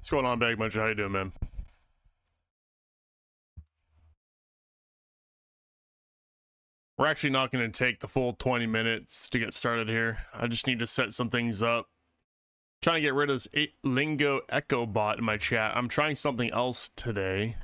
What's going on, Bag Muncher? How you doing, man? We're actually not going to take the full 20 minutes to get started here. I just need to set some things up. I'm trying to get rid of this Lingo Echo bot in my chat. I'm trying something else today.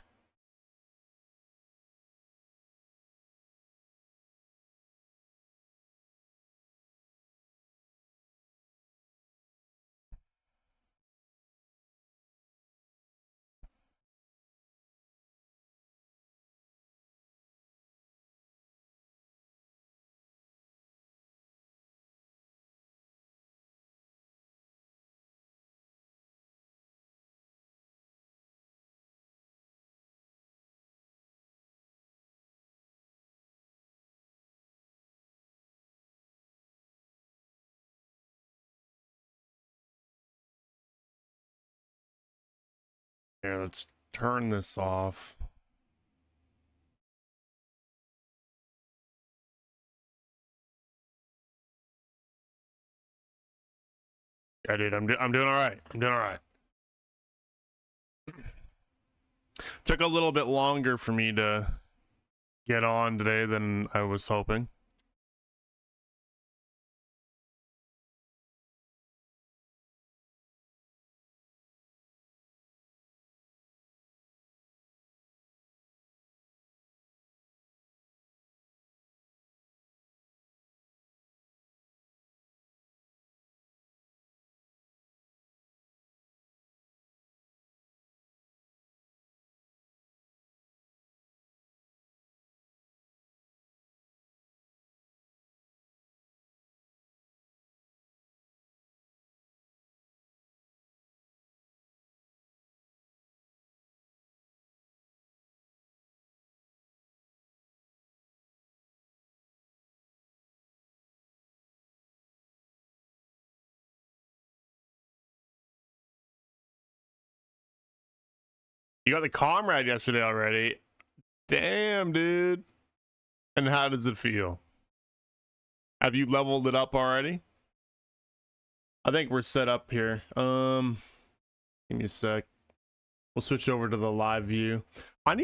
Here, let's turn this off. Yeah, dude, I'm doing all right. I'm doing all right. Took a little bit longer for me to get on today than I was hoping. You got the comrade yesterday already. Damn, dude. And how does it feel? Have you leveled it up already? I think we're set up here. Give me a sec. We'll switch over to the live view. I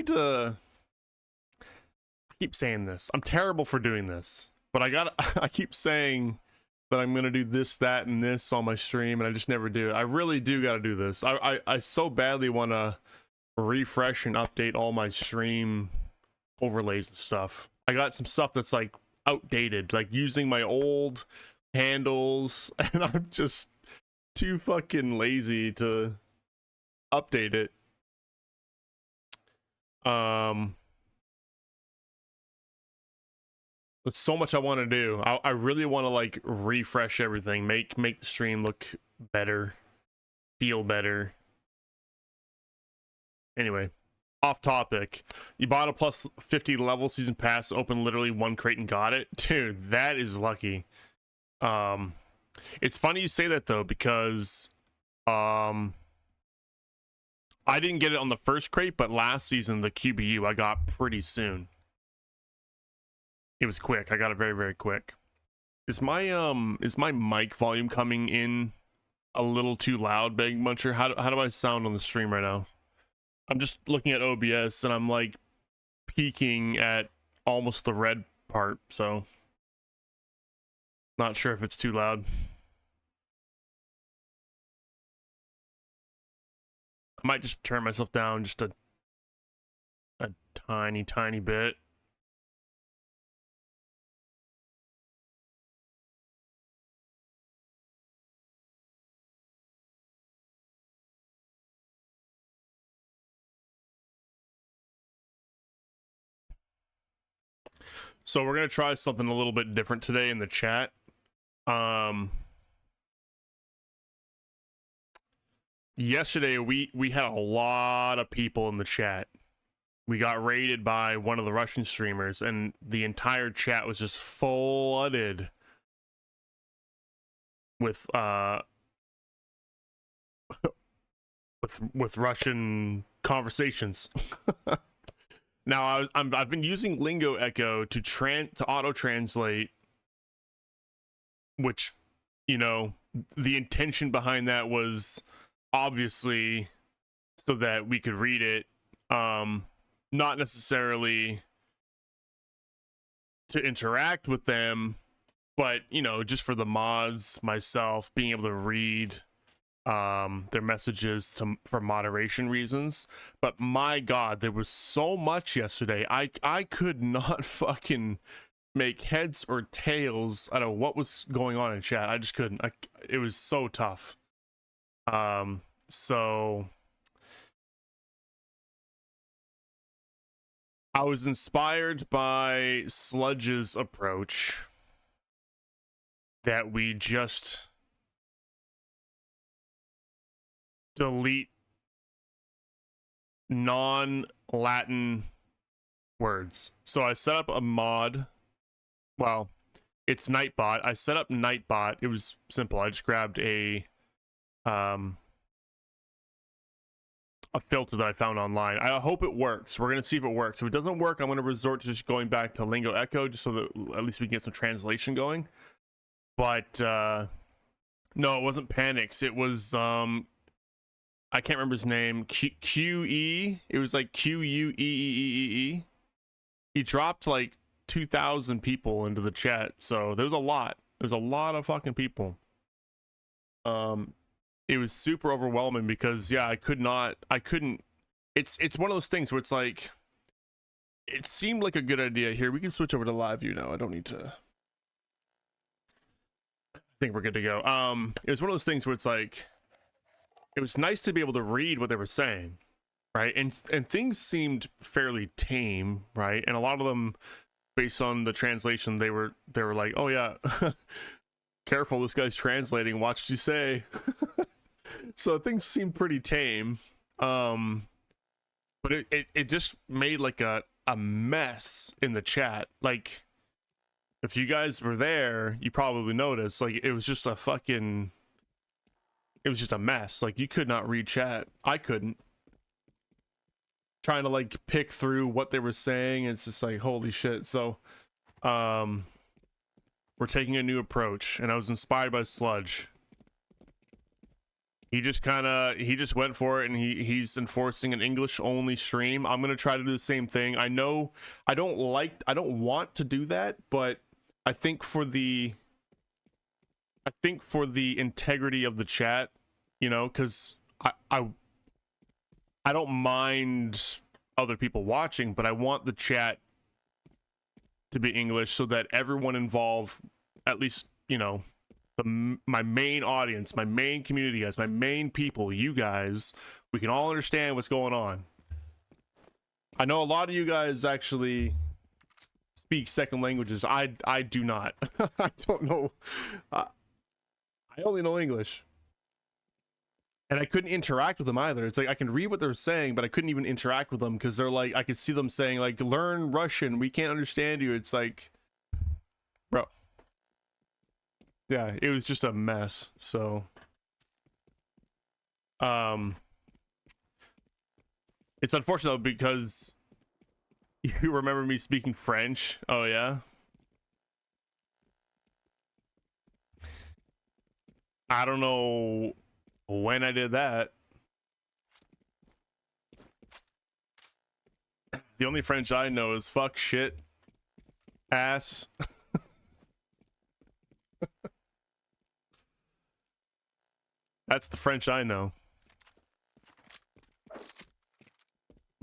keep saying this. I'm terrible for doing this, but I keep saying that I'm gonna do this, that, and this on my stream, and I just never do it. I really do gotta do this. I so badly wanna refresh and update all my stream overlays and stuff. I got some stuff that's like outdated, like using my old handles, and I'm just too fucking lazy to update it. There's so much I want to do. I really want to like refresh everything, make the stream look better, feel better. Anyway, off topic. You bought a plus 50 level season pass, opened literally one crate and got it. Dude, that is lucky. It's funny you say that though, because I didn't get it on the first crate, but last season the QBU I got pretty soon. It was quick. I got it very, very quick. Is my mic volume coming in a little too loud, Big Muncher? How do I sound on the stream right now? I'm just looking at OBS and I'm like peaking at almost the red part, so not sure if it's too loud. I might just turn myself down just a tiny bit. So we're gonna try something a little bit different today in the chat. Yesterday we had a lot of people in the chat. We got raided by one of the Russian streamers, and the entire chat was just flooded with with Russian conversations. Now I've been using Lingo Echo to auto translate, which, you know, the intention behind that was obviously so that we could read it. Not necessarily to interact with them, but you know, just for the mods, myself being able to read their messages for moderation reasons. But my god, there was so much yesterday. I could not fucking make heads or tails out of what was going on in chat. I just couldn't. It was so tough. So I was inspired by Sludge's approach that we just delete non-Latin words. So I set up a mod. Well, it's Nightbot. I set up Nightbot. It was simple. I just grabbed a filter that I found online. I hope it works. We're going to see if it works. If it doesn't work, I'm going to resort to just going back to Lingo Echo just so that at least we can get some translation going. But no, it wasn't Panix. It was I can't remember his name. QE. It was like QUEEEE. He dropped like 2,000 people into the chat, so there was a lot. There's a lot of fucking people. It was super overwhelming because yeah, I couldn't. It's one of those things where it's like, it seemed like a good idea. Here, we can switch over to live view now. I don't need to. I think we're good to go. It was one of those things where it's like, it was nice to be able to read what they were saying, right? And things seemed fairly tame, right? And a lot of them, based on the translation, they were like, oh yeah, careful, this guy's translating, watch what you say. So things seemed pretty tame. But it just made like a mess in the chat. Like, if you guys were there, you probably noticed, like, it was just a mess. Like, you could not read chat. I couldn't. Trying to like pick through what they were saying, it's just like, holy shit. So we're taking a new approach, and I was inspired by Sludge. He just went for it, and he's enforcing an English only stream. I'm gonna try to do the same thing. I know I don't want to do that, but I think for the integrity of the chat, you know, because I don't mind other people watching, but I want the chat to be English so that everyone involved, at least, you know, my main audience, my main community guys, my main people, you guys, we can all understand what's going on. I know a lot of you guys actually speak second languages. I do not. I don't know. I only know English. And I couldn't interact with them either. It's like, I can read what they're saying, but I couldn't even interact with them because they're like, I could see them saying like, learn Russian, we can't understand you. It's like, bro. Yeah, it was just a mess. So it's unfortunate because you remember me speaking French. Oh yeah, I don't know when I did that. The only French I know is fuck, shit, ass. That's the French I know.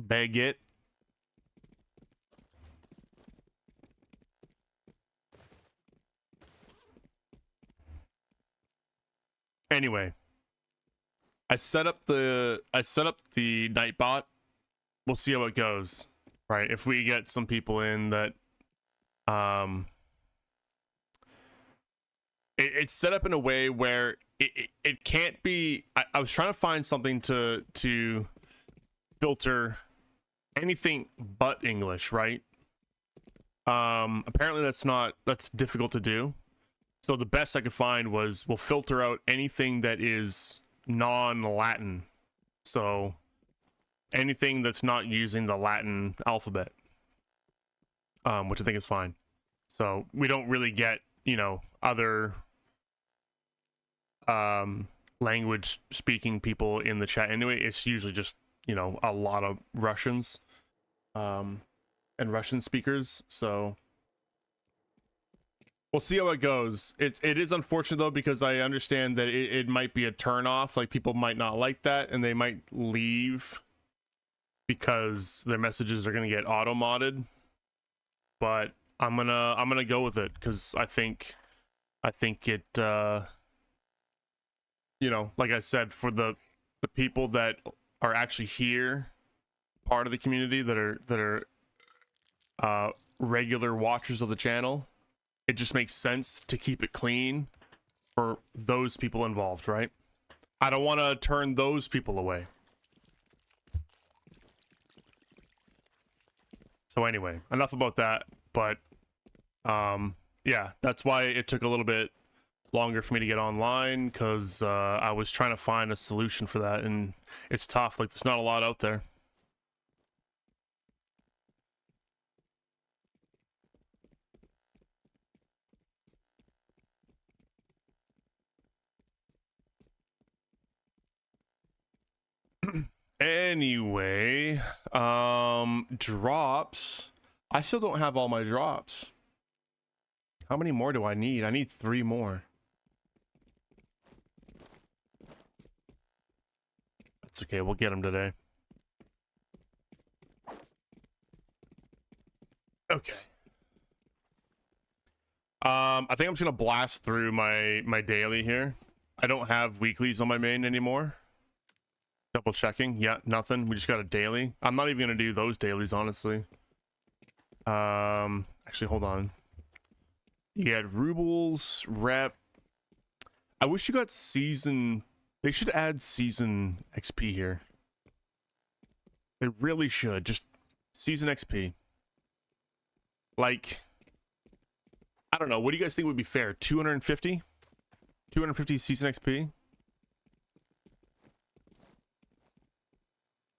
Baguette. Anyway, I set up the Nightbot. We'll see how it goes. Right, if we get some people in that it's set up in a way where it can't be. I was trying to find something to filter anything but English, right? Apparently that's difficult to do. So the best I could find was we'll filter out anything that is non-Latin. So anything that's not using the Latin alphabet, which I think is fine. So we don't really get, you know, other language speaking people in the chat anyway. It's usually just you know, a lot of Russians and Russian speakers. So we'll see how it goes. It is unfortunate though, because I understand that it might be a turnoff. Like people might not like that and they might leave because their messages are gonna get auto modded. But I'm gonna go with it because I think it you know, like I said, for the people that are actually here, part of the community that are regular watchers of the channel, it just makes sense to keep it clean for those people involved, right? I don't want to turn those people away. So anyway, enough about that. But yeah, that's why it took a little bit longer for me to get online, because I was trying to find a solution for that, and it's tough. Like, there's not a lot out there. Anyway, drops. I still don't have all my drops. How many more do I need? I need 3 more. That's okay, we'll get them today. Okay. I think I'm just gonna blast through my daily here. I don't have weeklies on my main anymore. Double checking. Yeah, nothing. We just got a daily. I'm not even gonna do those dailies, honestly. Actually, hold on. You had rubles, rep. I wish you got season. They should add season XP here. They really should. Just season XP. Like, I don't know. What do you guys think would be fair? 250? 250 season XP?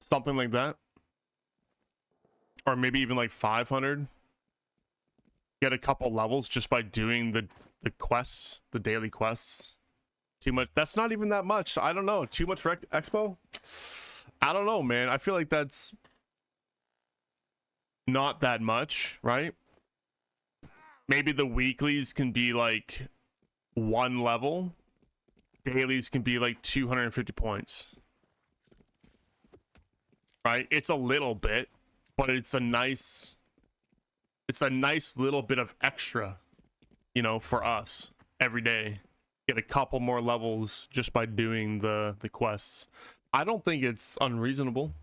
Something like that. Or maybe even like 500. Get a couple levels just by doing the quests, the daily quests. Too much. That's not even that much. I don't know. Too much for Expo? I don't know, man. I feel like that's not that much, right? Maybe the weeklies can be like 1 level. Dailies can be like 250 points. Right? It's a little bit, but it's a nice little bit of extra, you know, for us every day. Get a couple more levels just by doing the quests. I don't think it's unreasonable.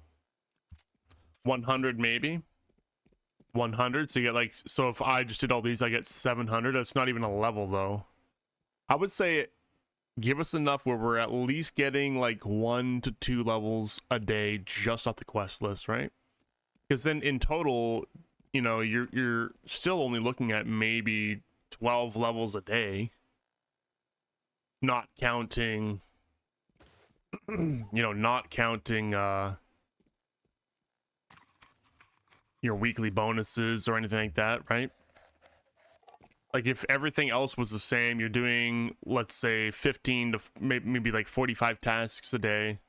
100 maybe. 100, so you get like, so if I just did all these, I get 700. That's not even a level though. I would say give us enough where we're at least getting like 1 to 2 levels a day just off the quest list, right? Because then in total, you know, you're still only looking at maybe 12 levels a day, not counting you know, not counting your weekly bonuses or anything like that, right? Like if everything else was the same, you're doing, let's say 15 to maybe like 45 tasks a day,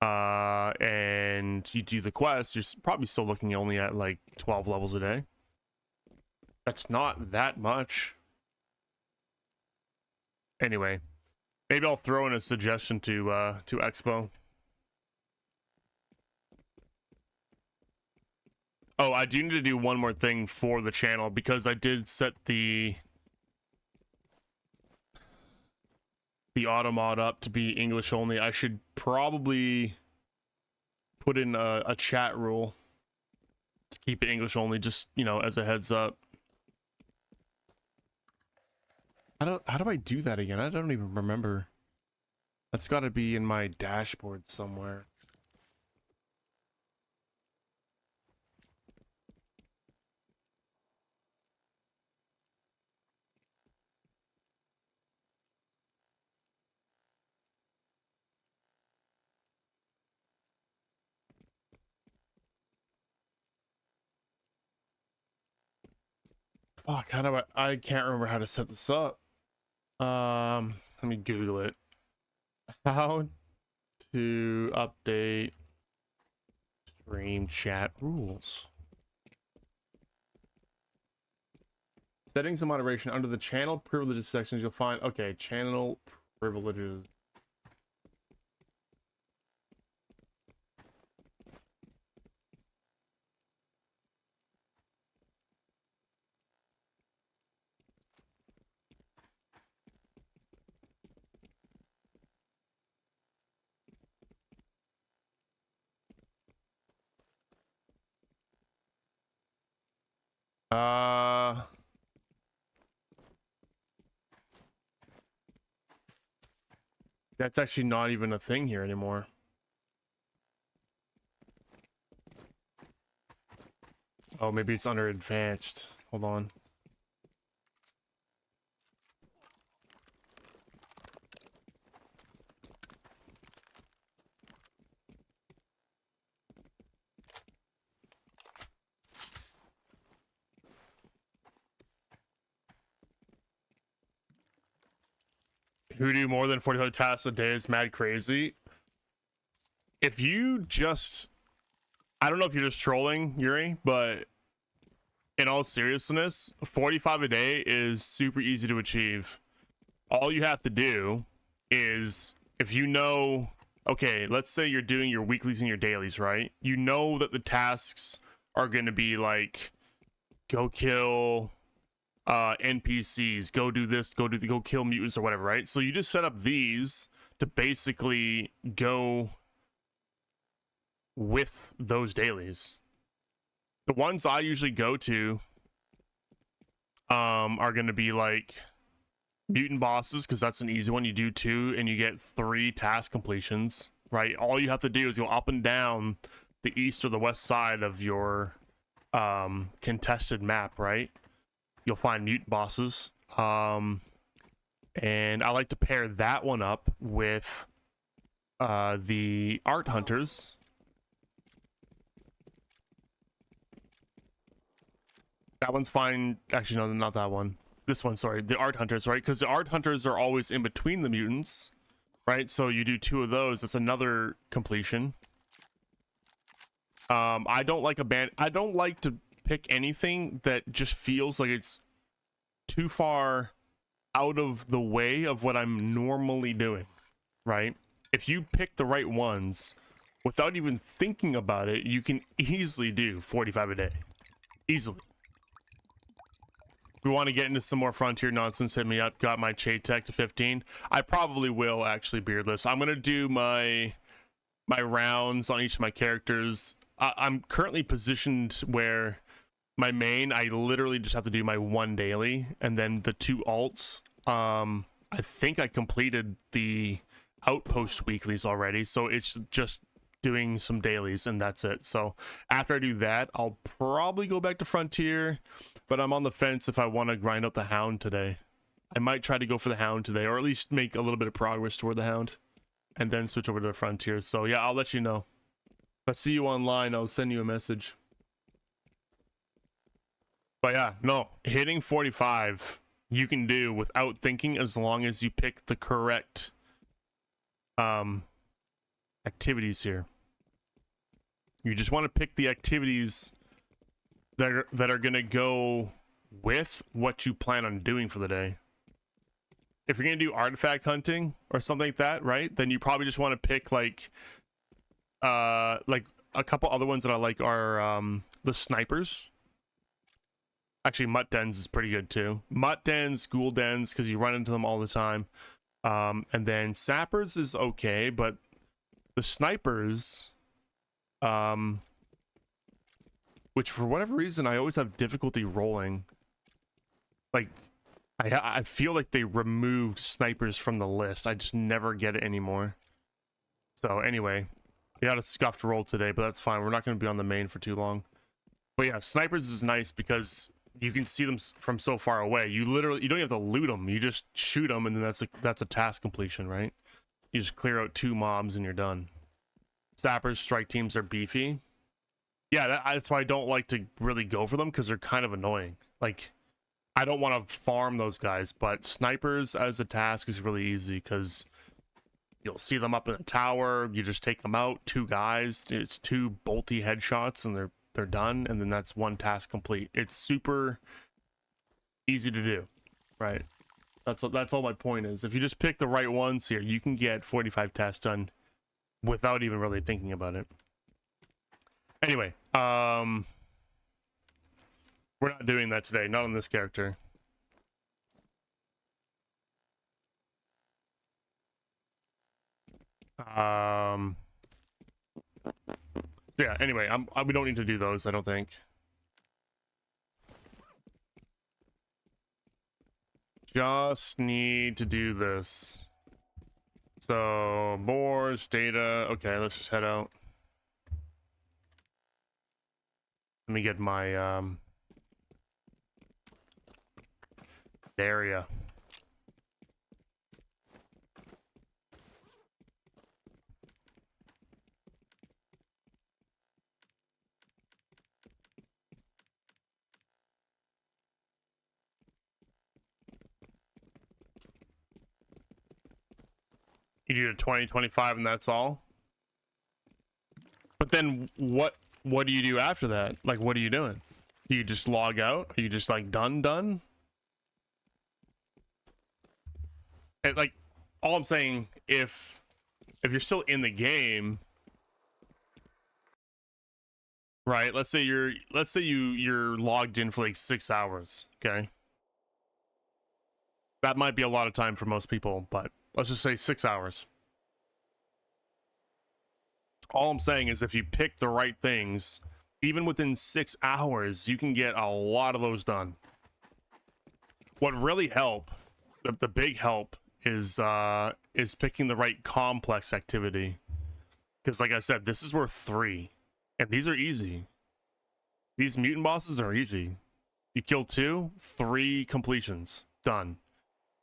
and you do the quest, you're probably still looking only at like 12 levels a day. That's not that much. Anyway, maybe I'll throw in a suggestion to Expo. Oh, I do need to do one more thing for the channel, because I did set the auto mod up to be English only. I should probably put in a chat rule to keep it English only, just, you know, as a heads up. How do I do that again? I don't even remember. That's got to be in my dashboard somewhere. Fuck, how do I can't remember how to set this up. Let me Google it. How to update Stream chat rules. Settings and moderation. Under the channel privileges sections, you'll find, okay, channel privileges. That's actually not even a thing here anymore. Oh, maybe it's under advanced. Hold on. Who do more than 45 tasks a day is mad crazy. If you just, I don't know if you're just trolling, Yuri, but in all seriousness, 45 a day is super easy to achieve. All you have to do is, if you know, okay, let's say you're doing your weeklies and your dailies, right? You know that the tasks are going to be like, go kill NPCs, go do this, go kill mutants or whatever, right? So you just set up these to basically go with those dailies. The ones I usually go to are going to be like mutant bosses, because that's an easy one. You do 2 and you get 3 task completions, right? All you have to do is go up and down the east or the west side of your contested map, right? You'll find mutant bosses, and I like to pair that one up with the art hunters. That one's fine. Actually, no, not that one. This one, sorry, the art hunters, right? Because the art hunters are always in between the mutants, right? So you do 2 of those. That's another completion. I don't like I don't like to pick anything that just feels like it's too far out of the way of what I'm normally doing, right? If you pick the right ones without even thinking about it, you can easily do 45 a day. Easily. If we want to get into some more Frontier nonsense, hit me up. Got my Chaytech to 15. I probably will, actually, Beardless. I'm going to do my rounds on each of my characters. I'm currently positioned where my main, I literally just have to do my 1 daily, and then the 2 alts. I think I completed the outpost weeklies already, so it's just doing some dailies, and that's it. So after I do that, I'll probably go back to Frontier, but I'm on the fence if I want to grind out the Hound today. I might try to go for the Hound today, or at least make a little bit of progress toward the Hound, and then switch over to the Frontier. So yeah, I'll let you know. If I see you online, I'll send you a message. But yeah, no, hitting 45 you can do without thinking, as long as you pick the correct activities here. You just want to pick the activities that are going to go with what you plan on doing for the day. If you're going to do artifact hunting or something like that, right, then you probably just want to pick like a couple other ones that I like are the snipers. Actually, mutt dens is pretty good too. Mutt dens, ghoul dens, because you run into them all the time. And then sappers is okay, but the snipers, which for whatever reason I always have difficulty rolling. Like, I feel like they removed snipers from the list. I just never get it anymore. So anyway, I got a scuffed roll today, but that's fine. We're not going to be on the main for too long. But yeah, snipers is nice because you can see them from so far away. You don't even have to loot them. You just shoot them, and then that's a task completion, right? You just clear out 2 mobs and you're done. Sappers, strike teams are beefy. Yeah, that's why I don't like to really go for them, because they're kind of annoying. Like, I don't want to farm those guys, but snipers as a task is really easy, because You'll see them up in a tower. You just take them out. 2 guys. It's 2 bolty headshots, and they're done. And then that's 1 task complete. It's super easy to do, right? That's all my point is. If you just pick the right ones here, you can get 45 tasks done without even really thinking about it. Anyway, we're not doing that today. Not on this character. So yeah, anyway, we don't need to do those, I don't think. Just need to do this. So, boards, data. Okay, let's just head out. Let me get my area. You do 20, 25, and that's all. But then what do you do after that? Like, what are you doing? Do you just log out? Are you just like done? And like, all I'm saying, if you're still in the game, right? Let's say you're logged in for like 6 hours, okay? That might be a lot of time for most people, but let's just say 6 hours. All I'm saying is if you pick the right things, even within 6 hours, you can get a lot of those done. What really help, the big help is picking the right complex activity. Because like I said, this is worth 3. And these are easy. These mutant bosses are easy. You kill 2, 3 completions. Done.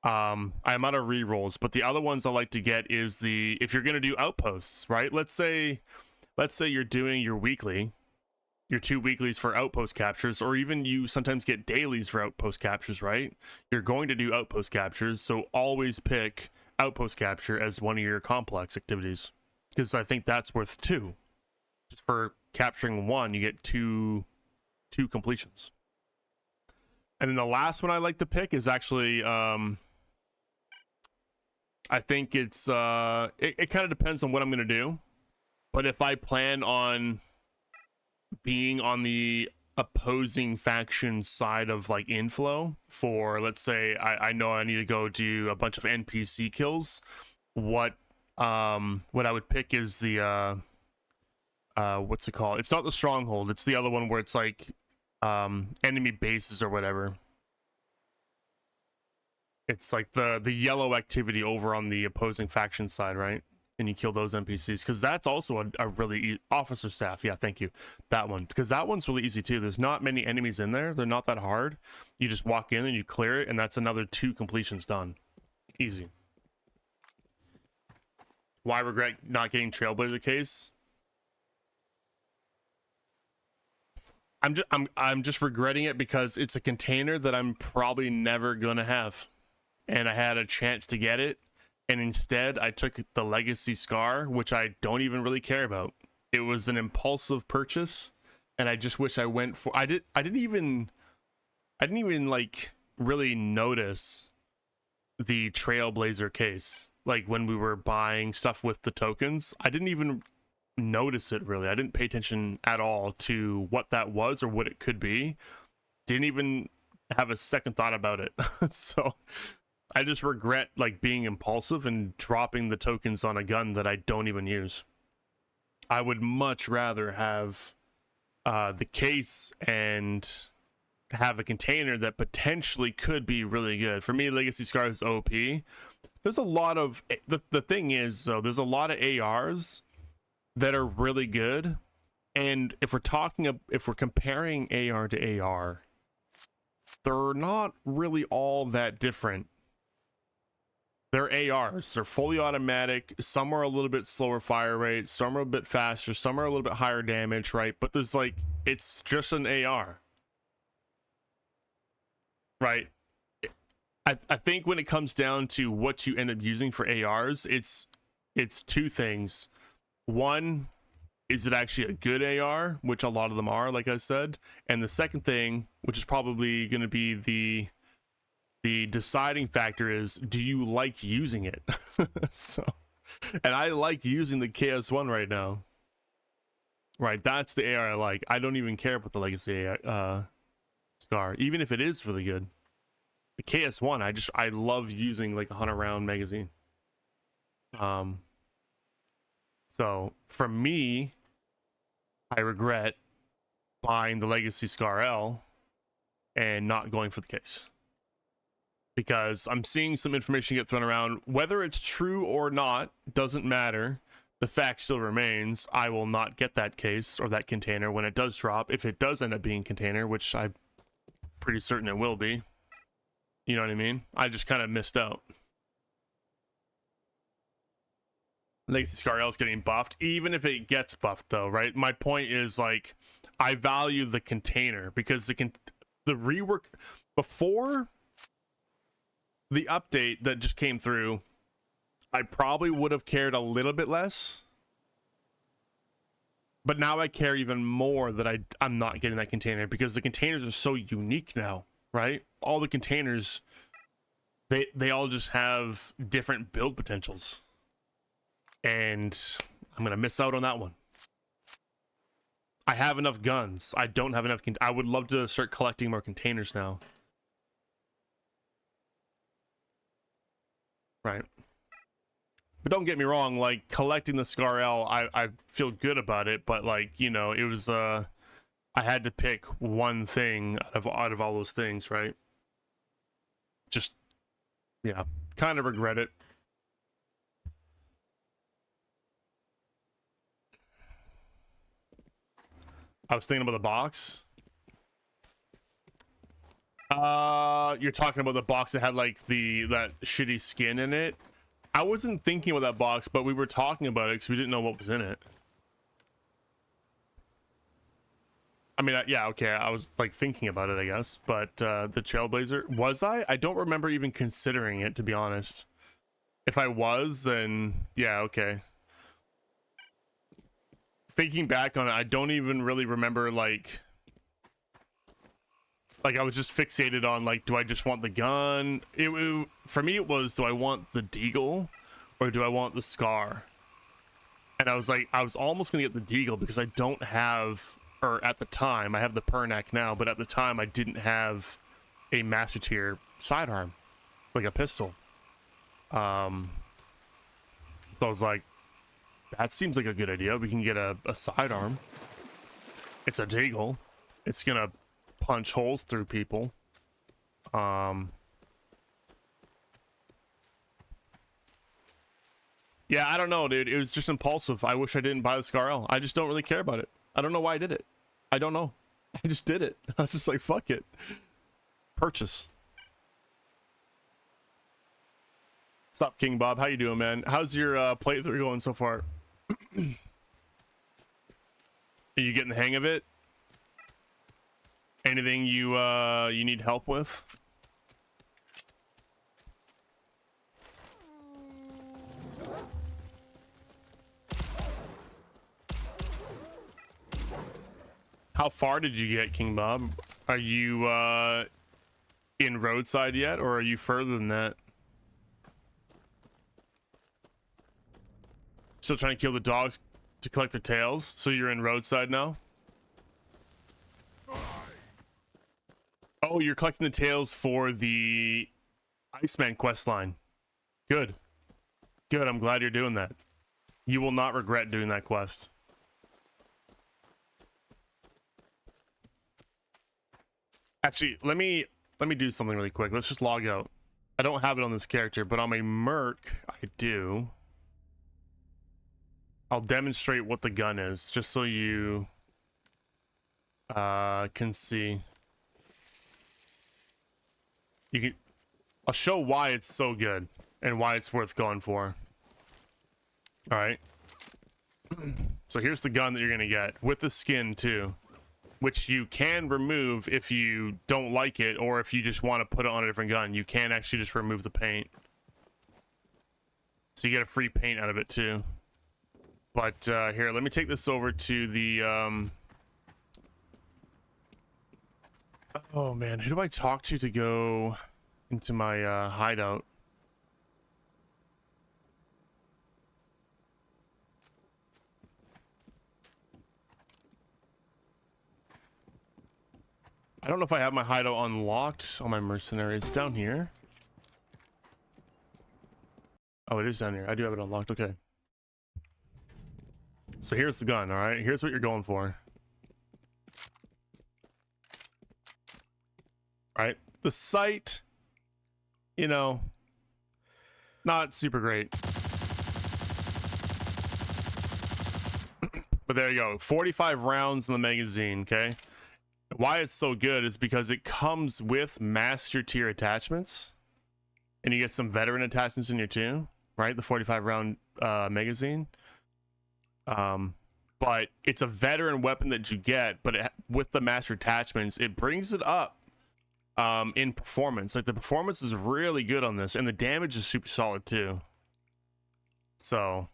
I'm out of rerolls, but the other ones I like to get is if you're gonna do outposts, right? Let's say you're doing your weekly, your 2 weeklies for outpost captures, or even you sometimes get dailies for outpost captures, right? You're going to do outpost captures, so always pick outpost capture as one of your complex activities, because I think that's worth 2. Just for capturing 1, you get two completions. And then the last one I like to pick is actually I think it's it kind of depends on what I'm gonna do, but if I plan on being on the opposing faction side of like inflow for, let's say I know I need to go do a bunch of NPC kills, what I would pick is the what's it called? It's not the stronghold, it's the other one where it's like enemy bases or whatever. It's like the yellow activity over on the opposing faction side, right? And you kill those NPCs, because that's also a really officer staff. Yeah, thank you. That one, because that one's really easy too. There's not many enemies in there. They're not that hard. You just walk in and you clear it, and that's another 2 completions done. Easy. Why regret not getting Trailblazer case? I'm just regretting it because it's a container that I'm probably never gonna have. And I had a chance to get it, and instead I took the legacy scar, which I don't even really care about. It was an impulsive purchase, and I just wish I went for I didn't even like really notice the Trailblazer case. Like when we were buying stuff with the tokens, I didn't even notice it really. I didn't pay attention at all to what that was or what it could be. Didn't even have a second thought about it. So I just regret like being impulsive and dropping the tokens on a gun that I don't even use. I would much rather have the case and have a container that potentially could be really good. For me, Legacy Scar is OP. There's a lot of the thing is though, there's a lot of ARs that are really good, and if we're comparing AR to AR, they're not really all that different. They're ARs. They're fully automatic. Some are a little bit slower fire rate. Some are a bit faster. Some are a little bit higher damage, right? But there's like, it's just an AR, right? I think when it comes down to what you end up using for ARs, it's it's two things. One, is it actually a good AR, which a lot of them are, like I said, and the second thing, which is probably going to be the deciding factor, is do you like using it? So, and I like using the KS1 right now. Right, that's the AR I like. I don't even care about the Legacy Scar, even if it is really good. The KS1, I love using like a 100 round magazine. So for me, I regret buying the Legacy Scar L and not going for the case, because I'm seeing some information get thrown around. Whether it's true or not doesn't matter. The fact still remains, I will not get that case or that container when it does drop, if it does end up being container, which I'm pretty certain it will be. You know what I mean? I just kind of missed out. Legacy Scar L is getting buffed, even if it gets buffed though, right? My point is, like, I value the container, because the rework before the update that just came through, I probably would have cared a little bit less, but now I care even more that I'm not getting that container, because the containers are so unique now, right? All the containers, they all just have different build potentials, and I'm gonna miss out on that one. I have enough guns. I don't have enough. I would love to start collecting more containers now. Right. But don't get me wrong, like, collecting the Scar L, I feel good about it, but, like, you know, it was I had to pick one thing out of all those things, right? Just, yeah, kind of regret it. I was thinking about the box. You're talking about the box that had like that shitty skin in it. I wasn't thinking about that box, but we were talking about it because we didn't know what was in it. I mean, yeah, okay, I was like thinking about it, I guess, but the Trailblazer, was I? I don't remember even considering it, to be honest. If I was, then yeah, okay. Thinking back on it, I don't even really remember, like I was just fixated on, like, do I just want the gun? For me, it was, do I want the Deagle or do I want the Scar? And I was like, I was almost gonna get the Deagle because I don't have, or at the time, I have the Pernac now, but at the time I didn't have a Master Tier sidearm, like a pistol. So I was like, that seems like a good idea. We can get a sidearm. It's a Deagle. It's gonna punch holes through people. Yeah, I don't know, dude. It was just impulsive. I wish I didn't buy the Scar L. I just don't really care about it. I don't know why I did it. I don't know. I just did it. I was just like, fuck it. Purchase. What's up, King Bob? How you doing, man? How's your playthrough going so far? Are you getting the hang of it? Anything you need help with? How far did you get, King Bob? Are you in roadside yet, or are you further than that? Still trying to kill the dogs to collect their tails, so you're in roadside now? Oh, you're collecting the tails for the Iceman quest line. Good. Good, I'm glad you're doing that. You will not regret doing that quest. Actually, let me do something really quick. Let's just log out. I don't have it on this character, but on my Merc, I do. I'll demonstrate what the gun is, just so you can see. I'll show why it's so good and why it's worth going for. All right. So here's the gun that you're gonna get with the skin too, which you can remove if you don't like it, or if you just want to put it on a different gun. You can actually just remove the paint. So So you get a free paint out of it too. But here, let me take this over to the oh man, who do I talk to go into my hideout? I don't know if I have my hideout unlocked on my mercenaries. Down here. Oh, it is down here. I do have it unlocked. Okay. So here's the gun, all right? Here's what you're going for. Right? The sight, you know, not super great. But there you go. 45 rounds in the magazine, okay? Why it's so good is because it comes with master tier attachments. And you get some veteran attachments in here too, right? The 45 round magazine. But it's a veteran weapon that you get, but with the master attachments, it brings it up in performance. Like the performance is really good on this, and the damage is super solid too. So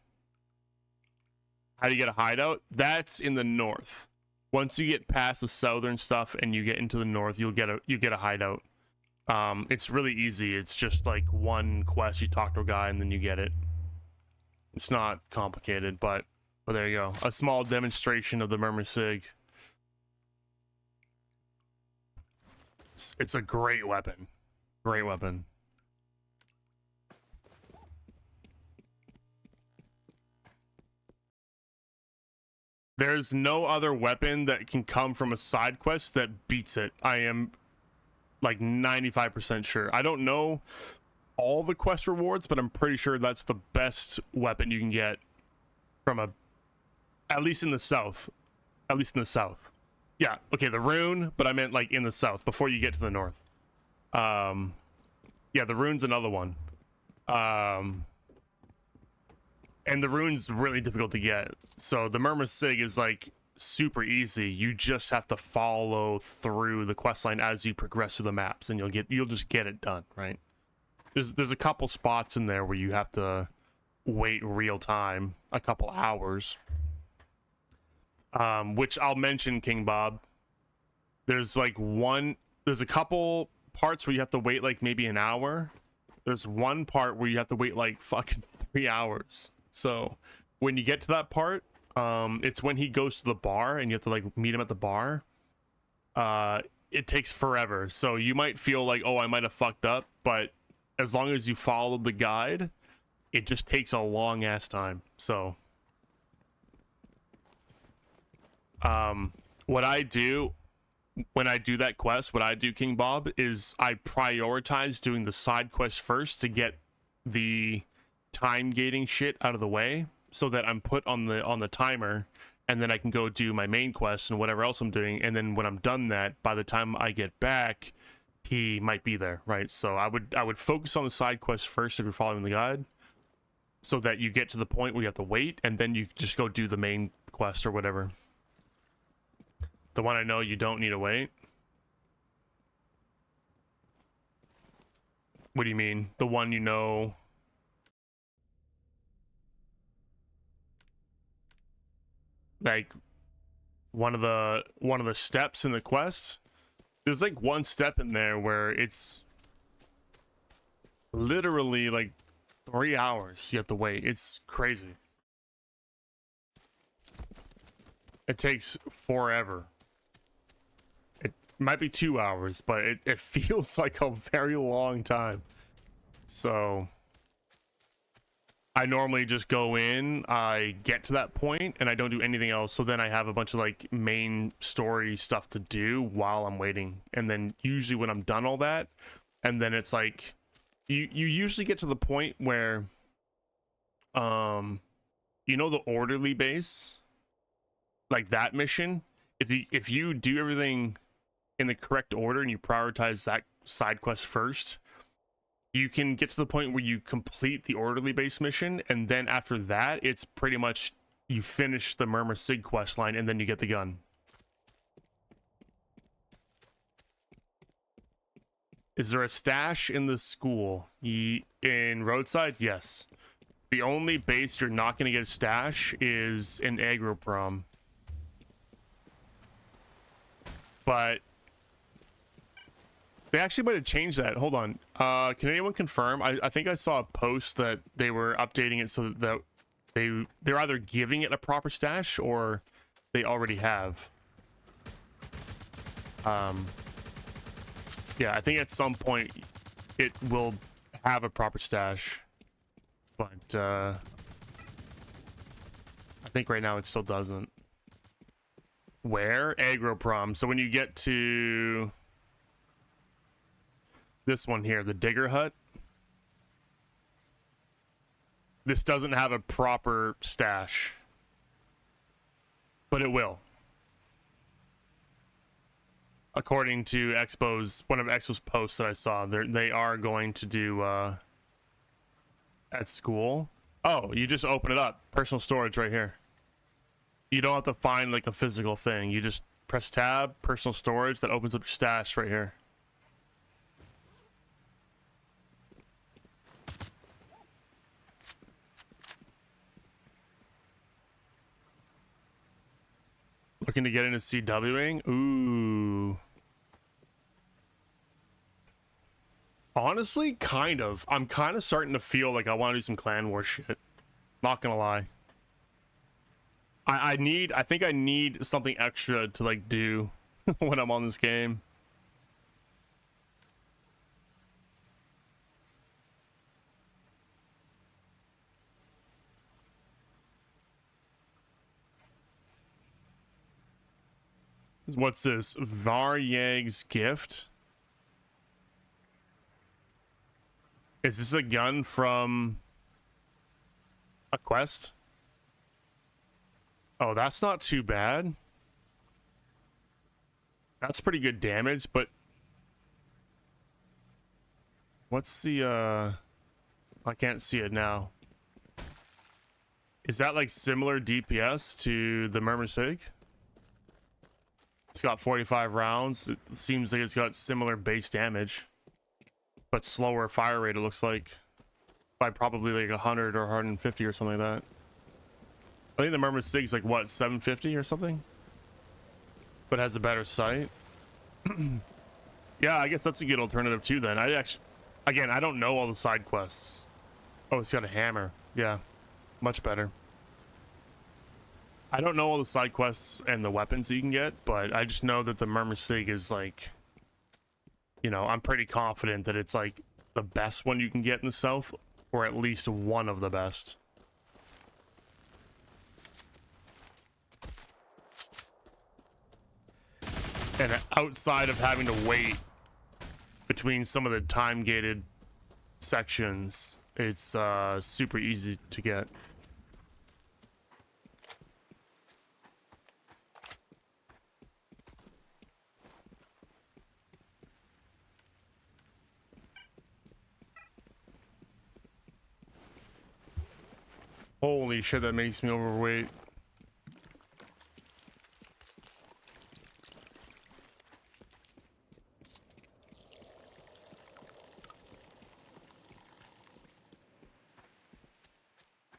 how do you get a hideout? That's in the north. Once you get past the southern stuff and you get into the north, you get a hideout. It's really easy. It's just like one quest, you talk to a guy and then you get it. It's not complicated, but there you go. A small demonstration of the Murmur Sig. It's a great weapon. Great weapon. There's no other weapon that can come from a side quest that beats it. I am like 95% sure. I don't know all the quest rewards, but I'm pretty sure that's the best weapon you can get from at least in the south. At least in the south. Yeah, okay, the rune, but I meant like in the south before you get to the north. Yeah, the rune's another one. And the rune's really difficult to get. So the Murmur Sig is like super easy. You just have to follow through the questline as you progress through the maps, and you'll just get it done, right? There's a couple spots in there where you have to wait real time, a couple hours. Which I'll mention, King Bob. There's a couple parts where you have to wait like maybe an hour. There's one part where you have to wait like fucking 3 hours. So when you get to that part, it's when he goes to the bar and you have to like meet him at the bar. It takes forever. So you might feel like, oh, I might have fucked up, but as long as you follow the guide, it just takes a long ass time. So what I do when I do that quest, what I do, King Bob, is I prioritize doing the side quest first to get the time gating shit out of the way, so that I'm put on the timer, and then I can go do my main quest and whatever else I'm doing. And then when I'm done that, by the time I get back, he might be there, right? So I would focus on the side quest first if you're following the guide, so that you get to the point where you have to wait, and then you just go do the main quest or whatever. The one I know you don't need to wait. What do you mean? The one you know? Like one of the steps in the quest? There's like one step in there where it's literally like 3 hours you have to wait. It's crazy. It takes forever. It might be 2 hours, but it feels like a very long time. So I normally just go in, I get to that point, and I don't do anything else. So then I have a bunch of like main story stuff to do while I'm waiting. And then usually when I'm done all that, and then it's like you usually get to the point where you know, the orderly base, like that mission, if you do everything in the correct order and you prioritize that side quest first, you can get to the point where you complete the orderly base mission, and then after that, it's pretty much you finish the Murmur Sig quest line, and then you get the gun. Is there a stash in the school? In Roadside? Yes. The only base you're not going to get a stash is an aggro prom. But they actually might have changed that. Hold on. Can anyone confirm? I think I saw a post that they were updating it so that they're either giving it a proper stash or they already have. Yeah, I think at some point it will have a proper stash. But I think right now it still doesn't. Where? Aggro prom. So when you get to this one here, the digger hut, this doesn't have a proper stash, but it will. According to Expo's, one of Expo's posts that I saw, they are going to do at school. Oh, you just open it up. Personal storage right here. You don't have to find like a physical thing. You just press tab, personal storage, that opens up your stash right here. Looking to get into CWing? Ooh. Honestly, kind of. I'm kind of starting to feel like I want to do some clan war shit. Not gonna lie. I think I need something extra to like do when I'm on this game. What's this? Varyeg's gift? Is this a gun from a quest? Oh, that's not too bad. That's pretty good damage, but what's the I can't see it now. Is that like similar DPS to the Murmursig? It's got 45 rounds. It seems like it's got similar base damage, but slower fire rate, it looks like, by probably like 100 or 150 or something like that. I think the Murmursig's like, what, 750 or something? But has a better sight. Yeah, I guess that's a good alternative too then. I actually, again, I don't know all the side quests. Oh, it's got a hammer. Yeah, much better. I don't know all the side quests and the weapons you can get, but I just know that the Murmursig is like, you know, I'm pretty confident that it's like the best one you can get in the south, or at least one of the best. And outside of having to wait between some of the time-gated sections, it's super easy to get. Holy shit, that makes me overweight.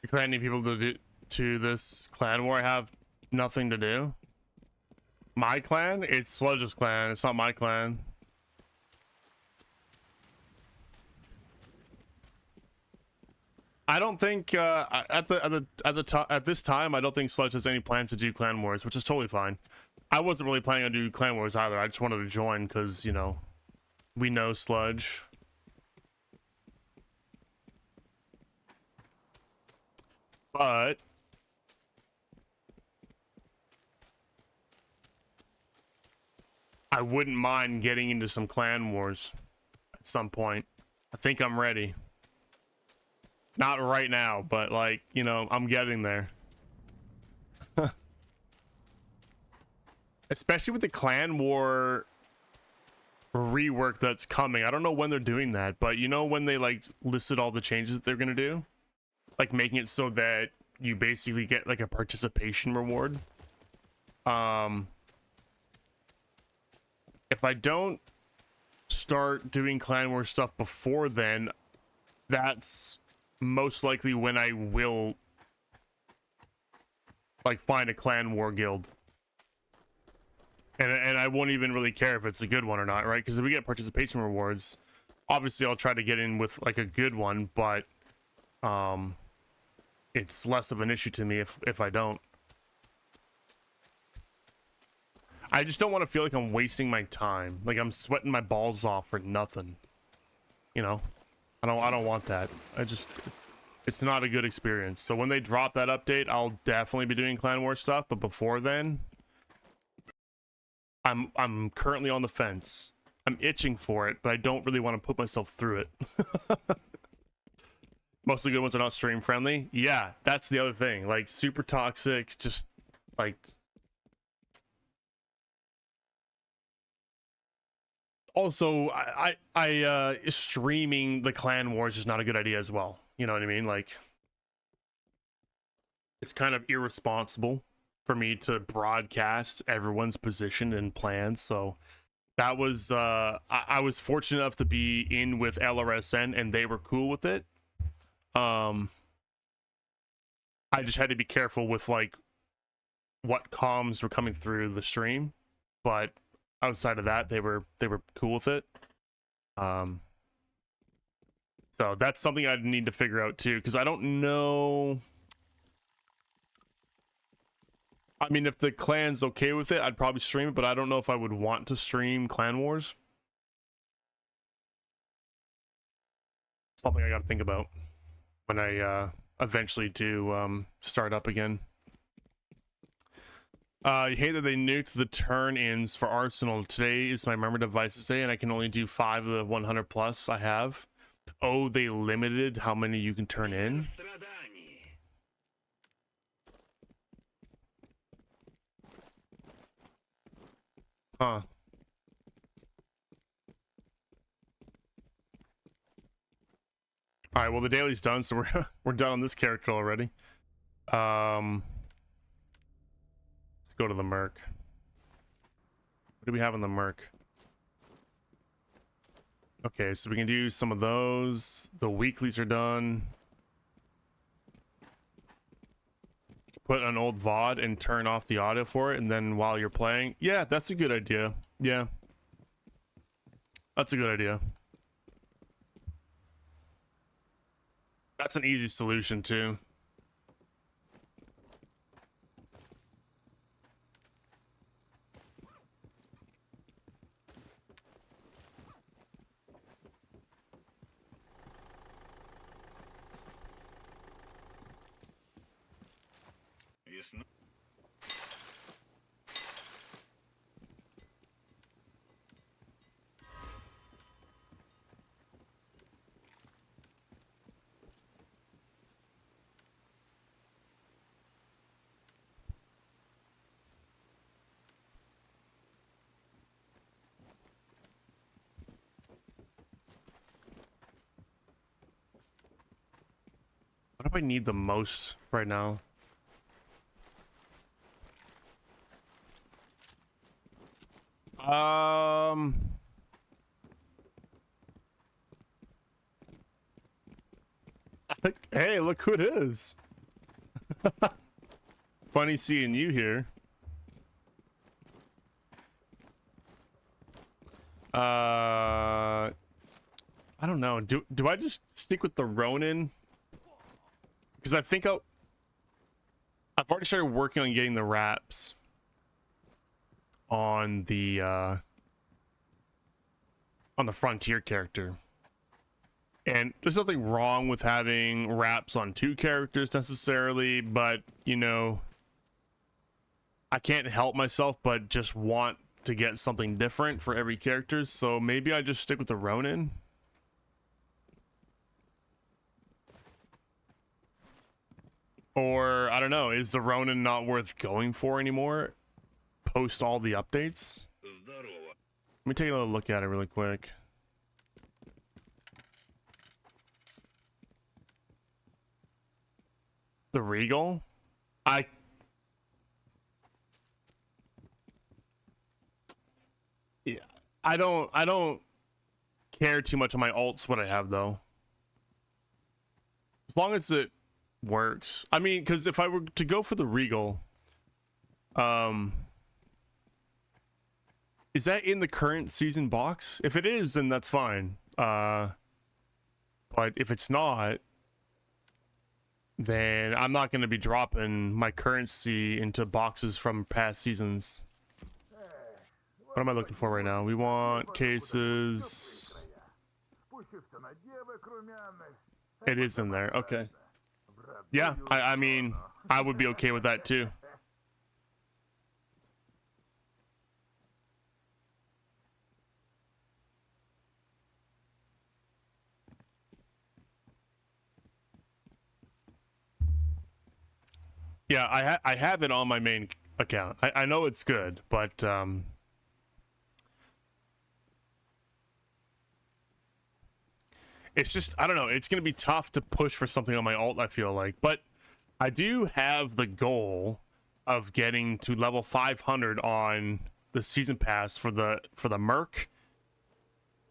The clan need people to this clan war. I have nothing to do. My clan? It's Sludge's clan. It's not my clan. I don't think at this time I don't think Sludge has any plans to do clan wars, which is totally fine. I wasn't really planning on doing clan wars either. I just wanted to join because, you know, we know Sludge. But I wouldn't mind getting into some clan wars at some point. I think I'm ready. Not right now, but like, you know, I'm getting there. Especially with the clan war rework that's coming. I don't know when they're doing that, but you know when they like listed all the changes that they're gonna do? Like making it so that you basically get like a participation reward. If I don't start doing clan war stuff before then, that's most likely when I will like find a clan war guild. And I won't even really care if it's a good one or not, right? Because if we get participation rewards, obviously I'll try to get in with like a good one, but it's less of an issue to me if I don't. I just don't want to feel like I'm wasting my time, like I'm sweating my balls off for nothing. You know, I don't want that. It's not a good experience. So when they drop that update, I'll definitely be doing clan war stuff. But before then, I'm currently on the fence. I'm itching for it, but I don't really want to put myself through it. Most of the good ones are not stream friendly. Yeah, that's the other thing. Like super toxic, just like. Also, I streaming the clan wars is not a good idea as well. You know what I mean? Like, it's kind of irresponsible for me to broadcast everyone's position and plans. So that was I was fortunate enough to be in with LRSN and they were cool with it. I just had to be careful with like what comms were coming through the stream, but outside of that, they were cool with it. So that's something I'd need to figure out too, because I don't know. I mean, if the clan's okay with it, I'd probably stream it, but I don't know if I would want to stream Clan Wars. Something I got to think about when I eventually do start up again. You hate that they nuked the turn-ins for Arsenal. Today is my member devices day, and I can only do 5 of the 100 plus I have. Oh, they limited how many you can turn in? Huh. Alright, well the daily's done, so we're done on this character already. Let's go to the Merc. What do we have in the Merc? Okay, so we can do some of those. The weeklies are done. Put an old VOD and turn off the audio for it, and then while you're playing, yeah, that's a good idea. Yeah, that's a good idea. That's an easy solution too. What do I need the most right now? Hey, look who it is. Funny seeing you here. I don't know. Do I just stick with the Ronin? Because I think I've already started working on getting the wraps on the Frontier character. And there's nothing wrong with having wraps on 2 characters necessarily, but you know, I can't help myself but just want to get something different for every character, so maybe I just stick with the Ronin. Or I don't know, is the Ronin not worth going for anymore post all the updates? Let me take another look at it really quick. The Regal? Yeah, I don't care too much on my alts what I have though. As long as it works. I mean, because if I were to go for the Regal, is that in the current season box? If it is, then that's fine. But if it's not, then I'm not going to be dropping my currency into boxes from past seasons. What am I looking for right now? We want cases. It is in there. Okay. Yeah, I mean, I would be okay with that too. Yeah, I have it on my main account. I know it's good, but it's just, I don't know, it's gonna be tough to push for something on my alt, I feel like. But I do have the goal of getting to level 500 on the season pass for the Merc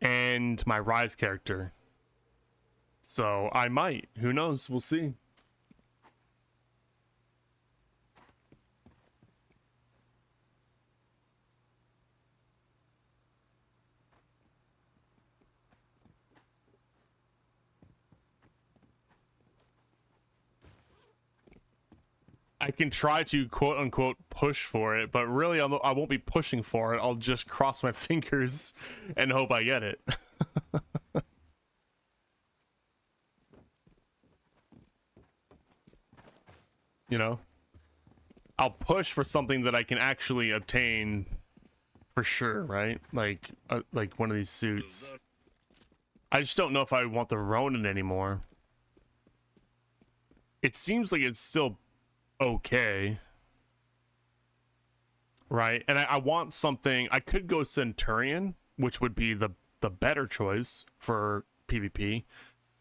and my Rise character. So I might. Who knows? We'll see. I can try to quote unquote push for it, but really I won't be pushing for it. I'll just cross my fingers and hope I get it. You know? I'll push for something that I can actually obtain for sure, right? Like one of these suits. I just don't know if I want the Ronin anymore. It seems like it's still okay, right? And I want something. I could go Centurion, which would be the better choice for PvP.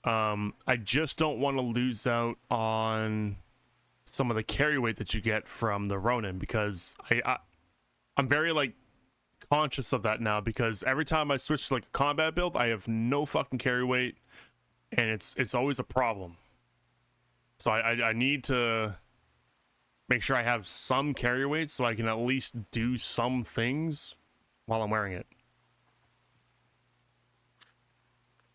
I just don't want to lose out on some of the carry weight that you get from the Ronin, because I'm very like conscious of that now, because every time I switch to like a combat build, I have no fucking carry weight, and it's always a problem. So I need to make sure I have some carry weight so I can at least do some things while I'm wearing it.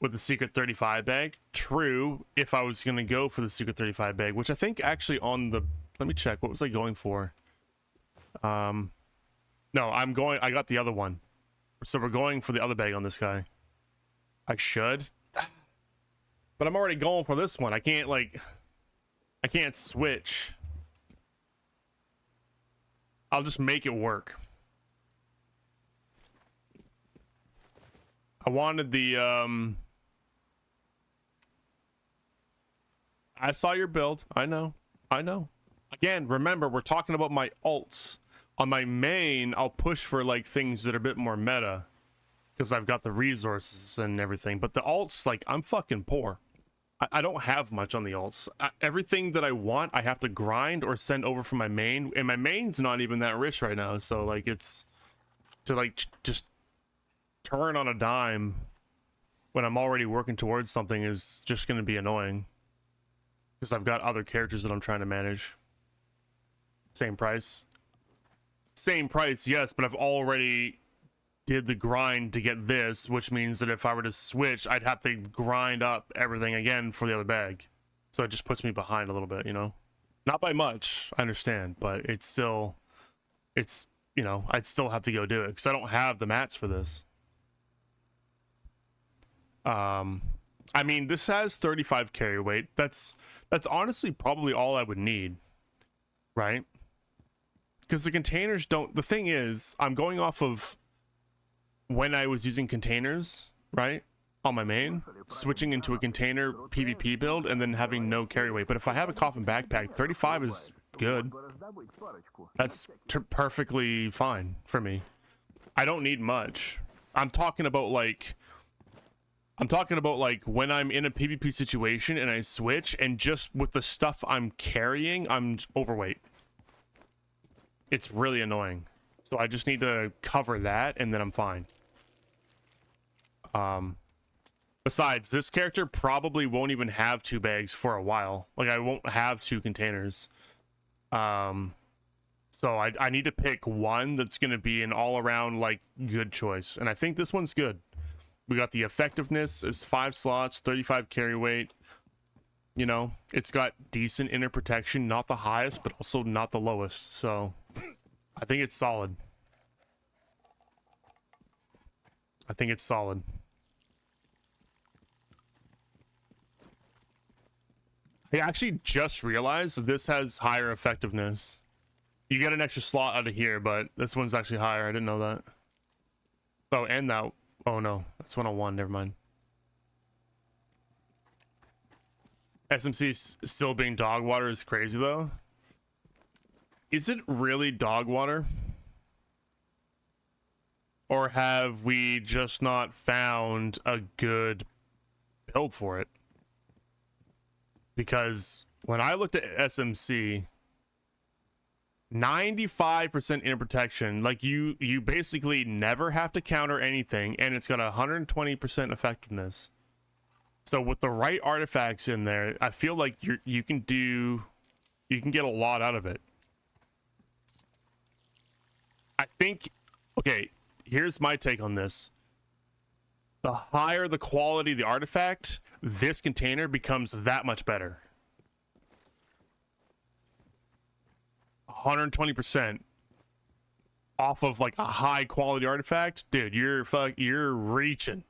With the Secret 35 bag, true, if I was going to go for the Secret 35 bag, which I think actually on the... Let me check, what was I going for? No, I got the other one. So we're going for the other bag on this guy. I should. But I'm already going for this one. I can't, like... I can't switch. I'll just make it work. I wanted the I saw your build. I know. Again, remember, we're talking about my alts. On my main, I'll push for like things that are a bit more meta, because I've got the resources and everything. But the alts, like, I'm fucking poor. I don't have much on the alts. Everything that I want, I have to grind or send over from my main, and my main's not even that rich right now. So like, it's to like just turn on a dime when I'm already working towards something is just going to be annoying, because I've got other characters that I'm trying to manage. Same price, yes, but I've already did the grind to get this, which means that if I were to switch, I'd have to grind up everything again for the other bag. So it just puts me behind a little bit, you know? Not by much, I understand, but it's still, you know, I'd still have to go do it, because I don't have the mats for this. I mean, this has 35 carry weight. That's honestly probably all I would need, right? Because the containers don't... The thing is, I'm going off of when I was using containers, right, on my main, switching into a container PvP build, and then having no carry weight. But if I have a coffin backpack, 35 is good. That's perfectly fine for me. I don't need much. I'm talking about like when I'm in a PvP situation and I switch, and just with the stuff I'm carrying, I'm overweight. It's really annoying. So I just need to cover that, and then I'm fine. Besides, this character probably won't even have 2 bags for a while. Like, I won't have 2 containers. So I need to pick one that's going to be an all-around, like, good choice. And I think this one's good. We got the effectiveness is 5 slots, 35 carry weight. You know, it's got decent inner protection, not the highest, but also not the lowest. So I think it's solid. I think it's solid. I actually just realized that this has higher effectiveness. You get an extra slot out of here, but this one's actually higher. I didn't know that. Oh, and that. Oh no, that's 101. Never mind. SMC still being dog water is crazy though. Is it really dog water? Or have we just not found a good build for it? Because when I looked at SMC, 95% inner protection, like you basically never have to counter anything, and it's got 120% effectiveness. So with the right artifacts in there, I feel like you can get a lot out of it. I think, okay, here's my take on this. The higher the quality of the artifact, this container becomes that much better. 120% off of like a high quality artifact, dude. You're reaching.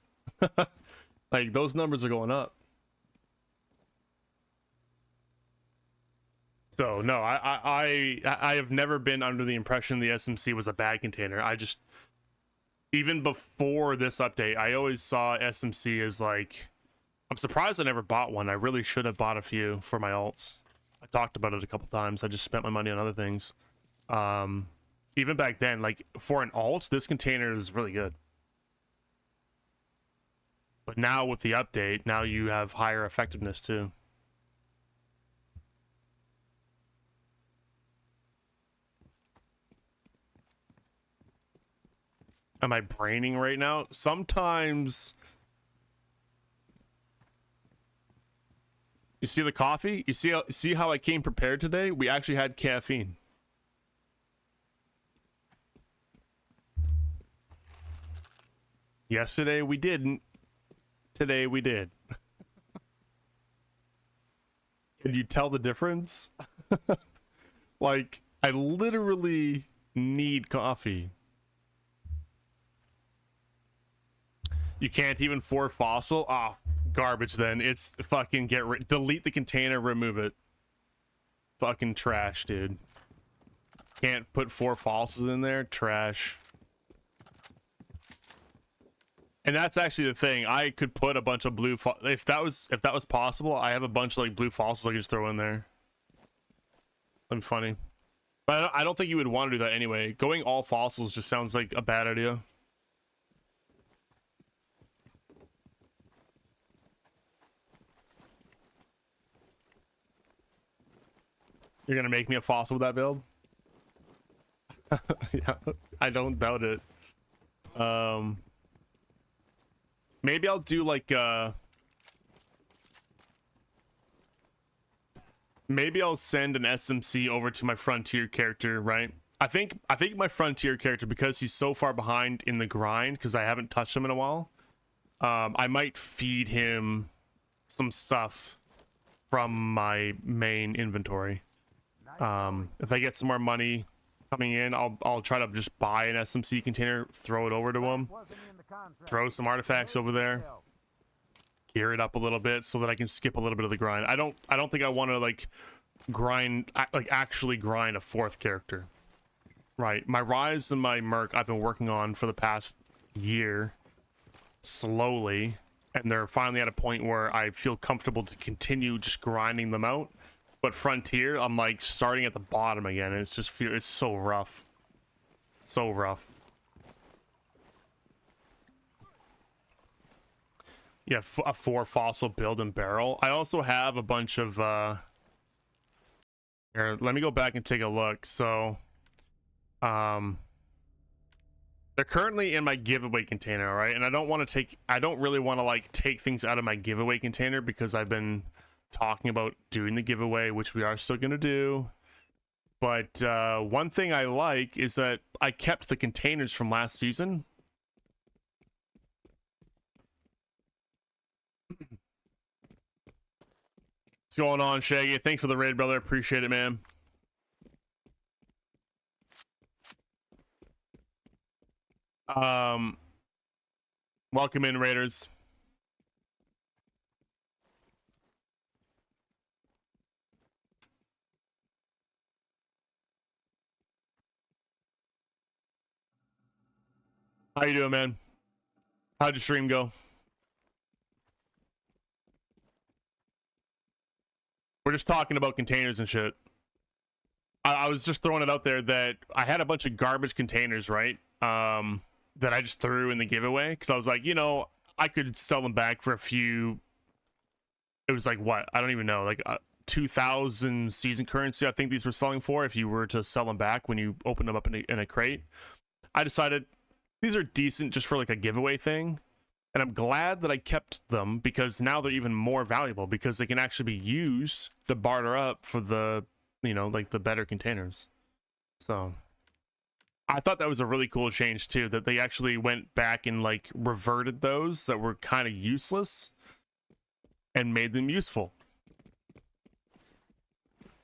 Like those numbers are going up. So no, I have never been under the impression the SMC was a bad container. I just, even before this update, I always saw SMC as like, I'm surprised I never bought one. I really should have bought a few for my alts. I talked about it a couple times. I just spent my money on other things. Even back then, like for an alt, this container is really good. But now with the update, now you have higher effectiveness too. Am I braining right now? Sometimes. You see the coffee? You see how I came prepared today? We actually had caffeine. Yesterday we didn't. Today we did. Can you tell the difference? Like, I literally need coffee. You can't even for fossil? Ah, oh, garbage then. It's fucking delete the container, remove it. Fucking trash, dude. Can't put 4 fossils in there? Trash. And that's actually the thing. I could put a bunch of blue if that was possible. I have a bunch of like blue fossils I could just throw in there. That'd be funny. But I don't think you would want to do that anyway. Going all fossils just sounds like a bad idea. You're gonna make me a fossil with that build? Yeah, I don't doubt it. Maybe I'll do like maybe I'll send an SMC over to my frontier character, right? I think my frontier character, because he's so far behind in the grind, because I haven't touched him in a while, I might feed him some stuff from my main inventory. If I get some more money coming in, I'll try to just buy an SMC container, throw it over to him, throw some artifacts over there, gear it up a little bit so that I can skip a little bit of the grind. I don't think I want to like grind, like actually grind a 4th character. Right, my Rise and my Merc I've been working on for the past year, slowly, and they're finally at a point where I feel comfortable to continue just grinding them out. But Frontier, I'm like starting at the bottom again, and it's so rough. So rough. Yeah, a 4 fossil build and barrel. I also have a bunch of here, let me go back and take a look. So They're currently in my giveaway container, all right? And I don't really want to like take things out of my giveaway container because I've been talking about doing the giveaway, which we are still going to do. But one thing I like is that I kept the containers from last season. What's going on, Shaggy? Thanks for the raid, brother. Appreciate it, man. Welcome in, Raiders. How you doing, man? How'd your stream go? We're just talking about containers and shit. I was just throwing it out there that I had a bunch of garbage containers, right? That I just threw in the giveaway because I was like, you know, I could sell them back for a few. It was like what? I don't even know, like 2,000 season currency. I think these were selling for if you were to sell them back when you open them up in a crate. I decided these are decent just for like a giveaway thing. And I'm glad that I kept them because now they're even more valuable because they can actually be used to barter up for the, you know, like the better containers. So I thought that was a really cool change too, that they actually went back and like reverted those that were kind of useless and made them useful.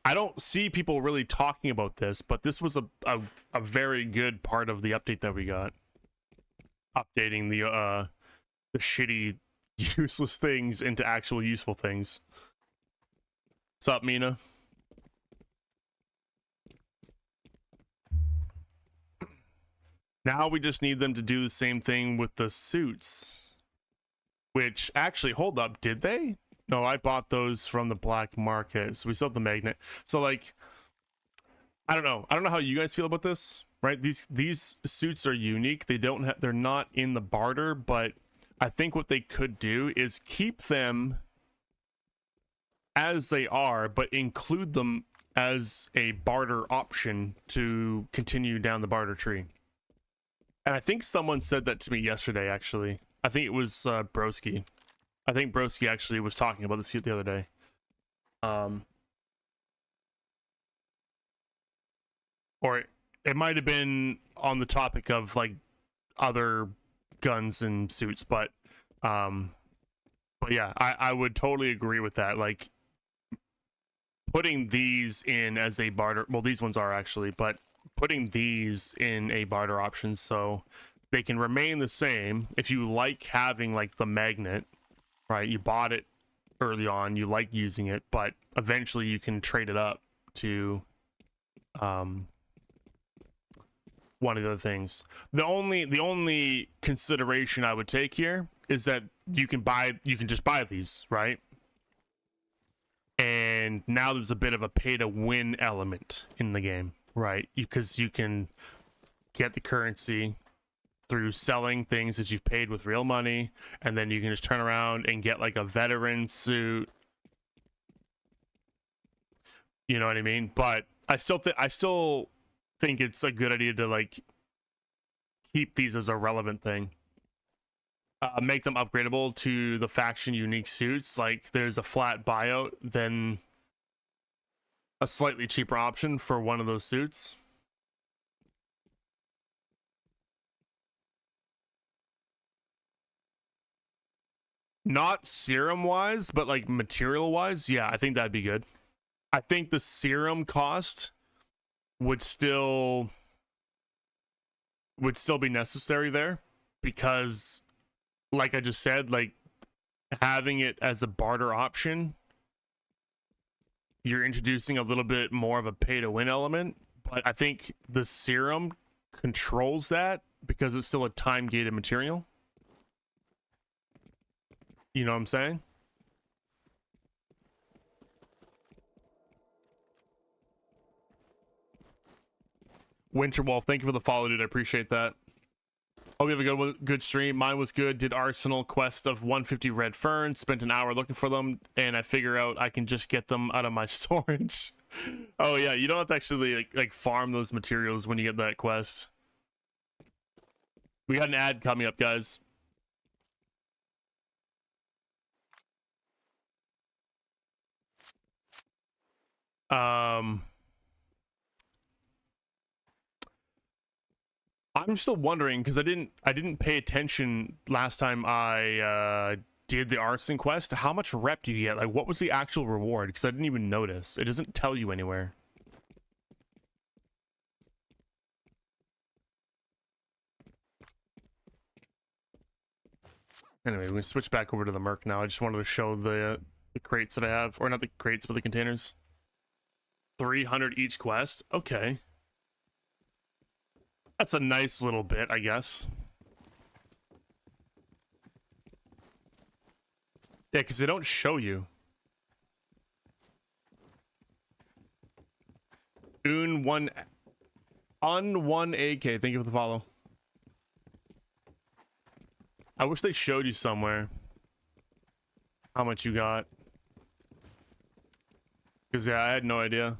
I don't see people really talking about this, but this was a very good part of the update that we got. Updating the shitty, useless things into actual useful things. What's up, Mina? Now we just need them to do the same thing with the suits. Which, actually, hold up, did they? No, I bought those from the black market, so we still have the magnet. So, like, I don't know how you guys feel about this, right? These suits are unique. They're not in the barter, but I think what they could do is keep them as they are, but include them as a barter option to continue down the barter tree. And I think someone said that to me yesterday, actually. I think it was Broski. I think Broski actually was talking about this the other day. Or it might have been on the topic of like other guns and suits, but yeah, I would totally agree with that. Like putting these in as a barter, well, these ones are actually, but putting these in a barter option so they can remain the same. If you like having like the magnet, right, you bought it early on, you like using it, but eventually you can trade it up to one of the other things. The only consideration I would take here is that you can just buy these, right? And now there's a bit of a pay to win element in the game, right? Because you can get the currency through selling things that you've paid with real money, and then you can just turn around and get like a veteran suit. You know what I mean? But I still think it's a good idea to like keep these as a relevant thing. Make them upgradable to the faction unique suits. Like there's a flat buyout, then a slightly cheaper option for one of those suits. Not serum wise, but like material wise, yeah, I think that'd be good. I think the serum cost would still be necessary there because, like I just said, like having it as a barter option, you're introducing a little bit more of a pay to win element. But I think the serum controls that because it's still a time gated material. You know what I'm saying? Winterwolf, thank you for the follow, dude. I appreciate that. Hope you have a good stream. Mine was good. Did Arsenal quest of 150 red ferns. Spent an hour looking for them, and I figure out I can just get them out of my storage. Oh yeah, you don't have to actually like farm those materials when you get that quest. We got an ad coming up, guys. I'm still wondering because I didn't pay attention last time I did the arson quest. How much rep do you get? Like, what was the actual reward? Because I didn't even notice. It doesn't tell you anywhere. Anyway, we switch back over to the Merc now. I just wanted to show the crates that I have, or not the crates, but the containers. 300 each quest. Okay, that's a nice little bit, I guess. Yeah, because they don't show you. Un1 AK. Thank you for the follow. I wish they showed you somewhere how much you got. Because, yeah, I had no idea.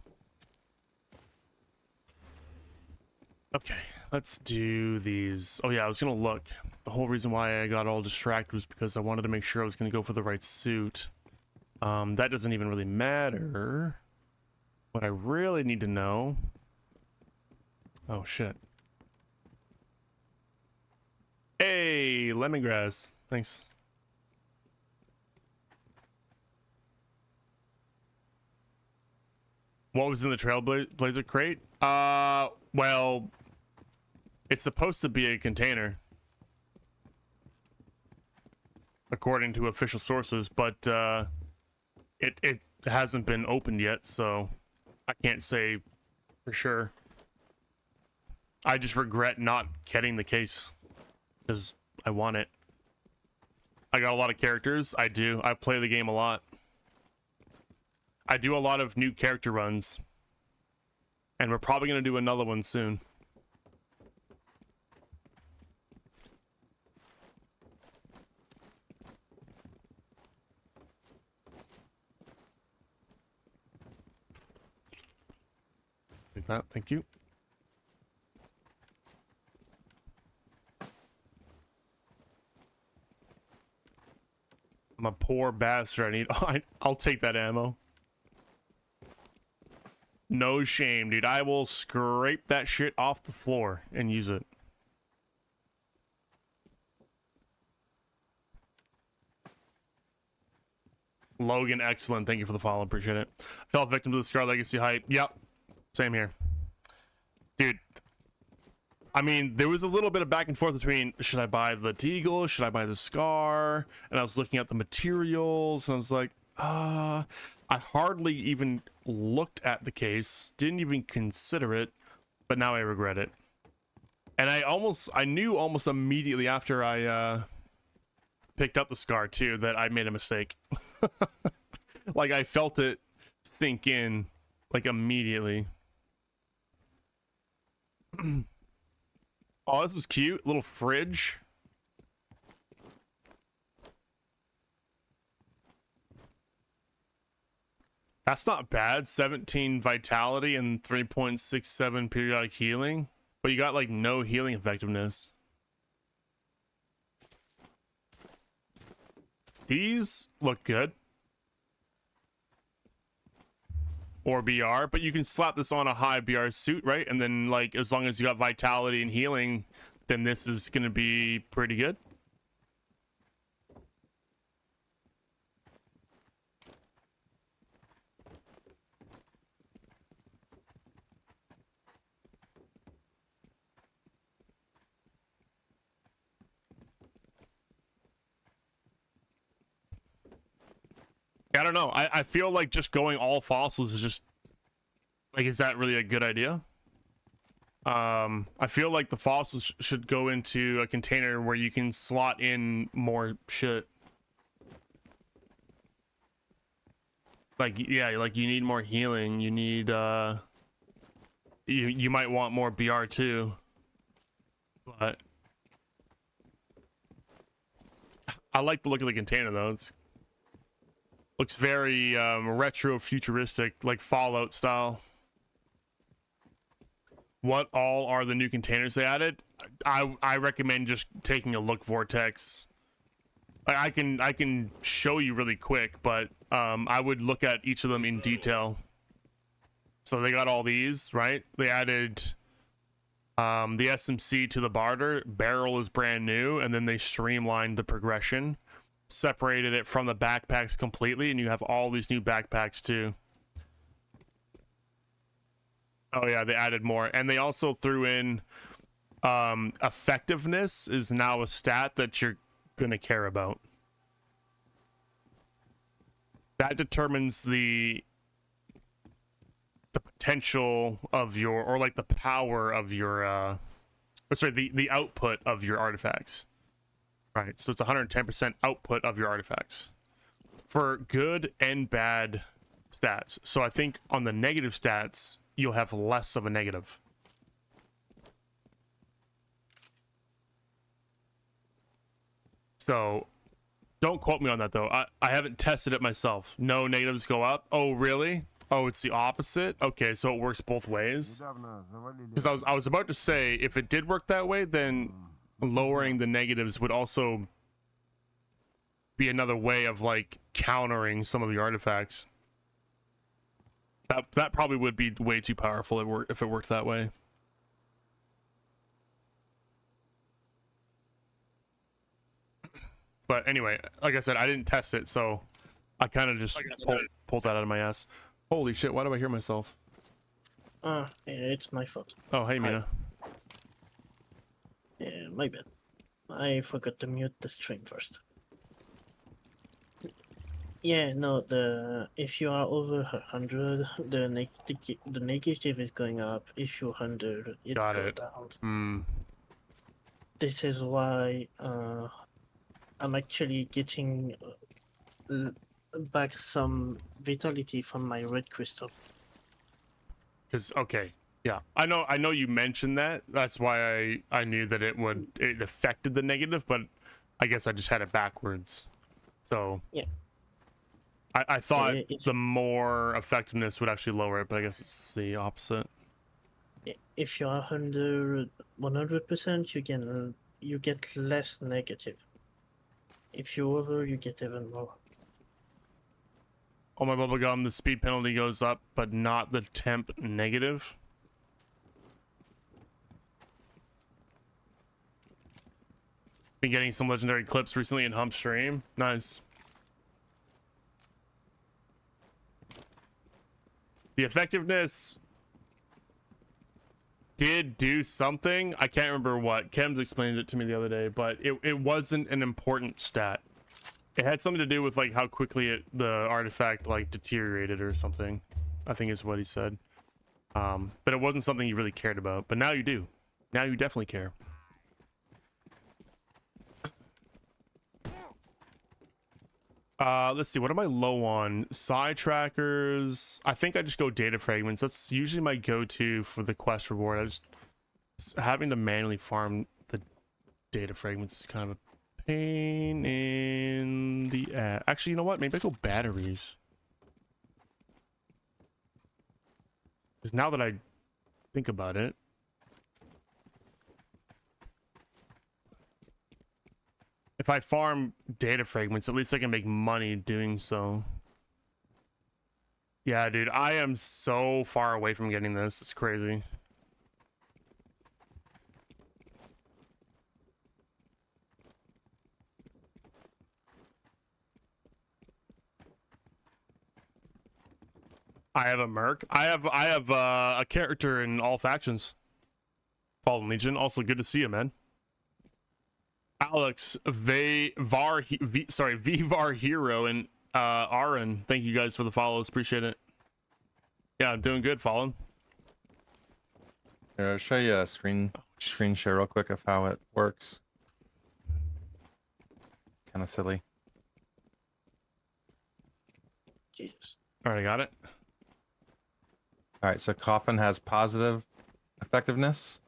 Okay, let's do these. Oh, yeah, I was going to look. The whole reason why I got all distracted was because I wanted to make sure I was going to go for the right suit. That doesn't even really matter. What I really need to know... Oh, shit. Hey, lemongrass. Thanks. What was in the Trailblazer crate? Well, it's supposed to be a container, according to official sources, but it hasn't been opened yet, so I can't say for sure. I just regret not getting the case because I want it. I got a lot of characters. I do. I play the game a lot. I do a lot of new character runs, and we're probably going to do another one soon. Like that. Thank you. I'm a poor bastard. I need... I'll take that ammo. No shame, dude. I will scrape that shit off the floor and use it. Logan, excellent. Thank you for the follow. Appreciate it. Fell victim to the Scar Legacy hype. Yep. Same here. Dude. I mean, there was a little bit of back and forth between, should I buy the Deagle? Should I buy the Scar? And I was looking at the materials, and I was like, I hardly even looked at the case, didn't even consider it, but now I regret it. And I knew almost immediately after I picked up the Scar too that I made a mistake. Like, I felt it sink in like immediately. Oh, this is cute. Little fridge. That's not bad. 17 vitality and 3.67 periodic healing. But you got like no healing effectiveness. These look good. Or BR, but you can slap this on a high BR suit, right? And then, like, as long as you got vitality and healing, then this is going to be pretty good. I don't know. I feel like just going all fossils is just like, is that really a good idea? I feel like the fossils should go into a container where you can slot in more shit. Like, yeah, like you need more healing. You need you might want more BR too. But I like the look of the container though. It's looks very retro futuristic, like Fallout style. What all are the new containers they added? I recommend just taking a look vortex. I can show you really quick, but I would look at each of them in detail. So they got all these, right? They added the SMC to the barrel is brand new, and then they streamlined the progression, separated it from the backpacks completely, and you have all these new backpacks too. Oh yeah, they added more, and they also threw in effectiveness is now a stat that you're gonna care about. That determines the potential of your, or like the power of your the output of your artifacts. Right, so it's 110% output of your artifacts for good and bad stats. So I think on the negative stats you'll have less of a negative. So don't quote me on that though. I haven't tested it myself. No negatives go up. Oh really? Oh, it's the opposite. Okay, so it works both ways. Because I was about to say, if it did work that way, then lowering the negatives would also be another way of like countering some of the artifacts. That probably would be way too powerful if it worked that way. But anyway, like I said, I didn't test it, so I kind of just pulled that out of my ass. Holy shit, why do I hear myself? Yeah, it's my fault. Oh, hey, Mina. Yeah, my bad. I forgot to mute the stream first. Yeah, no, if you are over 100, the negative is going up. If you're 100, it goes down. This is why I'm actually getting back some vitality from my red crystal. Because okay, yeah, I know you mentioned that. That's why I knew that it affected the negative, but I guess I just had it backwards. So yeah, I thought the more effectiveness would actually lower it, but I guess it's the opposite. If you're 100%, you get less negative. If you're over, you get even more. Oh, my bubblegum, the speed penalty goes up, but not the temp negative. Been getting some legendary clips recently in Hump stream. Nice. The effectiveness did do something. I can't remember what. Kems explained it to me the other day, but it wasn't an important stat. It had something to do with like how quickly the artifact like deteriorated or something, I think is what he said. But it wasn't something you really cared about. But now you do. Now you definitely care. Let's see. What am I low on? Side trackers. I think I just go data fragments. That's usually my go-to for the quest reward. I just having to manually farm the data fragments is kind of a pain in the ass. Actually, you know what? Maybe I go batteries. Because now that I think about it, if I farm data fragments, at least I can make money doing so. Yeah, dude, I am so far away from getting this. It's crazy. I have a merc. I have a character in all factions. Fallen Legion. Also good to see you, man. Alex, Vivar Hero, and Aaron. Thank you guys for the follows. Appreciate it. Yeah, I'm doing good, Fallen. Here, I'll show you a screen share real quick of how it works. Kind of silly. Jesus. All right, I got it. All right, so Coffin has positive effectiveness.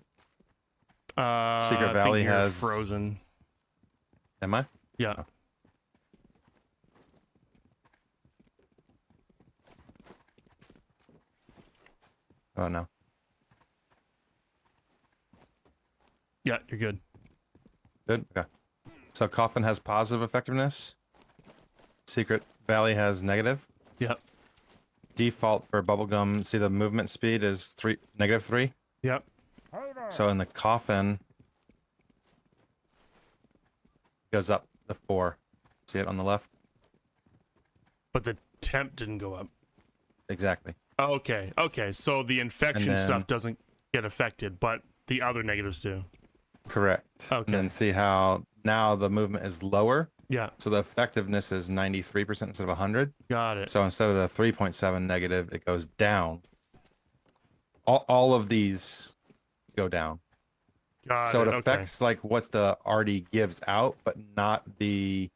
Secret Valley has frozen. Am I? Yeah. Oh. Oh no. Yeah, you're good. Good. Okay. So Coffin has positive effectiveness. Secret Valley has negative. Yep. Default for bubblegum, see the movement speed is -3. Yep. So in the Coffin, goes up to 4. See it on the left? But the temp didn't go up. Exactly. Okay. Okay. So the infection And then- stuff doesn't get affected, but the other negatives do. Correct. Okay. And then see how now the movement is lower. Yeah. So the effectiveness is 93% instead of 100. Got it. So instead of the 3.7 negative, it goes down. All of these go down. Got So it. it affects like what the RD gives out, but not the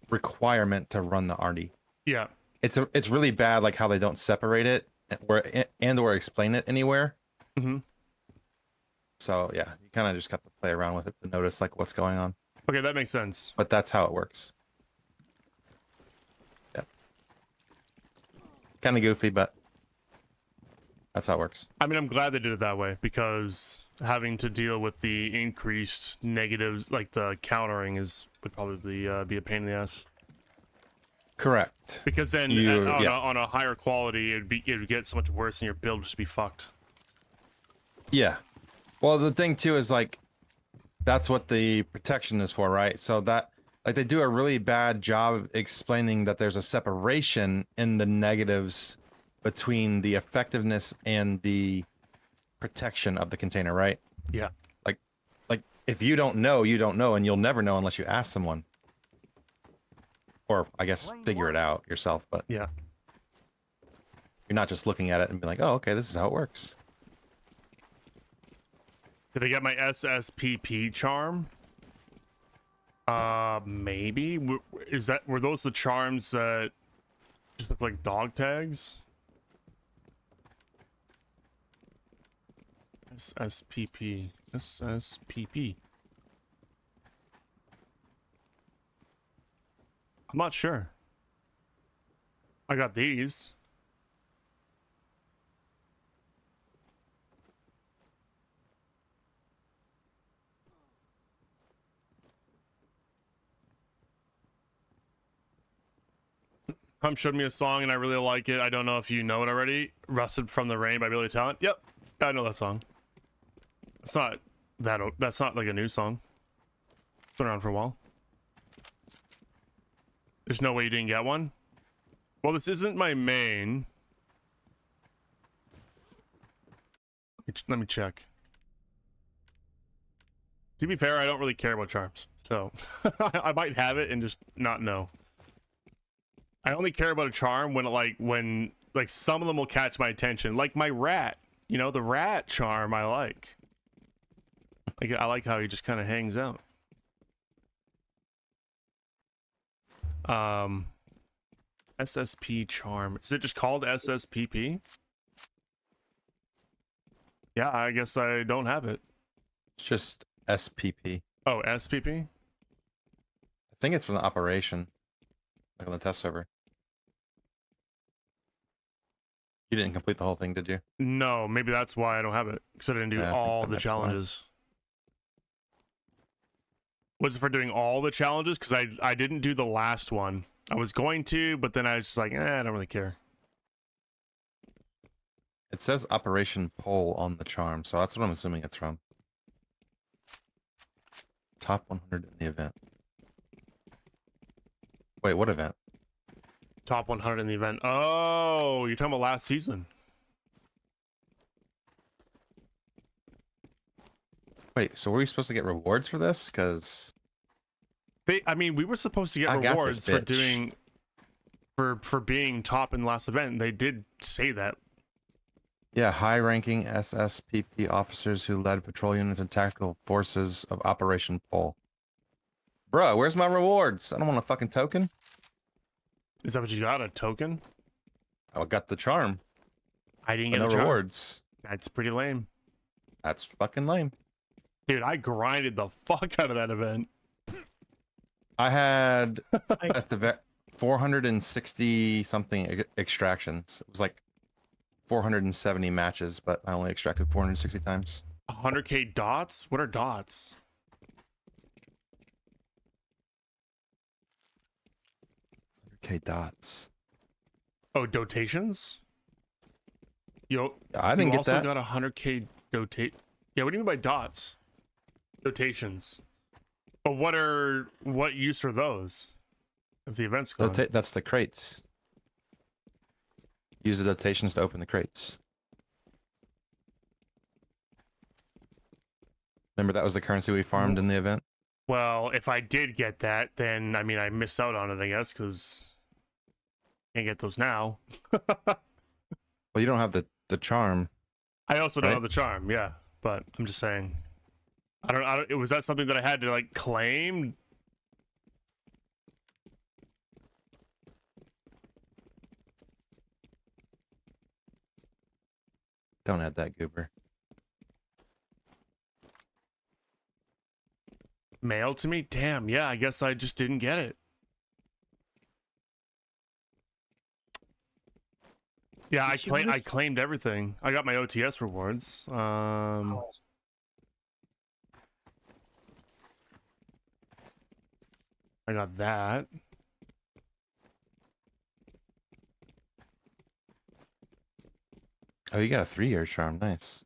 requirement to run the RD. Yeah. It's really bad, like how they don't separate it or explain it anywhere. Mm-hmm. So yeah, you kind of just got to play around with it to notice like what's going on. Okay, that makes sense. But that's how it works. Yeah. Kind of goofy, but that's how it works. I mean, I'm glad they did it that way because having to deal with the increased negatives, like the countering, would probably be a pain in the ass. Correct. Because then on a higher quality, it would get so much worse, and your build would just be fucked. Yeah. Well, the thing too is like that's what the protection is for, right? So that like they do a really bad job of explaining that there's a separation in the negatives between the effectiveness and the protection of the container, right? Yeah. Like if you don't know, you don't know, and you'll never know unless you ask someone. Or I guess figure it out yourself, but Yeah. you're not just looking at it and be like, oh, okay, this is how it works. Did I get my SSPP charm? Maybe. Were those the charms that just look like dog tags? SSPP. SSPP. I'm not sure. I got these. Hum showed me a song and I really like it. I don't know if you know it already. Rusted from the Rain by Billy Talent. Yep, I know that song. It's not that's not like a new song. It's been around for a while. There's no way you didn't get one? Well, this isn't my main. Let me check. To be fair, I don't really care about charms. So I might have it and just not know. I only care about a charm when some of them will catch my attention. Like my rat. You know, the rat charm I like. I like how he just kind of hangs out. SSP charm. Is it just called SSPP? Yeah, I guess I don't have it. It's just SPP. Oh, SPP? I think it's from the operation. Like on the test server. You didn't complete the whole thing, did you? No, maybe that's why I don't have it. Because I didn't do all the challenges. Was it for doing all the challenges? Because I didn't do the last one. I was going to, but then I was just like, I don't really care. It says Operation Pole on the charm, so that's what I'm assuming it's from. Top 100 in the event. Wait, what event? Top 100 in the event. Oh, you're talking about last season. Wait, so were we supposed to get rewards for this? Because I mean, we were supposed to get rewards for doing for being top in the last event. They did say that. yeah, high-ranking SSPP officers who led patrol units and tactical forces of Operation Pole. Bruh, where's my rewards? I don't want a fucking token. Is that what you got? A token? I got the charm. I didn't But get no the charm. rewards. That's pretty lame. That's fucking lame. Dude, I grinded the fuck out of that event. I had at the 460 something extractions. It was like 470 matches, but I only extracted 460 times. 100K dots? What are dots? Okay, dots. Oh, dotations? Yo, I didn't you get also that. got 100K dotate. Yeah, what do you mean by dots? Dotations. But what use are those? If the event's gone. That's the crates. Use the dotations to open the crates. Remember that was the currency we farmed in the event? Well, if I did get that, then I mean I missed out on it, I guess, because can't get those now. Well, you don't have the charm. I also don't Right? have the charm, yeah. But I'm just saying. I don't. Was that something that I had to like claim? Don't add that goober. Mailed to me? Damn. Yeah. I guess I just didn't get it. Yeah, I claimed everything. I got my OTS rewards. I got that. Oh, you got a 3-year charm. Nice.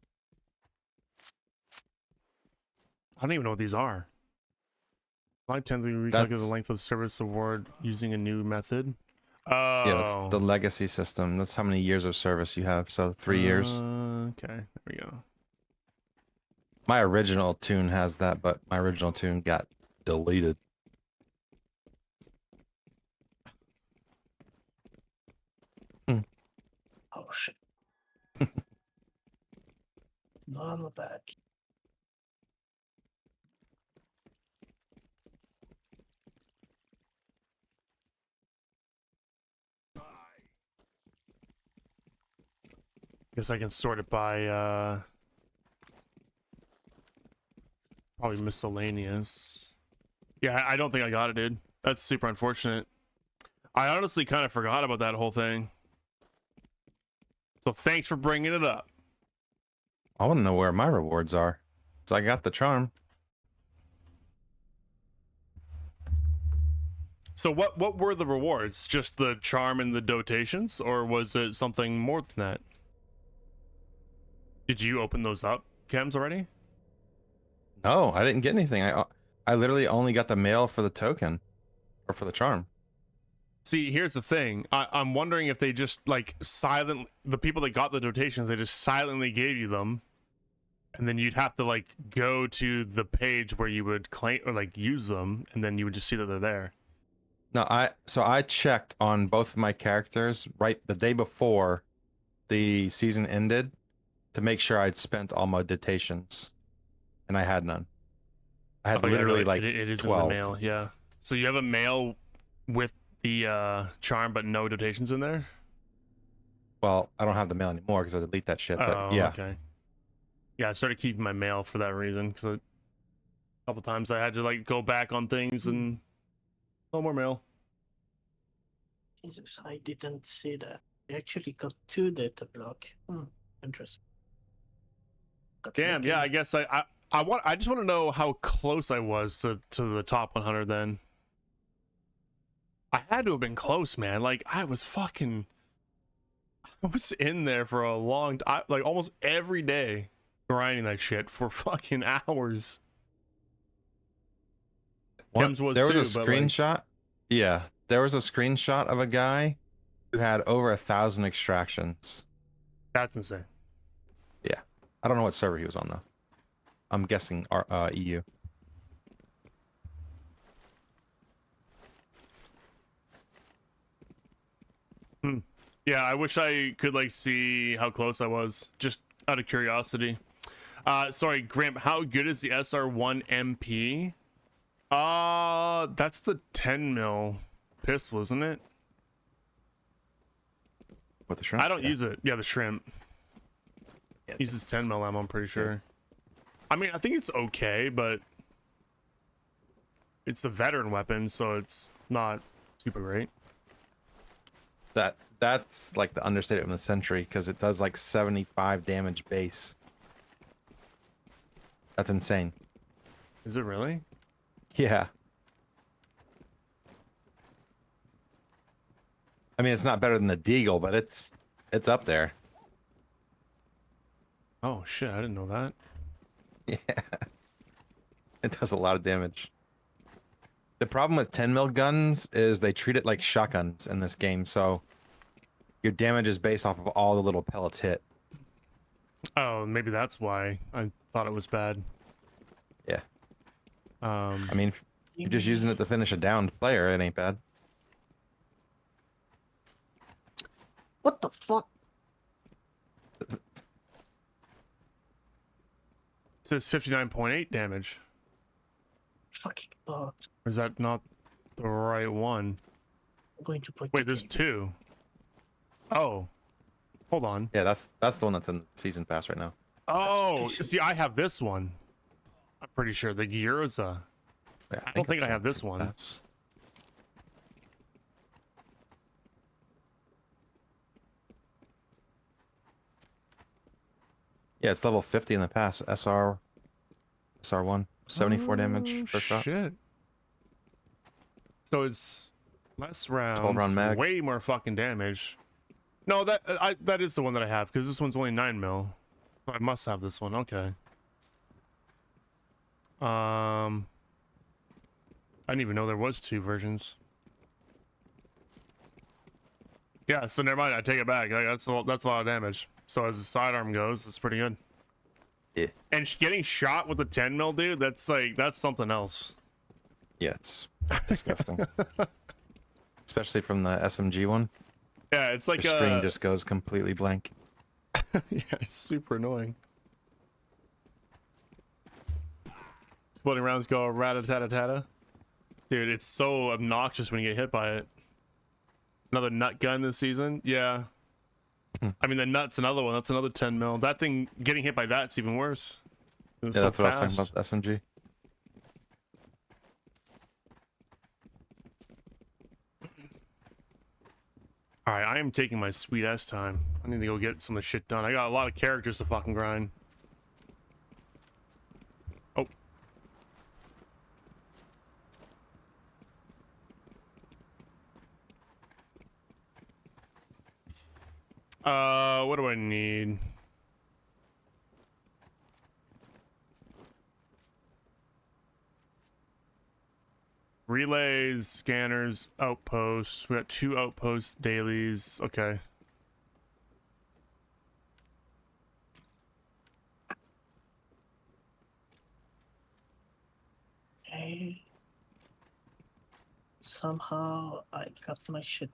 I don't even know what these are. Line 10, we recalculate the length of service award using a new method. Oh. Yeah, that's the legacy system. That's how many years of service you have. So 3 years. Okay, there we go. My original tune has that, but my original tune got deleted. Oh shit. No, I'm back. Guess I can sort it by probably miscellaneous. Yeah, I don't think I got it, dude. That's super unfortunate. I honestly kind of forgot about that whole thing. So thanks for bringing it up. I want to know where my rewards are. So I got the charm. So what were the rewards? Just the charm and the dotations, or was it something more than that? Did you open those up, Chems, already? No, I didn't get anything. I literally only got the mail for the token, or for the charm. See, here's the thing. I'm wondering if they just like the people that got the dotations, they just silently gave you them, and then you'd have to like go to the page where you would claim or like use them, and then you would just see that they're there. No, I checked on both of my characters right the day before the season ended to make sure I'd spent all my dotations, and I had none. I had literally like it is 12. in the mail, yeah. So you have a mail with the charm, but no dotations in there. Well, I don't have the mail anymore because I delete that shit. But yeah, okay. Yeah, I started keeping my mail for that reason because a couple times I had to like go back on things and no more mail. Jesus, I didn't see that. I actually got 2 data block. Interesting. Damn, yeah, I guess I just want to know how close I was to the top 100 then. I had to have been close, man. Like I was in there for a long time, like almost every day grinding that shit for fucking hours. there was a screenshot. Like, yeah, there was a screenshot of a guy who had over 1,000 extractions. That's insane. Yeah, I don't know what server he was on though. I'm guessing EU. Yeah, I wish I could like see how close I was, just out of curiosity. Sorry, Grimp, how good is the SR1 MP? That's the 10 mil pistol, isn't it? What, the shrimp? I don't use it. Yeah, the shrimp. Yeah, uses 10 mil ammo, I'm pretty sure. I mean, I think it's okay, but it's a veteran weapon, so it's not super great. That's like the understatement of the century because it does like 75 damage base. That's insane. Is it really? Yeah. I mean, it's not better than the Deagle, but it's up there. Oh shit, I didn't know that. Yeah. It does a lot of damage. The problem with 10 mil guns is they treat it like shotguns in this game, so your damage is based off of all the little pellets hit. Oh, maybe that's why I thought it was bad. Yeah. I I mean, if you're just using it to finish a downed player, it ain't bad. What the fuck? It says 59.8 damage. Fucking bot. Or is that not the right one? I'm going to break Wait, the there's game. 2. Oh. Hold on. Yeah, that's the one that's in season pass right now. Oh, see, I have this one. I'm pretty sure the Gyroza. Yeah, I don't think that's I have in this one. pass. Yeah, it's level 50 in the pass. SR1, 74 damage per shot. Shit. So it's less rounds, 12 round mag. way more fucking damage. No, that is the one that I have because this one's only 9 mil. I must have this one. Okay. I didn't even know there was 2 versions. Yeah, so never mind. I take it back. Like, that's a lot of damage. So as the sidearm goes, it's pretty good. Yeah. And getting shot with a 10 mil, dude, that's something else. Yeah, it's disgusting. Especially from the SMG one. Yeah, it's like Your screen just goes completely blank. yeah, it's super annoying. Exploding rounds go rat-a-tat-a-tat-a. Dude, it's so obnoxious when you get hit by it. Another nut gun this season? Yeah. I mean, the nut's another one. That's another 10 mil. That thing, getting hit by that's even worse. It's Yeah, so that's what I was talking fast. about, SMG. Alright, I am taking my sweet ass time. I need to go get some of the shit done. I got a lot of characters to fucking grind. Oh. What do I need? Relays, scanners, outposts. We got 2 outposts, dailies. Okay. Okay. Somehow I got my shit.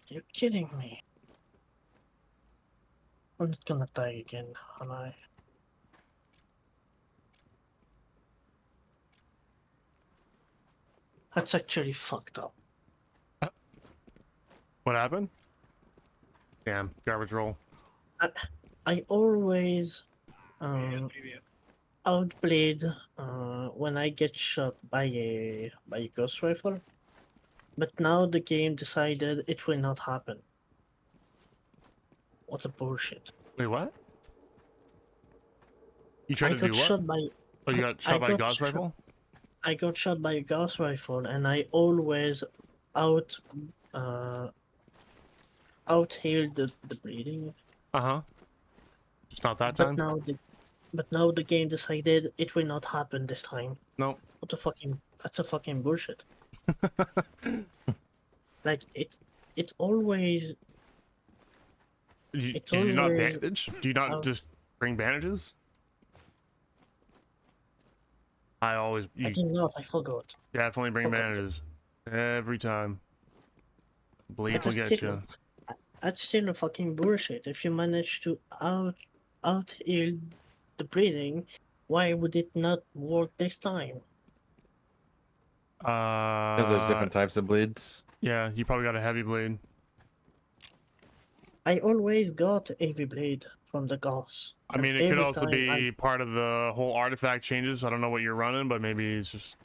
You're kidding me. I'm not gonna die again, am I? That's actually fucked up. What happened? Damn, garbage roll. I always outbleed when I get shot by a ghost rifle, but now the game decided it will not happen. What a bullshit! Wait, what? You tried I to got do what? shot by Oh, you got shot by a gauss rifle? I got shot by a gauss rifle, and I always out healed the bleeding. Uh-huh. Just not that time? But now the game decided it will not happen this time. Nope. That's a fucking bullshit. Like it always. Do you It's not always bandage? Do you not just bring bandages? I always I did not. I forgot. definitely bring bandages. Every time. Bleed will get you. That's still a fucking bullshit. If you manage to out heal the bleeding, why would it not work this time? Because there's different types of bleeds. Yeah, you probably got a heavy bleed. I always got heavy blade from the gods. I mean, it could also be part of the whole artifact changes. I don't know what you're running, but maybe it's just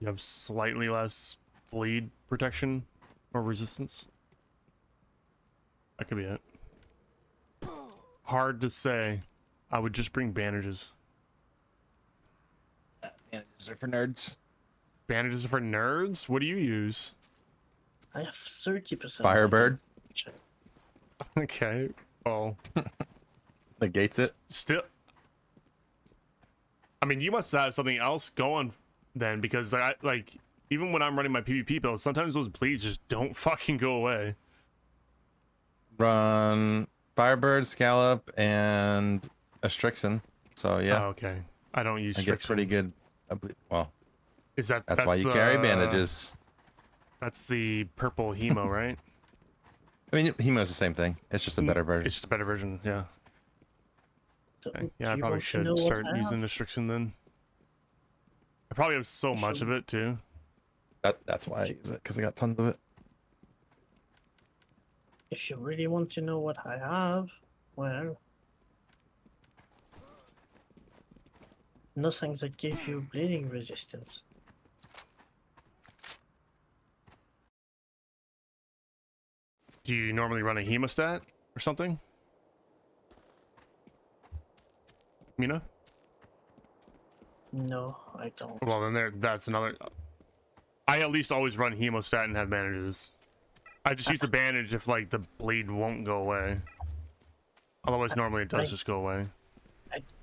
you have slightly less bleed protection or resistance. That could be it. Hard to say. I would just bring bandages. Bandages are for nerds. Bandages are for nerds? What do you use? I have 30%. Firebird. Okay. Oh. Negates it. Still. I mean, you must have something else going then, because I like even when I'm running my PvP build, sometimes those bleeds just don't fucking go away. Run Firebird, Scallop, and a Strixen. So yeah. Oh, okay. I don't use I get pretty good. Well, is that's why you carry bandages. That's the purple hemo, right? I mean, Hemo's the same thing. It's just a better version. It's just a better version, yeah. So, Okay. Yeah, I probably should start using the Strixen then. I probably have so much of it too. That's why I use it, because I got tons of it. If you really want to know what I have, well, nothing that give you bleeding resistance. Do you normally run a hemostat or something? Mina? No, I don't. Well, then that's another. I at least always run hemostat and have bandages. I just use the bandage if like the bleed won't go away. Otherwise, normally it does just go away.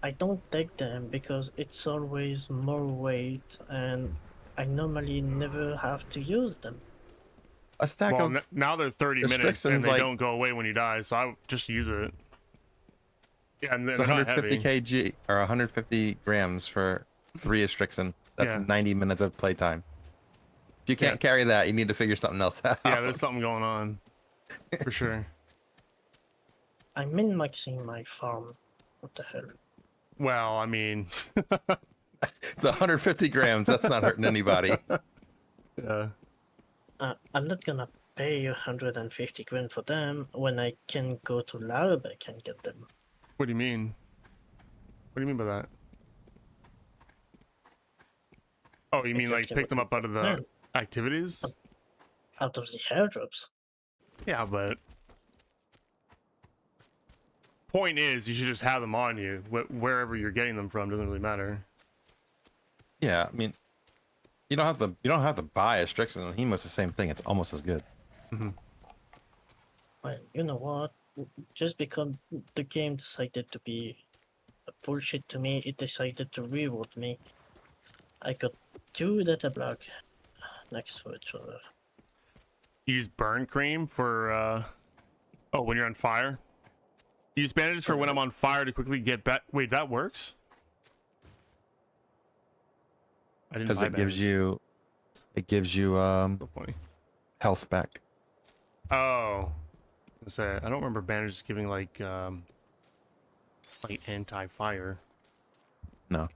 I don't take them because it's always more weight, and I normally never have to use them. A stack of now they're 30 minutes and they like, don't go away when you die, so I just use it. Yeah, and it's they're 150 not heavy. kg or 150 grams for 3 of Strixen. That's 90 minutes of playtime. If you can't carry that, you need to figure something else out. Yeah, there's something going on for sure. I'm min-maxing my farm. What the hell? Well, I mean, it's 150 grams. That's not hurting anybody. Yeah. I'm not gonna pay 150 grand for them when I can go to Larbeck and get them. What do you mean? What do you mean by that? Oh, you mean like pick them up out of the activities? Out of the airdrops. Yeah, but point is, you should just have them on you. Wherever you're getting them from doesn't really matter. Yeah, I mean, you don't have to buy a Strixen and Hemo's the same thing. It's almost as good. Mm-hmm. Well, you know what? Just because the game decided to be a bullshit to me, it decided to reward me. I got 2 data block next to each other. Use burn cream for oh, when you're on fire. Use bandages for when I'm on fire to quickly get back. Wait, that works? I didn't buy Because it gives you so funny. health back. Oh, I don't remember bandages giving like anti-fire. No.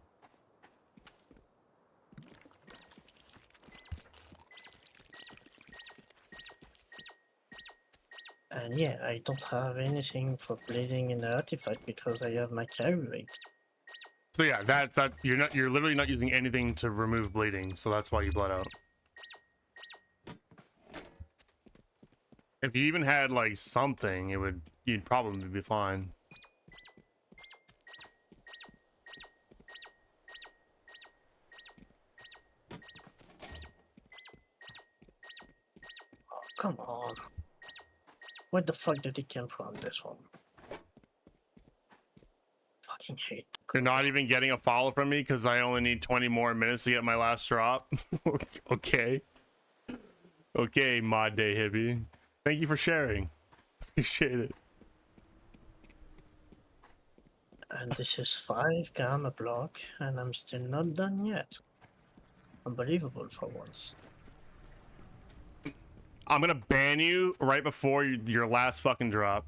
And yeah, I don't have anything for bleeding in the artifact because I have my carry rate. So yeah, that's that. You're literally not using anything to remove bleeding, so that's why you bled out. If you even had like something, you'd probably be fine. Oh, come on. Where the fuck did it come from, this one? Fucking hate. You're not even getting a follow from me because I only need 20 more minutes to get my last drop. Okay. Okay, mod day hippie. Thank you for sharing. Appreciate it. And this is 5 gamma block, and I'm still not done yet. Unbelievable for once. I'm gonna ban you right before your last fucking drop.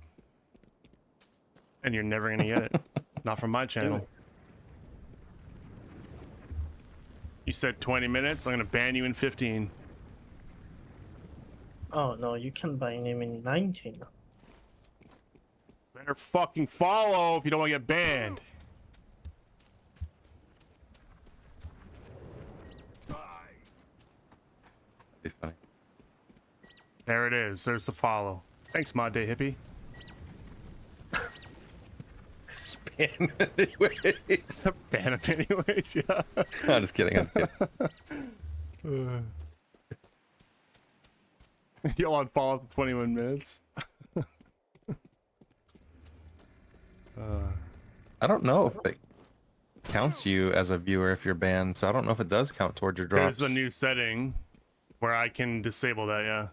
And you're never gonna get it. Not from my channel. You said 20 minutes, I'm gonna ban you in 15. Oh no, you can buy him in 19. Better fucking follow if you don't want to get banned. That'd be funny. There it is. There's the follow. Thanks, Mod Day Hippie. Spam anyways. Ban him anyways, yeah. I'm just kidding. I'm just kidding. You'll unfollow after 21 minutes. I don't know if it counts you as a viewer if you're banned, so I don't know if it does count towards your drops. There's a new setting where I can disable that, yeah.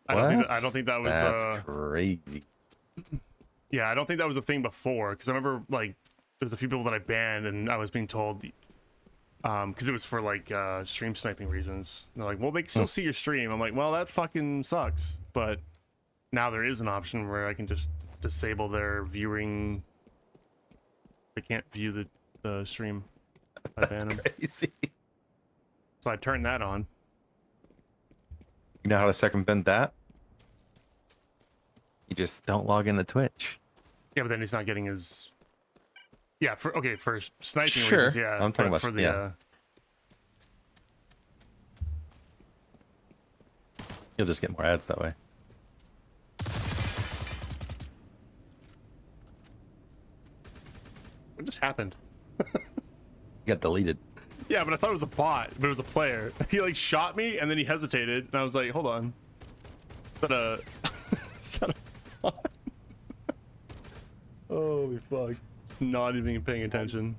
I don't think that was That's crazy. Yeah, I don't think that was a thing before, because I remember like there's a few people that I banned and I was being told because it was for like stream sniping reasons. And they're like, well, they can still see your stream. I'm like, well, that fucking sucks. But now there is an option where I can just disable their viewing. They can't view the stream. I ban them. Crazy. So I turned that on. You know how to circumvent that? You just don't log into Twitch. Yeah, but then he's not getting his. Yeah, for sniping Sure. reasons. Yeah, I'm talking but about for the. yeah. You'll just get more ads that way. What just happened? Got deleted. Yeah, but I thought it was a bot, but it was a player. He like shot me and then he hesitated, and I was like, hold on. Is that a bot? Holy fuck. Not even paying attention.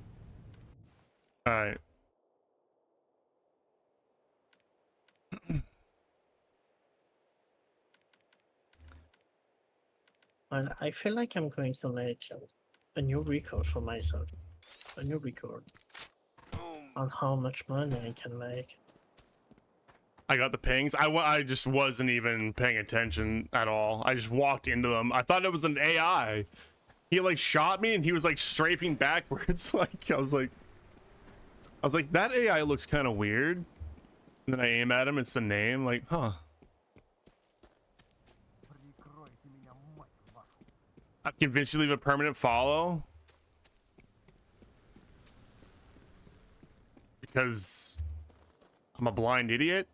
Alright. And I feel like I'm going to make a new record for myself. A new record. On how much money I can make. I got the pings. I just wasn't even paying attention at all. I just walked into them. I thought it was an AI. He like shot me and he was like strafing backwards. Like I was like, that AI looks kind of weird. And then I aim at him. It's the name. Like, huh. I'm convinced you leave a permanent follow. Because I'm a blind idiot.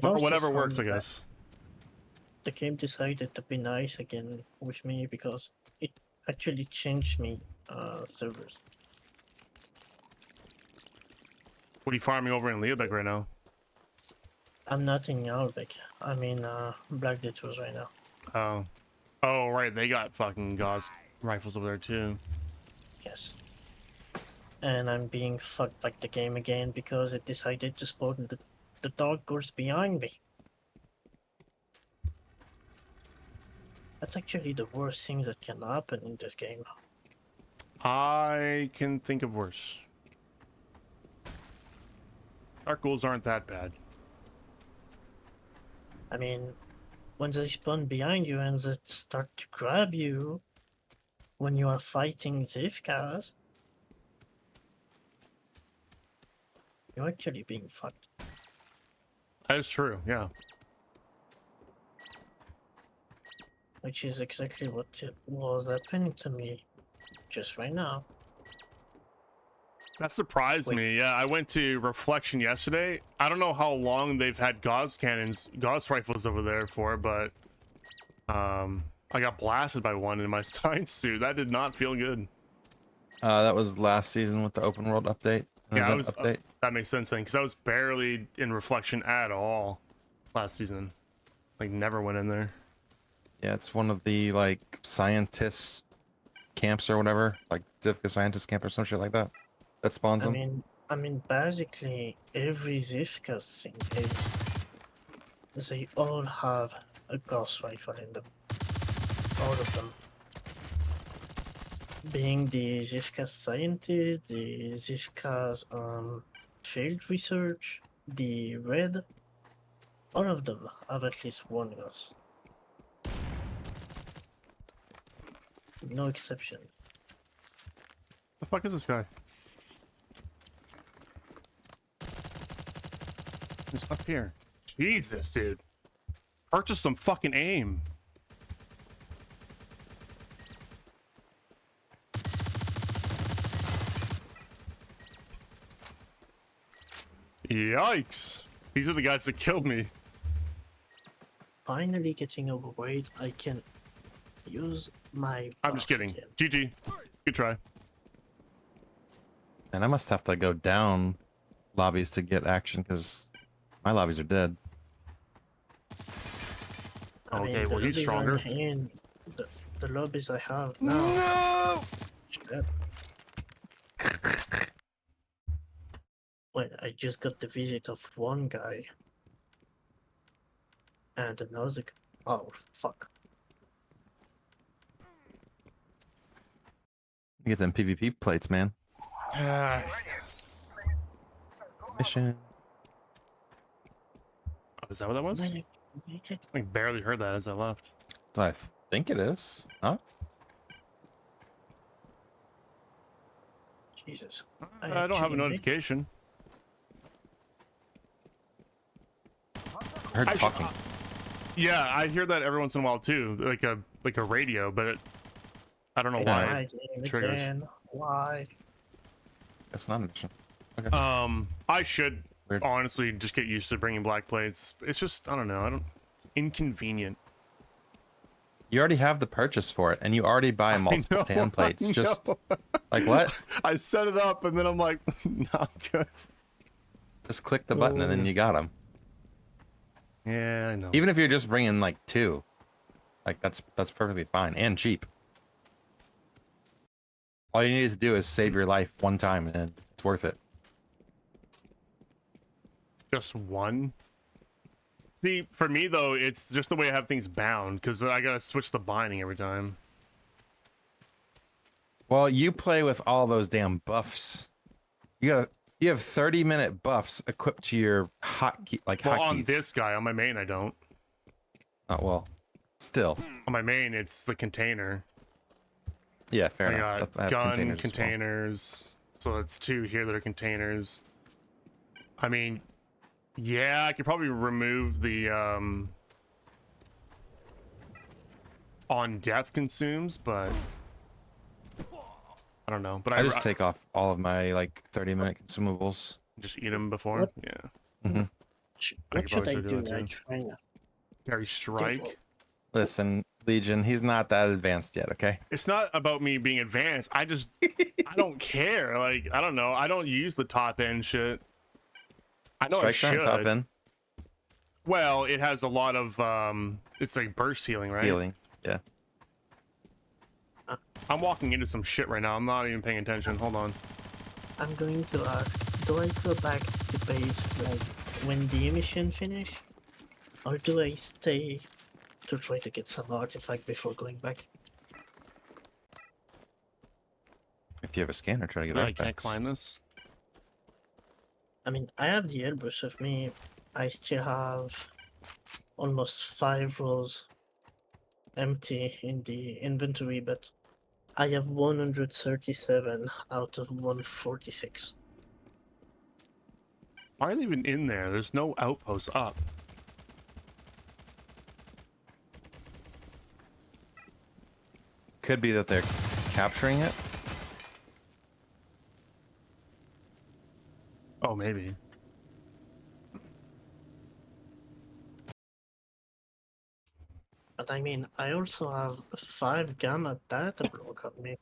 Whatever works, I guess. The game decided to be nice again with me because it actually changed me servers. What are you farming over in Leobeck right now? I'm not in Yarbeck. I'm in Black Detours right now. Oh, right. They got fucking Gauss rifles over there too. Yes. And I'm being fucked by the game again because it decided to spawn the dog course behind me. That's actually the worst thing that can happen in this game. I can think of worse. Dark ghouls aren't that bad. I mean, when they spawn behind you and they start to grab you when you are fighting Zivkas, you're actually being fucked. That is true, yeah. Which is exactly what was happening to me just right now. That surprised me. Yeah, I went to Reflection yesterday. I don't know how long they've had Gauss rifles over there for, but I got blasted by one in my science suit. That did not feel good. That was last season with the open world update. Yeah, that makes sense then, because I was barely in Reflection at all last season. Like, never went in there. Yeah, it's one of the like scientist camps or whatever, like Zivka scientist camp or some shit like that. That spawns them. I mean, basically every Zivka thing is they all have a Gauss rifle in them. All of them. Being the Zivka scientist, the Zivka's field research, the red, all of them have at least one Gauss. No exception. The fuck is this guy? It's up here. Jesus, dude. Purchase some fucking aim. Yikes. These are the guys that killed me. Finally getting overweight, I can use my I'm just kidding. again. GG. Good try. And I must have to go down lobbies to get action because my lobbies are dead. Okay, well, he's the lobbies stronger. I'm in, the lobbies I have now. No! Shit. Well, I just got the visit of one guy. And another. Oh, fuck. You get them PvP plates, man. Mission. Oh, is that what that was? I barely heard that as I left. So I think it is. Huh? Jesus. I don't have a actually notification. I heard talking. Yeah, I hear that every once in a while too, like a radio, but I don't know why. Game triggers. again. Why? That's not a mission. Okay. I should Weird. honestly just get used to bringing black plates. It's just I don't know. Inconvenient. You already have the purchase for it, and you already buy multiple tan plates. Just like what? I set it up, and then I'm like, not good. Just click the button, and then you got them. Yeah, I know. Even if you're just bringing like 2, like that's perfectly fine and cheap. All you need to do is save your life one time, and it's worth it. Just one. See, for me though, it's just the way I have things bound because I gotta switch the binding every time. Well, you play with all those damn buffs. You have 30-minute buffs equipped to your hotkey, like Well, hotkeys. on this guy, on my main, I don't. Oh well, still. On my main, it's the container. Yeah, fair I enough. got I have gun containers. containers. So that's 2 here that are containers. I mean, yeah, I could probably remove the on death consumes, but I don't know. But I just take off all of my like 30-minute consumables. just eat them before. What? Yeah. Mm-hmm. What should I probably do? should do that I too. try now. Carry strike. Listen, Legion, he's not that advanced yet. Okay. It's not about me being advanced. I don't care. Like I don't know. I don't use the top end shit. I know Strike's I on should. top end. Well, it has a lot of it's like burst healing, right? Healing. Yeah. I'm walking into some shit right now. I'm not even paying attention. Hold on. I'm going to ask, do I go back to base like when the mission finish? Or do I stay to try to get some artifact before going back? If you have a scanner, try to get I artifacts. can't climb this. I mean, I have the airbrush with me. I still have almost 5 rolls empty in the inventory, but I have 137 out of 146. Why are they even in there? There's no outpost up. Could be that they're capturing it. Oh, maybe. But I mean, I also have 5 gamma data block on me.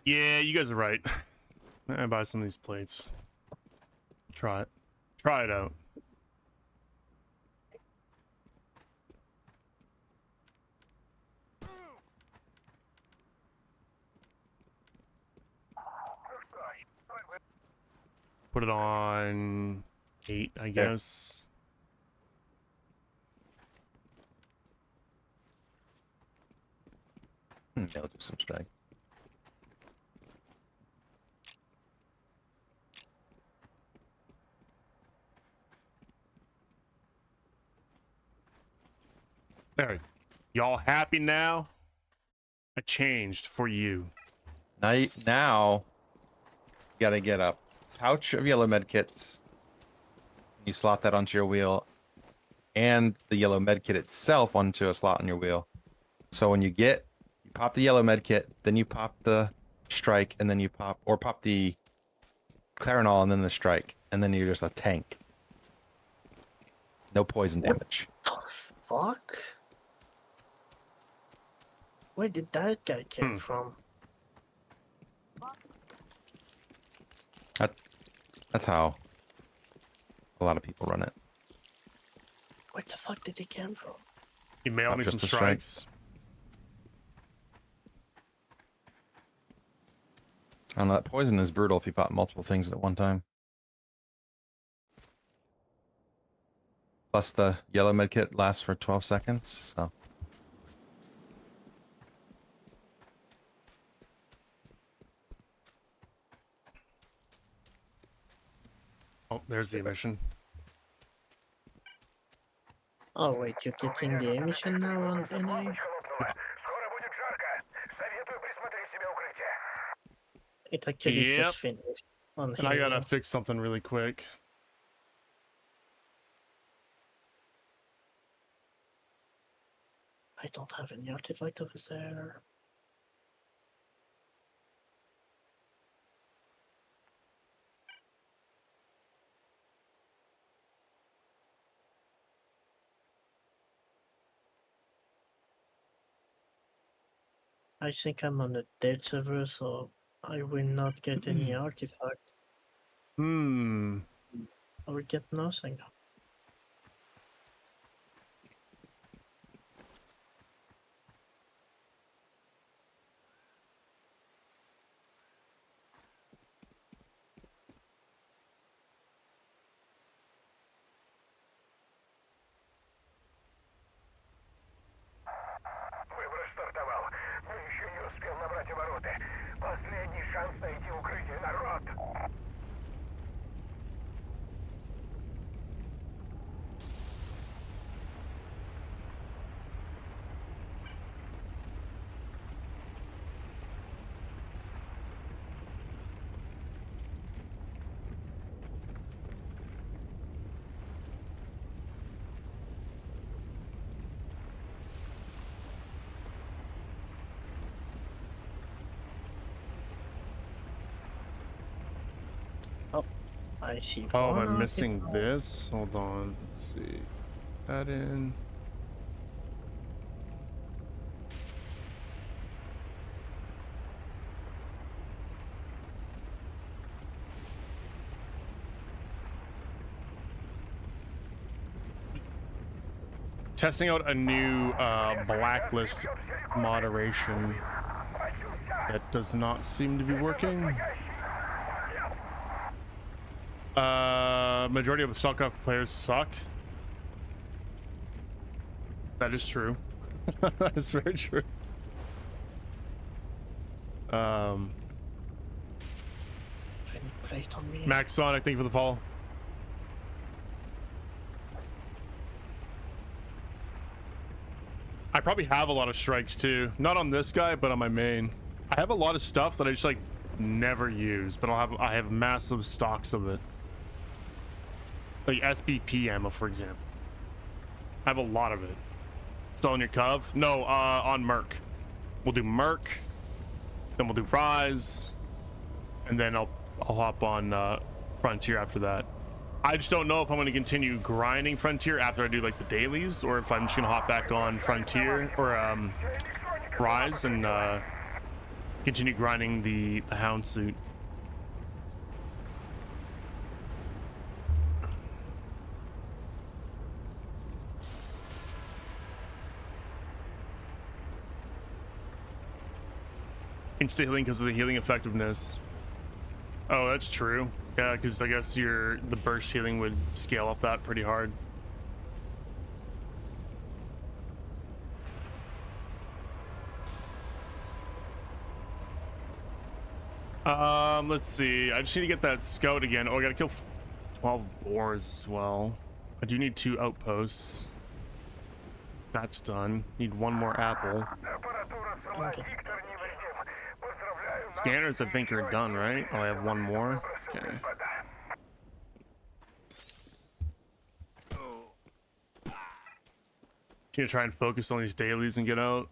Yeah, you guys are right. I buy some of these plates. Try it. Try it out. Put it on 8, I guess. Yeah, I'll do some strike. There. Y'all happy now? I changed for you. Now you gotta get a pouch of yellow med kits. You slot that onto your wheel, and the yellow med kit itself onto a slot on your wheel. So when you pop the yellow med kit, then you pop the strike, and then you pop the clarinol and then the strike, and then you're just a tank. No poison damage. What the fuck? Where did that guy came from? That's how a lot of people run it. Where the fuck did he come from? You mailed me Just some the strikes. I don't know, that poison is brutal if you pop multiple things at one time. Plus the yellow med kit lasts for 12 seconds, so. Oh, there's the emission. Oh wait, you're getting the emission now on NA? It actually Yep. just finished on And I gotta Halo. fix something really quick. I don't have any artifact over there. I think I'm on a dead server, so I will not get any artifact. Hmm. I will get nothing. Выброс стартовал, но еще не успел набрать обороты. Последний шанс найти укрытие, народ! I see. Oh, am I one missing artifact. this? Hold on. Let's see. That in. Testing out a new blacklist moderation that does not seem to be working. Majority of StarCraft players suck. That is true. That is very true. Any plate on me? Max Sonic, thank you for the follow. I probably have a lot of strikes too. Not on this guy, but on my main. I have a lot of stuff that I just like never use, but I have massive stocks of it. Like SBP ammo, for example. I have a lot of it. Still on your Cov? No, on Merc. We'll do Merc, then we'll do Rise, and then I'll hop on Frontier after that. I just don't know if I'm going to continue grinding Frontier after I do like the dailies, or if I'm just going to hop back on Frontier or Rise and continue grinding the Hound suit. Instant healing because of the healing effectiveness. Oh, that's true. Yeah, because I guess the burst healing would scale off that pretty hard. Let's see. I just need to get that scout again. Oh, I gotta kill 12 boars as well. I do need 2 outposts. That's done. Need one more apple. Аппаратура цела, Okay. Виктор невредим. Поздравляю, нас Scanners, I think, are done, right? Oh, I have one more. Okay. господа. You gonna try and focus on these dailies and get out?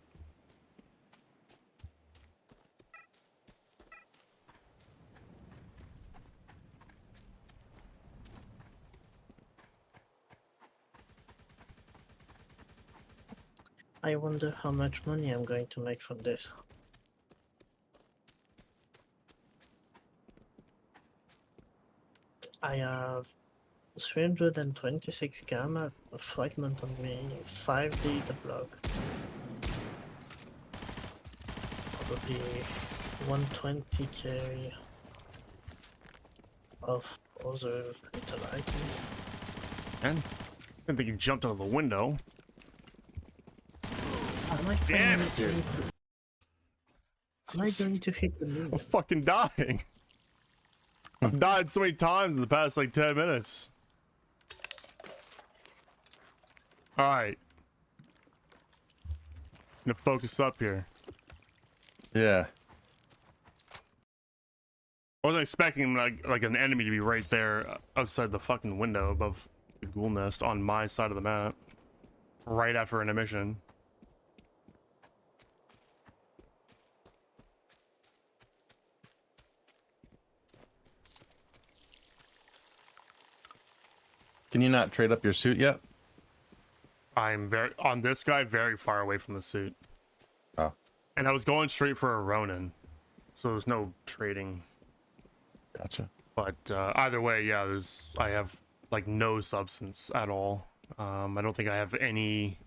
I wonder how much money I'm going to make from this. I have 326 gamma, a fragment on me, 5 data block. Probably 120k of other little items. And I didn't think you jumped out of the window. Am I Damn finally it, dude. going to? Am I going to hit the moon? I'm fucking dying. I've died so many times in the past like 10 minutes. Alright. Gonna focus up here. Yeah. I wasn't expecting like an enemy to be right there outside the fucking window above the ghoul nest on my side of the map. Right after an emission. Can you not trade up your suit yet? I'm on this guy very far away from the suit. Oh, And I was going straight for a Ronin. So there's no trading. gotcha. But either way, yeah, I have like no substance at all. I don't think I have any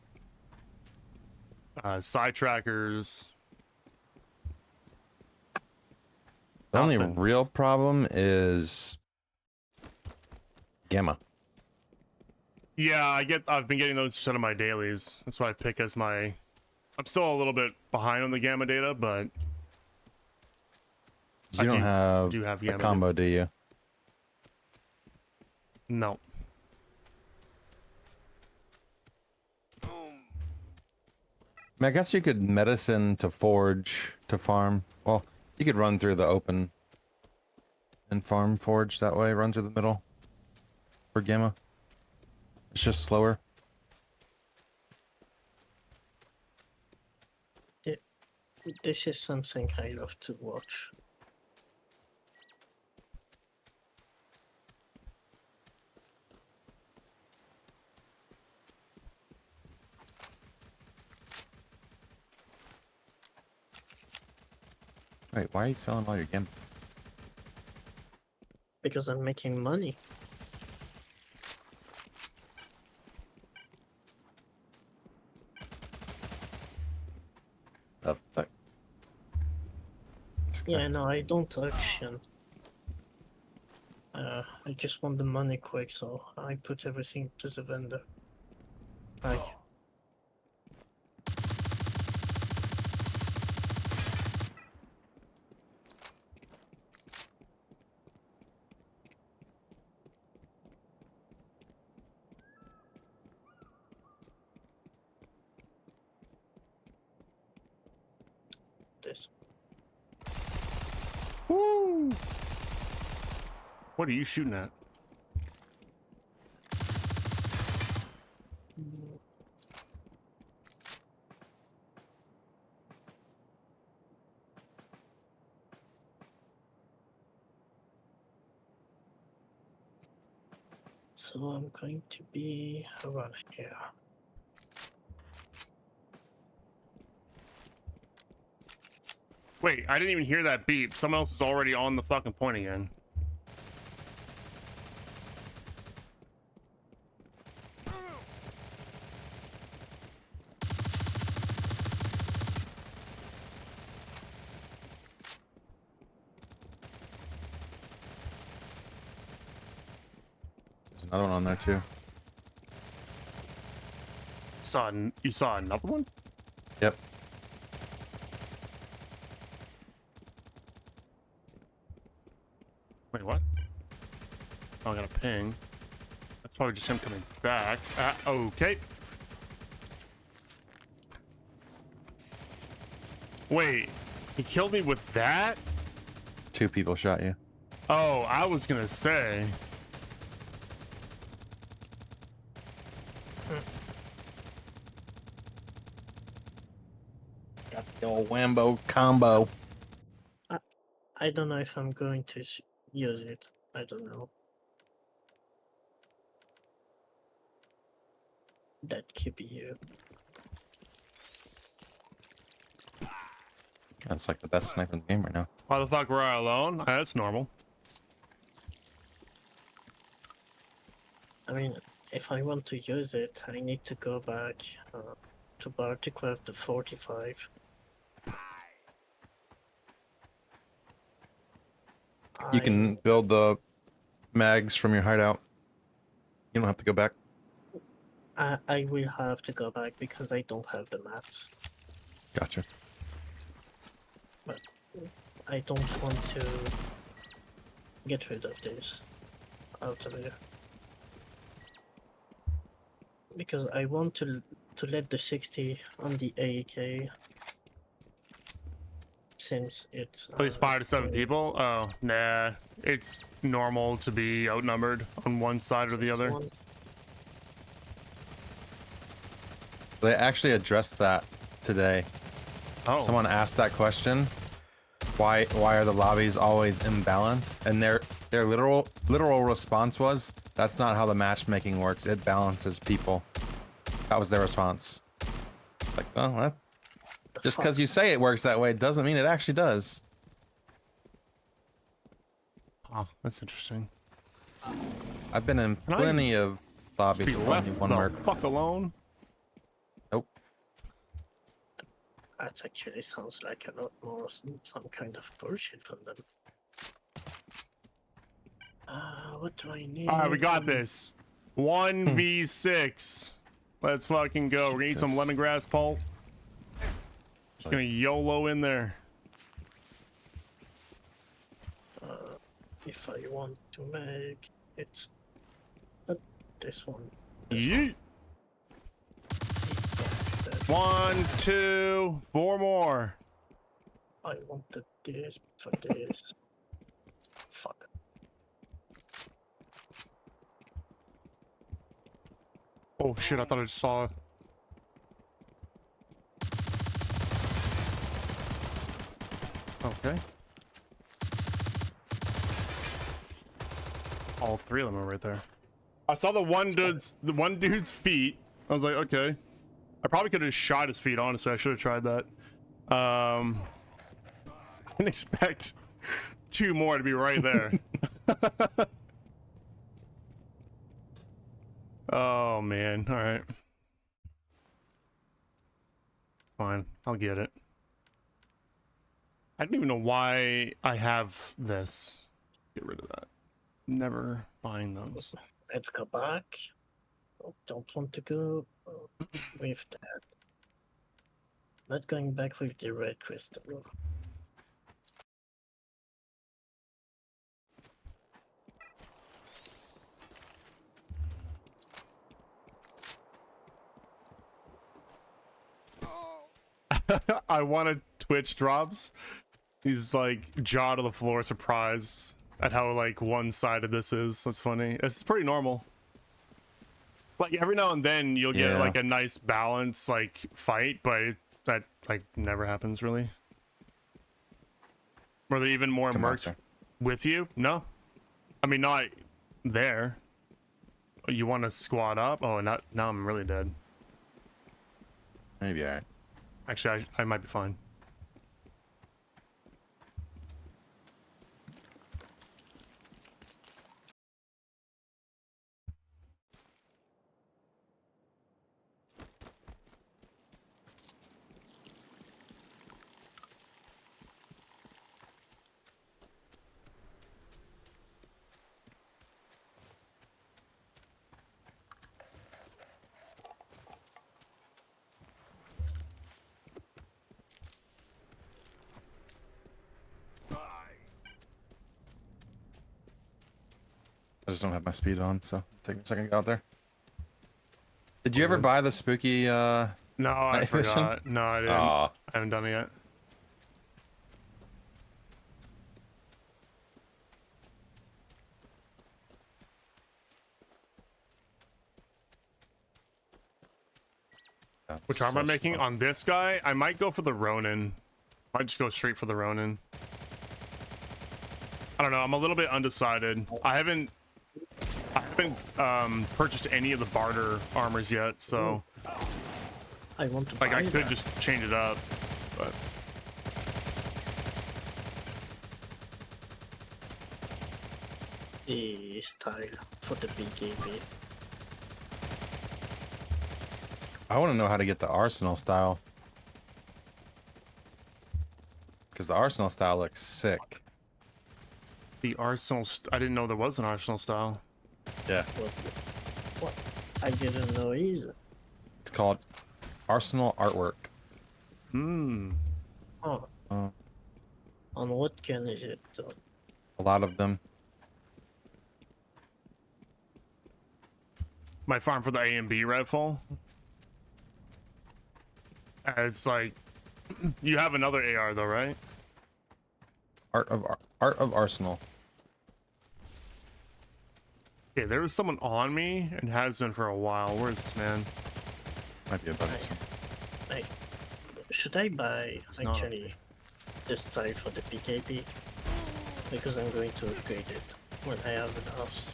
side trackers. The only Nothing. real problem is gamma. Yeah, I've been getting those instead of my dailies. That's what I pick as my. I'm still a little bit behind on the gamma data, but You don't have do have a gamma combo, do you? no. I mean, I guess you could medicine to forge to farm. Well, you could run through the open and farm forge that way. Run through the middle for gamma. It's just slower. This is something I love to watch. Wait, why are you selling all your gamma? Because I'm making money. The fuck? Yeah, no, I don't auction. I just want the money quick, so I put everything to the vendor. Like, this. Woo! What are you shooting at? Mm, So I'm going to be around here. Wait, I didn't even hear that beep. Someone else is already on the fucking point again. There's another one on there too. You saw another one? Yep. Wait, what? Oh, I got a ping. That's probably just him coming back. Okay. Wait, he killed me with that? 2 people shot you. Oh, I was gonna say. Got the old Wambo combo. I don't know if I'm going to use it. I don't know. That could be you. That's like the best sniper in the game right now. Why the fuck were I alone? That's normal. I mean, if I want to use it, I need to go back to bar to craft the 45. You can build the mags from your hideout. You don't have to go back. I will have to go back because I don't have the mats. Gotcha. But I don't want to get rid of this out of here. Because I want to let the 60 on the AK since it's At least 5 to 7 people? Oh, nah. It's normal to be outnumbered on one side or the other. 61. They actually addressed that today. Oh. Someone asked that question. Why are the lobbies always imbalanced? And their literal response was, that's not how the matchmaking works. It balances people. That was their response. Like, well, that, just because you say it works that way doesn't mean it actually does. Oh, that's interesting. I've been in plenty of lobbies Be with left only one the mark. fuck alone. Nope. That actually sounds like a lot more some kind of bullshit from them. What do I need? All right, we got this. 1v6. Let's fucking go. We're gonna eat some Jesus. lemongrass pulp. Just gonna YOLO in there. If I want to make it's not this one. Yeet. That 1, 2, 4 more. I wanted this for this. Fuck. Oh shit, I thought I just saw. Okay. All 3 of them are right there. I saw the one dude's feet. I was like, okay. I probably could have shot his feet, honestly. I should have tried that. I didn't expect 2 more to be right there. Oh man, all right. It's fine. I'll get it. I don't even know why I have this. Get rid of that. Never buying those. Let's go back. Don't want to go with that. Not going back with the red crystal. I wanted Twitch drops. He's like jaw to the floor surprised at how like one-sided this is. That's funny. It's pretty normal. Like every now and then you'll get like a nice balance like fight, but that like never happens really. Were there even more mercs with you? No. I mean, not there. You want to squad up? Oh, now I'm really dead. Maybe alright. Actually, I might be fine. I just don't have my speed on, so take me a second to get out there. Did you ever buy the spooky No, I night vision? forgot. No, I didn't. Aw. I haven't done it yet. Which arm am I making on this guy? I might go for the Ronin. I might just go straight for the Ronin. I don't know. I'm a little bit undecided. I haven't purchased any of the barter armors yet, so I want to like buy I could that. just change it up, but The style for the BKB. I want to know how to get the Arsenal style. Because the Arsenal style looks sick. the Arsenal. I didn't know there was an Arsenal style. Yeah. What's it? What? I didn't know either. It's called Arsenal Artwork. Hmm. Oh, Oh, on what gun is it though? a lot of them. My farm for the A and B rifle. It's like you have another AR though, right? Art of Arsenal. Okay, there was someone on me and has been for a while. Where is this man? Might be a bug. Hey, should I buy It's not. actually this style for the BKB? Because I'm going to upgrade it when I have an house.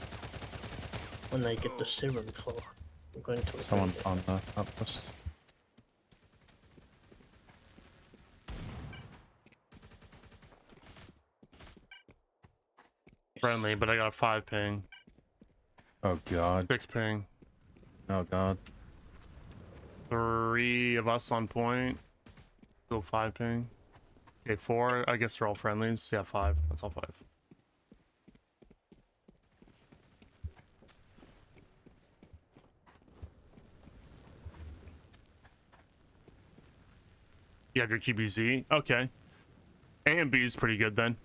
When I get the serum floor, I'm going to upgrade Someone it. on the outpost. Friendly, but I got a 5 ping, Oh god. 6 ping. Oh god. 3 of us on point. Still 5 ping. Okay, 4. I guess they're all friendlies. Yeah, 5. That's all 5. You have your QBZ? Okay. A and B is pretty good then.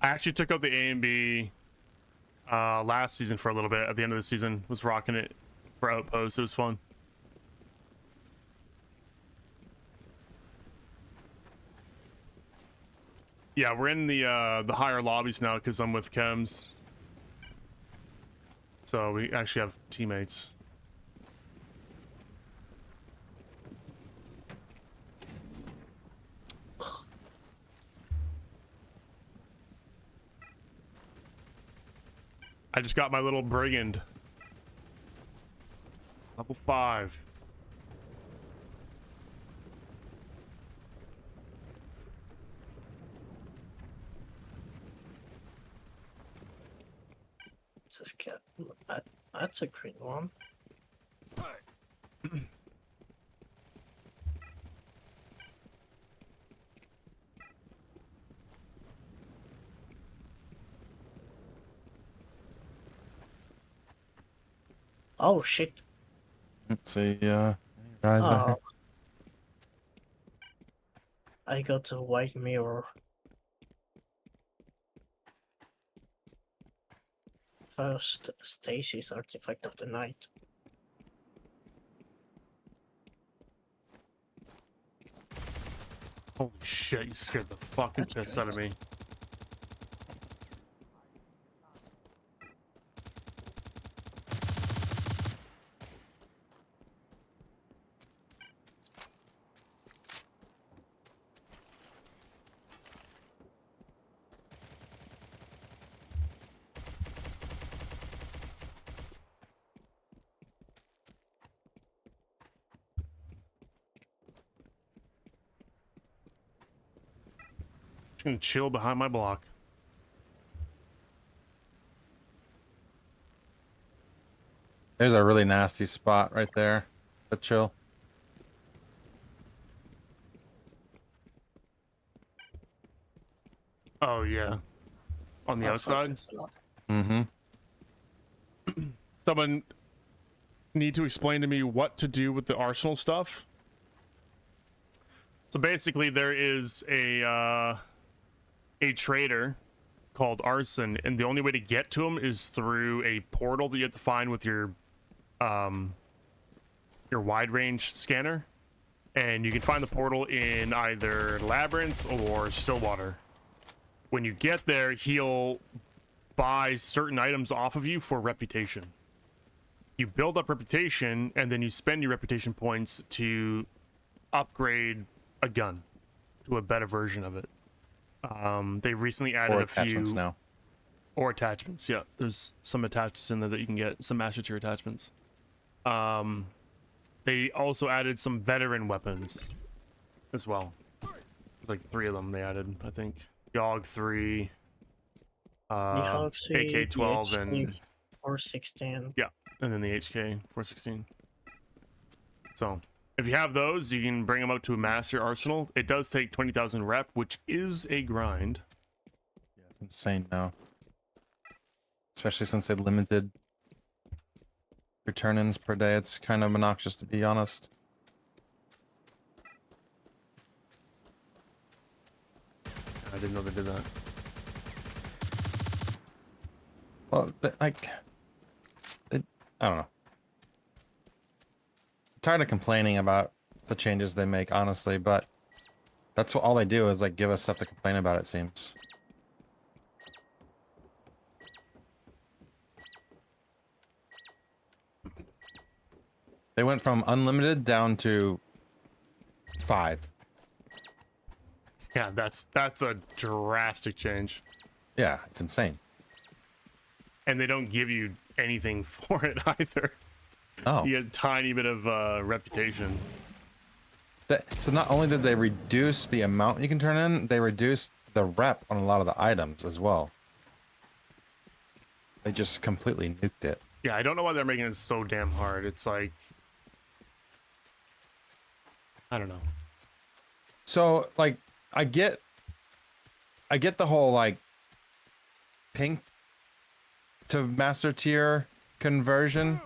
I actually took out the A and B last season for a little bit. At the end of the season, was rocking it for Outpost. It was fun. Yeah, we're in the higher lobbies now because I'm with Chems. So we actually have teammates. I just got my little brigand. Level 5. This cat. That's a green one. Oh shit! Let's see, guys out Oh, here. I got a white mirror. First, Stacy's artifact of the night. Holy shit, you scared the fucking That's piss good. out of me. Just gonna chill behind my block. There's a really nasty spot right there. But chill. Oh yeah. On the Oh, outside? first, Mm-hmm. Someone need to explain to me what to do with the arsenal stuff. So basically there is a trader called Arson, and the only way to get to him is through a portal that you have to find with your wide range scanner. And you can find the portal in either Labyrinth or Stillwater. When you get there, he'll buy certain items off of you for reputation. you build up reputation, and then you spend your reputation points to upgrade a gun to a better version of it. They recently added Or a few attachments now. or attachments. Yeah, there's some attachments in there that you can get, some master tier attachments. They also added some veteran weapons as well. There's like 3 of them they added, I think. YOG 3, AK-12, and 416. yeah, and then the HK 416. So if you have those, you can bring them up to a master arsenal. It does take 20,000 rep, which is a grind. Yeah, it's insane now. Especially since they limited return-ins per day. It's kind of obnoxious, to be honest. I didn't know they did that. Well, I don't know. I'm tired of complaining about the changes they make, honestly, but that's what all they do is like give us stuff to complain about, it seems. They went from unlimited down to 5. Yeah, that's a drastic change. Yeah, it's insane. And they don't give you anything for it either. Oh. You get a tiny bit of reputation. So not only did they reduce the amount you can turn in, they reduced the rep on a lot of the items as well. They just completely nuked it. Yeah, I don't know why they're making it so damn hard. It's like, I don't know. So like I get the whole like pink to master tier conversion,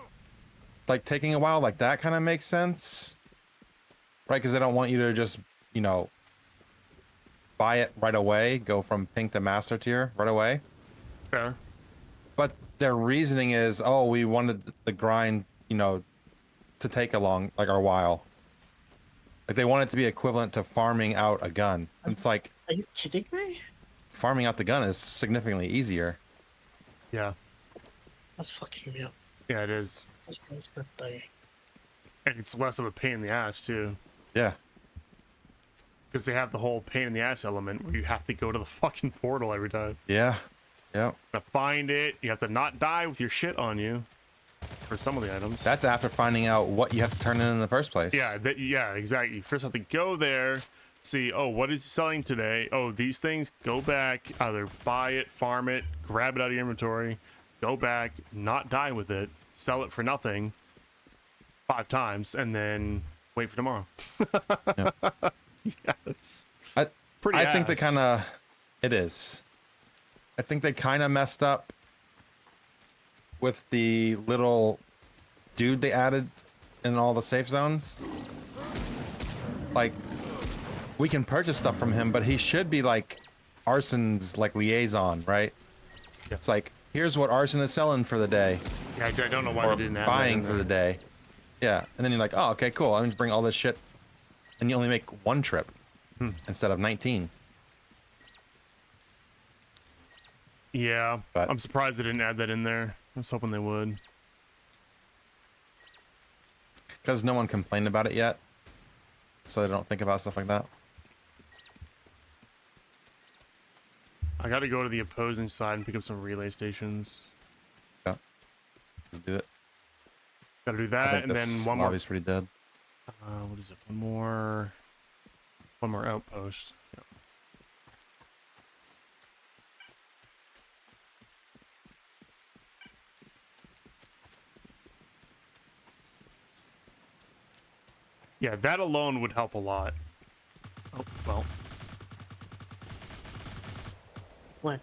like taking a while, like that kind of makes sense, right? Because they don't want you to just, you know, buy it right away, go from pink to master tier right away. Fair. But their reasoning is, oh, we wanted the grind, you know, to take a while. Like they want it to be equivalent to farming out a gun. It's like, are you kidding me? Farming out the gun is significantly easier. Yeah. That's fucking me up. Yeah, it is. This guy's gonna die. And it's less of a pain in the ass, too. Yeah. Because they have the whole pain in the ass element where you have to go to the fucking portal every time. Yeah. Yeah. To find it, you have to not die with your shit on you. For some of the items. That's after finding out what you have to turn in the first place. Yeah, yeah, exactly. You first have to go there, see, oh, what is he selling today? Oh, these things, go back, either buy it, farm it, grab it out of your inventory, go back, not die with it, sell it for nothing 5 times, and then wait for tomorrow. Yep. Yes. I think they kind of, it is. I think they kind of messed up with the little dude they added in all the safe zones. Like, we can purchase stuff from him, but he should be like Arson's like liaison, right? Yeah. It's like, here's what Arson is selling for the day. Yeah, I don't know why Or they didn't add buying that for in the there. day. Yeah, and then you're like, oh, okay, cool. I'm just bring all this shit, and you only make 1 trip instead of 19. Yeah, But- I'm surprised they didn't add that in there. I was hoping they would. Because no one complained about it yet, so they don't think about stuff like that. I gotta go to the opposing side and pick up some relay stations. Yeah, let's do it. Gotta do I that, think and then this one more. lobby's pretty dead. What is it? One more outpost. Yeah. Yeah, that alone would help a lot. Oh, well. What?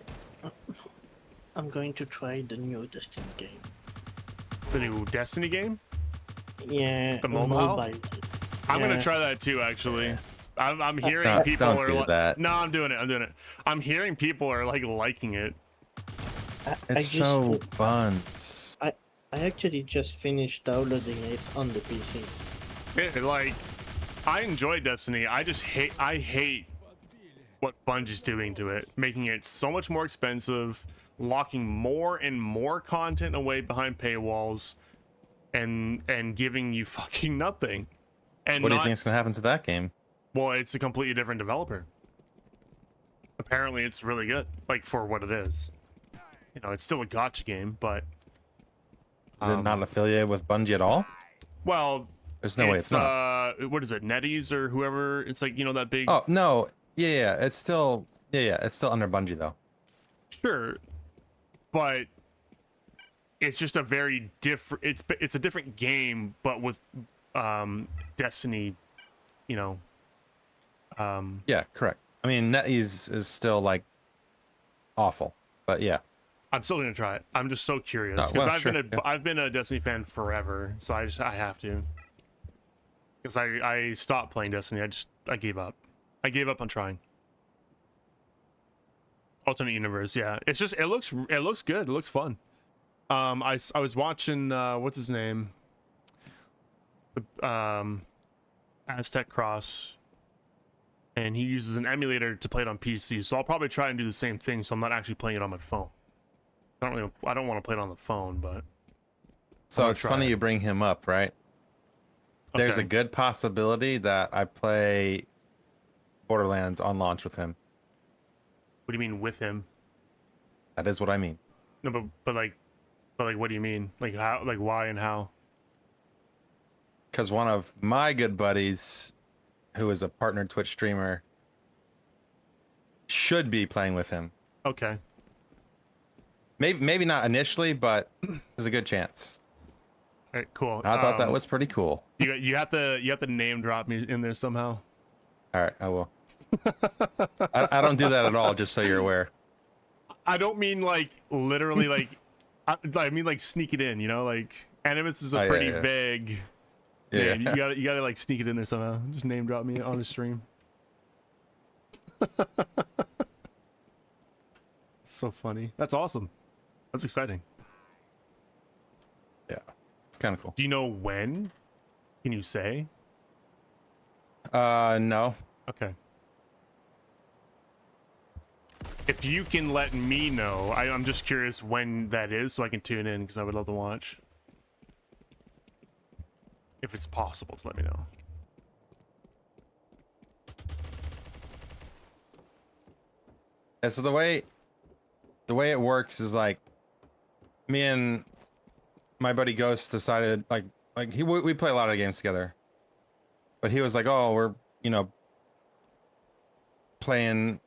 I'm going to try the new Destiny game. The new Destiny game? Yeah, The mobile? I'm gonna Yeah. try that too, actually. I'm hearing Don't- people don't are do like, that. no, I'm doing it. I'm hearing people are like liking it. It's so buns. I actually just finished downloading it on the PC. Yeah, like, I enjoy Destiny. I hate what Bungie's doing to it, making it so much more expensive, locking more and more content away behind paywalls. and giving you fucking nothing. And What do you not, think is gonna happen to that game? well, it's a completely different developer. Apparently, it's really good, like for what it is. You know, it's still a gotcha game, but Is it not affiliated with Bungie at all? well, There's no way it's not. What is it, NetEase or whoever? It's like, you know, that big. Oh no, yeah, it's still it's still under Bungie though. Sure, but it's just a very different. It's a different game, but with Destiny, you know. Yeah, correct. I mean, NetEase is still like awful, but yeah. I'm still gonna try it. I'm just so curious Oh, because well, I've been a Destiny fan forever, so I have to. Because I stopped playing Destiny. I gave up. I gave up on trying. Alternate universe, yeah. It's just it looks good. It looks fun. I was watching what's his name? The Aztec Cross, and he uses an emulator to play it on PC. So I'll probably try and do the same thing. So I'm not actually playing it on my phone. I don't want to play it on the phone, but So it's funny you bring him up, right? There's a good possibility that I play Borderlands on launch with him. What do you mean with him? That is what I mean. No, but like, what do you mean? Like how? Like why and how? Because one of my good buddies, who is a partner Twitch streamer, should be playing with him. Okay. Maybe not initially, but there's a good chance. All right, cool. I thought that was pretty cool. You have to name drop me in there somehow. All right, I will. I don't do that at all, just so you're aware. I don't mean like literally like I mean like sneak it in, you know, like Animus is a pretty vague name. You gotta like sneak it in there somehow. Just name drop me on the stream. So funny. That's awesome. That's exciting. Yeah, it's kind of cool. Do you know when? Can you say? No. Okay. If you can let me know, I'm just curious when that is so I can tune in because I would love to watch. If it's possible to let me know. Yeah, so the way it works is like me and my buddy Ghost decided we play a lot of games together. But he was like, "Oh, we're, you know, playing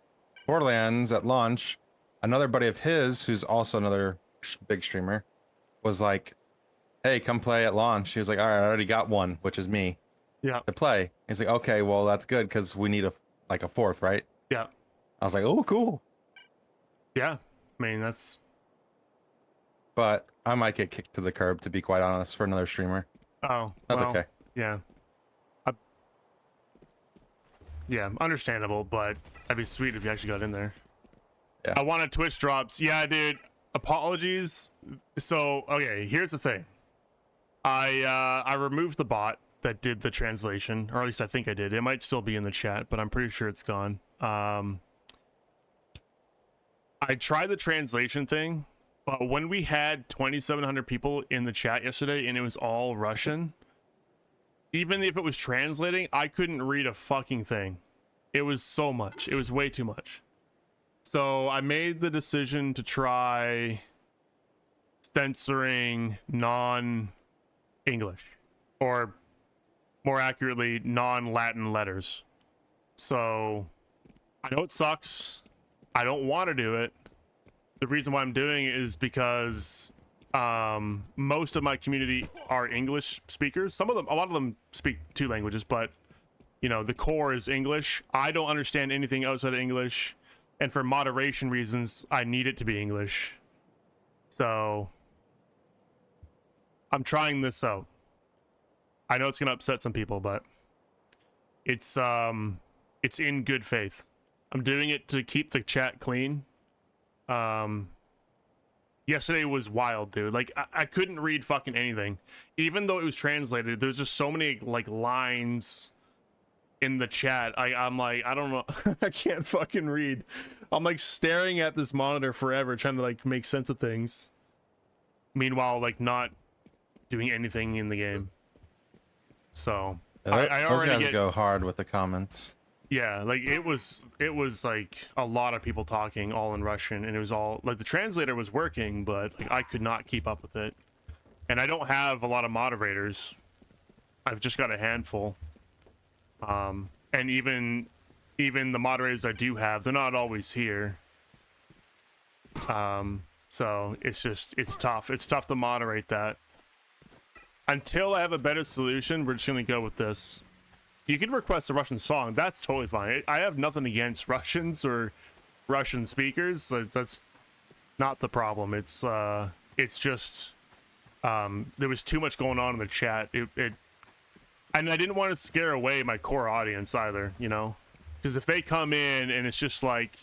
Borderlands at launch." Another buddy of his, who's also another big streamer, was like, "Hey, come play at launch." He was like, "All right, I already got one, which is me." Yeah. To play. He's like, "Okay, well, that's good because we need a fourth, right?" Yeah. I was like, "Oh, cool." Yeah. I mean, that's. But I might get kicked to the curb, to be quite honest, for another streamer. Oh. That's well, okay. Yeah. Yeah, understandable, but that'd be sweet if you actually got in there. Yeah. I wanted Twitch drops. Yeah, dude. Apologies. So, okay, here's the thing. I removed the bot that did the translation, or at least I think I did. It might still be in the chat, but I'm pretty sure it's gone. I tried the translation thing, but when we had 2,700 people in the chat yesterday and it was all Russian, even if it was translating, I couldn't read a fucking thing. It was so much. It was way too much. So I made the decision to try censoring non-English, or more accurately, non-Latin letters. So I know it sucks. I don't want to do it. The reason why I'm doing it is because most of my community are English speakers. A lot of them speak 2 languages, but you know, the core is English. I don't understand anything outside of English, and for moderation reasons, I need it to be English. So I'm trying this out. I know it's gonna upset some people, but it's in good faith. I'm doing it to keep the chat clean. Yesterday was wild, dude. Like I couldn't read fucking anything, even though it was translated. There's just so many like lines in the chat. I'm like, I don't know. I can't fucking read. I'm like staring at this monitor forever, trying to like make sense of things. Meanwhile, like not doing anything in the game. So Yeah, I those already guys get, go hard with the comments. yeah, like it was like a lot of people talking all in Russian, and it was all like the translator was working, but like I could not keep up with it. And I don't have a lot of moderators. I've just got a handful. And even the moderators I do have, they're not always here. So it's tough. It's tough to moderate that. Until I have a better solution, we're just gonna go with this. You can request a Russian song. That's totally fine. I have nothing against Russians or Russian speakers. That's not the problem. It's just there was too much going on in the chat. And I didn't want to scare away my core audience either, you know? Because if they come in and it's just like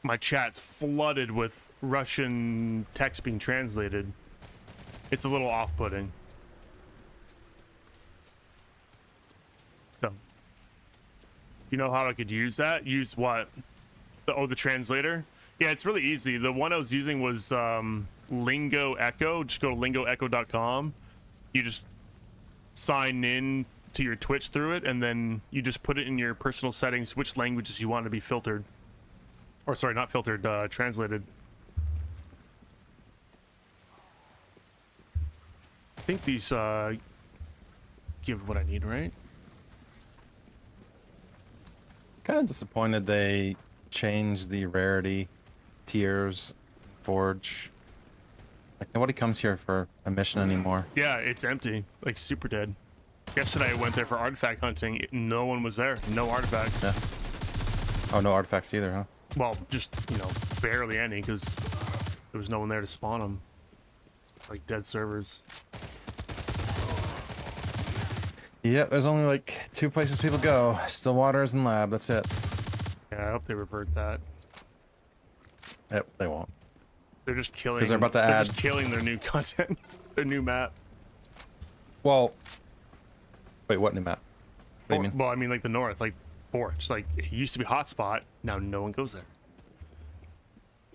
my chat's flooded with Russian text being translated, it's a little off-putting. So, you know how I could use that? Use what? The translator? Yeah, it's really easy. The one I was using was Lingo Echo. Just go to lingoecho.com. You just sign in to your Twitch through it, and then you just put it in your personal settings which languages you want to be filtered, or sorry, not filtered, translated. I think these give what I need, right? Kind of disappointed they changed the rarity tiers Forge. Like nobody comes here for a mission anymore. Yeah, it's empty, like super dead. Yesterday I went there for artifact hunting. No one was there. No artifacts. Yeah. Oh, no artifacts either, huh? Well, just, you know, barely any, because there was no one there to spawn them. Like dead servers. Yep, there's only like 2 places people go. Still Waters and Lab, that's it. Yeah, I hope they revert that. Yep, they won't. They're just killing. 'Cause they're about to they're add- just killing their new content, their new map. Well, wait, what new map? What do you mean? Well, I mean, like the north, like Forge. Like it used to be hotspot. Now no one goes there.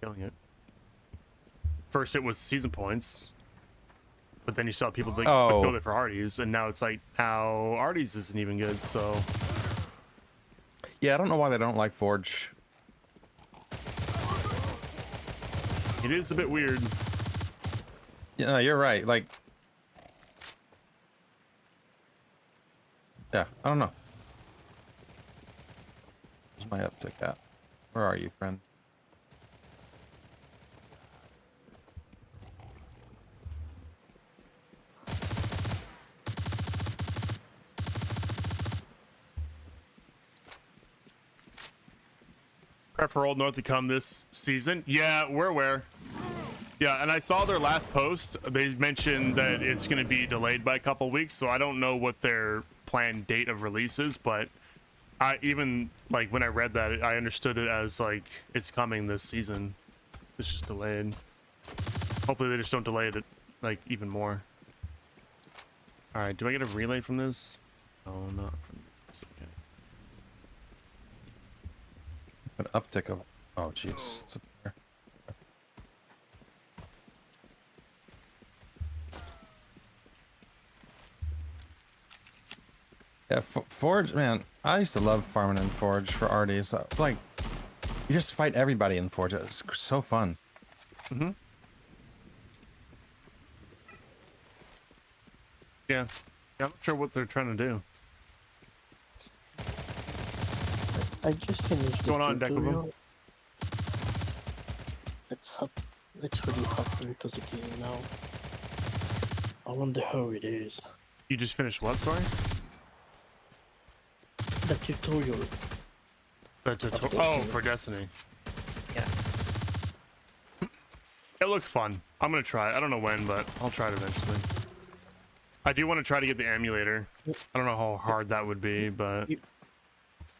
Killing it. First it was season points, but then you saw people like would go there for Arties, and now it's like now Arties isn't even good. So Yeah, I don't know why they don't like Forge. it is a bit weird. Yeah, no, you're right. Like, yeah, I don't know. Where's my uptick at? Where are you, friend? Prep for Old North to come this season. Yeah, we're aware. Yeah, and I saw their last post. They mentioned that it's going to be delayed by a couple weeks, so I don't know what their planned date of release is, but I even, like, when I read that, I understood it as, like, it's coming this season. It's just delayed. Hopefully they just don't delay it, like, even more. Alright, do I get a relay from this? No, not from this. Okay. An uptick of. Oh, jeez. It's up there. Yeah, Forge, man. I used to love farming in Forge for Arties. Like, you just fight everybody in Forge. It's so fun. Mm-hmm. Yeah. I'm not sure what they're trying to do. I just finished What's going on, tutorial. Let's really hop into the game now. I wonder how it is. You just finished what, sorry? The tutorial. Oh, for Destiny. Yeah. It looks fun. I'm gonna try it. I don't know when, but I'll try it eventually. I do want to try to get the emulator. I don't know how hard that would be, but...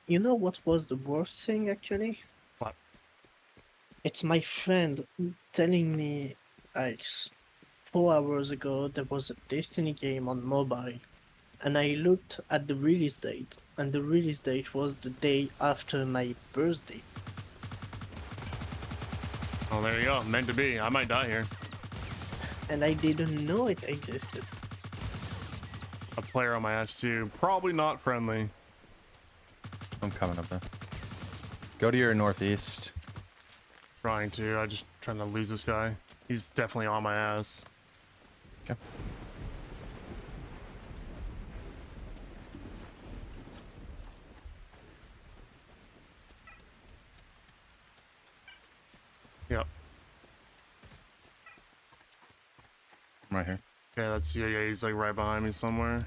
You know what was the worst thing, actually? What? It's my friend telling me, like, 4 hours ago, there was a Destiny game on mobile. And I looked at the release date, and the release date was the day after my birthday. Oh, there you go. Meant to be. I might die here. and I didn't know it existed. A player on my ass too. Probably not friendly. I'm coming up there. Go to your northeast. Trying to. I just trying to lose this guy. He's definitely on my ass. Okay. Yep. I'm right here. Yeah, that's yeah. He's like right behind me somewhere.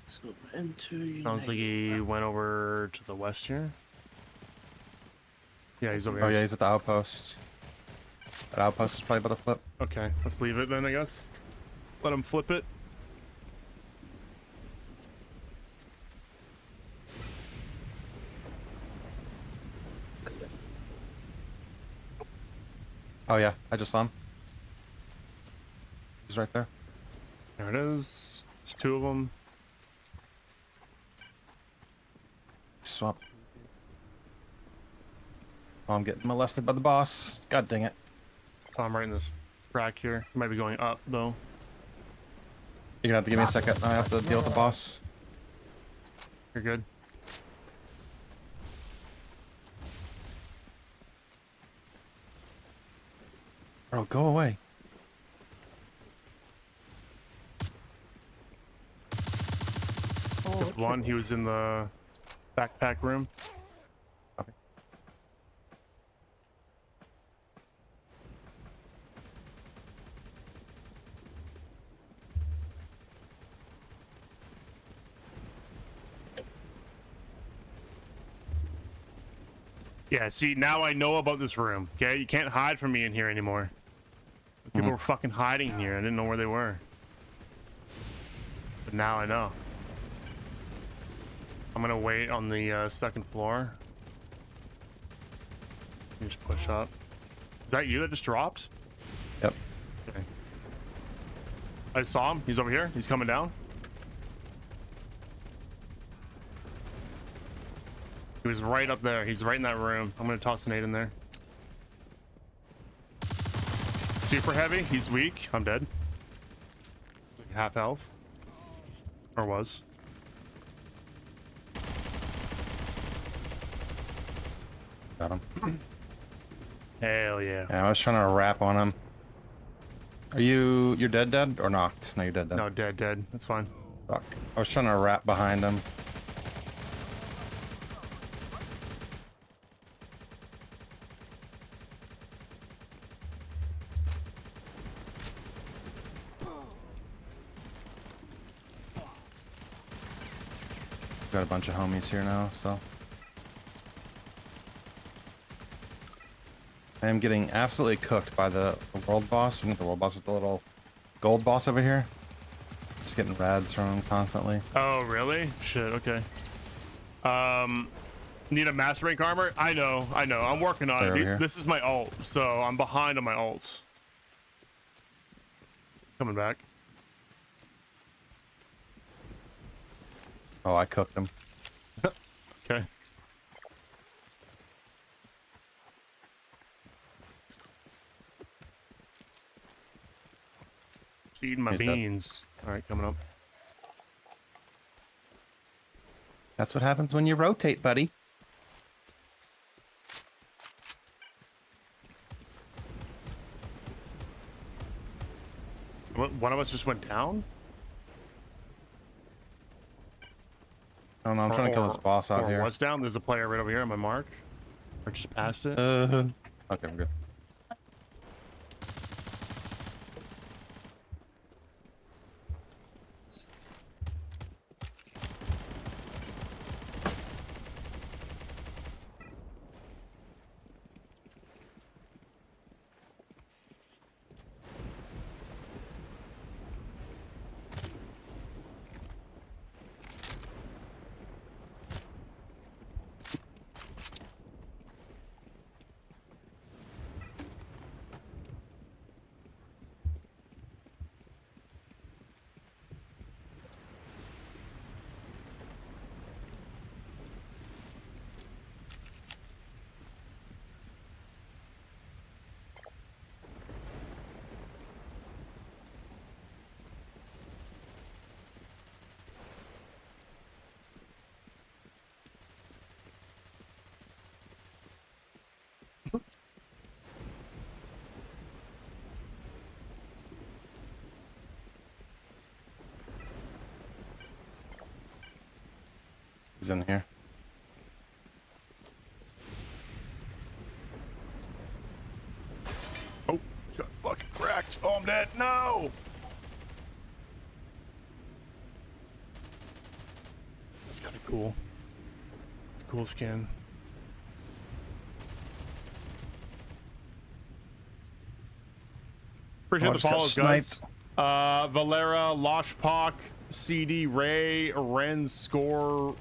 So enter. Sounds like he went over to the west here. Yeah, he's over Oh here. yeah, he's at the outpost. That outpost is probably about to flip. Okay, let's leave it then, I guess. Let him flip it. Oh yeah, I just saw him. He's right there. There it is. There's two of them. Swap. Oh, I'm getting molested by the boss. God dang it. Saw him right in this crack here. He might be going up though. You're gonna have to give me a second. I have to deal with the boss. You're good. Bro, go away. Oh, Hit one, he was in the backpack room. Okay. Yeah, see, now I know about this room. Okay, you can't hide from me in here anymore. People were fucking hiding in here. I didn't know where they were. But now I know. I'm gonna wait on the second floor. You just push up. Is that you that just dropped? Yep. Okay. I saw him. He's over here. He's coming down. He was right up there. He's right in that room. I'm gonna toss an 8 in there. Super heavy. He's weak. I'm dead. Like half health. Or was. Got him. Hell yeah. Yeah, I was trying to wrap on him. Are you're dead or knocked? No, you're dead. No, dead. That's fine. Fuck. I was trying to wrap behind him. Got a bunch of homies here now, so. I am getting absolutely cooked by the world boss. I'm with the world boss with the little gold boss over here. Just getting rads from him constantly. Oh, really? Shit, okay. Need a master rank armor? I know. I'm working on Over it. here. This is my ult, so I'm behind on my ults. Coming back. Oh, I cooked him. Okay. Just eating my He's dead. beans. All right, coming up. That's what happens when you rotate, buddy. One of us just went down? I don't know. I'm trying to kill this boss out or here. was down? There's a player right over here on my mark. Or just past it. Okay, I'm good. He's in here. Oh, got fucking cracked. Oh, I'm dead. No. That's kind of cool. It's a cool skin. Appreciate Oh, the just got follows, guys. sniped. Valera, Loshpak, CD, Ray, Ren, Score,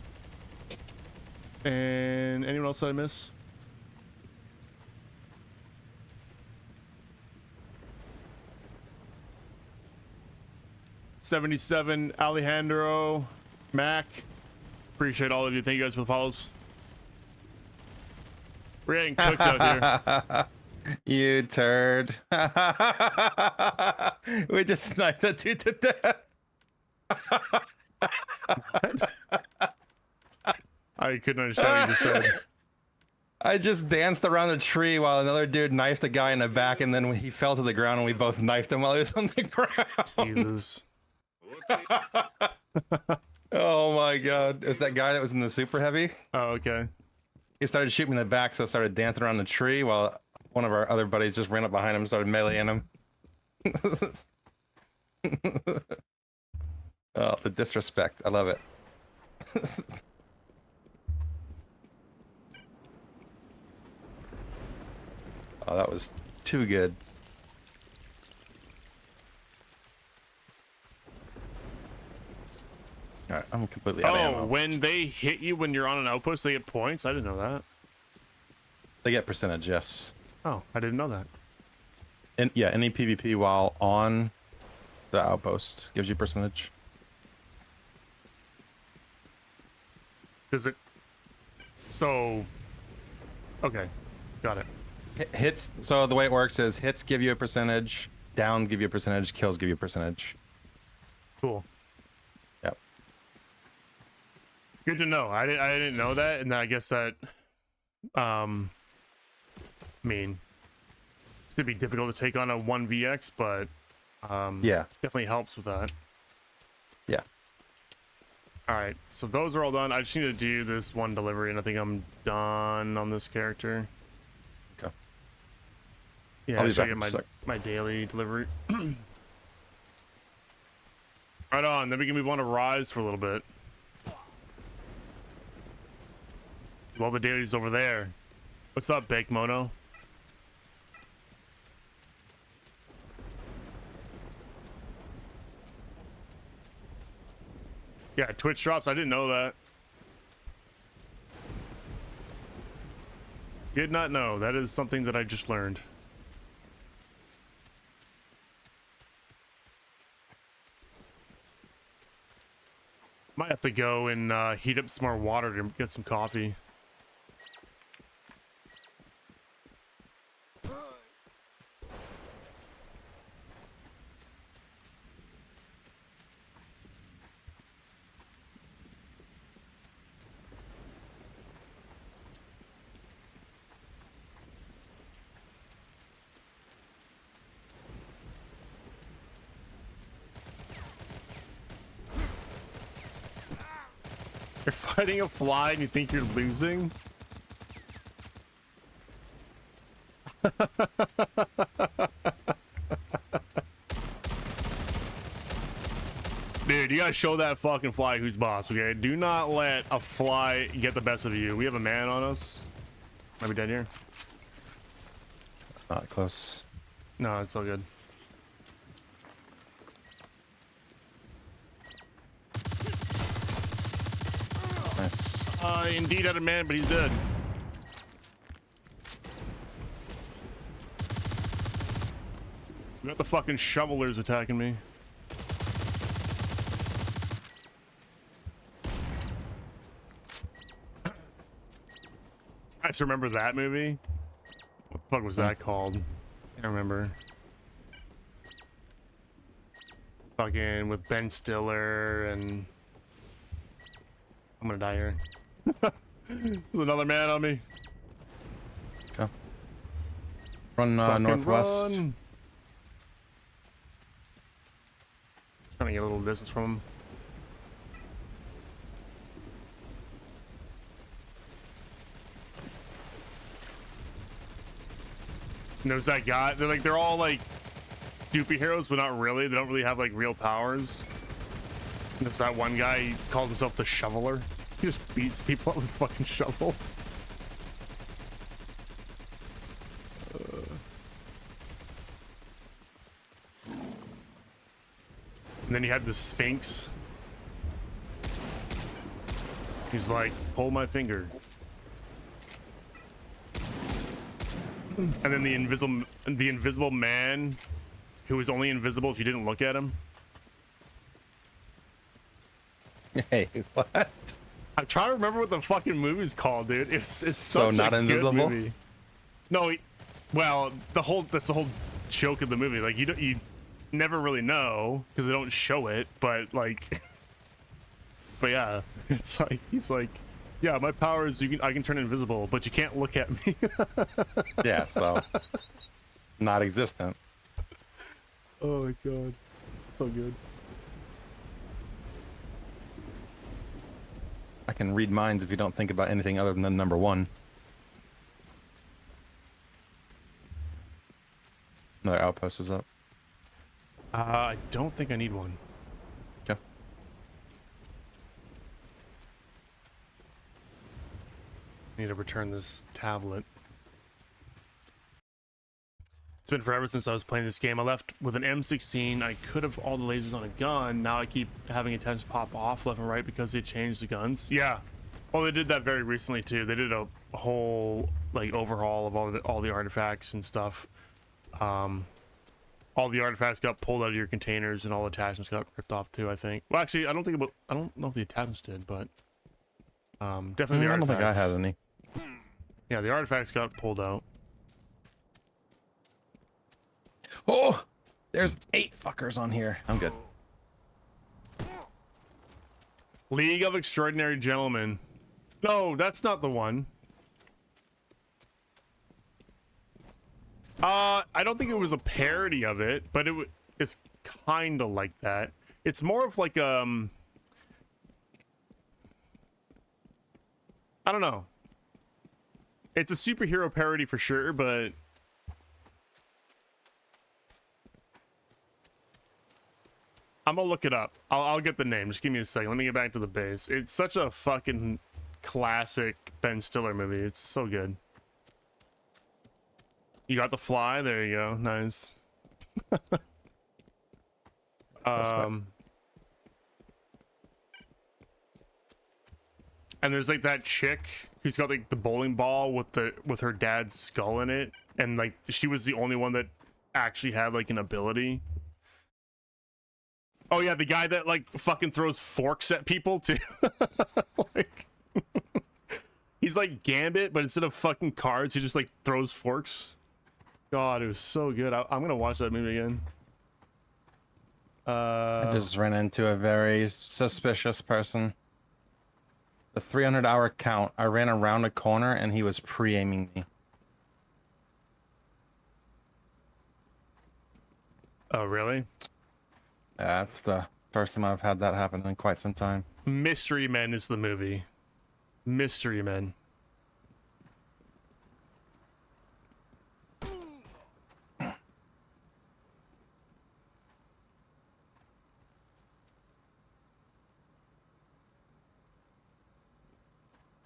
and anyone else that I miss? $77, Alejandro, Mac. Appreciate all of you. Thank you guys for the follows. We're getting cooked out here. You turd. We just sniped that dude to death. I couldn't understand what you just said. I just danced around a tree while another dude knifed a guy in the back, and then he fell to the ground, and we both knifed him while he was on the ground. Jesus. Oh my god. It was that guy that was in the super heavy. Oh, okay. He started shooting me in the back, so I started dancing around the tree while one of our other buddies just ran up behind him and started meleeing him. Oh, the disrespect. I love it. Oh, that was too good. All right, I'm completely out of ammo. When they hit you when you're on an outpost, they get points? I didn't know that. They get percentage, yes. Oh, I didn't know that. And yeah, any PvP while on the outpost gives you percentage. Does it? So, okay, got it. Hits, so the way it works is hits give you a percentage, down give you a percentage, kills give you a percentage. Cool. Yep. Good to know. I didn't know that, and I guess that, I mean, it's gonna be difficult to take on a 1vx, but yeah, definitely helps with that. yeah. All right, so those are all done. I just need to do this one delivery, and I think I'm done on this character. Okay. Yeah, I'll I be should back get in a sec. my daily delivery. Right on. Then we can move on to Rise for a little bit. Well, the daily's over there. What's up, Bake Mono? Yeah, Twitch drops. I didn't know that. Did not know. That is something that I just learned. Might have to go and heat up some more water to get some coffee. You're fighting a fly and you think you're losing? Dude, you gotta show that fucking fly who's boss, okay? Do not let a fly get the best of you. We have a man on us. Might be dead here. Not close. No, it's all good. Nice. Indeed had a man, but he's dead. We got the fucking shovelers attacking me. I just remember that movie. What the fuck was that called? Can't remember. Fucking with Ben Stiller and... I'm gonna die here. There's another man on me. Go. Run Fucking northwest. run. Trying to get a little distance from him. And there's that guy. They're all like superheroes, but not really. They don't really have like real powers. And there's that one guy. He calls himself the Shoveler. He just beats people up with a fucking shovel. And then you have the Sphinx. He's like, pull my finger. And then the invisible man, who is only invisible if you didn't look at him. Hey, what? I'm trying to remember what the fucking movie's called, dude. It's So such not a invisible? good movie. No, well, that's the whole joke of the movie. Like you never really know because they don't show it, but like, but yeah, it's like he's like, yeah, my power is I can turn invisible, but you can't look at me. Yeah, so not existent. Oh my god, so good. I can read minds if you don't think about anything other than the number one. Another outpost is up. I don't think I need one. Okay. I need to return this tablet. It's been forever since I was playing this game. I left with an M16. I could have all the lasers on a gun. Now I keep having attempts pop off left and right because they changed the guns. Yeah. Well, they did that very recently too. They did a whole like overhaul of all the artifacts and stuff. All the artifacts got pulled out of your containers and all attachments got ripped off too, I think. Well, actually, I don't know if the attachments did, but definitely the I don't artifacts. think I had any. Yeah, the artifacts got pulled out. Oh, there's 8 fuckers on here. I'm good. League of Extraordinary Gentlemen. No, that's not the one. I don't think it was a parody of it, but it's kind of like that. It's more of like I don't know. It's a superhero parody for sure, but I'm gonna look it up. I'll get the name. Just give me a second. Let me get back to the base. It's such a fucking classic Ben Stiller movie. It's so good. You got The Fly? There you go. Nice. And there's like that chick who's got like the bowling ball with her dad's skull in it, and like she was the only one that actually had like an ability. Oh yeah, the guy that like fucking throws forks at people too. Like, he's like Gambit, but instead of fucking cards, he just like throws forks. God, it was so good. I'm gonna watch that movie again. I just ran into a very suspicious person. The 300-hour count. I ran around a corner and he was pre-aiming me. Oh really? That's the first time I've had that happen in quite some time. Mystery Men is the movie. Mystery Men.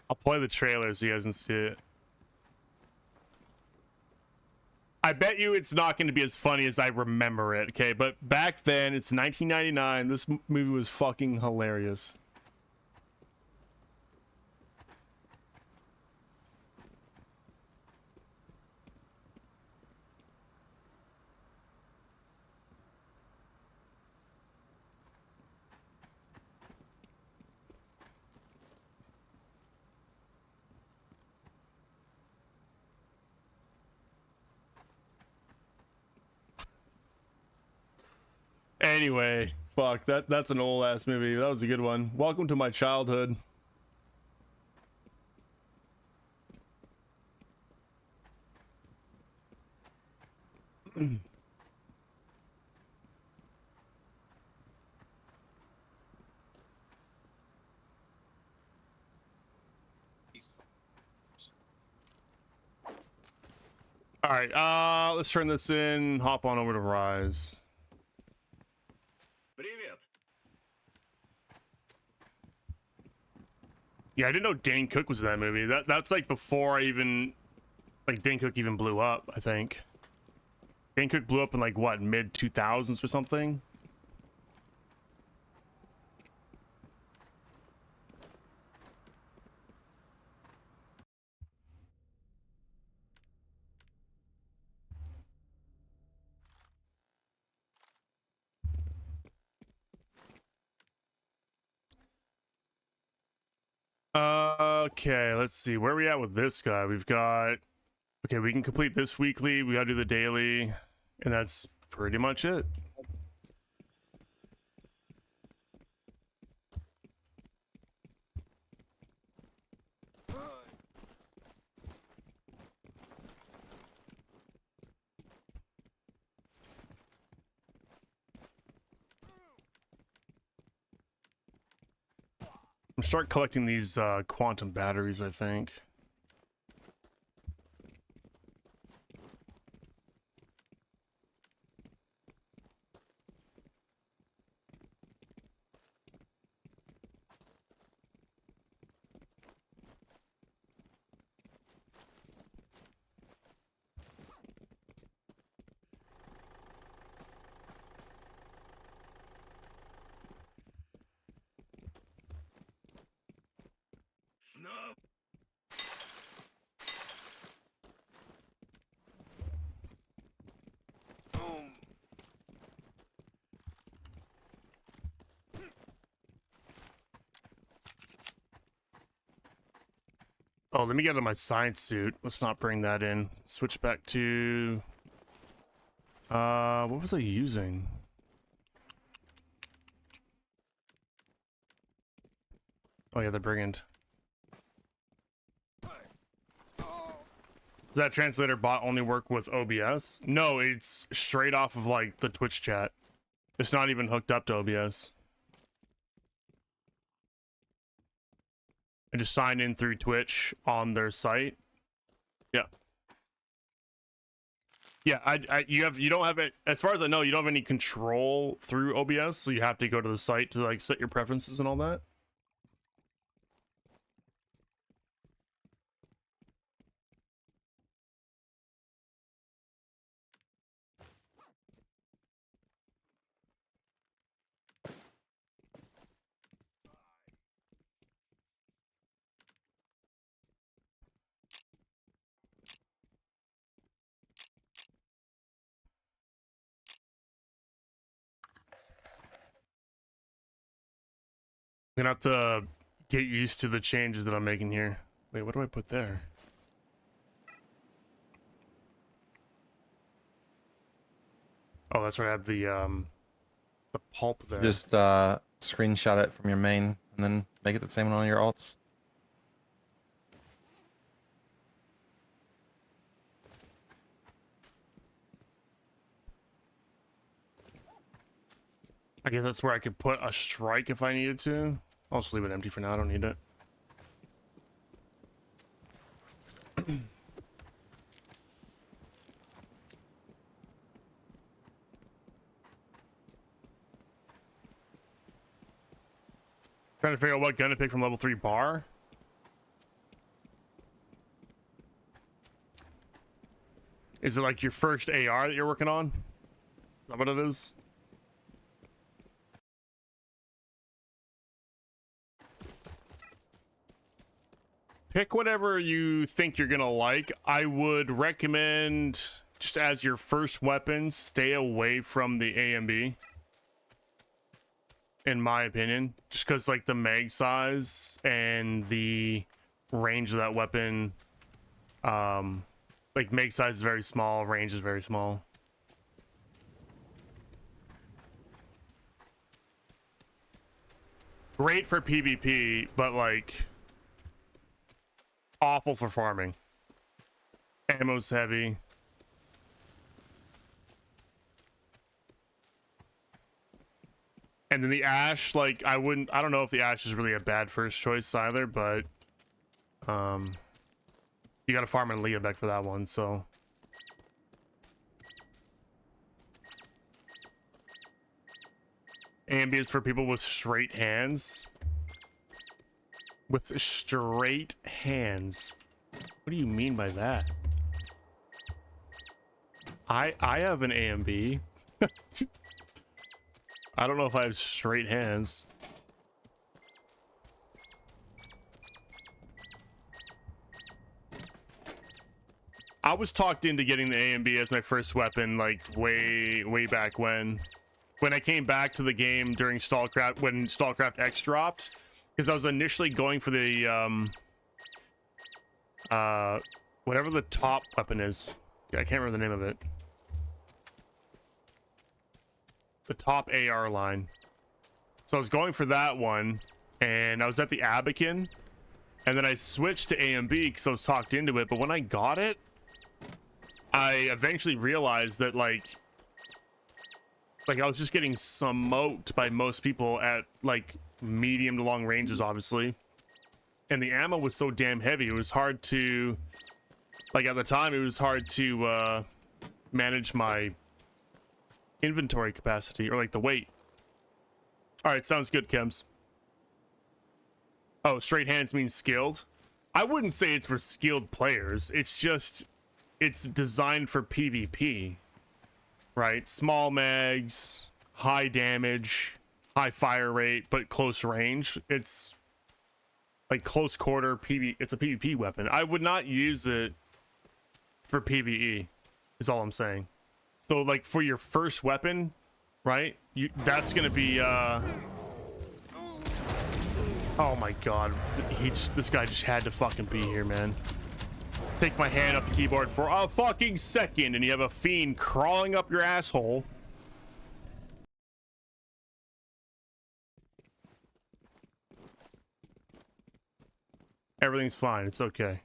I'll play the trailer so you guys can see it. I bet you it's not going to be as funny as I remember it, okay? But back then, it's 1999. This movie was fucking hilarious. Anyway, fuck, that's an old ass movie. That was a good one. Welcome to my childhood. All right, let's turn this in. Hop on over to Rise. Привет. Yeah, I didn't know Dane Cook was in that movie. That's like before I even like Dane Cook even blew up, I think. Dane Cook blew up in like what, mid 2000s or something? Okay, let's see. Where are we at with this guy? We've got... Okay, we can complete this weekly. We gotta do the daily. And that's pretty much it. I'm start collecting these quantum batteries, I think. No. Oh, let me get into my science suit. Let's not bring that in. Switch back to... what was I using? Oh yeah, the brigand. Does that translator bot only work with OBS? No, it's straight off of like the Twitch chat. It's not even hooked up to OBS. I just signed in through Twitch on their site. Yeah. Yeah, you don't have it, as far as I know, you don't have any control through OBS, so you have to go to the site to like set your preferences and all that. I'm gonna have to get used to the changes that I'm making here. Wait, what do I put there? Oh, that's right. I had the pulp there. Just screenshot it from your main and then make it the same on all your alts. I guess that's where I could put a strike if I needed to. I'll just leave it empty for now. I don't need it. Trying to figure out what gun to pick from level 3 bar. Is it like your first AR that you're working on? Is that what it is? Pick whatever you think you're gonna like. I would recommend, just as your first weapon, stay away from the AMB. In my opinion, just because like the mag size and the range of that weapon, like mag size is very small, range is very small. Great for PvP, but like awful for farming. Ammo's heavy. And then the Ash, like, I don't know if the Ash is really a bad first choice either, but you gotta farm in Leobeck for that one, so AMB is for people with straight hands. With straight hands. What do you mean by that? I have an AMB. I don't know if I have straight hands. I was talked into getting the AMB as my first weapon, like way back when I came back to the game during StarCraft, when StarCraft X dropped, because I was initially going for the whatever the top weapon is. Yeah, I can't remember the name of it. The top AR line. So I was going for that one, and I was at the Abacan, and then I smoked to AMB because I was talked into it. But when I got it, I eventually realized that like I was just getting smoked by most people at like medium to long ranges, obviously, and the ammo was so damn heavy. It was hard to, like, at the time it was hard to manage my inventory capacity, or like the weight. All right, sounds good, Kems. Oh, straight hands means skilled. I wouldn't say it's for skilled players. It's just, it's designed for PvP, right? Small mags, high damage, high fire rate, but close range. It's like close quarter PvP. It's a PvP weapon. I would not use it for PvE, is all I'm saying. So like for your first weapon, right? That's gonna be oh my god, this guy just had to fucking be here, man. Take my hand off the keyboard for a fucking second and you have a fiend crawling up your asshole. Everything's fine, it's okay.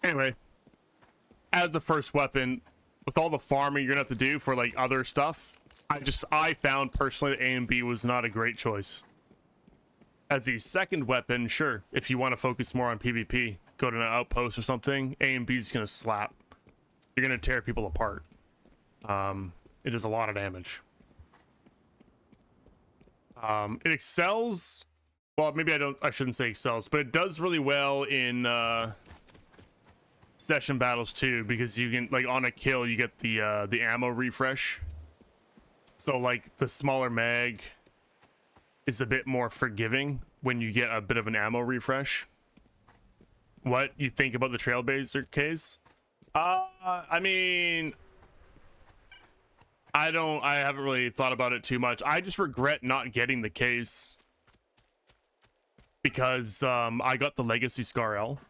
Anyway, as a first weapon, with all the farming you're gonna have to do for like other stuff, I found personally that AMB was not a great choice. As a second weapon, sure, if you want to focus more on PvP, go to an outpost or something, AMB is gonna slap. You're gonna tear people apart. It does a lot of damage. It excels. Well, maybe I shouldn't say excels, but it does really well in session battles too, because you can, like, on a kill you get the ammo refresh. So like the smaller mag is a bit more forgiving when you get a bit of an ammo refresh. What you think about the Trailblazer case? I mean, I haven't really thought about it too much. I just regret not getting the case because I got the Legacy Scar L,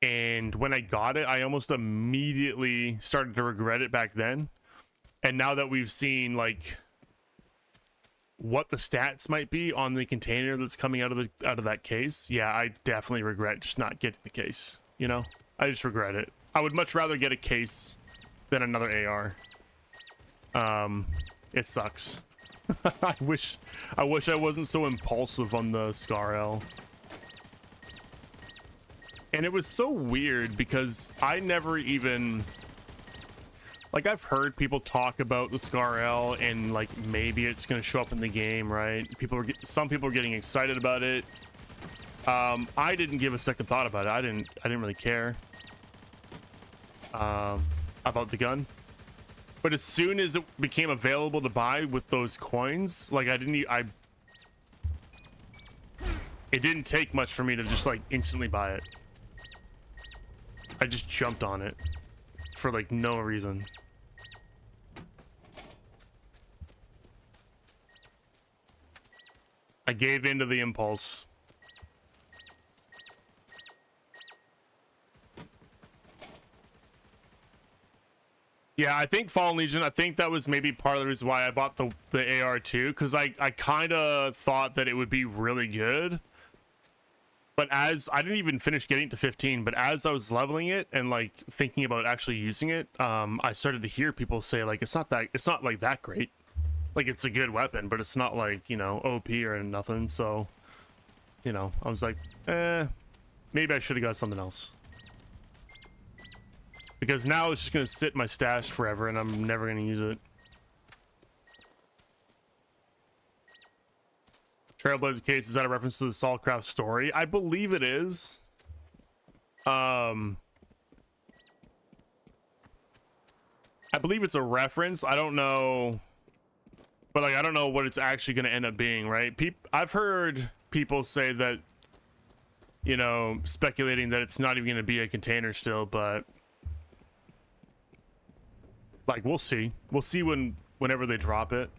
and when I got it, I almost immediately started to regret it back then. And now that we've seen like what the stats might be on the container that's coming out of that case, yeah, I definitely regret just not getting the case. You know, I just regret it. I would much rather get a case than another AR. It sucks. I wish I wasn't so impulsive on the Scar L. And it was so weird because I never even, like, I've heard people talk about the Scar L and like maybe it's gonna show up in the game, right? Some people are getting excited about it. I didn't give a second thought about it. I didn't really care about the gun. But as soon as it became available to buy with those coins, like it didn't take much for me to just like instantly buy it. I just jumped on it for like no reason. I gave in to the impulse. Yeah, I think Fallen Legion, I think that was maybe part of the reason why I bought the AR too, because I kind of thought that it would be really good. But as I didn't even finish getting to 15, but as I was leveling it and like thinking about actually using it, I started to hear people say like it's not like that great. Like it's a good weapon, but it's not like, you know, OP or nothing. So, you know, I was like, maybe I should have got something else. Because now it's just gonna sit in my stash forever and I'm never gonna use it. Trailblazer case, is that a reference to the Saltcraft story? I believe it is. I believe it's a reference. I don't know, but like I don't know what it's actually going to end up being, right? I've heard people say that, you know, speculating that it's not even going to be a container still, but like we'll see. We'll see whenever they drop it.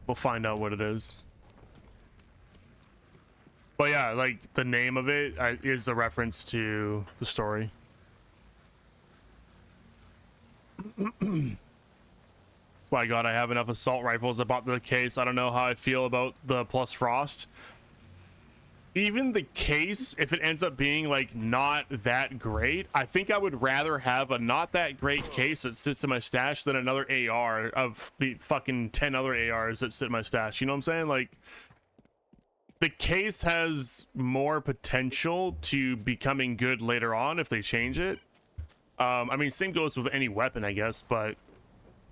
We'll find out what it is. But yeah, like the name of it is a reference to the story. That's why God, I have enough assault rifles. I bought the case. I don't know how I feel about the plus frost. Even the case, if it ends up being like not that great, I think I would rather have a not that great case that sits in my stash than another AR of the fucking 10 other ARs that sit in my stash. You know what I'm saying? Like, the case has more potential to becoming good later on if they change it. I mean, same goes with any weapon, I guess, but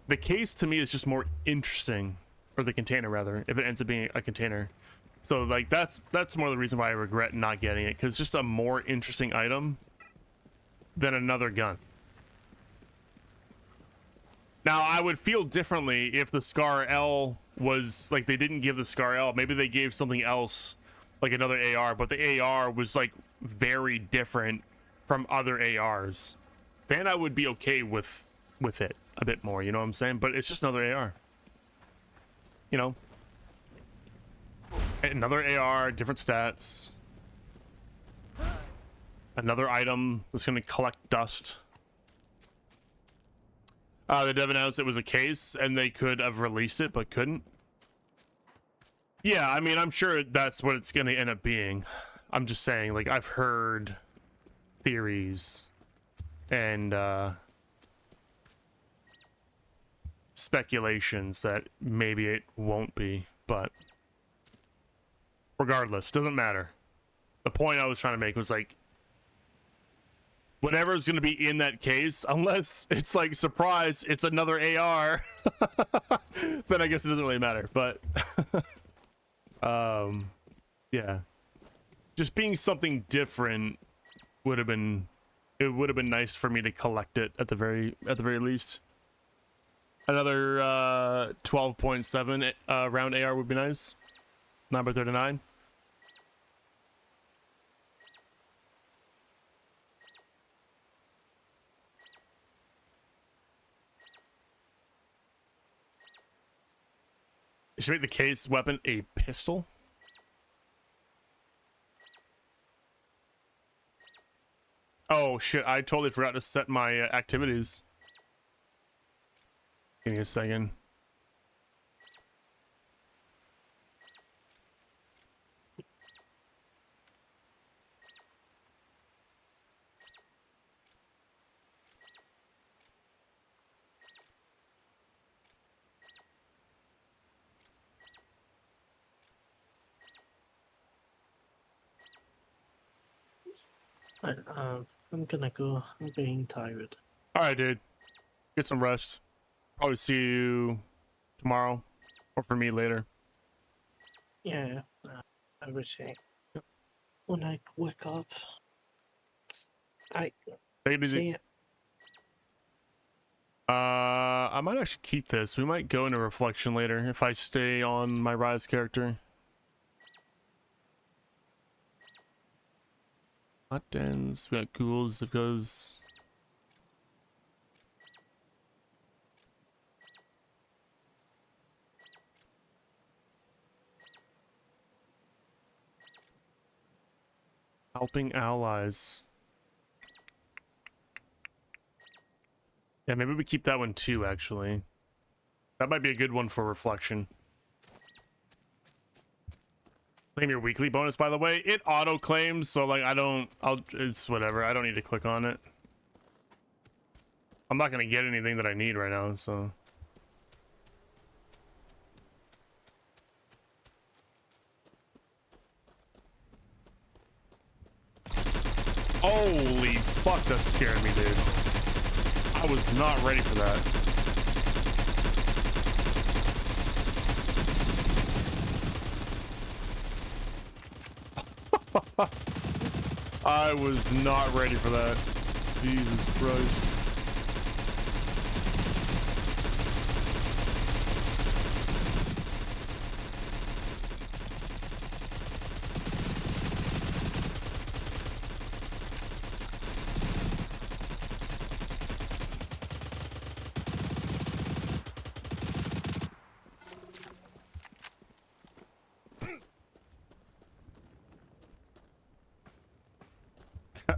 the case to me is just more interesting, or the container rather, if it ends up being a container. So like that's more the reason why I regret not getting it, because it's just a more interesting item than another gun. Now I would feel differently if the Scar L was like, they didn't give the Scar L, maybe they gave something else like another AR, but the AR was like very different from other ARs. Then I would be okay with it a bit more, you know what I'm saying? But it's just another AR. You know? Another AR, different stats. Another item that's going to collect dust. The dev announced it was a case, and they could have released it, but couldn't. Yeah, I mean, I'm sure that's what it's going to end up being. I'm just saying, like, I've heard theories and speculations that maybe it won't be, but regardless, doesn't matter. The point I was trying to make was like, whatever is going to be in that case, unless it's like, surprise, it's another AR, then I guess it doesn't really matter. But yeah, just being something different would have been nice for me to collect it at the very least. Another 12.7 round AR would be nice. 9x39. You should make the case weapon a pistol. Oh shit, I totally forgot to set my activities. Give me a second. I'm gonna go. I'm getting tired. All right, dude. Get some rest. Probably see you tomorrow, or for me later. Yeah, I would say. When I wake up, Take it easy. see. I might actually keep this. We might go into reflection later if I stay on my Rise character. Hot dens. We got ghouls because. Helping allies. Yeah, maybe we keep that one too, actually. That might be a good one for reflection. Claim your weekly bonus, by the way. It auto claims, so like it's whatever. I don't need to click on it. I'm not gonna get anything that I need right now, so. Holy fuck, that scared me, dude. I was not ready for that. I was not ready for that. Jesus Christ.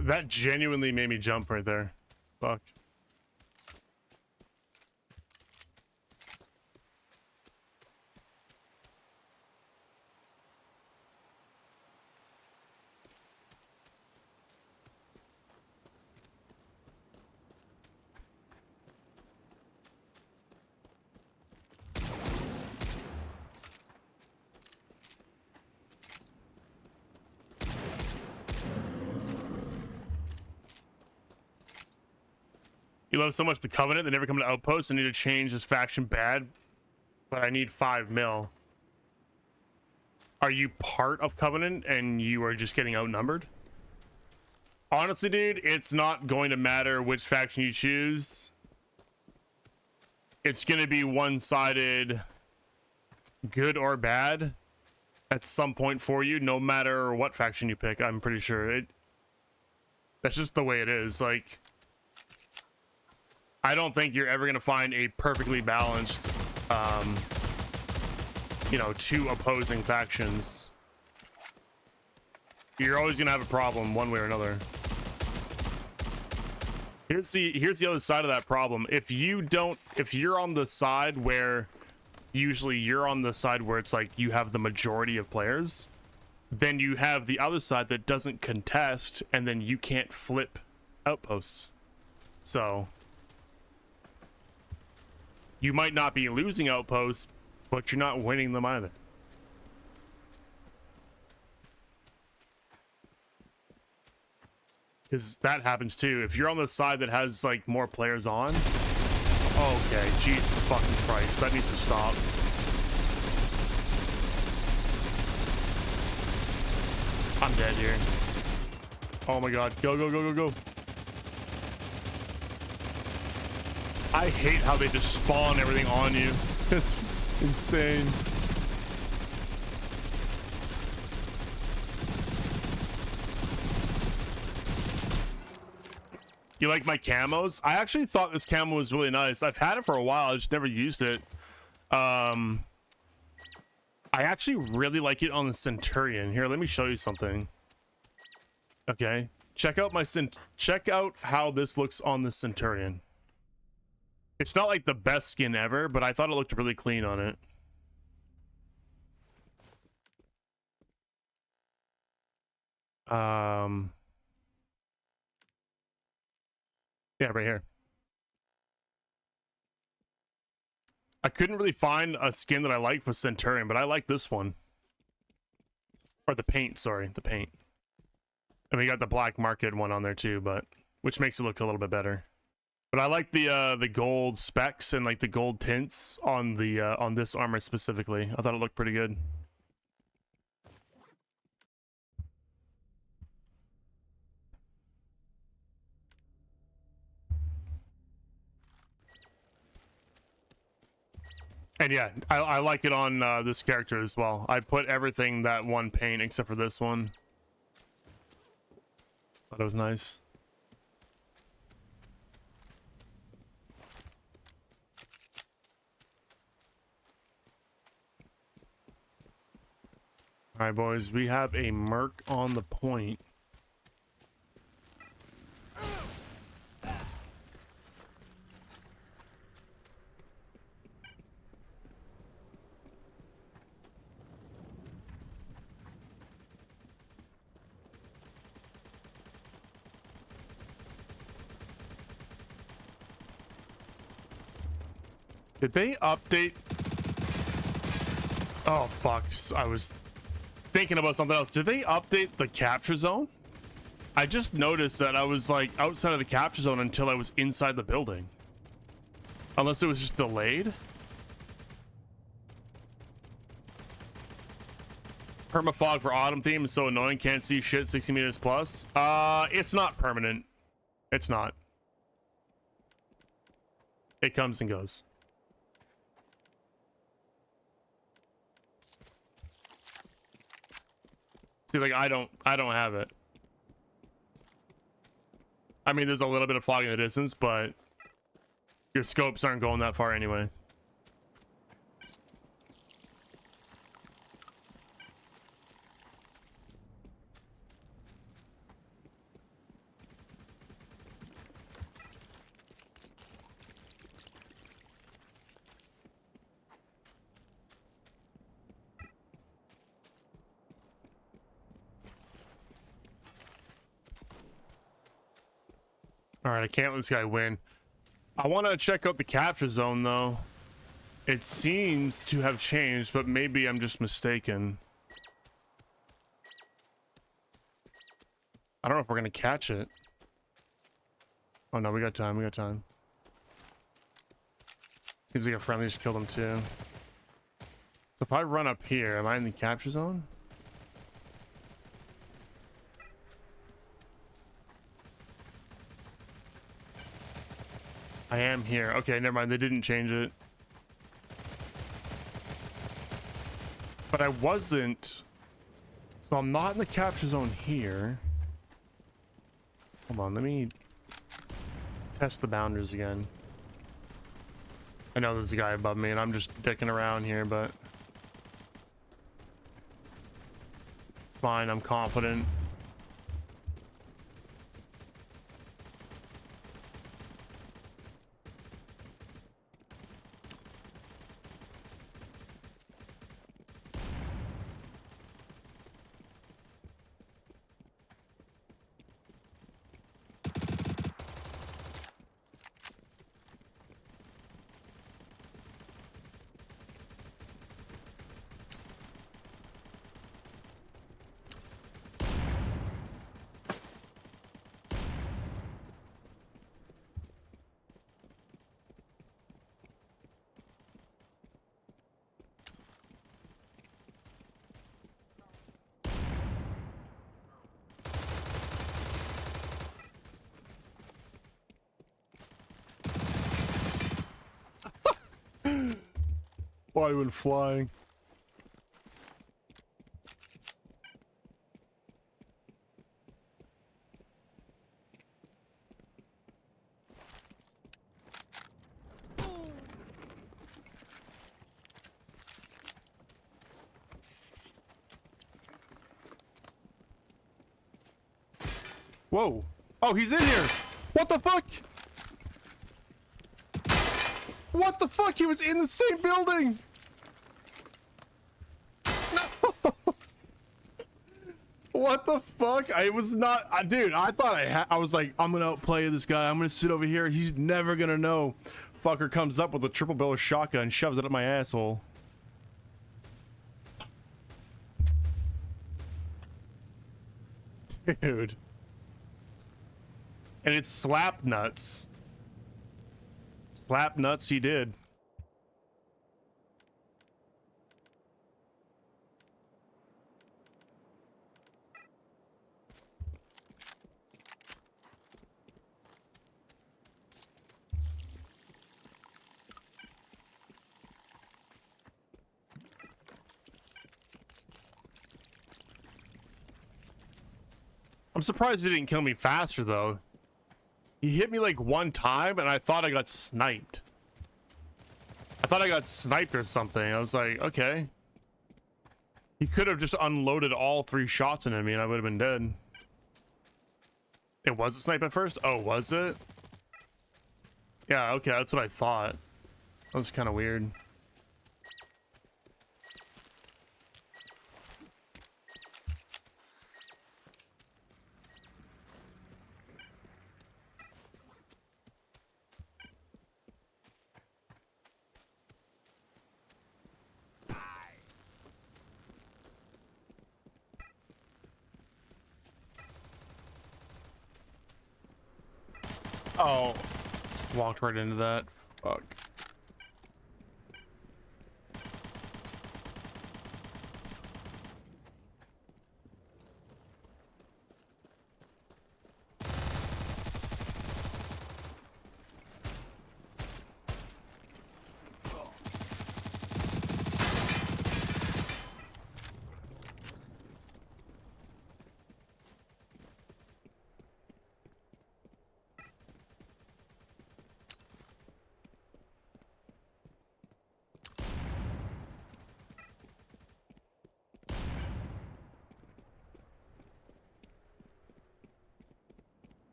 That genuinely made me jump right there. Fuck. You love so much the Covenant, they never come to Outpost and need to change this faction bad, but I need 5 mil. Are you part of Covenant and you are just getting outnumbered? Honestly, dude, it's not going to matter which faction you choose. It's going to be one-sided, good or bad, at some point for you, no matter what faction you pick. I'm pretty sure that's just the way it is. Like, I don't think you're ever going to find a perfectly balanced, you know, two opposing factions. You're always going to have a problem one way or another. Here's the other side of that problem. If you're on the side where, usually you're on the side where it's like you have the majority of players, then you have the other side that doesn't contest, and then you can't flip outposts. So you might not be losing outposts, but you're not winning them either. Because that happens too. If you're on the side that has like more players on, okay, Jesus fucking Christ, that needs to stop. I'm dead here. Oh my god, go, go, go, go, go. I hate how they just spawn everything on you. It's insane. You like my camos? I actually thought this camo was really nice. I've had it for a while, I just never used it. I actually really like it on the Centurion. Here, let me show you something. Okay, check out how this looks on the Centurion. It's not like the best skin ever, but I thought it looked really clean on it. Yeah, right here. I couldn't really find a skin that I liked for Centurion, but I like this one. Or the paint, sorry, the paint. And we got the black market one on there too, but which makes it look a little bit better. But I like the gold specs and like the gold tints on the on this armor specifically. I thought it looked pretty good. And yeah, I like it on this character as well. I put everything that one paint except for this one. Thought it was nice. All right, boys, we have a merc on the point. Did they update? Oh fuck! I was thinking about something else. Did they update the capture zone? I just noticed that I was like outside of the capture zone until I was inside the building. Unless it was just delayed. Permafog for autumn theme is so annoying. Can't see shit 60 meters plus. It's not permanent. It's not. It comes and goes. See, like I don't have it. I mean, there's a little bit of fog in the distance, but your scopes aren't going that far anyway. All right, I can't let this guy win. I want to check out the capture zone, though. It seems to have changed, but maybe I'm just mistaken. I don't know if we're going to catch it. Oh, no, we got time. We got time. Seems like a friendly just killed him, too. So if I run up here, am I in the capture zone? I am here. Okay, never mind. They didn't change it. But I wasn't. So I'm not in the capture zone here. Hold on, let me test the boundaries again. I know there's a guy above me and I'm just dicking around here, but it's fine. I'm confident. Why went flying? Whoa. Oh, he's in here. What the fuck? What the fuck? He was in the same building. No. What the fuck? I was not, dude. I thought I was like, I'm gonna outplay this guy. I'm gonna sit over here. He's never gonna know. Fucker comes up with a triple barrel shotgun and shoves it up my asshole. Dude. And it's slap nuts. Slap nuts he did. I'm surprised he didn't kill me faster though. He hit me like one time and I thought I got sniped. I thought I got sniped or something. I was like, okay. He could have just unloaded all 3 shots into me and I would have been dead. It was a snipe at first? Oh, was it? Yeah, okay, that's what I thought. That was kind of weird. Oh, walked right into that. Fuck.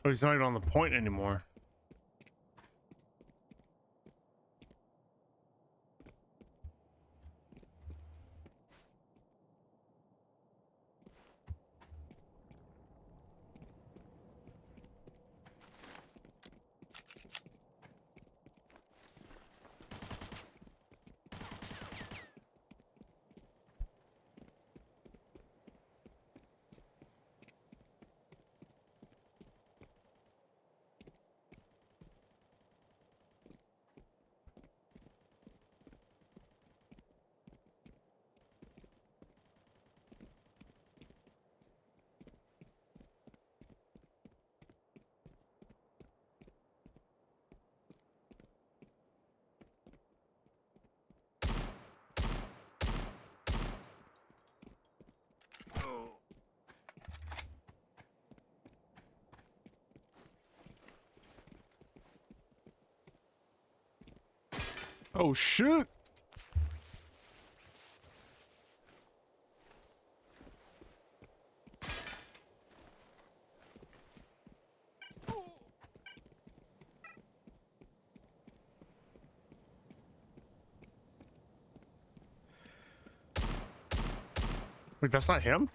Oh, he's not even on the point anymore. Oh shit! Wait, that's not him?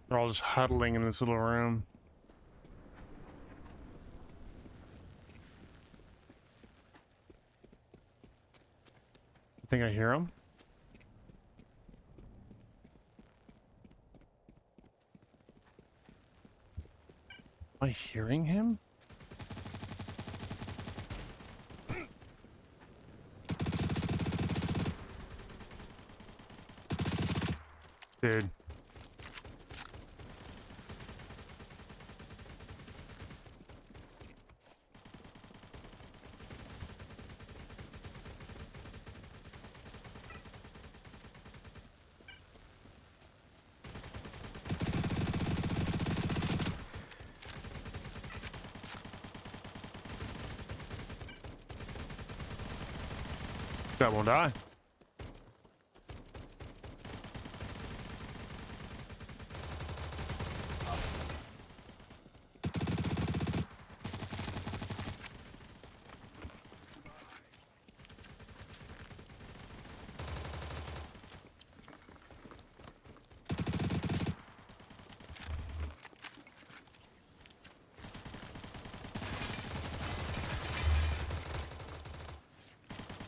They're all just huddling in this little room. I think I hear him. Am I hearing him? Dude. This guy won't die.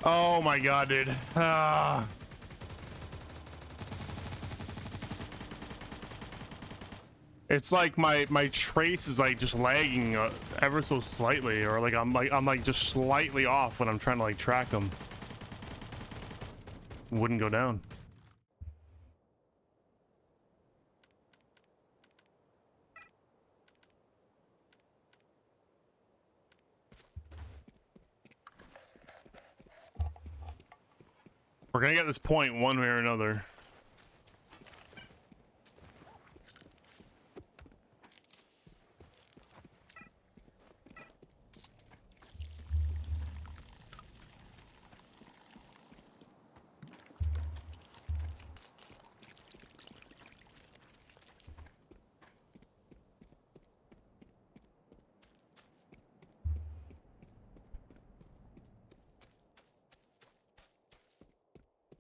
Oh my god, dude. Ah. It's like my trace is like just lagging ever so slightly, or like I'm like just slightly off when I'm trying to like track them. Wouldn't go down. We're gonna get this point one way or another.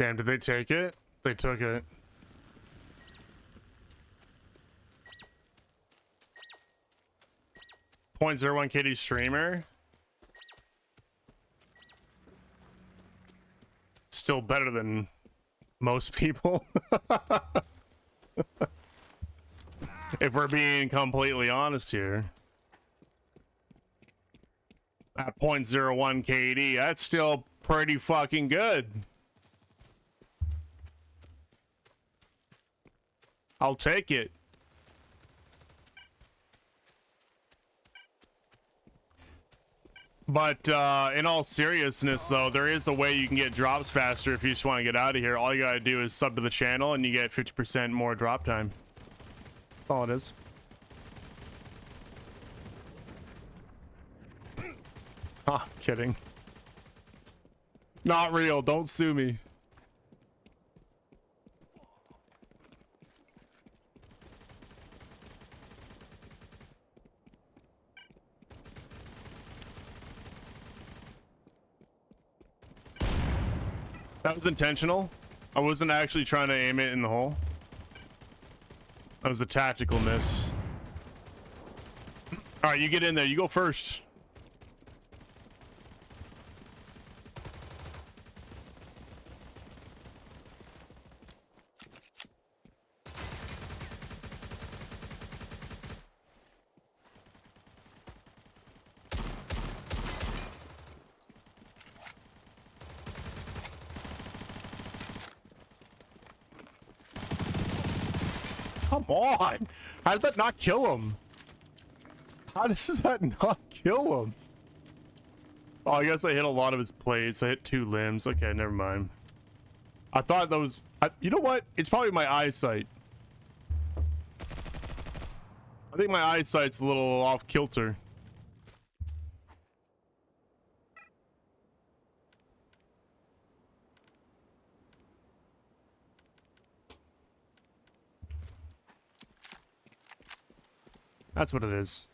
Damn, did they take it? They took it. .01 KD streamer. Still better than most people. If we're being completely honest here. At .01 KD, that's still pretty fucking good. I'll take it. But in all seriousness, though, there is a way you can get drops faster if you just want to get out of here. All you gotta do is sub to the channel and you get 50% more drop time. That's all it is. Ah, kidding. Not real. Don't sue me. That was intentional. I wasn't actually trying to aim it in the hole. That was a tactical miss. All right, you get in there. You go first. Come on. How does that not kill him? How does that not kill him? Oh, I guess I hit a lot of his plates. I hit 2 limbs. Okay, never mind. I thought that was... you know what? It's probably my eyesight. I think my eyesight's a little off kilter. That's what it is.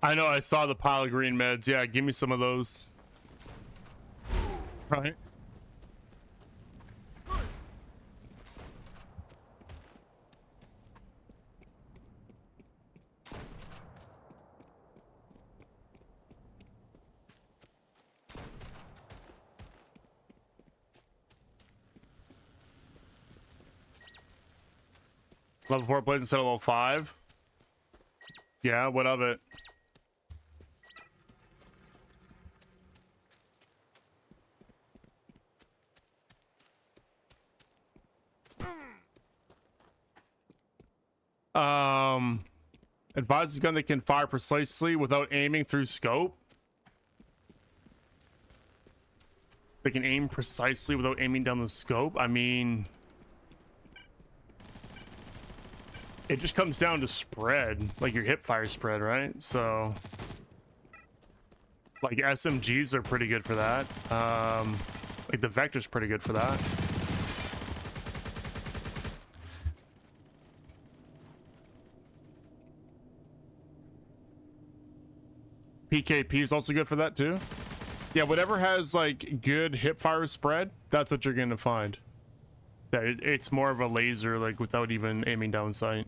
I know, I saw the pile of green meds. Yeah, give me some of those. Right. Level 4 plays instead of level 5? Yeah, what of it? Advises gun that can fire precisely without aiming through scope. They can aim precisely without aiming down the scope. I mean, it just comes down to spread, like your hip fire spread, right? So, like SMGs are pretty good for that. Like the Vector's pretty good for that. PKP is also good for that too. Yeah, whatever has like good hip fire spread, that's what you're gonna find. That it's more of a laser, like without even aiming down sight.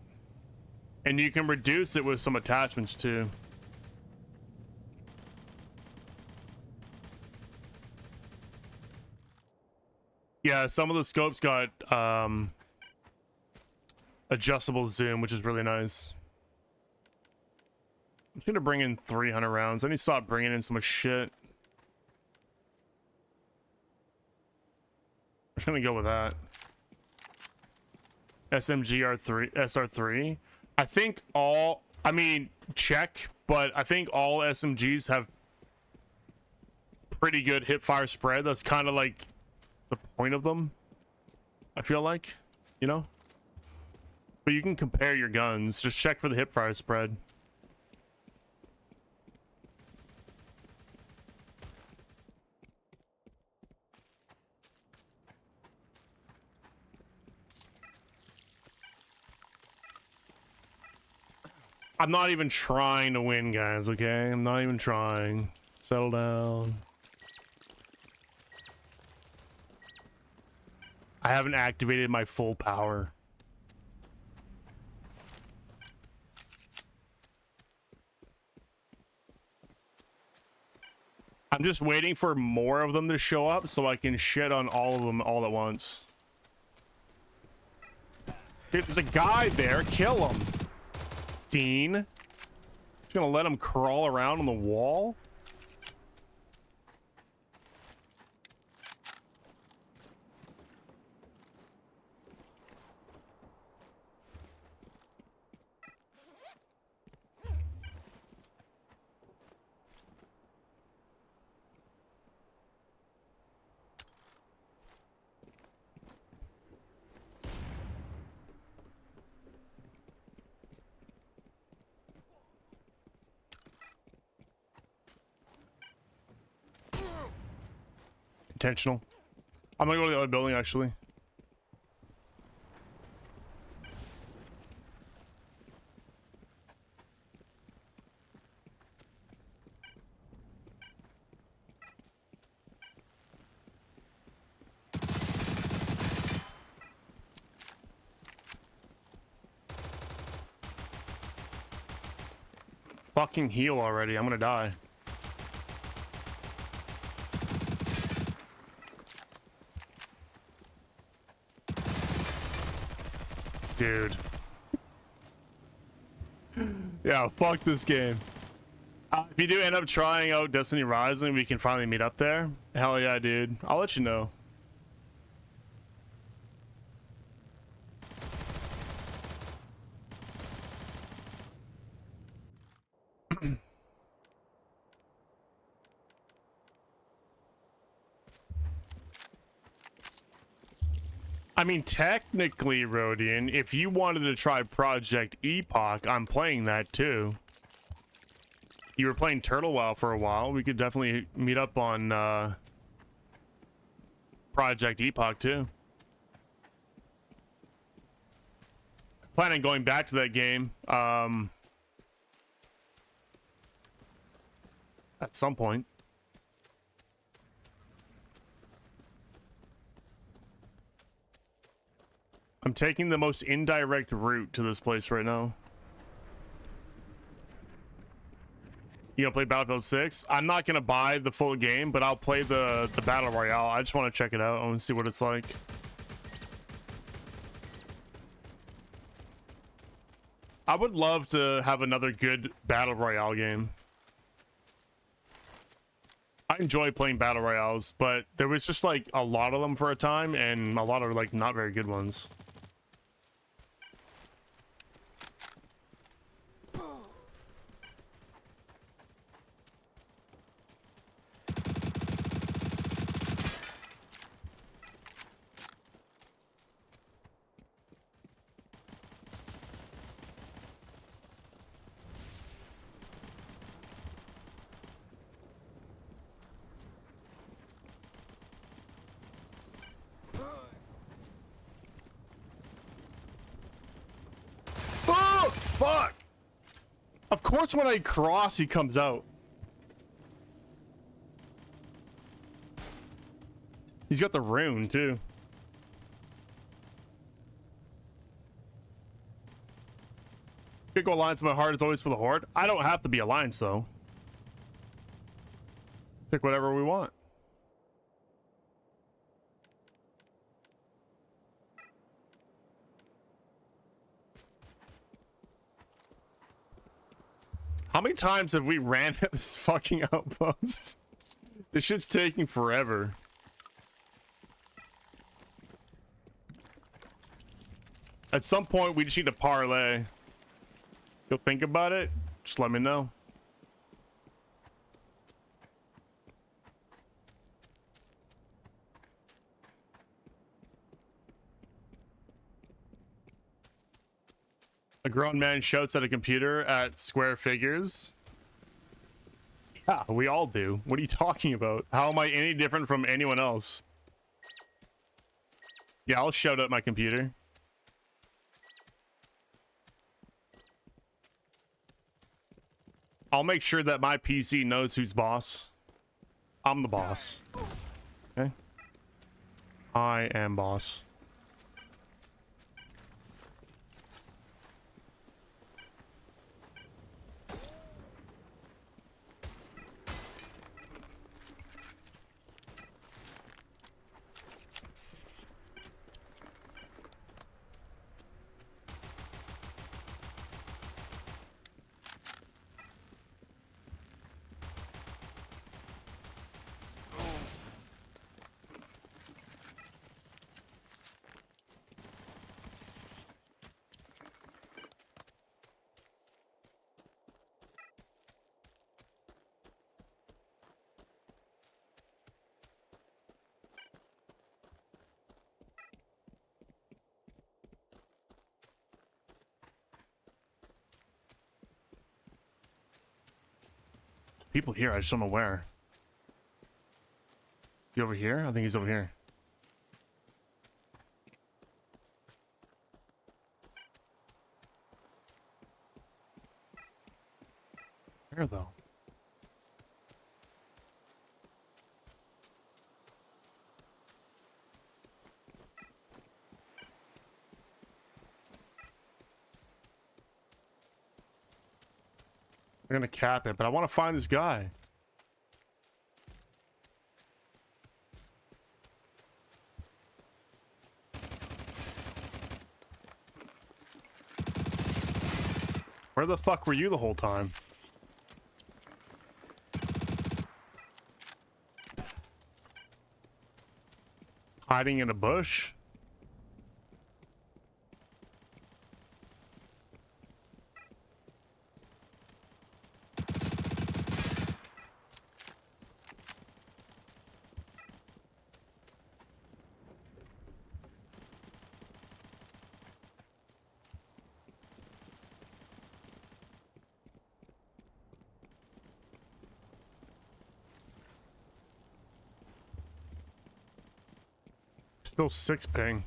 And you can reduce it with some attachments too. Yeah, some of the scopes got adjustable zoom, which is really nice. I'm just gonna bring in 300 rounds. I need to stop bringing in so much shit. I'm just gonna go with that. SMG R3, SR3. I think all, I mean, check, but I think all SMGs have pretty good hip fire spread. That's kind of like the point of them, I feel like, you know? But you can compare your guns. Just check for the hip fire spread. I'm not even trying to win, guys, okay? I'm not even trying. Settle down. I haven't activated my full power. I'm just waiting for more of them to show up so I can shit on all of them all at once. Dude, there's a guy there. Kill him. Dean. Just gonna let him crawl around on the wall? Intentional. I'm gonna go to the other building, actually. Fucking heal already. I'm gonna die. Dude. Yeah, fuck this game. If you do end up trying out Destiny Rising, we can finally meet up there. Hell yeah, dude. I'll let you know. I mean, technically, Rodian, if you wanted to try Project Epoch, I'm playing that too. You were playing Turtle WoW for a while. We could definitely meet up on Project Epoch too. Planning on going back to that game at some point. I'm taking the most indirect route to this place right now. You gonna play Battlefield 6? I'm not gonna buy the full game, but I'll play the Battle Royale. I just want to check it out. I want to see what it's like. I would love to have another good Battle Royale game. I enjoy playing Battle Royales, but there was just like a lot of them for a time, and a lot of like not very good ones. Fuck! Of course when I cross, he comes out. He's got the rune, too. Pick alliance, my heart is always for the Horde. I don't have to be alliance, though. Pick whatever we want. How many times have we ran at this fucking outpost? This shit's taking forever. At some point, we just need to parlay. You'll think about it, just let me know. A grown man shouts at a computer at square figures. Yeah, we all do. What are you talking about? How am I any different from anyone else? Yeah, I'll shout at my computer. I'll make sure that my PC knows who's boss. I'm the boss. Okay. I am boss. People here, I just don't know where. You over here? I think he's over here. Where though? We're gonna cap it, but I want to find this guy. Where the fuck were you the whole time? Hiding in a bush? Still 6 ping.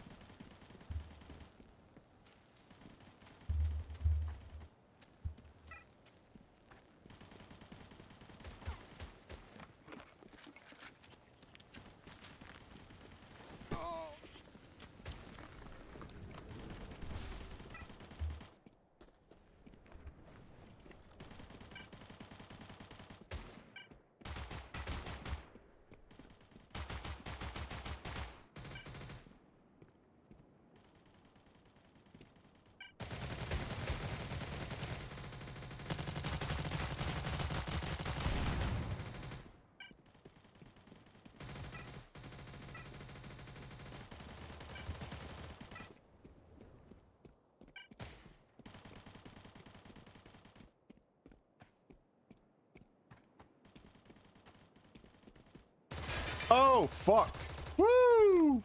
Oh, fuck. Woo!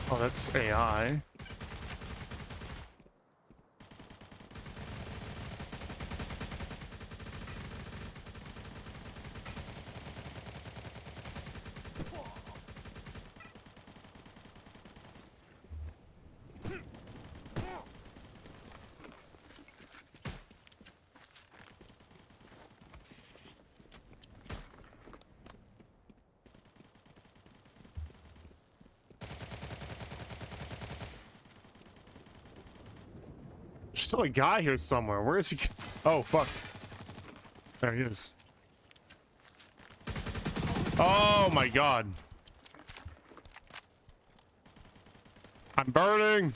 Oh, that's AI. Still a guy here somewhere. Where is he? Oh, fuck. There he is. Oh my god. I'm burning.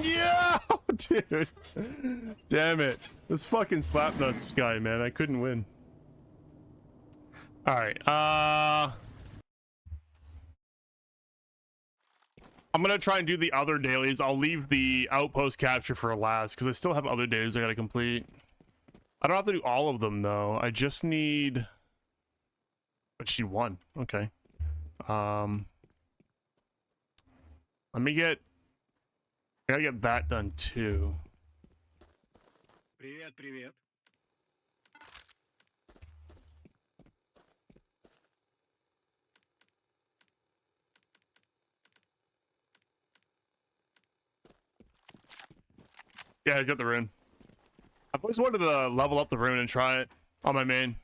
Yeah, dude. Damn it. This fucking slapnuts guy, man. I couldn't win. All right. I'm gonna try and do the other dailies. I'll leave the outpost capture for last because I still have other dailies I gotta complete. I don't have to do all of them though. I just need. But she won. Okay. Let me get. I gotta get that done too. Привет, привет. Yeah, I got the rune. I've always wanted to level up the rune and try it on my main.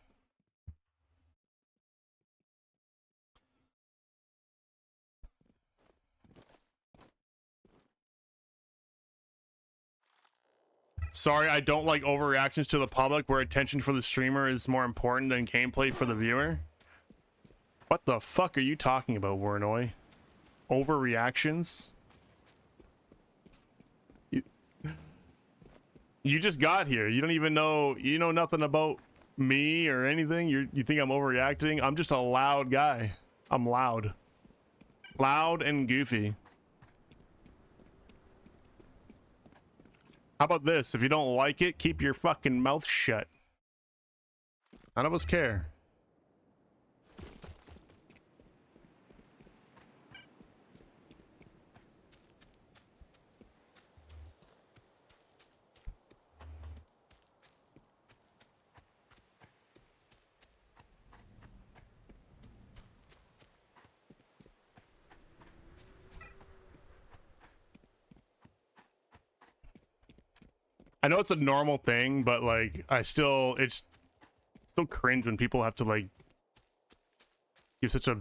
Sorry, I don't like overreactions to the public where attention for the streamer is more important than gameplay for the viewer. What the fuck are you talking about, Warnoy? Overreactions? You just got here. You don't even know, you know nothing about me or anything. You think I'm overreacting? I'm just a loud guy. I'm loud. Loud and goofy. How about this? If you don't like it, keep your fucking mouth shut. None of us care. I know it's a normal thing, but like it's still cringe when people have to like give such a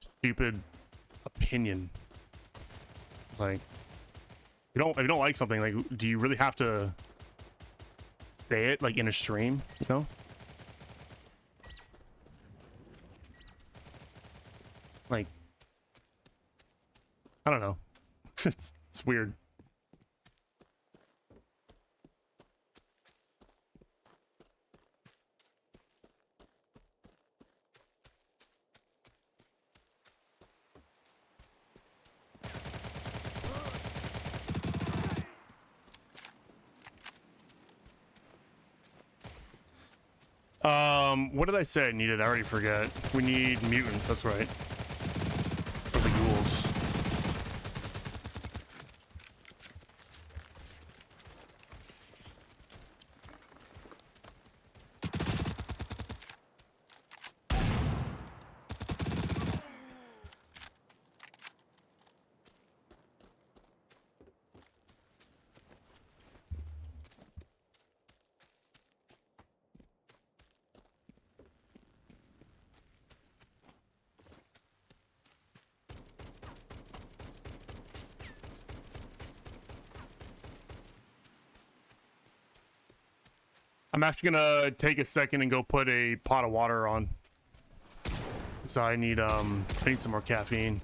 stupid opinion. It's like if you don't like something, like do you really have to say it like in a stream, you know? Like I don't know. It's weird. What did I say I needed? I already forget. We need mutants, that's right. For the ghouls. I'm actually gonna take a second and go put a pot of water on. So I need some more caffeine.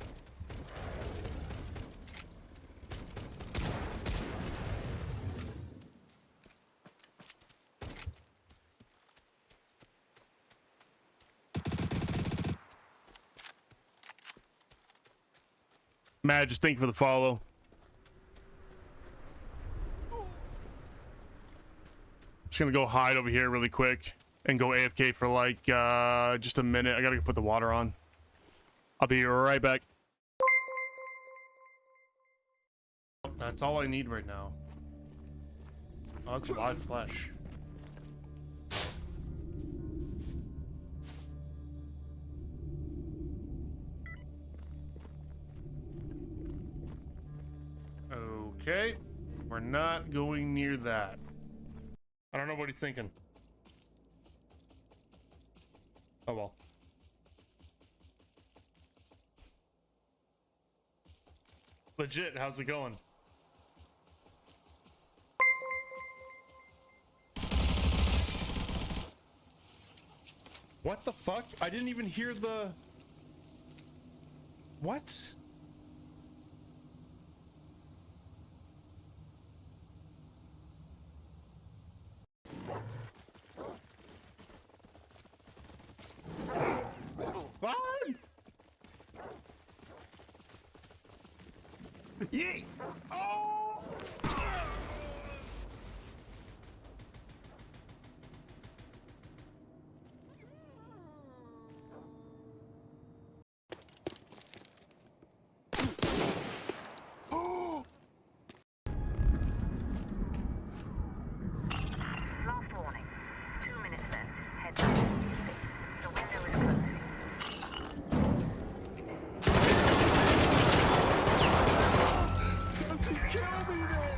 Matt, just thank you for the follow. Just gonna go hide over here really quick and go AFK for like just a minute. I gotta go put the water on. I'll be right back. That's all I need right now. Oh, that's live flesh. Okay, we're not going near that. I don't know what he's thinking. Oh well. Legit, how's it going? What the fuck? I didn't even hear the... What? Yeet! Oh! Last warning. 2 minutes left. Head back. The window is closing. Does he kill me, man?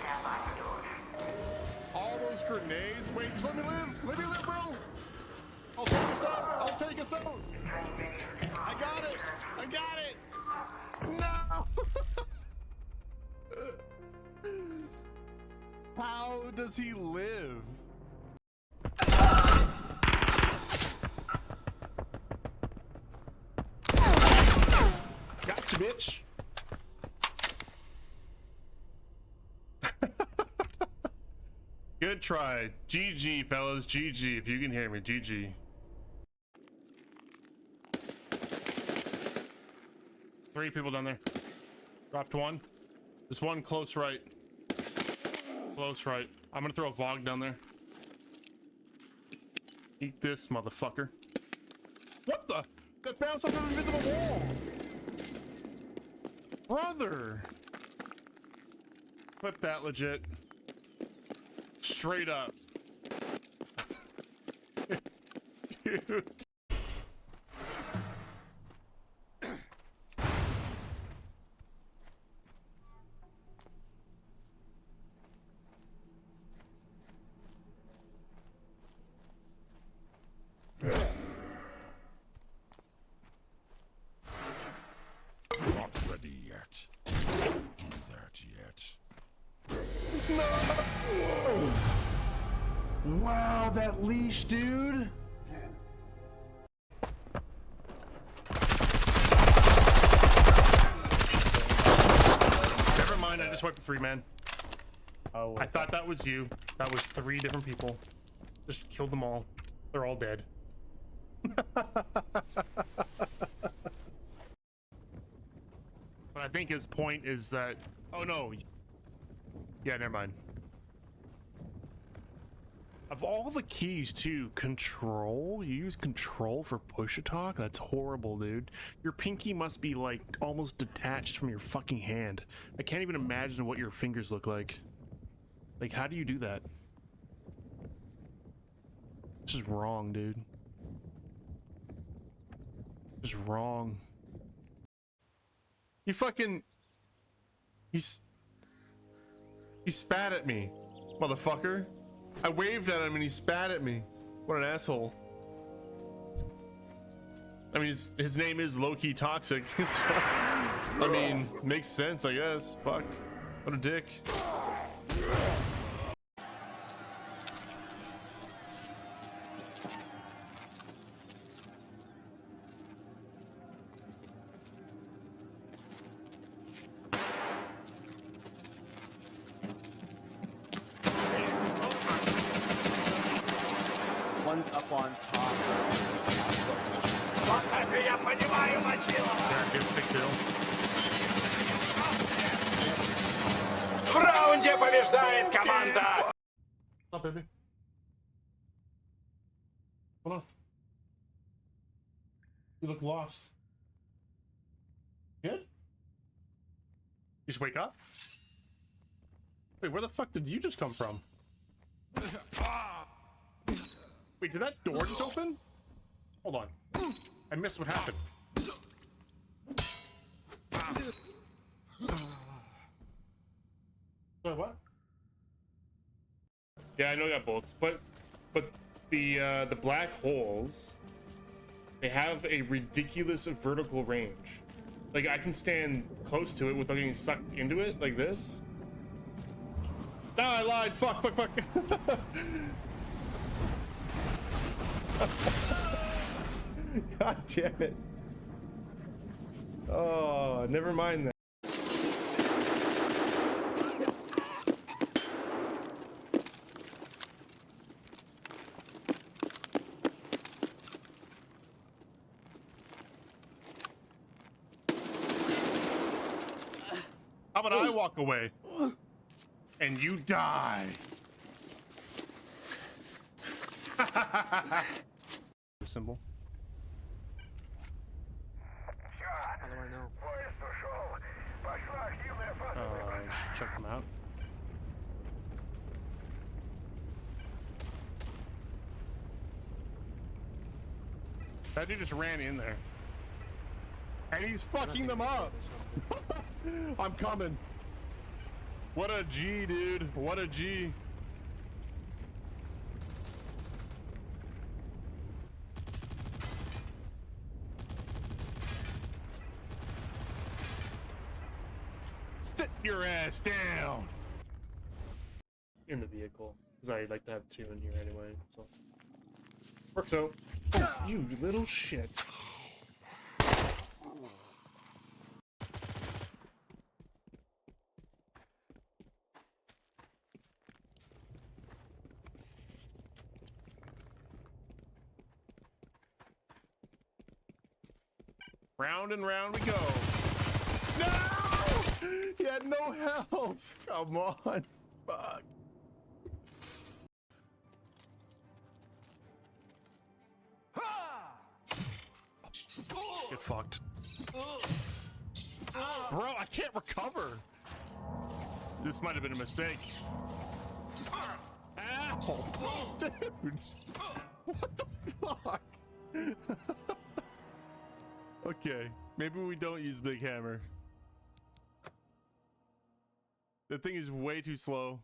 Stand by for doors. All those grenades? Wait, just let me live! Let me live, bro! I'll take us out! I'll take us out! I got it! I got it! No! How does he live? Gotcha, bitch! Good try. GG, fellas. GG. If you can hear me, GG. Three people down there. Dropped one. There's one close right. Close right. I'm gonna throw a Vog down there. Eat this, motherfucker. What the? That bounced off an invisible wall! Brother! Clip that legit. Straight up. Dude. Not ready yet. Don't do that yet. Wow, that leash, dude. Never mind, I just wiped the 3-man. Oh, I thought that was you. That was 3 different people. Just killed them all. They're all dead. But I think his point is that... Oh, no. Yeah, never mind. Of all the keys, too, control? You use control for push-to-talk? That's horrible, dude. Your pinky must be, like, almost detached from your fucking hand. I can't even imagine what your fingers look like. Like, how do you do that? This is wrong, dude. This is wrong. He fucking... He spat at me, motherfucker. I waved at him and he spat at me. What an asshole. I mean, his name is low-key toxic. So, I mean, makes sense, I guess. Fuck. What a dick. One's up on top. Yeah, good, sick kill. В раунде побеждает команда. What's up, baby? Hold on. You look lost. Good? You just wake up? Wait, where the fuck did you just come from? Wait, did that door just open? Hold on. I missed what happened. Sorry, what? Yeah, I know I got bullets, but the black holes, they have a ridiculous vertical range. Like, I can stand close to it without getting sucked into it, like this. Ah, I lied. Fuck. God damn it. Oh, never mind that. How about I walk away? And you die. Symbol. How do I know? Поезд ушел. Пошла активная фаза. Just check them out. That dude just ran in there. And he's fucking them up. I'm coming. What a G, dude. What a G. Sit your ass down. In the vehicle. Because I like to have two in here anyway. So works out. Oh, you little shit. Round and round we go. No! He had no health. Come on. Fuck. Get fucked. Bro, I can't recover. This might have been a mistake. Ow! Dude! What the fuck? Okay, maybe we don't use Big Hammer. The thing is way too slow.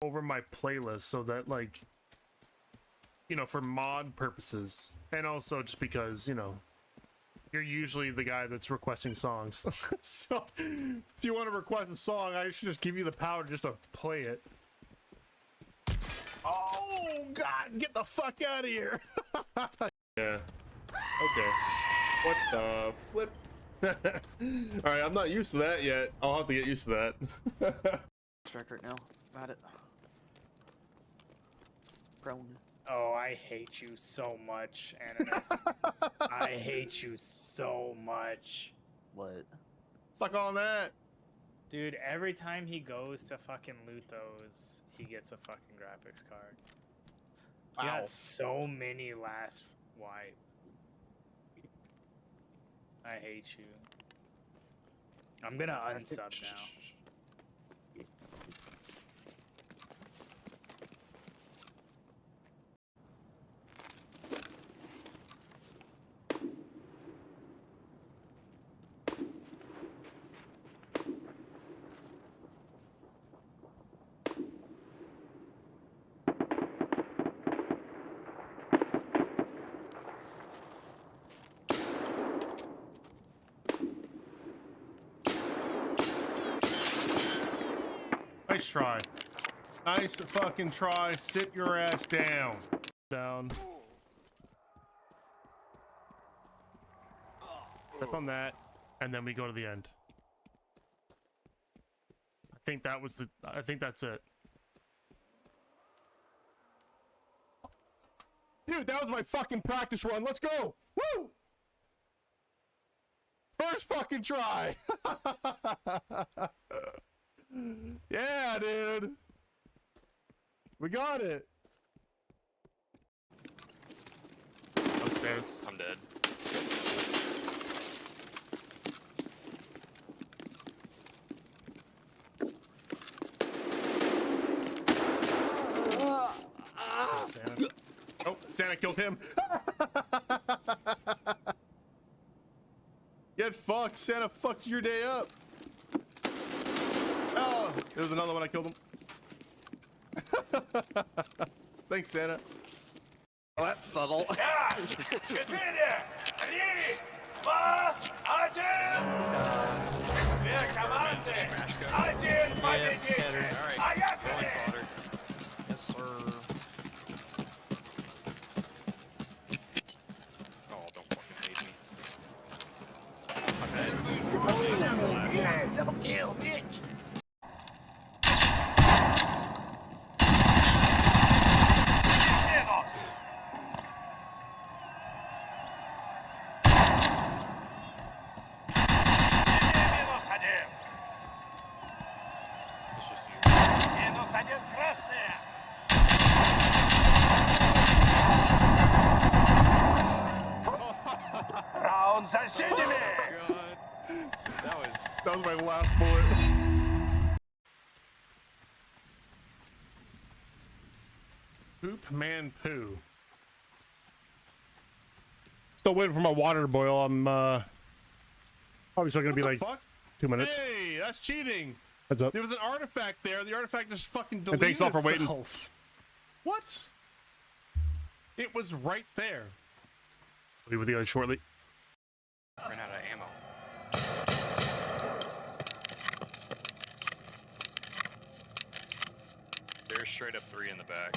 Over my playlist so that, like, you know, for mod purposes. And also just because, you know, you're usually the guy that's requesting songs. So if you want to request a song, I should just give you the power just to play it. Oh God, get the fuck out of here. Yeah. Okay. What the flip? Alright, I'm not used to that yet. I'll have to get used to that. Strike right now. Got it. Prone. Oh, I hate you so much, Animus. I hate you so much. What? Suck on that. Dude, every time he goes to fucking loot those, he gets a fucking graphics card. He Wow. got so many last wipe. I hate you. I'm gonna unsub now. Nice try. Nice fucking try. Sit your ass down. Down. Step on that, and then we go to the end. I think that was the. I think that's it. Dude, that was my fucking practice run. Let's go. Woo! First fucking try. Yeah, dude. We got it. Upstairs. I'm dead. Santa. Oh, Santa killed him. Get fucked. Santa fucked your day up. Oh, there's another one. I killed him. Thanks, Santa. Oh, that's subtle. Yes, sir. Oh, don't fucking hate me. Double kill, bitch! last bullet. Poop man poo. Still waiting for my water to boil. I'm probably still gonna be like fuck? 2 minutes. Hey, that's cheating. Heads up. There was an artifact there. The artifact just fucking And deleted thanks all for waiting. itself. What? It was right there. I'll be with you guys shortly. Ran out of ammo. There's straight up 3 in the back.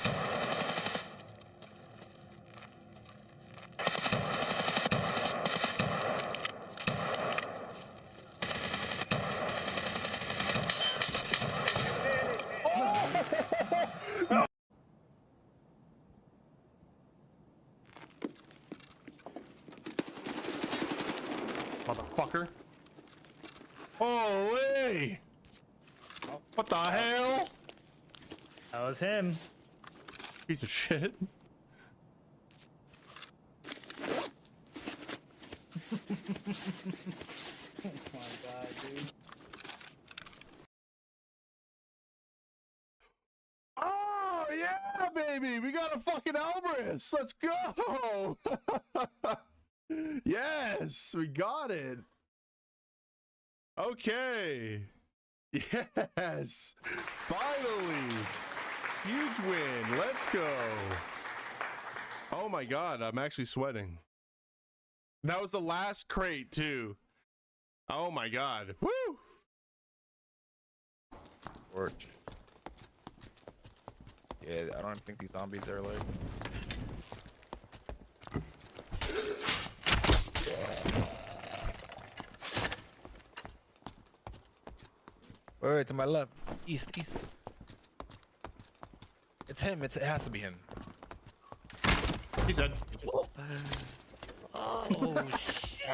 Motherfucker. Holy! What the hell? That was him. Piece of shit. Oh my god, dude. Oh yeah, baby! We got a fucking Alvarez. Let's go! Yes, we got it. Okay. Yes. Finally. Huge win. Let's go. Oh my god, I'm actually sweating. That was the last crate too. Oh my god. Woo! Torch. Yeah, I don't think these zombies are like. Wait, to my left. East. It's him. It has to be him. He's dead. Oh, shit.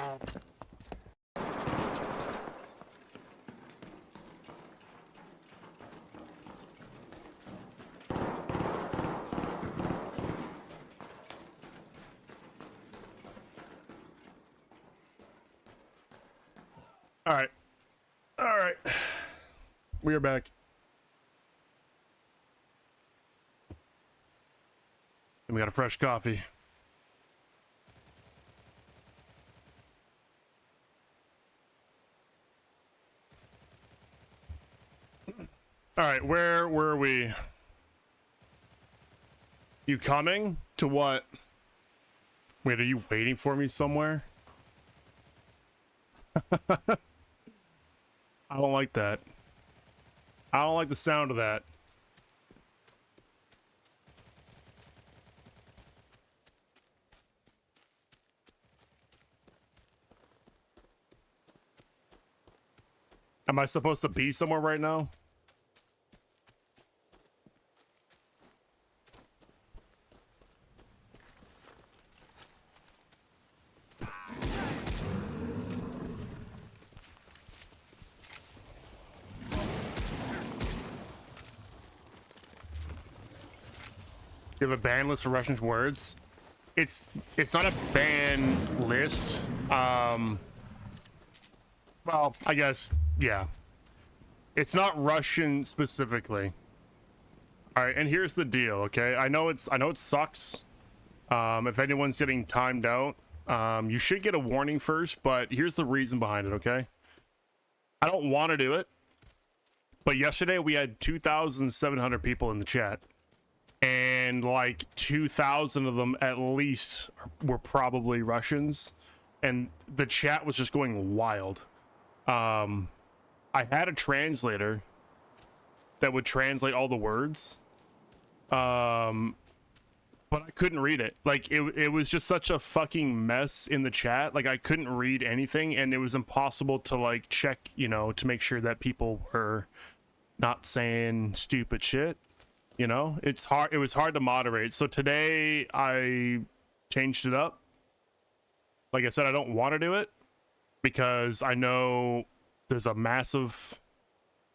All right. We are back. And we got a fresh coffee. All right, where were we? You coming? To what? Wait, are you waiting for me somewhere? I don't like that. I don't like the sound of that. Am I supposed to be somewhere right now? You have a ban list for Russian words? It's not a ban list. Well, I guess, yeah. It's not Russian specifically. All right, and here's the deal, okay? I know it sucks. If anyone's getting timed out, you should get a warning first, but here's the reason behind it, okay? I don't want to do it, but yesterday we had 2,700 people in the chat. And like 2,000 of them at least were probably Russians, and the chat was just going wild. I had a translator that would translate all the words, but I couldn't read it. Like it was just such a fucking mess in the chat. Like I couldn't read anything, and it was impossible to like check, you know, to make sure that people were not saying stupid shit. You know, it's hard. It was hard to moderate. So today I changed it up. Like I said, I don't want to do it because I know there's a massive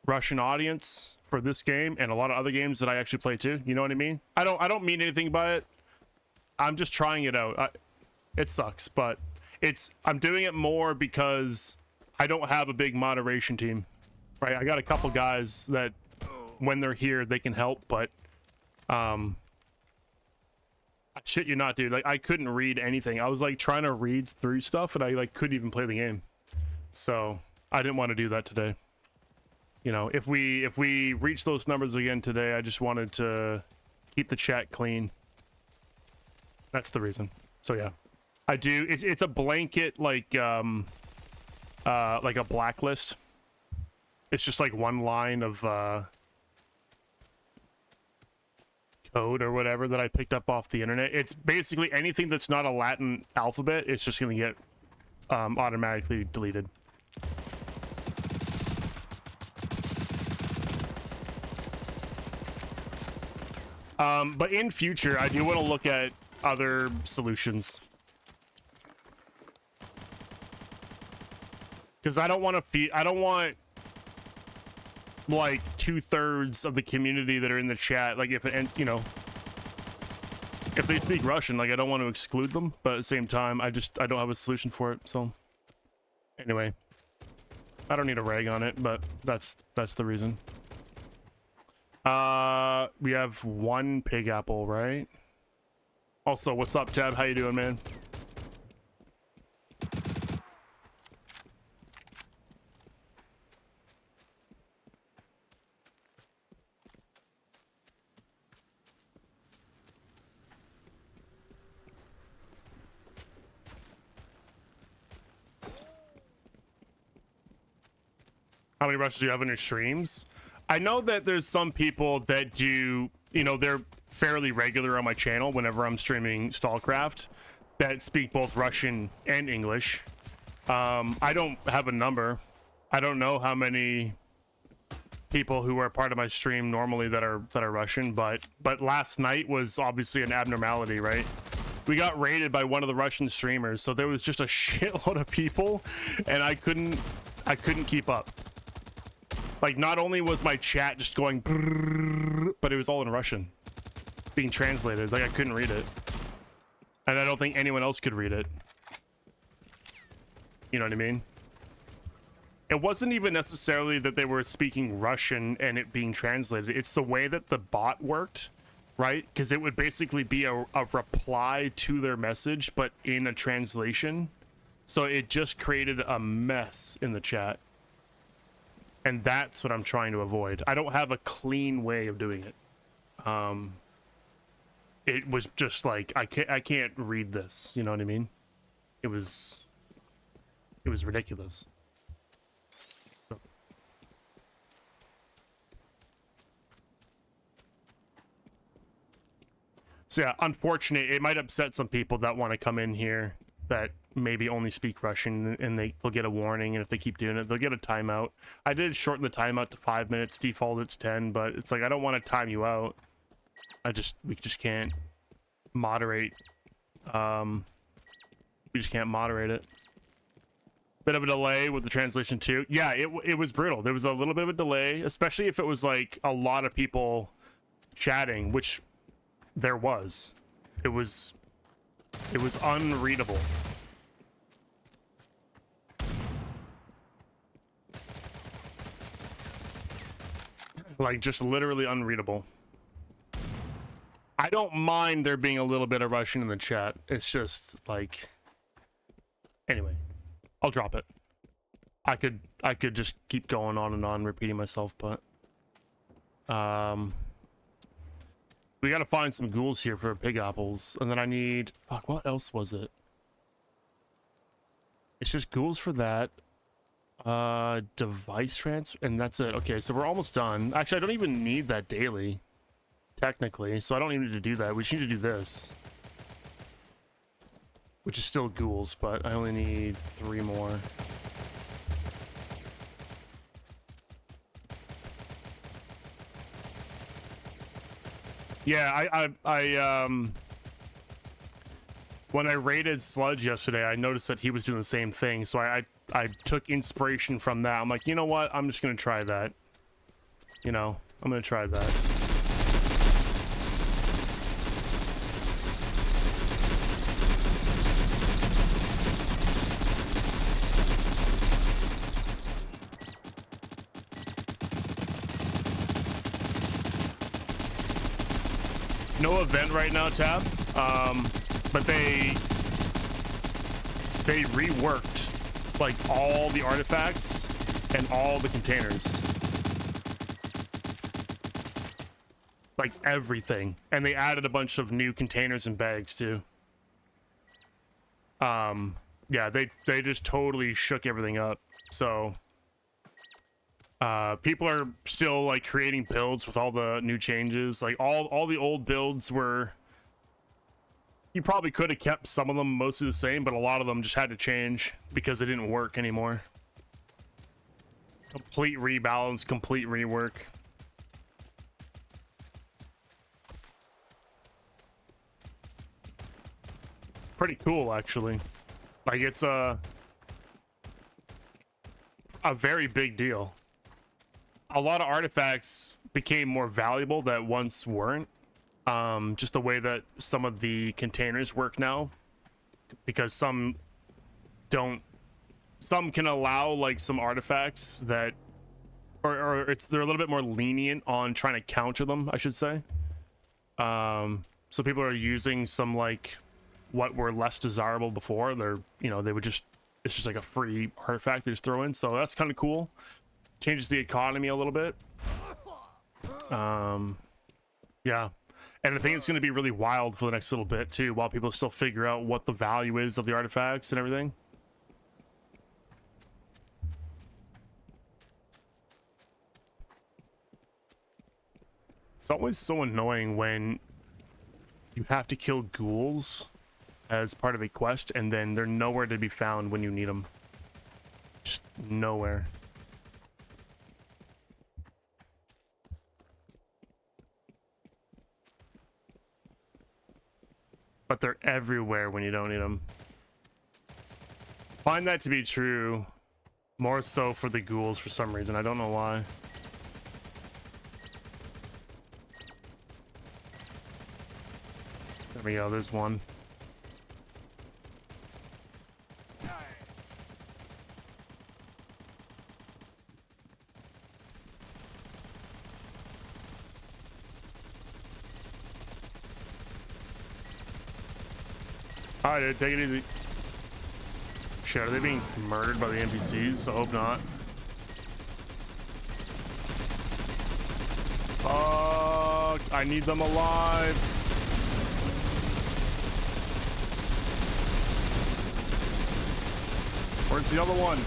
Russian audience for this game and a lot of other games that I actually play too. You know what I mean? I don't mean anything by it. I'm just trying it out. It sucks, but I'm doing it more because I don't have a big moderation team. Right, I got a couple guys that when they're here they can help, but I shit you not, dude. Like I couldn't read anything. I was like trying to read through stuff and I like couldn't even play the game. So I didn't want to do that today. You know, if we reach those numbers again today, I just wanted to keep the chat clean. That's the reason. So yeah, I do. It's a blanket like a blacklist. It's just like one line of code or whatever that I picked up off the internet. It's basically anything that's not a Latin alphabet. It's just gonna get automatically deleted. But in future, I do want to look at other solutions. Because I don't want like 2/3 of the community that are in the chat, like if they speak Russian, like I don't want to exclude them, but at the same time, I don't have a solution for it. So anyway, I don't need a rag on it, but that's the reason. We have one pig apple, right? Also, what's up, Tab? How you doing, man? How many rushes do you have on your streams? I know that there's some people that do, you know, they're fairly regular on my channel whenever I'm streaming StallCraft that speak both Russian and English. I don't have a number. I don't know how many people who are part of my stream normally that are Russian, but last night was obviously an abnormality, right? We got raided by one of the Russian streamers, so there was just a shitload of people and I couldn't keep up. Like, not only was my chat just going, but it was all in Russian, being translated. Like, I couldn't read it. And I don't think anyone else could read it. You know what I mean? It wasn't even necessarily that they were speaking Russian and it being translated. It's the way that the bot worked, right? Because it would basically be a reply to their message, but in a translation. So it just created a mess in the chat. And that's what I'm trying to avoid. I don't have a clean way of doing it. It was just like I can't read this. You know what I mean? It was ridiculous. So yeah, unfortunate. It might upset some people that want to come in here that maybe only speak Russian, and they'll get a warning, and if they keep doing it, they'll get a timeout. I did shorten the timeout to 5 minutes. Default it's 10, but it's like I don't want to time you out. We just can't moderate. We just can't moderate it. Bit of a delay with the translation too. Yeah, it was brutal. There was a little bit of a delay, especially if it was like a lot of people chatting, which there was. It was unreadable. Like, just literally unreadable. I don't mind there being a little bit of Russian in the chat. It's just like, anyway, I'll drop it. I could just keep going on and on repeating myself, but we gotta find some ghouls here for pig apples, and then I need, fuck, what else was it? It's just ghouls for that. Device transfer, and that's it. Okay, so we're almost done. Actually, I don't even need that daily, technically, so I don't even need to do that. We just need to do this, which is still ghouls, but I only need 3 more. Yeah, I when I raided Sludge yesterday, I noticed that he was doing the same thing, so I took inspiration from that. I'm like, you know what? I'm just gonna try that. You know, I'm gonna try that. no event right now, Tab. But they reworked like all the artifacts and all the containers. Like everything. And they added a bunch of new containers and bags too. Yeah, they just totally shook everything up. So people are still like creating builds with all the new changes. Like all the old builds were, you probably could have kept some of them mostly the same, but a lot of them just had to change because it didn't work anymore. Complete rebalance, complete rework. Pretty cool, actually. Like, it's a very big deal. A lot of artifacts became more valuable that once weren't. Just the way that some of the containers work now, because some can allow like some artifacts that, or they're a little bit more lenient on trying to counter them, I should say. So people are using some like what were less desirable before. They're, you know, they would just, it's just like a free artifact they just throw in. So that's kind of cool. Changes the economy a little bit. Yeah. And I think it's going to be really wild for the next little bit too, while people still figure out what the value is of the artifacts and everything. It's always so annoying when you have to kill ghouls as part of a quest and then they're nowhere to be found when you need them. Just nowhere. But they're everywhere when you don't need them. Find that to be true more so for the ghouls for some reason. I don't know why. There we go, there's one. Alright, dude, take it easy. Shit, are they being murdered by the NPCs? I hope not. Fuck, I need them alive. Where's the other one?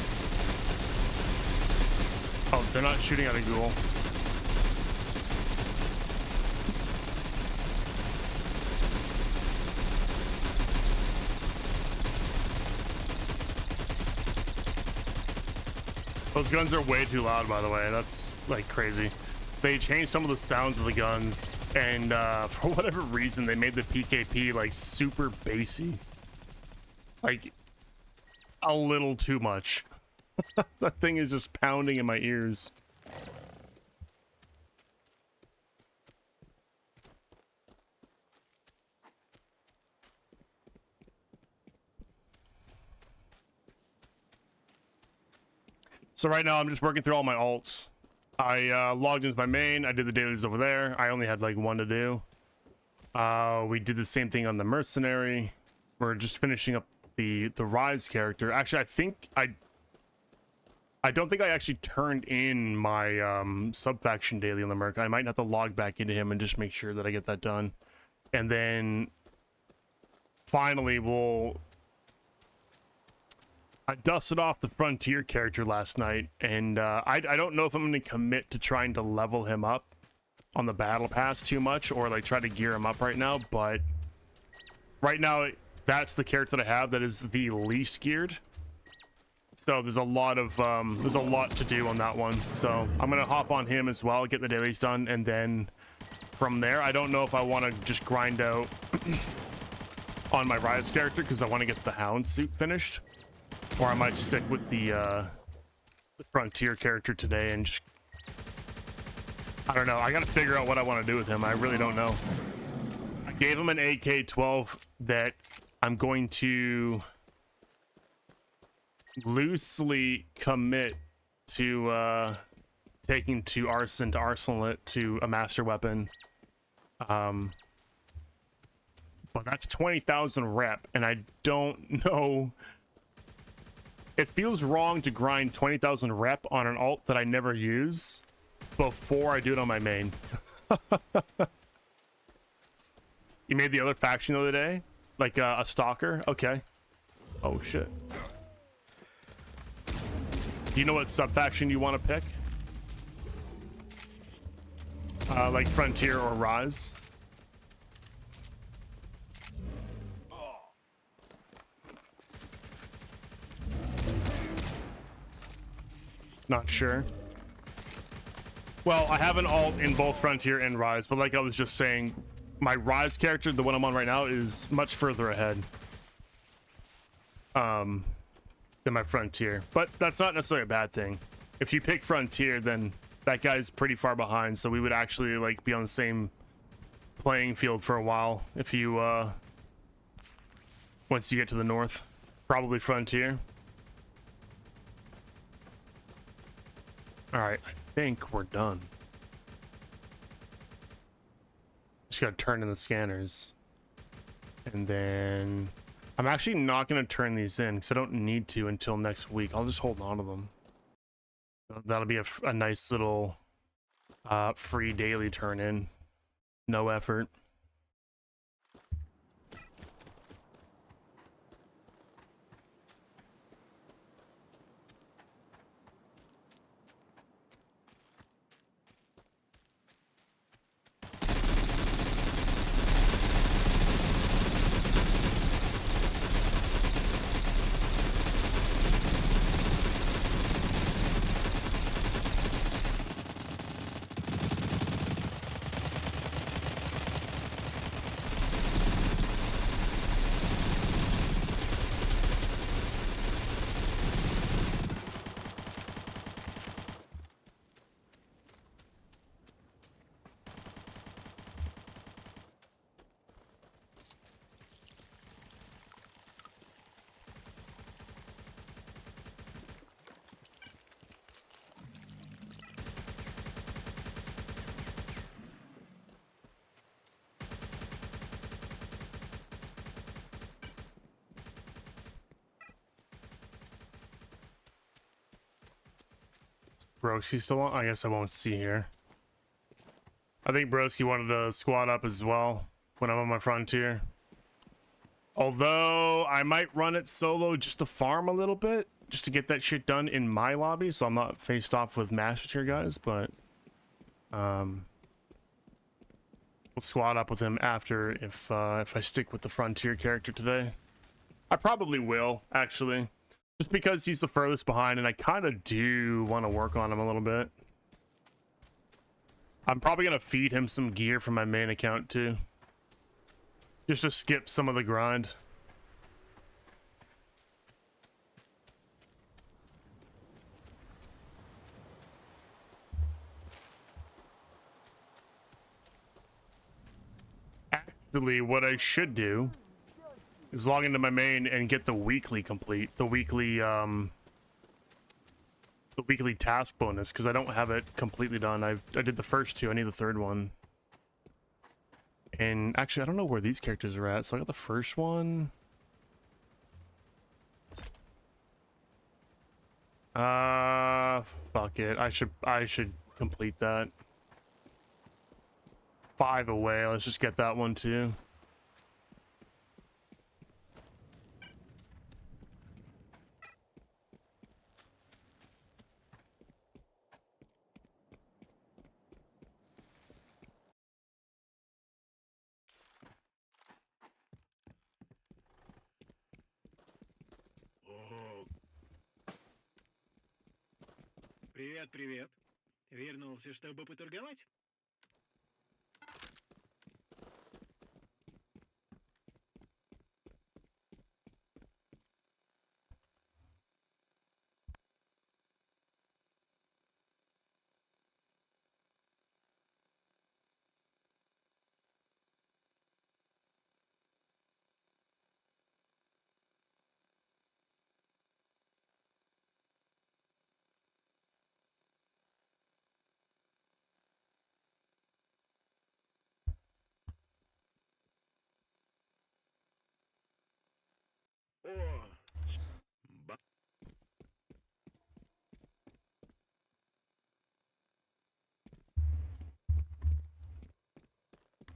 Oh, they're not shooting at a ghoul. Those guns are way too loud, by the way. That's like crazy. They changed some of the sounds of the guns, and for whatever reason, they made the PKP like super bassy. Like a little too much. That thing is just pounding in my ears. So right now I'm just working through all my alts. I logged into my main. I did the dailies over there. I only had like one to do. We did the same thing on the mercenary. We're just finishing up the Rise character. Actually, I don't think I actually turned in my sub-faction daily on the merc. I might have to log back into him and just make sure that I get that done. And then finally I dusted off the Frontier character last night, and I don't know if I'm going to commit to trying to level him up on the battle pass too much, or like try to gear him up right now, but right now that's the character that I have that is the least geared. So there's a lot to do on that one. So I'm going to hop on him as well, get the dailies done, and then from there, I don't know if I want to just grind out on my Rise character because I want to get the Hound suit finished. Or I might stick with the Frontier character today and just, I don't know. I gotta figure out what I want to do with him. I really don't know. I gave him an AK-12 that I'm going to loosely commit to taking to arsenal it to a master weapon. Well, that's 20,000 rep, and I don't know. It feels wrong to grind 20,000 rep on an alt that I never use before I do it on my main. You made the other faction the other day? Like a stalker? Okay. Oh, shit. Do you know what sub-faction you want to pick? Like Frontier or Rise? Not sure. Well, I have an alt in both Frontier and Rise, but like I was just saying, my Rise character, the one I'm on right now, is much further ahead than my Frontier. But that's not necessarily a bad thing. If you pick Frontier, then that guy's pretty far behind, so we would actually like be on the same playing field for a while if you once you get to the north. Probably Frontier. All right, I think we're done. Just gotta turn in the scanners. And then I'm actually not gonna turn these in because I don't need to until next week. I'll just hold on to them. That'll be a nice little free daily turn in. No effort. Broski still on? I guess I won't see here. I think Broski wanted to squad up as well when I'm on my Frontier. Although I might run it solo just to farm a little bit, just to get that shit done in my lobby, so I'm not faced off with Master Tier guys, but we'll squad up with him after if I stick with the Frontier character today. I probably will, actually. Just because he's the furthest behind, and I kind of do want to work on him a little bit. I'm probably going to feed him some gear from my main account, too. Just to skip some of the grind. Actually, what I should do is log into my main and get the weekly complete. The weekly task bonus, because I don't have it completely done. I did the first two. I need the third one. And actually, I don't know where these characters are at. So I got the first one. Fuck it. I should complete that. 5 away. Let's just get that one too. Привет, привет. Вернулся, чтобы поторговать?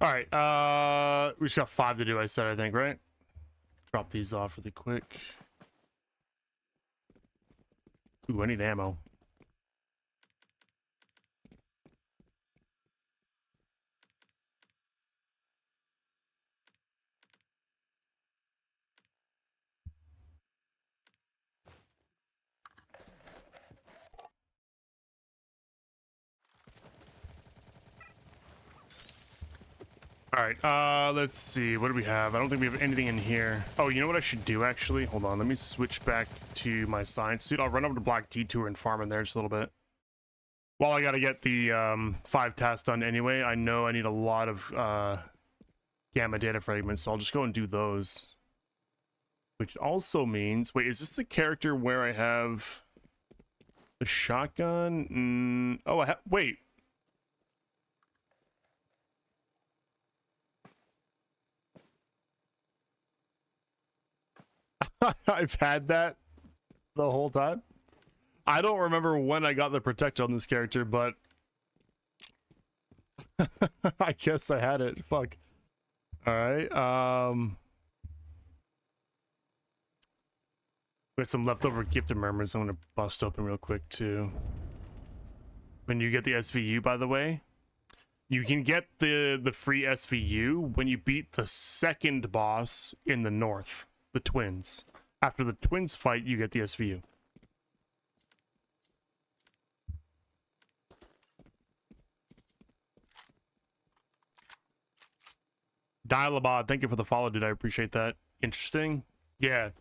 All right, we just got 5 to do, I said, I think, right? Drop these off really quick. Ooh, I need ammo. All right, let's see. What do we have? I don't think we have anything in here. Oh, you know what I should do, actually? Hold on. Let me switch back to my science. Dude, I'll run over to Black Detour and farm in there just a little bit. While I got to get the 5 tasks done anyway, I know I need a lot of gamma data fragments, so I'll just go and do those. Which also means... Wait, is this a character where I have the shotgun? Oh, I have... Wait. I've had that the whole time. I don't remember when I got the protect on this character, but I guess I had it. Fuck. All right. We have some leftover gifted murmurs I'm gonna bust open real quick too. When you get the SVU, by the way, you can get the free SVU when you beat the second boss in the north, the twins. After the twins fight, you get the SVU. Dialabad, thank you for the follow, dude. I appreciate that. Interesting. Yeah.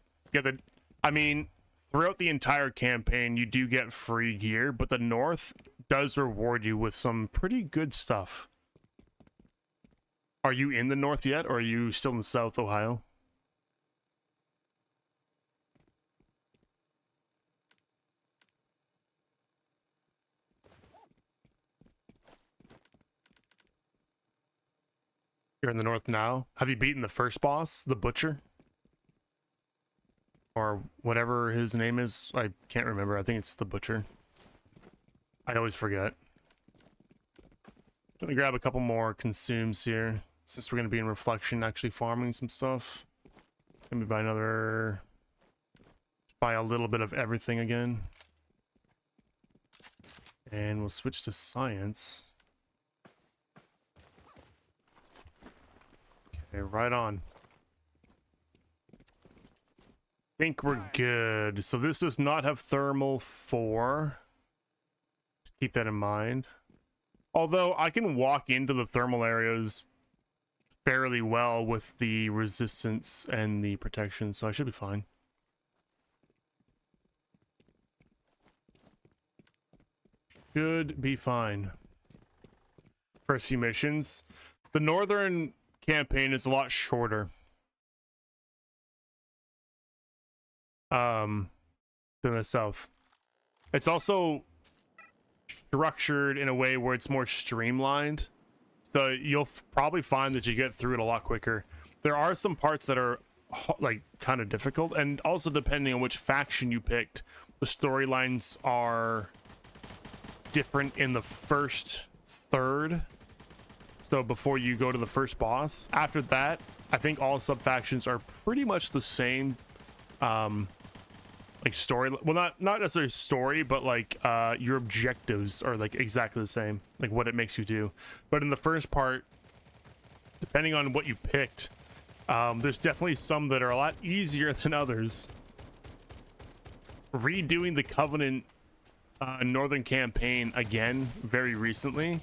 I mean, throughout the entire campaign, you do get free gear, but the North does reward you with some pretty good stuff. Are you in the North yet, or are you still in South Ohio? You're in the North now? Have you beaten the first boss, the Butcher? Or whatever his name is? I can't remember. I think it's the Butcher. I always forget. I'm gonna grab a couple more consumes here, since we're gonna be in Reflection actually farming some stuff. Maybe buy another... Buy a little bit of everything again. And we'll switch to Science. Okay, right on. Think we're good. So this does not have thermal 4. Keep that in mind. Although I can walk into the thermal areas fairly well with the resistance and the protection, so I should be fine. Should be fine. First few missions. The northern campaign is a lot shorter than the south. It's also structured in a way where it's more streamlined, so you'll probably find that you get through it a lot quicker. There are some parts that are like kind of difficult, and also depending on which faction you picked, the storylines are different in the first third. So before you go to the first boss, after that, I think all sub-factions are pretty much the same, like story. Well, not necessarily story, but like your objectives are like exactly the same, like what it makes you do. But in the first part, depending on what you picked, there's definitely some that are a lot easier than others. Redoing the Covenant Northern campaign again very recently,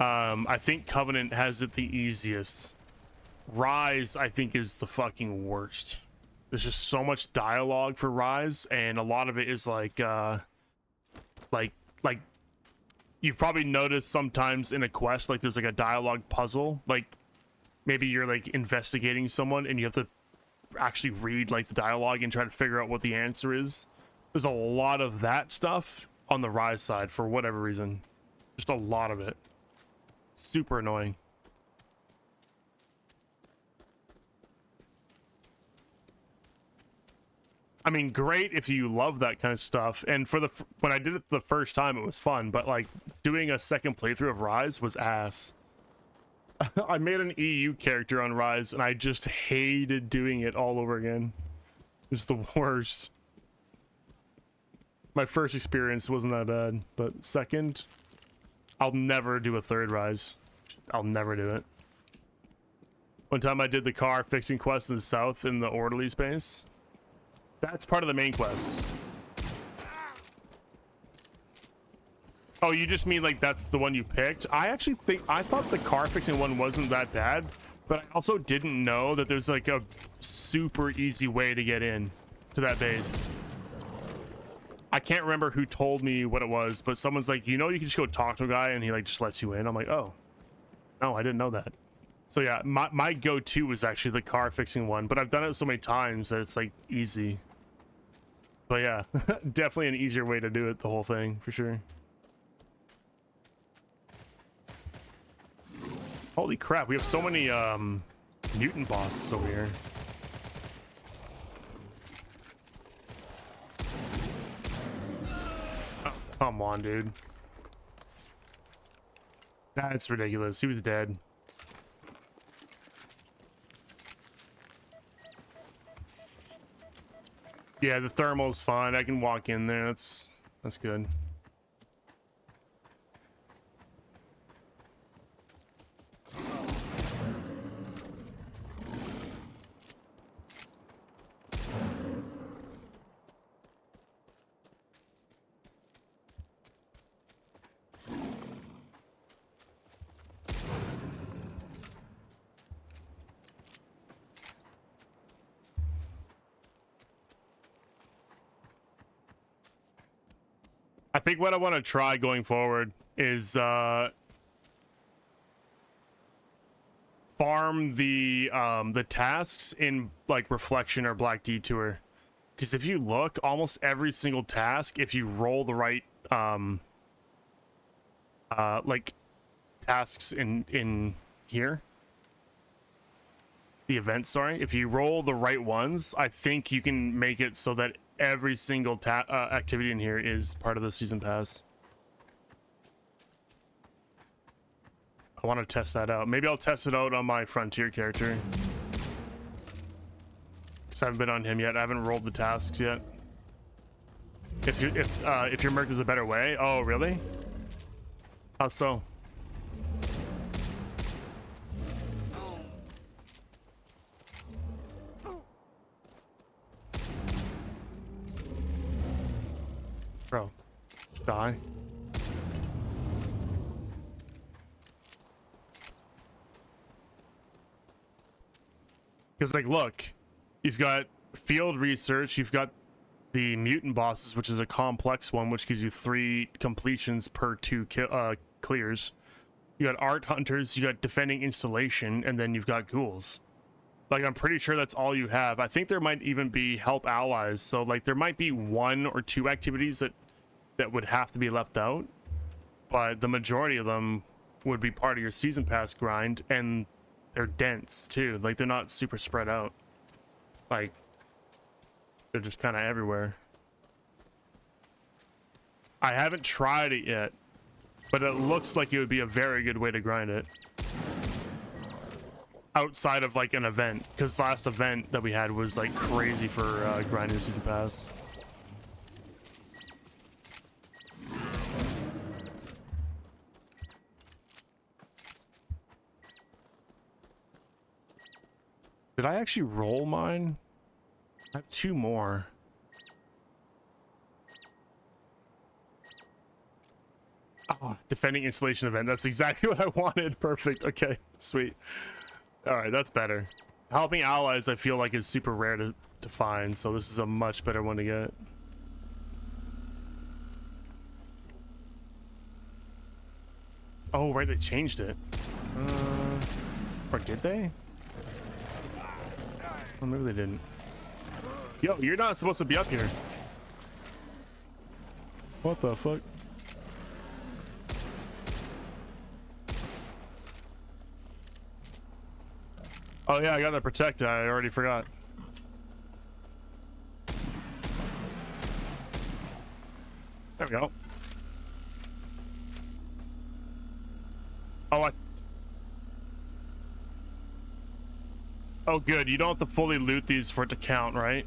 I think Covenant has it the easiest. Rise, I think, is the fucking worst. There's just so much dialogue for Rise, and a lot of it is like you've probably noticed sometimes in a quest, like there's like a dialogue puzzle, like maybe you're like investigating someone and you have to actually read like the dialogue and try to figure out what the answer is. There's a lot of that stuff on the Rise side for whatever reason. Just a lot of it. Super annoying. I mean, great if you love that kind of stuff. And for when I did it the first time, it was fun. But like doing a second playthrough of Rise was ass. I made an EU character on Rise, and I just hated doing it all over again. It was the worst. My first experience wasn't that bad, but second, I'll never do a third Rise. I'll never do it. One time I did the car fixing quest in the south in the orderly space. That's part of the main quest. Oh, you just mean like that's the one you picked? I thought the car fixing one wasn't that bad, but I also didn't know that there's like a super easy way to get in to that base. I can't remember who told me what it was, but someone's like, you know, you can just go talk to a guy and he like just lets you in. I'm like, oh, no, I didn't know that. So yeah, my go-to was actually the car fixing one, but I've done it so many times that it's like easy. But yeah, definitely an easier way to do it, the whole thing, for sure. Holy crap, we have so many mutant bosses over here. Oh, come on, dude. That's ridiculous. He was dead. Yeah, the thermal's fine. I can walk in there. That's good. I think what I want to try going forward is farm the tasks in like Reflection or Black Detour, because if you look, almost every single task, if you roll the right like tasks in here, the events, sorry, if you roll the right ones, I think you can make it so that every single activity in here is part of the season pass. I want to test that out. Maybe I'll test it out on my Frontier character, because I haven't been on him yet. I haven't rolled the tasks yet. If your Merc is a better way. Oh, really? How so? Bro, die. Because, like, look, you've got field research, you've got the mutant bosses, which is a complex one, which gives you 3 completions per 2 clears. You got art hunters, you got defending installation, and then you've got ghouls. Like, I'm pretty sure that's all you have. I think there might even be help allies. So, like, there might be 1 or 2 activities that would have to be left out. But the majority of them would be part of your season pass grind. And they're dense, too. Like, they're not super spread out. Like, they're just kind of everywhere. I haven't tried it yet. But it looks like it would be a very good way to grind it. Outside of like an event, because last event that we had was like crazy for grinding the season pass. Did I actually roll mine? I have 2 more. Oh, defending installation event. That's exactly what I wanted. Perfect. Okay, sweet. All right, that's better. Helping allies, I feel like, is super rare to find, so this is a much better one to get. Oh, right, they changed it. Or did they? Or maybe they didn't. Yo, you're not supposed to be up here. What the fuck? Oh yeah, I got to protect. I already forgot. There we go. Oh, good. You don't have to fully loot these for it to count, right?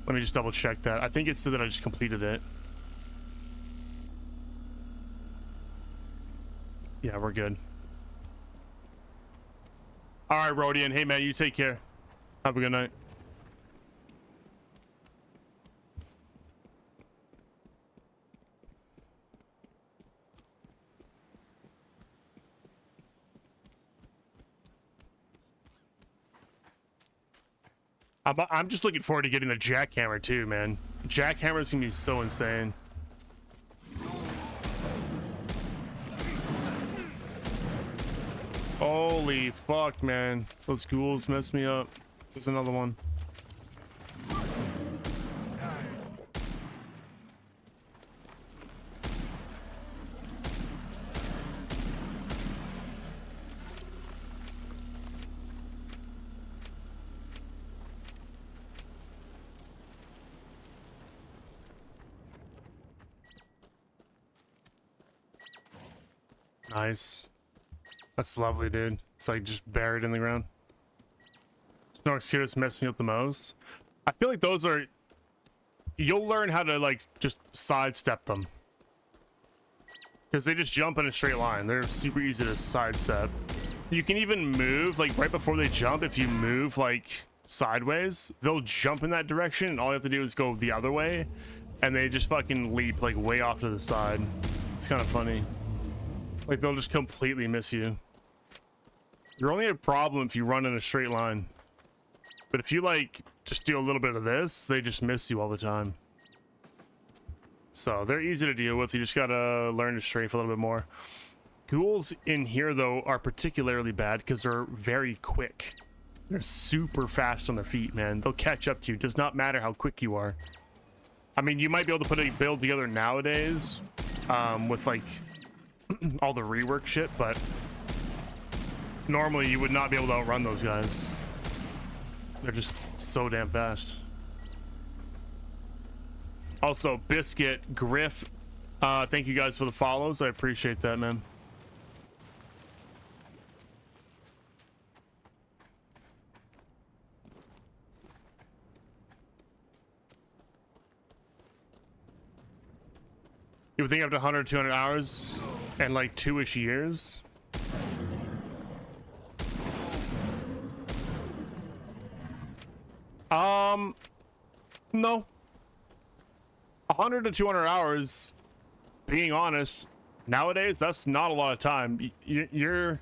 Let me just double check that. I think it said that I just completed it. Yeah, we're good. All right, Rodian. Hey, man, you take care. Have a good night. I'm just looking forward to getting the jackhammer too, man. Jackhammer's gonna be so insane. Holy fuck, man. Those ghouls messed me up. There's another one. Nice. That's lovely, dude. It's like just buried in the ground. Snork Scooters mess me up the most. I feel like those are... You'll learn how to like just sidestep them. Because they just jump in a straight line. They're super easy to sidestep. You can even move, like right before they jump, if you move like sideways, they'll jump in that direction and all you have to do is go the other way. And they just fucking leap like way off to the side. It's kind of funny. Like they'll just completely miss you. You're only a problem if you run in a straight line. But if you like just do a little bit of this, they just miss you all the time. So they're easy to deal with. You just gotta learn to strafe a little bit more. Ghouls in here though are particularly bad because they're very quick. They're super fast on their feet, man. They'll catch up to you. It does not matter how quick you are. I mean, you might be able to put a build together nowadays with like all the rework shit, but normally you would not be able to outrun those guys. They're just so damn fast. Also, Biscuit, Griff, thank you guys for the follows. I appreciate that, man. You would think after 100, 200 hours and like 2-ish years. No. 100 to 200 hours, being honest, nowadays, that's not a lot of time. You're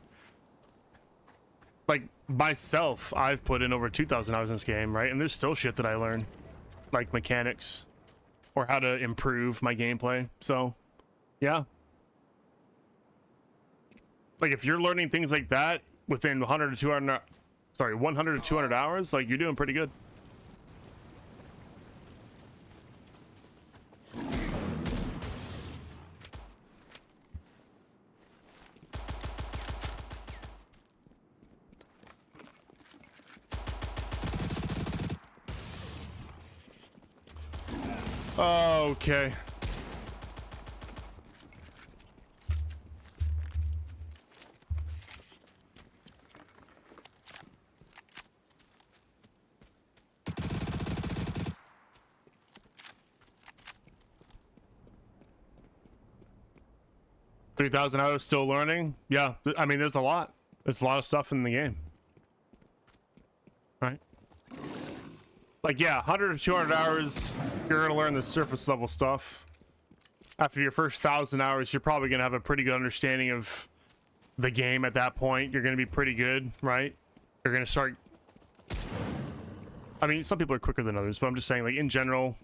like myself, I've put in over 2,000 hours in this game, right? And there's still shit that I learn, like mechanics or how to improve my gameplay. So, yeah. Like if you're learning things like that within 100 to 200, sorry, 100 to 200 hours, like you're doing pretty good. Okay. $3,000 hours still learning. Yeah, I mean, there's a lot. There's a lot of stuff in the game. Right? Like, yeah, 100 to 200 hours, you're going to learn the surface level stuff. After your first 1,000 hours, you're probably going to have a pretty good understanding of the game at that point. You're going to be pretty good, right? You're going to start... I mean, some people are quicker than others, but I'm just saying, like, in general,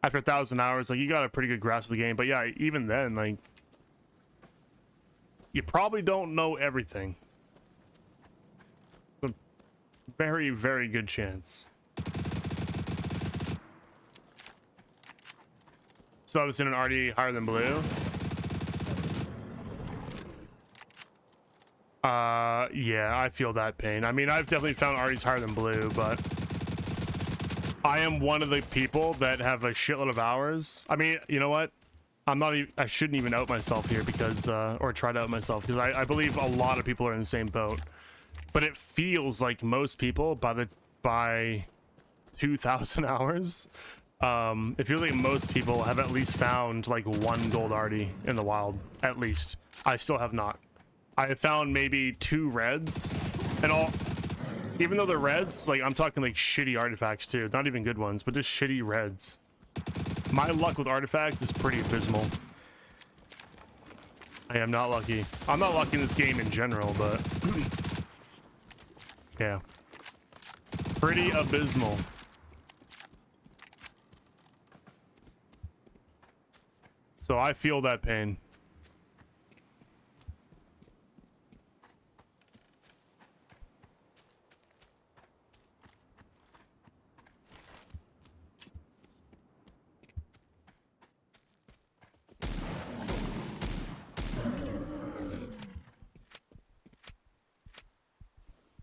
after 1,000 hours, like, you got a pretty good grasp of the game. But yeah, even then, like, you probably don't know everything. A very, very good chance. So I was in an RD higher than blue. Yeah, I feel that pain. I mean, I've definitely found RDs higher than blue, but I am one of the people that have a shitload of hours. I mean, you know what? I'm not even, I shouldn't even out myself here because, or try to out myself because I believe a lot of people are in the same boat. but it feels like most people by 2,000 hours, it feels like most people have at least found like one gold arty in the wild. At least I still have not. I have found maybe 2 reds, and all. Even though they're reds, like I'm talking like shitty artifacts too, not even good ones, but just shitty reds. My luck with artifacts is pretty abysmal. I am not lucky. I'm not lucky in this game in general, but yeah, pretty abysmal. So I feel that pain.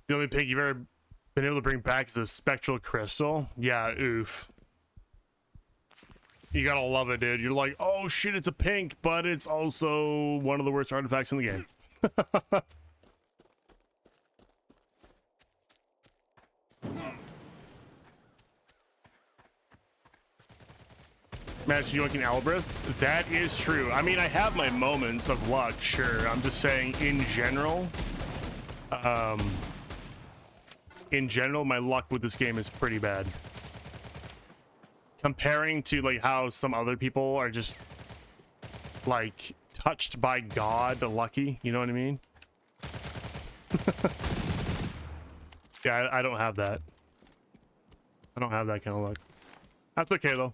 The only pink you've ever been able to bring back is the spectral crystal. Yeah, oof. You gotta love it, dude. You're like, oh shit, it's a pink, but it's also one of the worst artifacts in the game. Imagine yoinking Albrus. That is true. I mean, I have my moments of luck, sure. I'm just saying, in general, my luck with this game is pretty bad. Comparing to like how some other people are just like touched by God lucky, you know what I mean? Yeah, I don't have that. I don't have that kind of luck. That's okay though.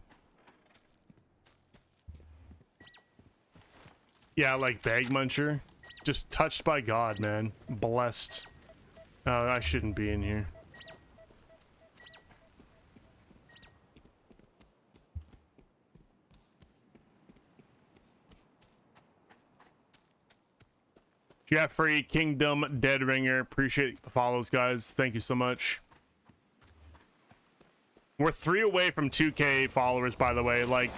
Yeah, like Bag Muncher. Just touched by God, man. Blessed. Oh, I shouldn't be in here. Jeffrey, Kingdom, Dead Ringer. Appreciate the follows, guys. Thank you so much. We're 3 away from 2K followers, by the way. Like,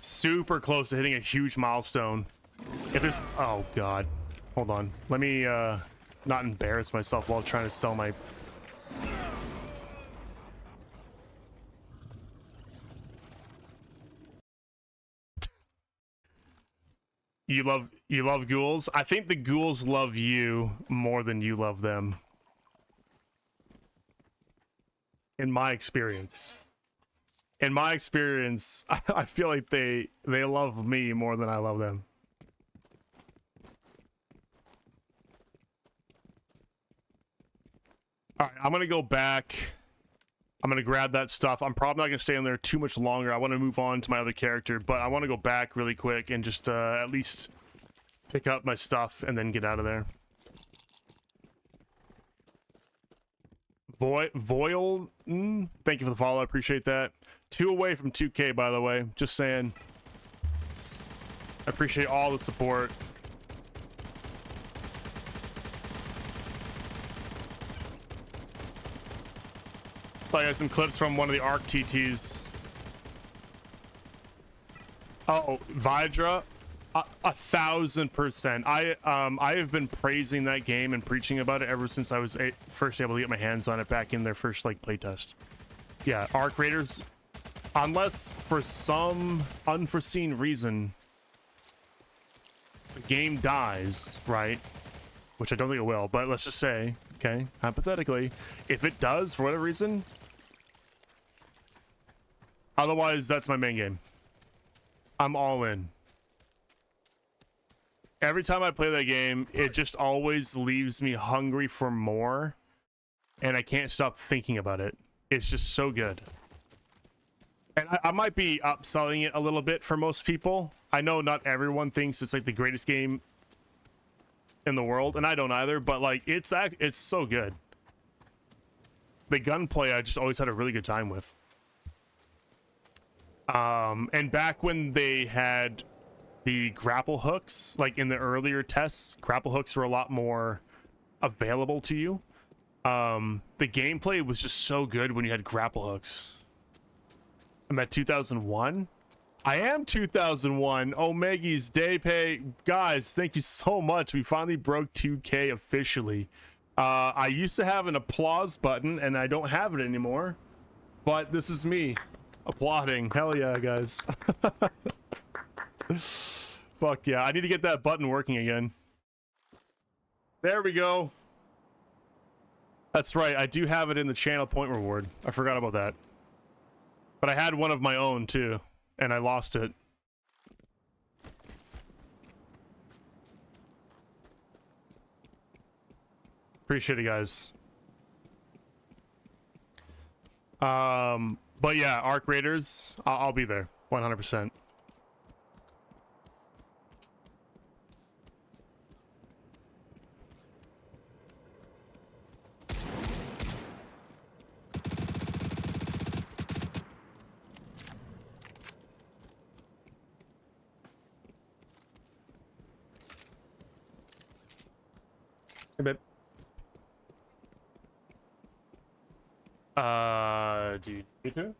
super close to hitting a huge milestone. If there's... Oh, God. Hold on. Let me not embarrass myself while trying to sell my... You love ghouls? I think the ghouls love you more than you love them. In my experience. In my experience, I feel like they love me more than I love them. All right, I'm gonna go back. I'm gonna grab that stuff. I'm probably not gonna stay in there too much longer. I want to move on to my other character, but I want to go back really quick and just at least pick up my stuff and then get out of there. Voil, thank you for the follow. I appreciate that. 2 away from 2K, by the way. Just saying. I appreciate all the support. So I got some clips from one of the ARC TTs. Oh, Vidra, 1,000%. I have been praising that game and preaching about it ever since I was first able to get my hands on it back in their first like playtest. Yeah, ARC Raiders, unless for some unforeseen reason the game dies, right? Which I don't think it will, but let's just say, okay, hypothetically, if it does for whatever reason, otherwise that's my main game. I'm all in. Every time I play that game, it just always leaves me hungry for more, and I can't stop thinking about it. It's just so good. And I might be upselling it a little bit for most people. I know not everyone thinks it's like the greatest game in the world, and I don't either, but like it's so good. The gunplay I just always had a really good time with. And back when they had the grapple hooks, like in the earlier tests, grapple hooks were a lot more available to you. The gameplay was just so good when you had grapple hooks. And that 2001, I am 2001. Omegi's day pay. Guys, thank you so much. We finally broke 2K officially. I used to have an applause button and I don't have it anymore. But this is me applauding. Hell yeah, guys. Fuck yeah. I need to get that button working again. There we go. That's right. I do have it in the channel point reward. I forgot about that. But I had one of my own too, and I lost it. Appreciate it, guys. But yeah, Arc Raiders, I'll be there 100%. Hey, babe. Do you need to?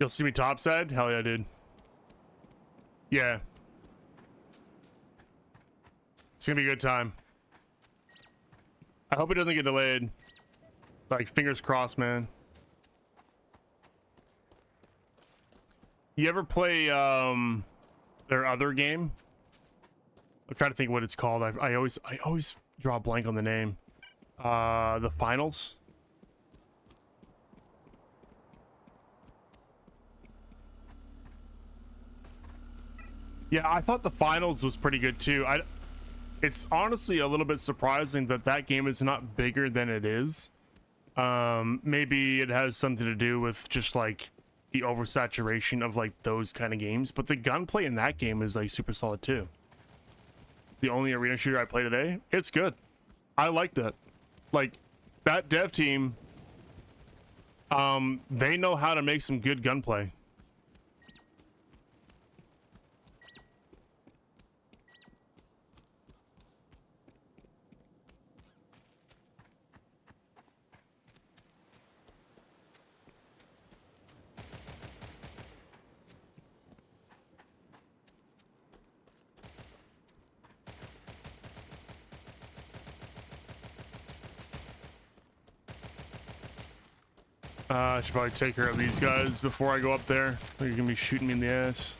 You'll see me topside? Hell yeah, dude. Yeah. It's gonna be a good time. I hope it doesn't get delayed. Like, fingers crossed, man. You ever play, their other game? I'm trying to think what it's called. I always draw a blank on the name. The Finals? Yeah, I thought the Finals was pretty good too. It's honestly a little bit surprising that that game is not bigger than it is. Maybe it has something to do with just like the oversaturation of like those kind of games, but the gunplay in that game is like super solid too. The only arena shooter I play today, it's good. I like that. Like that dev team, they know how to make some good gunplay. I should probably take care of these guys before I go up there. They're gonna be shooting me in the ass.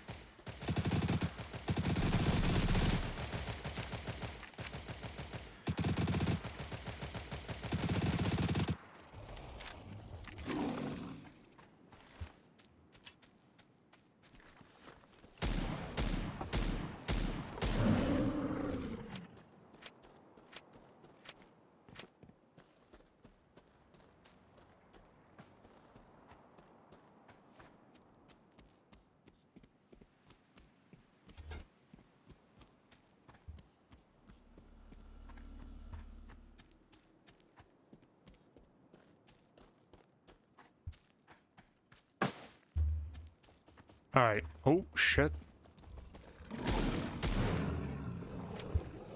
All right. Oh, shit.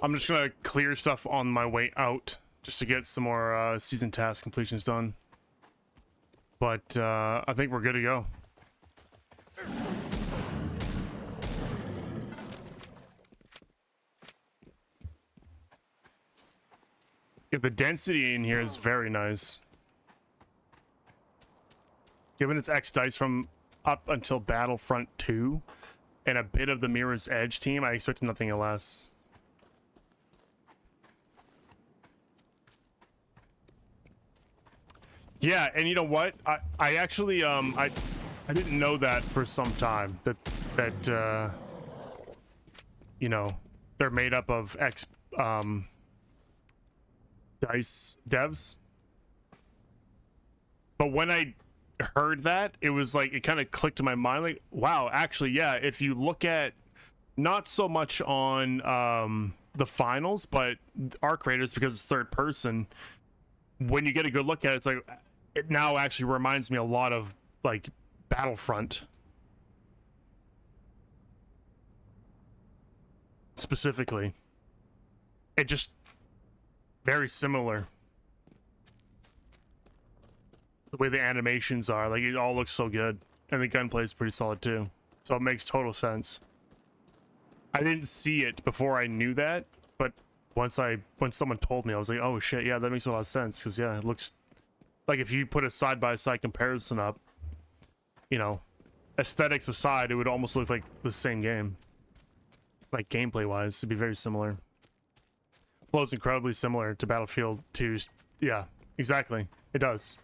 I'm just gonna clear stuff on my way out just to get some more season task completions done. But I think we're good to go. Yeah, the density in here is very nice. Given its X dice from up until Battlefront 2, and a bit of the Mirror's Edge team, I expected nothing less. Yeah, and you know what? I actually I didn't know that for some time that you know, they're made up of ex DICE devs. But when I heard that, it was like, it kind of clicked in my mind, like, wow, actually, yeah, if you look at not so much on the finals, but our creators, because it's third person, when you get a good look at it, it's like, it now actually reminds me a lot of like Battlefront specifically. It just very similar. The way the animations are, like, it all looks so good, and the gunplay is pretty solid too, so it makes total sense. I didn't see it before I knew that, but when someone told me, I was like, oh shit, yeah, that makes a lot of sense, because yeah, it looks like, if you put a side-by-side comparison up, you know, aesthetics aside, it would almost look like the same game. Like, gameplay wise, it'd be very similar. Flows incredibly similar to Battlefield 2's. Yeah, exactly, it does.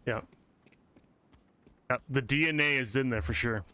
Yeah. Yeah, the DNA is in there for sure.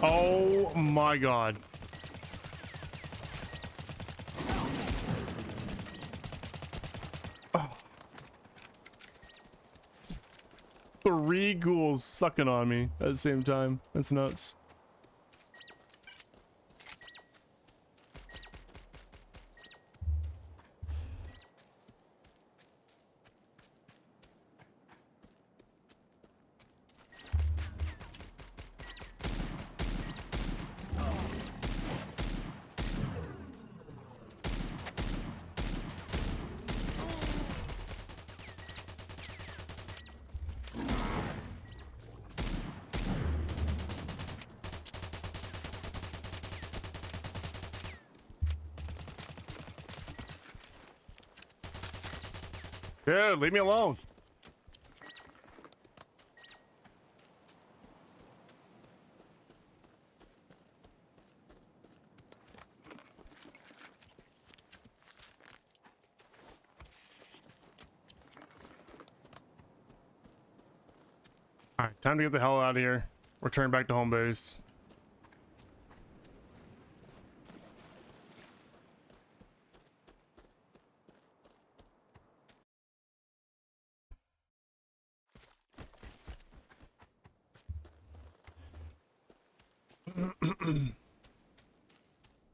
Oh my god. Oh. 3 ghouls sucking on me at the same time. That's nuts. Dude, leave me alone. Alright, time to get the hell out of here. Return back to home base.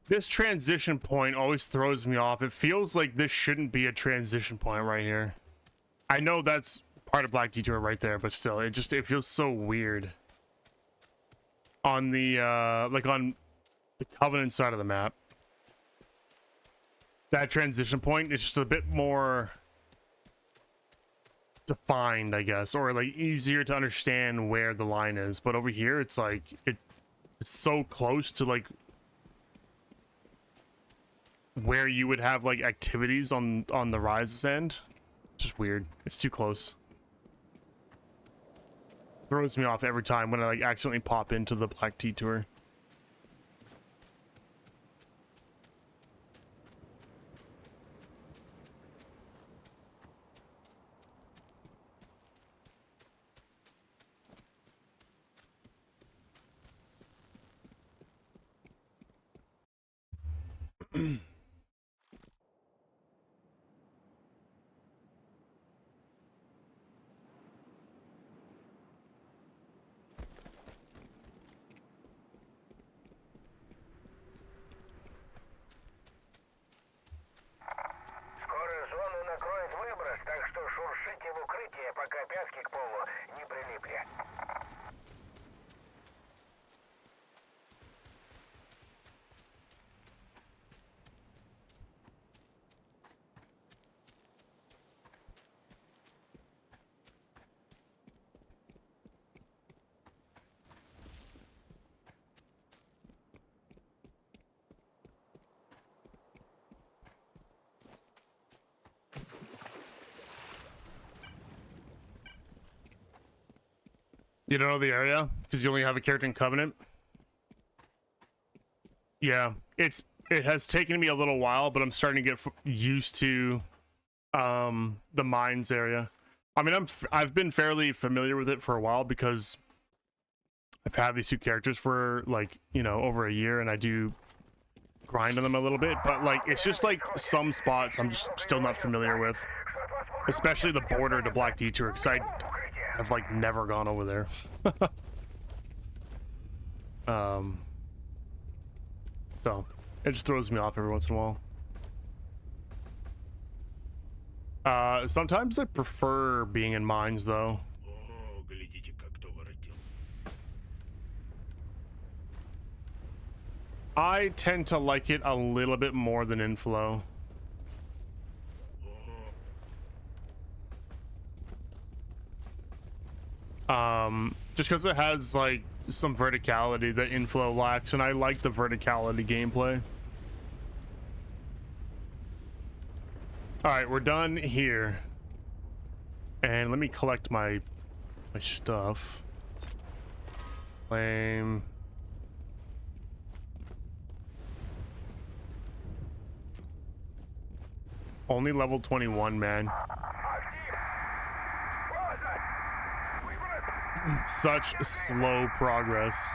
This transition point always throws me off. It feels like this shouldn't be a transition point right here. I know that's part of Black Detour right there, but still, it feels so weird. On the like on the Covenant side of the map, that transition point is just a bit more defined, I guess, or like easier to understand where the line is. But over here, it's like it's so close to like where you would have like activities on the Rise's end. It's just weird. It's too close. Throws me off every time when I like accidentally pop into the Black Detour. Скоро зону накроет выброс, так что шуршите в укрытие, пока пятки к полу не прилипли. You don't know the area because you only have a character in Covenant. Yeah, it has taken me a little while, but I'm starting to get used to the mines area. I mean, I've been fairly familiar with it for a while because I've had these two characters for like, you know, over a year, and I do grind on them a little bit, but like it's just like some spots I'm just still not familiar with, especially the border to Black Detour, because I've like never gone over there. So it just throws me off every once in a while. Sometimes I prefer being in mines though. I tend to like it a little bit more than inflow. Just because it has like some verticality that inflow lacks, and I like the verticality gameplay. All right, we're done here, and let me collect my stuff. Flame. Only level 21, man. Such slow progress.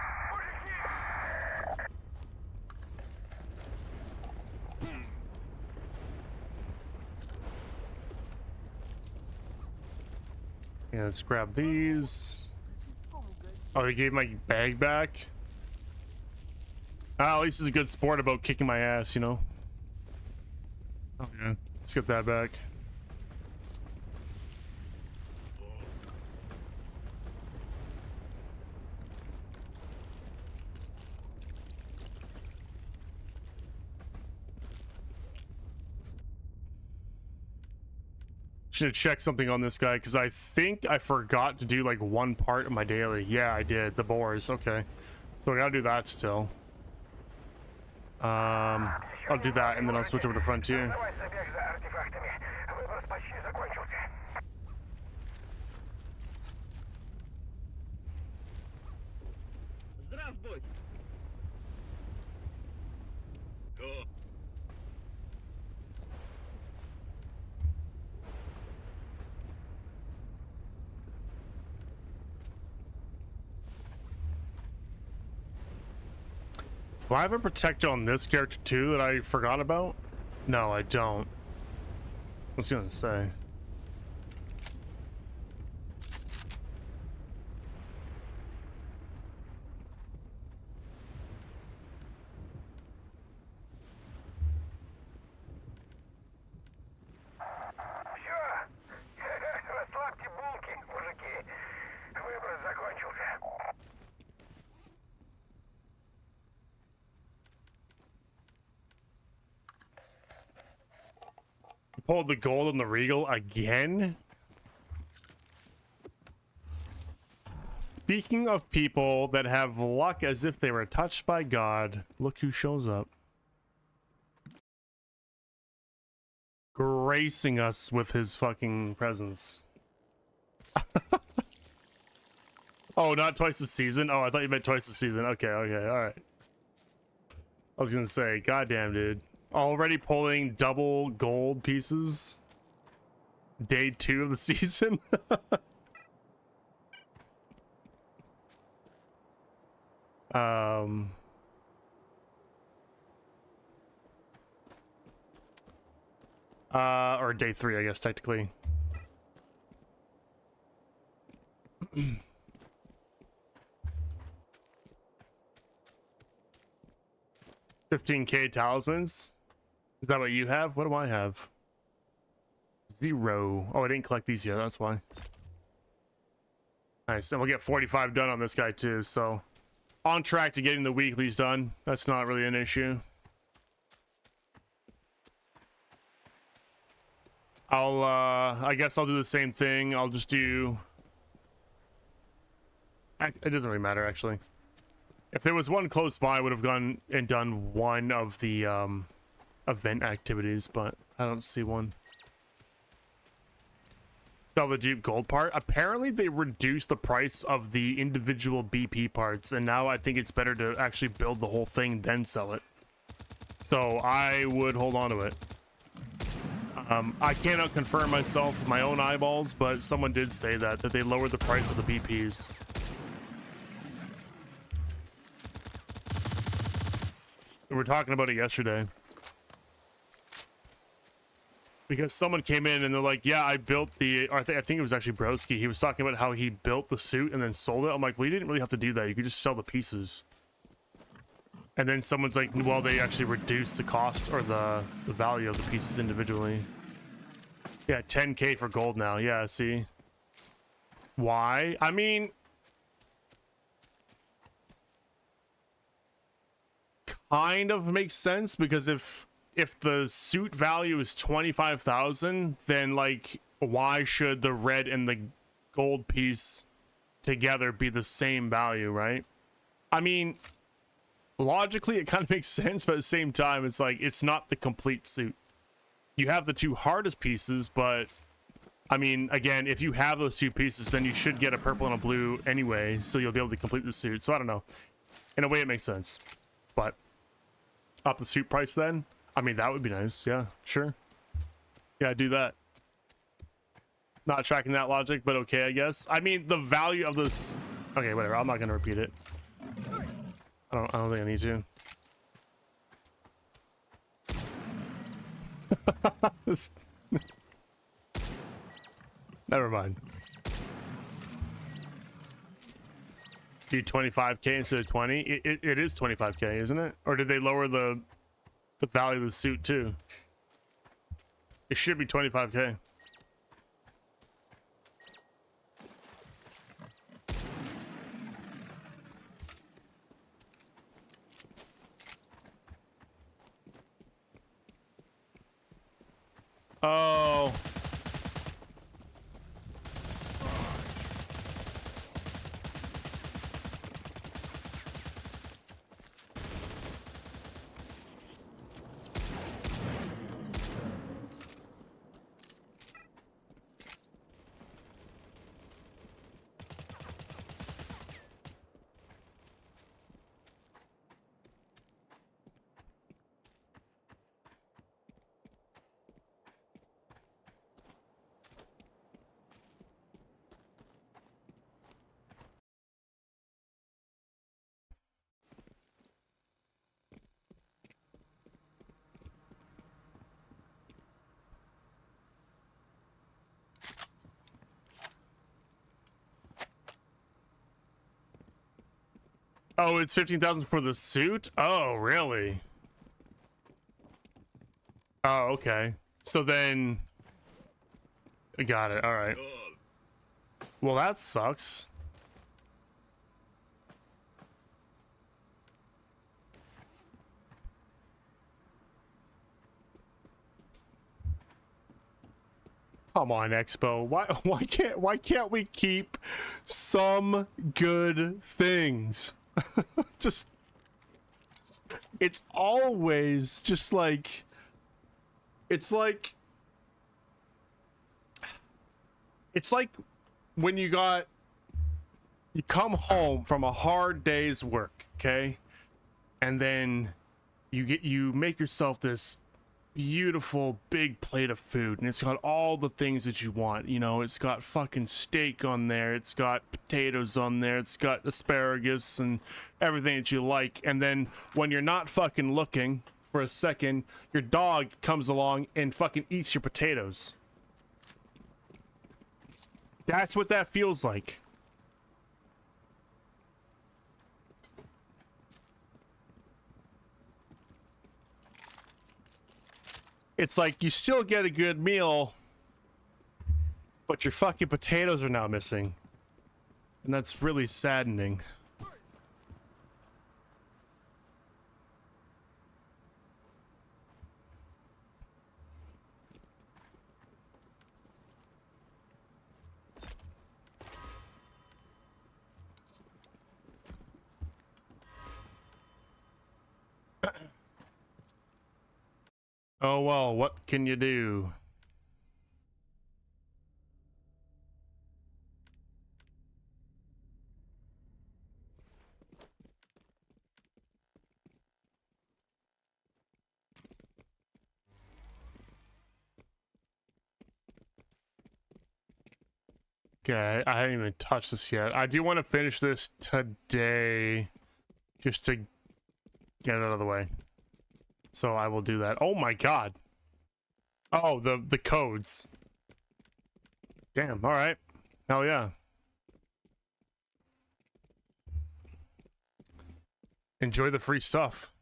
Yeah, let's grab these. Oh, he gave my bag back? Ah, at least he's a good sport about kicking my ass, you know? Oh, yeah. Let's get that back. Should check something on this guy because I think I forgot to do like one part of my daily. Yeah, I did. The boars. Okay. So I gotta do that still. I'll do that and then I'll switch over to Frontier. Do I have a protector on this character too that I forgot about? No, I don't. I was gonna say. Pulled the gold on the Regal again? Speaking of people that have luck as if they were touched by God, look who shows up. Gracing us with his fucking presence. Oh, not twice a season? Oh, I thought you meant twice a season. Okay, alright. I was gonna say, goddamn, dude. Already pulling double gold pieces. Day 2 of the season. Or day 3, I guess, technically. $15K talismans. Is that what you have? What do I have? 0. Oh, I didn't collect these yet. That's why. Nice. And we'll get 45 done on this guy too. So on track to getting the weeklies done. That's not really an issue. I guess I'll do the same thing. I'll just do... It doesn't really matter, actually. If there was one close by, I would have gone and done one of the event activities, but I don't see one. Sell the Jeep gold part. Apparently, they reduced the price of the individual BP parts, and now I think it's better to actually build the whole thing, then sell it. So I would hold on to it. I cannot confirm myself with my own eyeballs, but someone did say that they lowered the price of the BPs. We were talking about it yesterday. Because someone came in and they're like, yeah, I built the... Or I think it was actually Broski. He was talking about how he built the suit and then sold it. I'm like, well, you didn't really have to do that. You could just sell the pieces. And then someone's like, well, they actually reduced the cost or the value of the pieces individually. Yeah, 10K for gold now. Yeah, see? Why? I mean... kind of makes sense, because if the suit value is 25,000, then like why should the red and the gold piece together be the same value, right? I mean, logically it kind of makes sense, but at the same time it's like it's not the complete suit. You have the two hardest pieces, but I mean, again, if you have those two pieces, then you should get a purple and a blue anyway, so you'll be able to complete the suit. So I don't know, in a way it makes sense, but up the suit price then? I mean, that would be nice. Yeah, sure. Yeah, do that. Not tracking that logic, but okay, I guess. I mean, the value of this... Okay, whatever. I'm not going to repeat it. I don't think I need to. Never mind. Do 25K instead of 20? It is 25K, isn't it? Or did they lower the value of the suit too? It should be 25K. Oh. Oh, it's 15,000 for the suit? Oh, really? Oh, okay. So then... I got it. All right. Well, that sucks. Come on, Expo. Why can't we keep some good things? Just, it's always just like, it's like when you come home from a hard day's work, okay, and then you make yourself this beautiful big plate of food, and it's got all the things that you want. You know, it's got fucking steak on there, it's got potatoes on there, it's got asparagus and everything that you like. And then when you're not fucking looking for a second, your dog comes along and fucking eats your potatoes. That's what that feels like. It's like you still get a good meal, but your fucking potatoes are now missing. And that's really saddening. Oh well, what can you do? Okay, I haven't even touched this yet. I do want to finish this today just to get it out of the way. So I will do that. Oh my god. Oh, the codes. Damn, all right. Hell yeah. Enjoy the free stuff.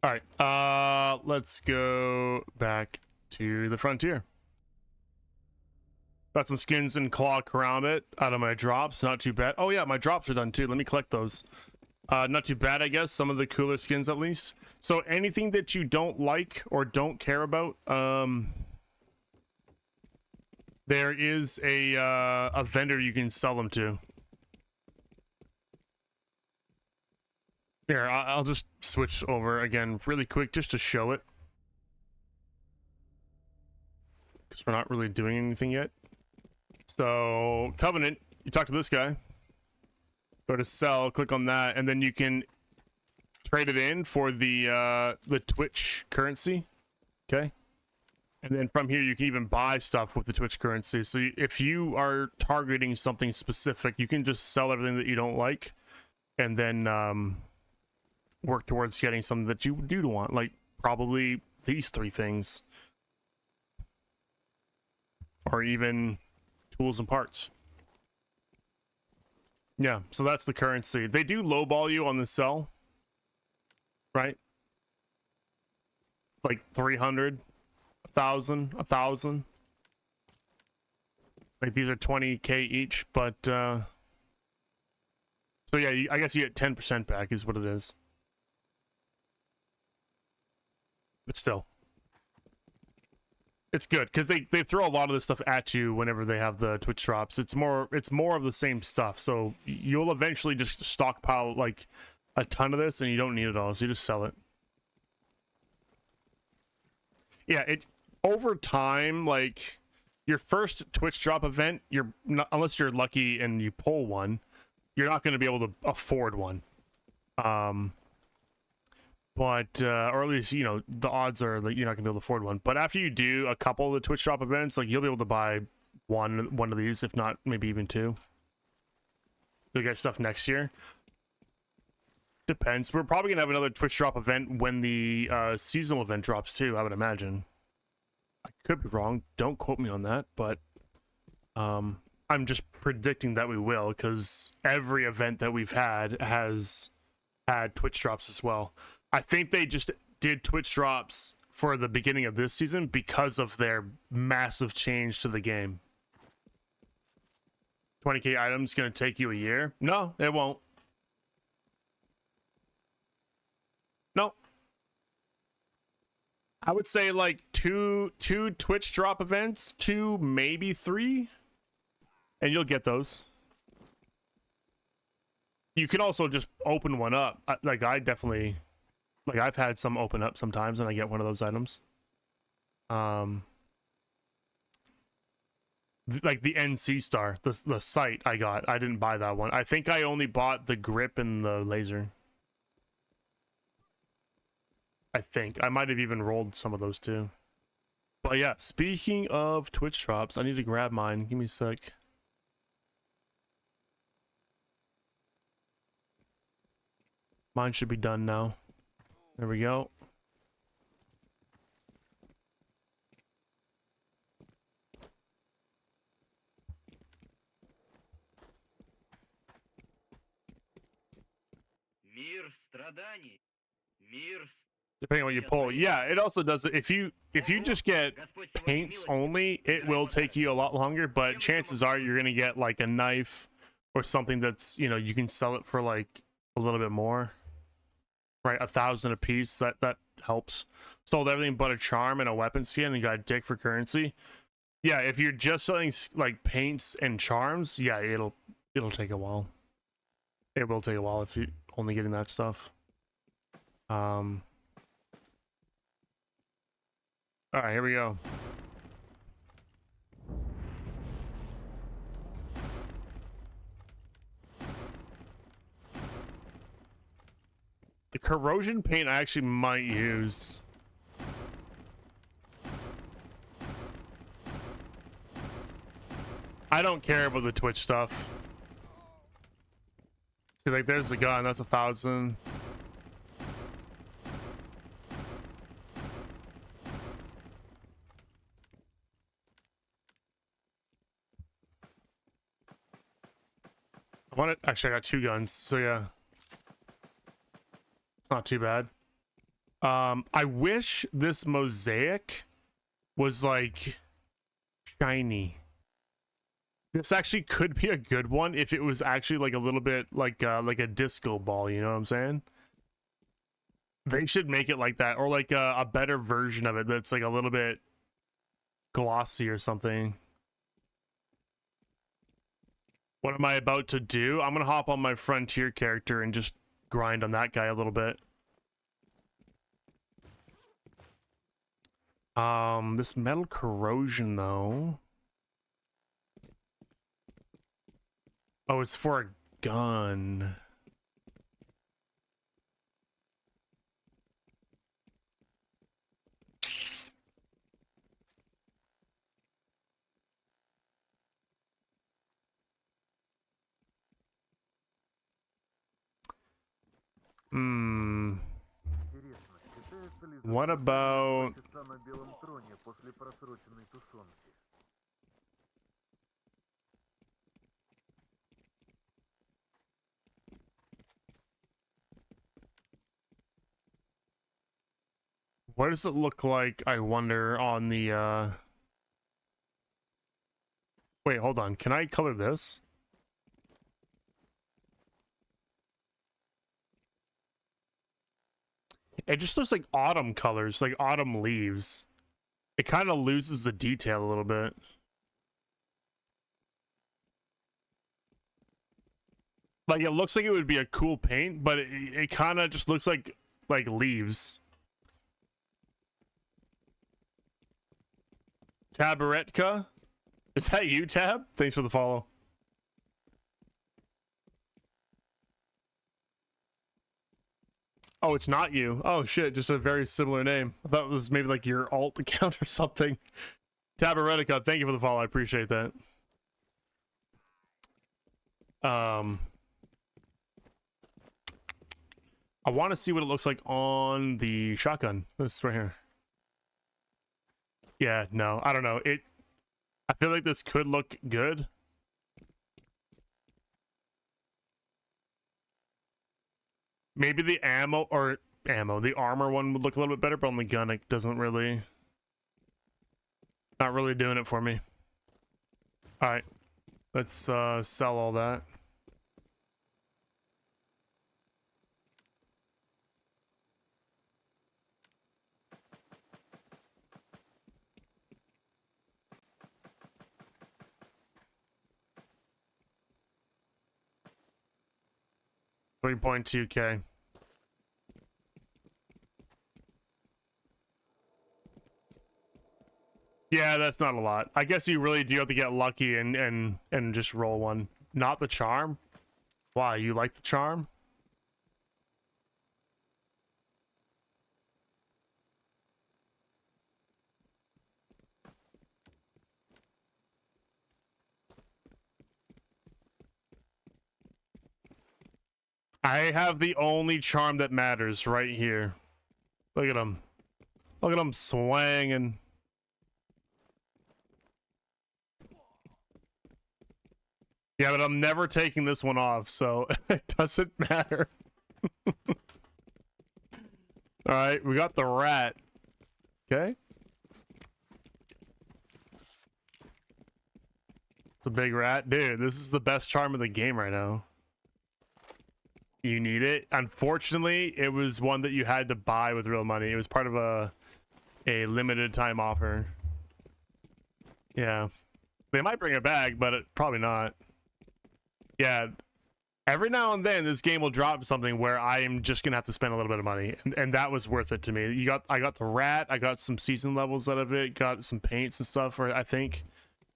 All right, let's go back to the frontier. Got some skins and claw karambit out of my drops. Not too bad. Oh yeah, my drops are done too. Let me collect those. Not too bad, I guess. Some of the cooler skins at least. So anything that you don't like or don't care about, there is a vendor you can sell them to. Here, I'll just switch over again really quick just to show it. Because we're not really doing anything yet. So, Covenant, you talk to this guy. Go to sell, click on that, and then you can trade it in for the Twitch currency. Okay? And then from here, you can even buy stuff with the Twitch currency. So if you are targeting something specific, you can just sell everything that you don't like, and then work towards getting something that you do want, like probably these 3 things. Or even tools and parts. Yeah, so that's the currency. They do lowball you on the sell, right? Like 300, 1,000. Like these are 20k each, but so yeah, I guess you get 10% back is what it is. But still, it's good because they throw a lot of this stuff at you whenever they have the Twitch drops. It's more of the same stuff. So you'll eventually just stockpile like a ton of this, and you don't need it all, so you just sell it. Yeah, it over time, like your first Twitch drop event, you're not, unless you're lucky and you pull one, you're not going to be able to afford one. But or at least, you know, the odds are that you're not gonna be able to afford one. But after you do a couple of the Twitch drop events, like you'll be able to buy one of these, if not maybe even 2. You'll get stuff next year. Depends. We're probably gonna have another Twitch drop event when the seasonal event drops too, I would imagine. I could be wrong. Don't quote me on that, but I'm just predicting that we will, because every event that we've had has had Twitch drops as well. I think they just did Twitch drops for the beginning of this season because of their massive change to the game. 20k items going to take you a year? No, it won't. No. I would say like two Twitch drop events, 2, maybe 3, and you'll get those. You can also just open one up. Like I definitely... Like I've had some open up sometimes and I get one of those items. Like the NC star, the sight I got. I didn't buy that one. I think I only bought the grip and the laser. I think. I might have even rolled some of those too. But yeah, speaking of Twitch drops, I need to grab mine. Give me a sec. Mine should be done now. There we go. Depending on what you pull. Yeah, it also does it. If you just get paints only, it will take you a lot longer, but chances are you're gonna get like a knife or something that's, you know, you can sell it for like a little bit more. Right, 1,000 a piece. That helps. Sold everything but a charm and a weapon skin and got a dick for currency. Yeah, if you're just selling like paints and charms, yeah, it'll take a while. It will take a while if you're only getting that stuff. All right, here we go. The corrosion paint I actually might use. I don't care about the Twitch stuff. See, like, there's the gun. That's 1,000. I want it. Actually, I got 2 guns, so yeah, it's not too bad. I wish this mosaic was like shiny. This actually could be a good one if it was actually like a little bit like a disco ball, you know what I'm saying? They should make it like that, or like a better version of it that's like a little bit glossy or something. What am I about to do? I'm gonna hop on my Frontier character and just grind on that guy a little bit. This metal corrosion though. Oh, it's for a gun. What about... What does it look like, I wonder, on the, Wait, hold on. Can I color this? It just looks like autumn colors, like autumn leaves. It kind of loses the detail a little bit. Like, it looks like it would be a cool paint, but it kind of just looks like leaves. Tabaretka? Is that you, Tab? Thanks for the follow. Oh, it's not you. Oh, shit. Just a very similar name. I thought it was maybe like your alt account or something. Tabaretka, thank you for the follow. I appreciate that. I want to see what it looks like on the shotgun. This right here. Yeah, no, I don't know. I feel like this could look good. Maybe the the armor one would look a little bit better, but on the gun it doesn't really, not really doing it for me. All right, let's sell all that. $3.2K. Yeah, that's not a lot. I guess you really do have to get lucky and just roll one. Not the charm? Why, you like the charm? I have the only charm that matters right here. Look at him. Look at him swanging. Yeah, but I'm never taking this one off, so it doesn't matter. Alright, we got the rat. Okay. It's a big rat. Dude, this is the best charm of the game right now. You need it. Unfortunately, it was one that you had to buy with real money. It was part of a limited time offer. Yeah. They might bring it back, but probably not. Yeah. Every now and then this game will drop something where I am just gonna have to spend a little bit of money, and that was worth it to me. I got the rat, I got some season levels out of it, got some paints and stuff, or I think.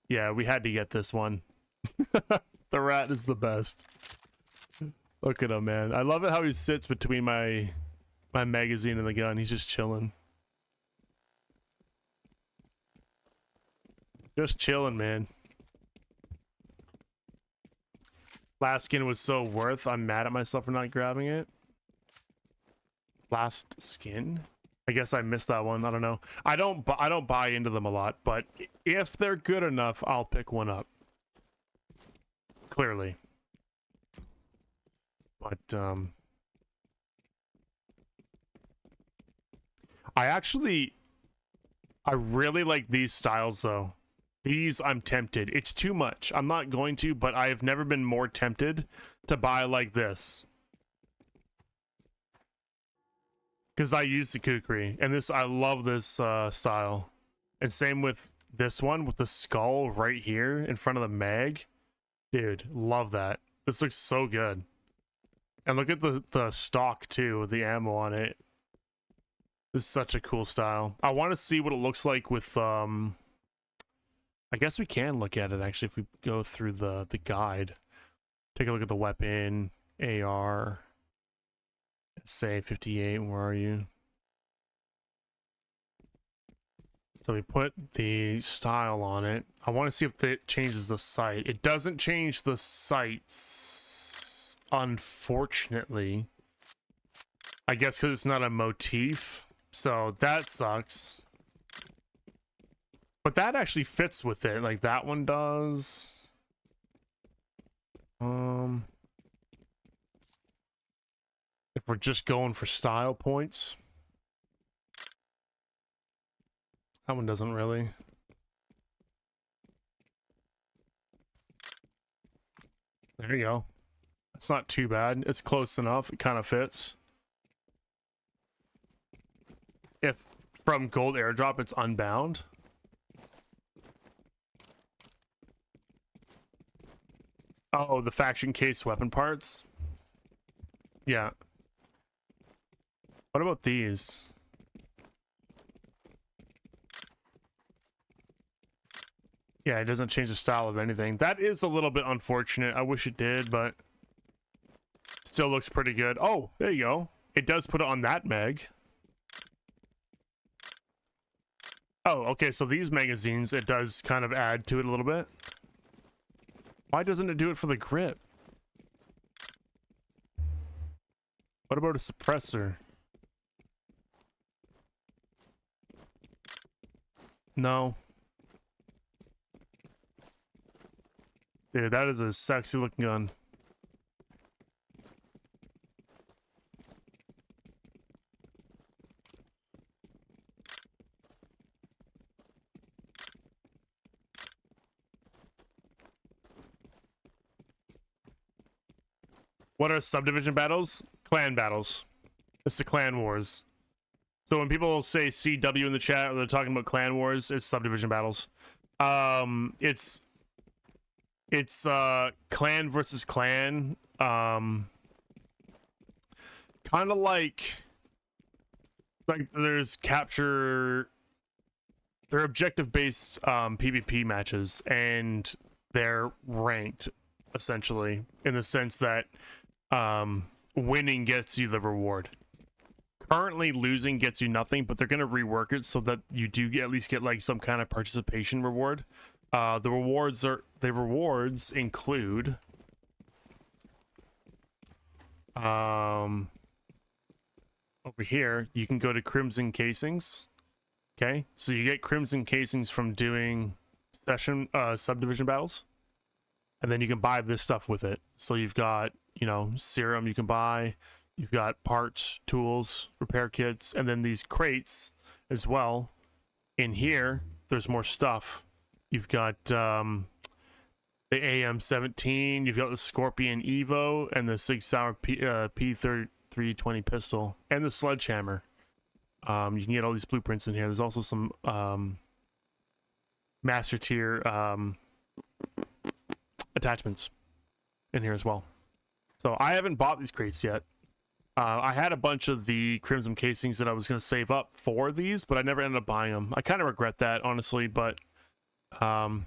Yeah, we had to get this one. The rat is the best. Look at him, man. I love it how he sits between my magazine and the gun. He's just chilling. Just chilling, man. Last skin was so worth. I'm mad at myself for not grabbing it. Last skin? I guess I missed that one. I don't know. I don't buy into them a lot, but if they're good enough, I'll pick one up. Clearly. But I really like these styles though. These I'm tempted. It's too much. I'm not going to, but I have never been more tempted to buy like this. Because I use the kukri, and this, I love this style. And same with this one, with the skull right here in front of the mag. Dude, love that. This looks so good. And look at the stock too, with the ammo on it. This is such a cool style. I want to see what it looks like with, I guess we can look at it actually if we go through the guide. Take a look at the weapon, AR. Say 58, where are you? So we put the style on it. I want to see if it changes the sight. It doesn't change the sights, unfortunately. I guess because it's not a motif, so that sucks. But that actually fits with it, like that one does. If we're just going for style points. That one doesn't really. There you go. It's not too bad. It's close enough. It kind of fits. If from gold airdrop it's unbound. Oh, the faction case weapon parts? Yeah. What about these? Yeah, it doesn't change the style of anything. That is a little bit unfortunate. I wish it did, but still looks pretty good. Oh, there you go. It does put it on that mag. Oh, okay, so these magazines, it does kind of add to it a little bit. Why doesn't it do it for the grip? What about a suppressor? No. Dude, that is a sexy looking gun. What are subdivision battles? Clan battles. It's the clan wars. So when people say CW in the chat or they're talking about clan wars, it's subdivision battles. It's clan versus clan. Kind of like there's capture. They're objective based PvP matches, and they're ranked essentially in the sense that winning gets you the reward. Currently losing gets you nothing, but they're going to rework it so that you do at least get like some kind of participation reward. The rewards include over here, you can go to Crimson Casings. Okay, so you get Crimson Casings from doing subdivision battles, and then you can buy this stuff with it. So you've got, you know, serum you can buy, you've got parts, tools, repair kits, and then these crates as well. In here, there's more stuff. You've got the AM-17, you've got the Scorpion Evo, and the Sig Sauer P320 pistol, and the sledgehammer. You can get all these blueprints in here. There's also some master tier attachments in here as well. So I haven't bought these crates yet. I had a bunch of the Crimson Casings that I was going to save up for these, but I never ended up buying them. I kind of regret that, honestly, but I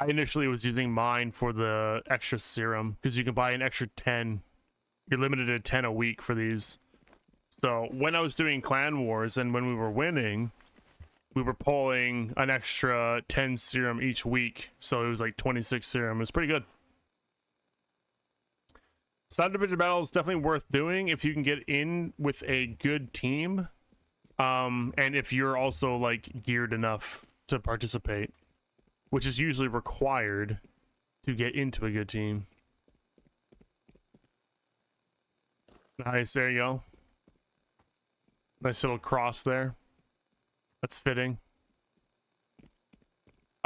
initially was using mine for the extra serum, because you can buy an extra 10. You're limited to 10 a week for these. So when I was doing Clan Wars and when we were winning, we were pulling an extra 10 serum each week. So it was like 26 serum. It was pretty good. Subdivision battle is definitely worth doing if you can get in with a good team, and if you're also like geared enough to participate, which is usually required to get into a good team. Nice, there you go. Nice little cross there. That's fitting.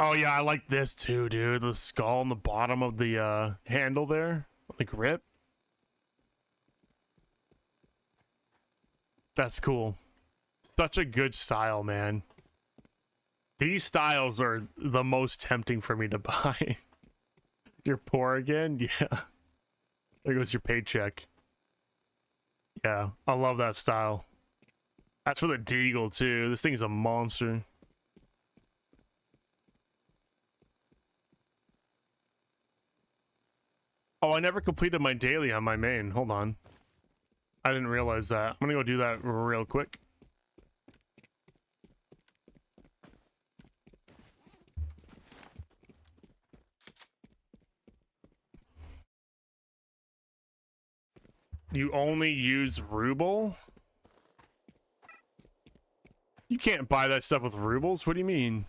Oh yeah, I like this too, dude. The skull on the bottom of the handle there, the grip. That's cool. Such a good style, man. These styles are the most tempting for me to buy. You're poor again? Yeah. There goes your paycheck. Yeah, I love that style. That's for the Deagle, too. This thing's a monster. Oh, I never completed my daily on my main. Hold on. I didn't realize that. I'm gonna go do that real quick. You only use ruble? You can't buy that stuff with rubles. What do you mean?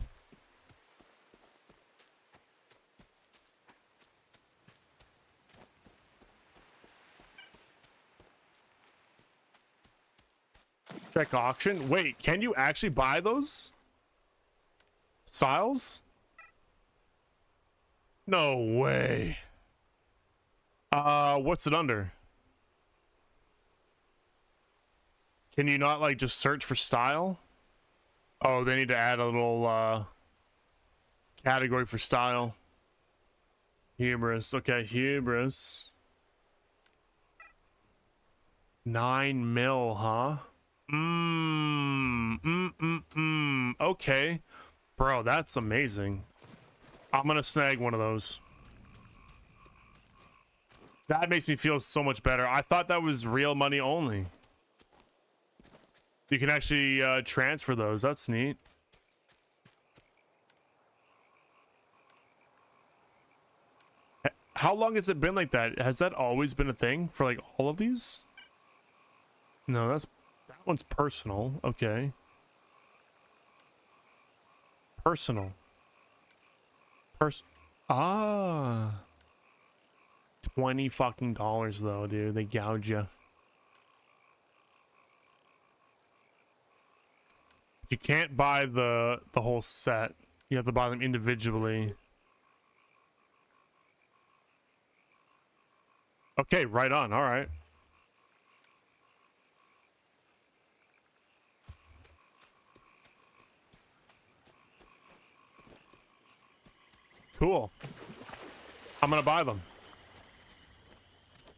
Check auction. Wait, can you actually buy those styles? No way. What's it under? Can you not like just search for style? Oh, they need to add a little category for style. Hubris. Okay, hubris. 9 mil, huh? Okay. Bro, that's amazing. I'm gonna snag one of those. That makes me feel so much better. I thought that was real money only. You can actually transfer those. That's neat. How long has it been like that? Has that always been a thing for like all of these? No, that one's personal. Okay. Personal. $20 fucking dollars though, dude. They gouge you. You can't buy the whole set. You have to buy them individually. Okay, right on. All right. Cool. I'm gonna buy them.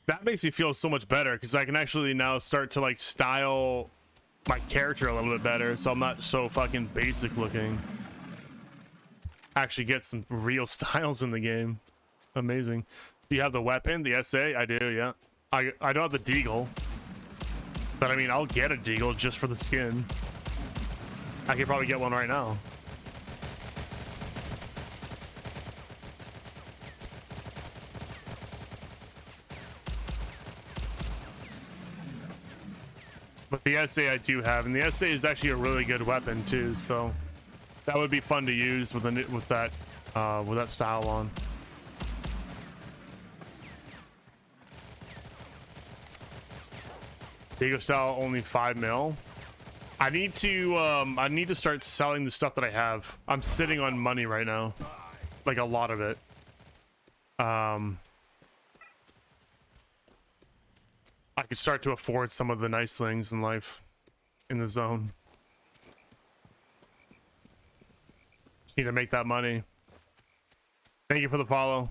That makes me feel so much better because I can actually now start to like style my character a little bit better, so I'm not so fucking basic looking. Actually get some real styles in the game. Amazing. Do you have the weapon, the SA? I do, yeah. I don't have the Deagle, but I mean, I'll get a Deagle just for the skin. I could probably get one right now. But the SA I do have, and the SA is actually a really good weapon too. So that would be fun to use with that style on. Diego style only 5 mil. I need to start selling the stuff that I have. I'm sitting on money right now, like a lot of it. I could start to afford some of the nice things in life, in the zone. Just need to make that money. Thank you for the follow.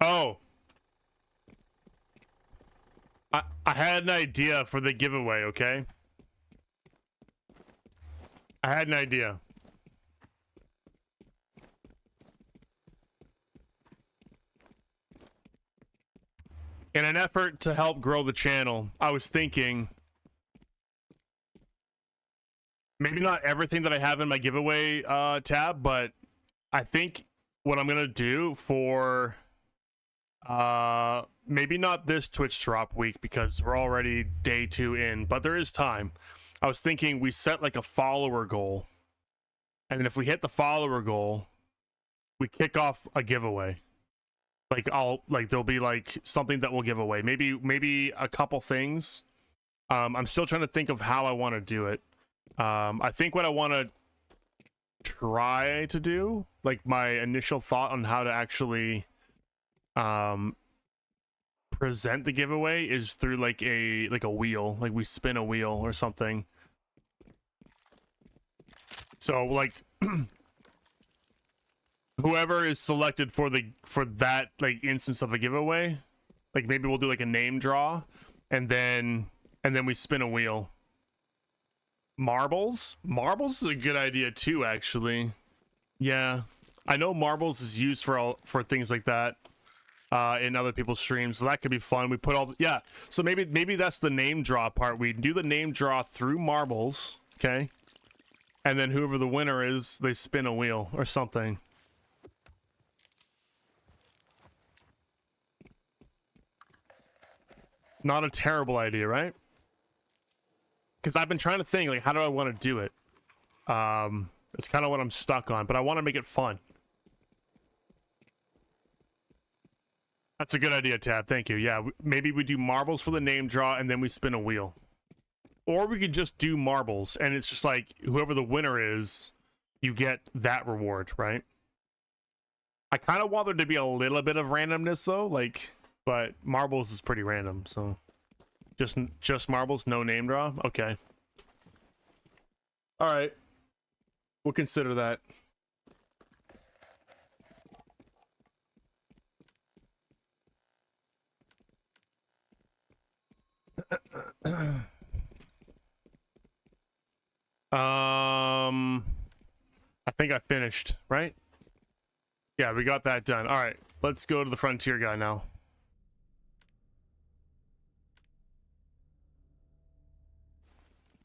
Oh, I had an idea for the giveaway, okay? I had an idea. In an effort to help grow the channel, I was thinking maybe not everything that I have in my giveaway tab, but I think what I'm gonna do for maybe not this Twitch drop week because we're already day 2 in, but there is time. I was thinking we set like a follower goal, and then if we hit the follower goal, we kick off a giveaway. Like there'll be like something that we'll give away. Maybe a couple things. I'm still trying to think of how I want to do it. I think what I want to try to do, like my initial thought on how to actually present the giveaway is through like a wheel, like we spin a wheel or something. So like whoever is selected for that like instance of a giveaway, like maybe we'll do like a name draw and then we spin a wheel. Marbles is a good idea too, actually. Yeah, I know marbles is used for things like that in other people's streams, so that could be fun. We put yeah, so maybe that's the name draw part. We do the name draw through marbles, okay, and then whoever the winner is, they spin a wheel or something. Not a terrible idea, right? Because I've been trying to think, like, how do I want to do it? It's kind of what I'm stuck on, but I want to make it fun. That's a good idea, Tab. Thank you. Yeah, maybe we do marbles for the name draw, and then we spin a wheel. Or we could just do marbles, and it's just like, whoever the winner is, you get that reward, right? I kind of want there to be a little bit of randomness, though, like, but marbles is pretty random, so... Just marbles, no name draw? Okay. Alright. We'll consider that. I think I finished, right? Yeah, we got that done. Alright, let's go to the Frontier guy now.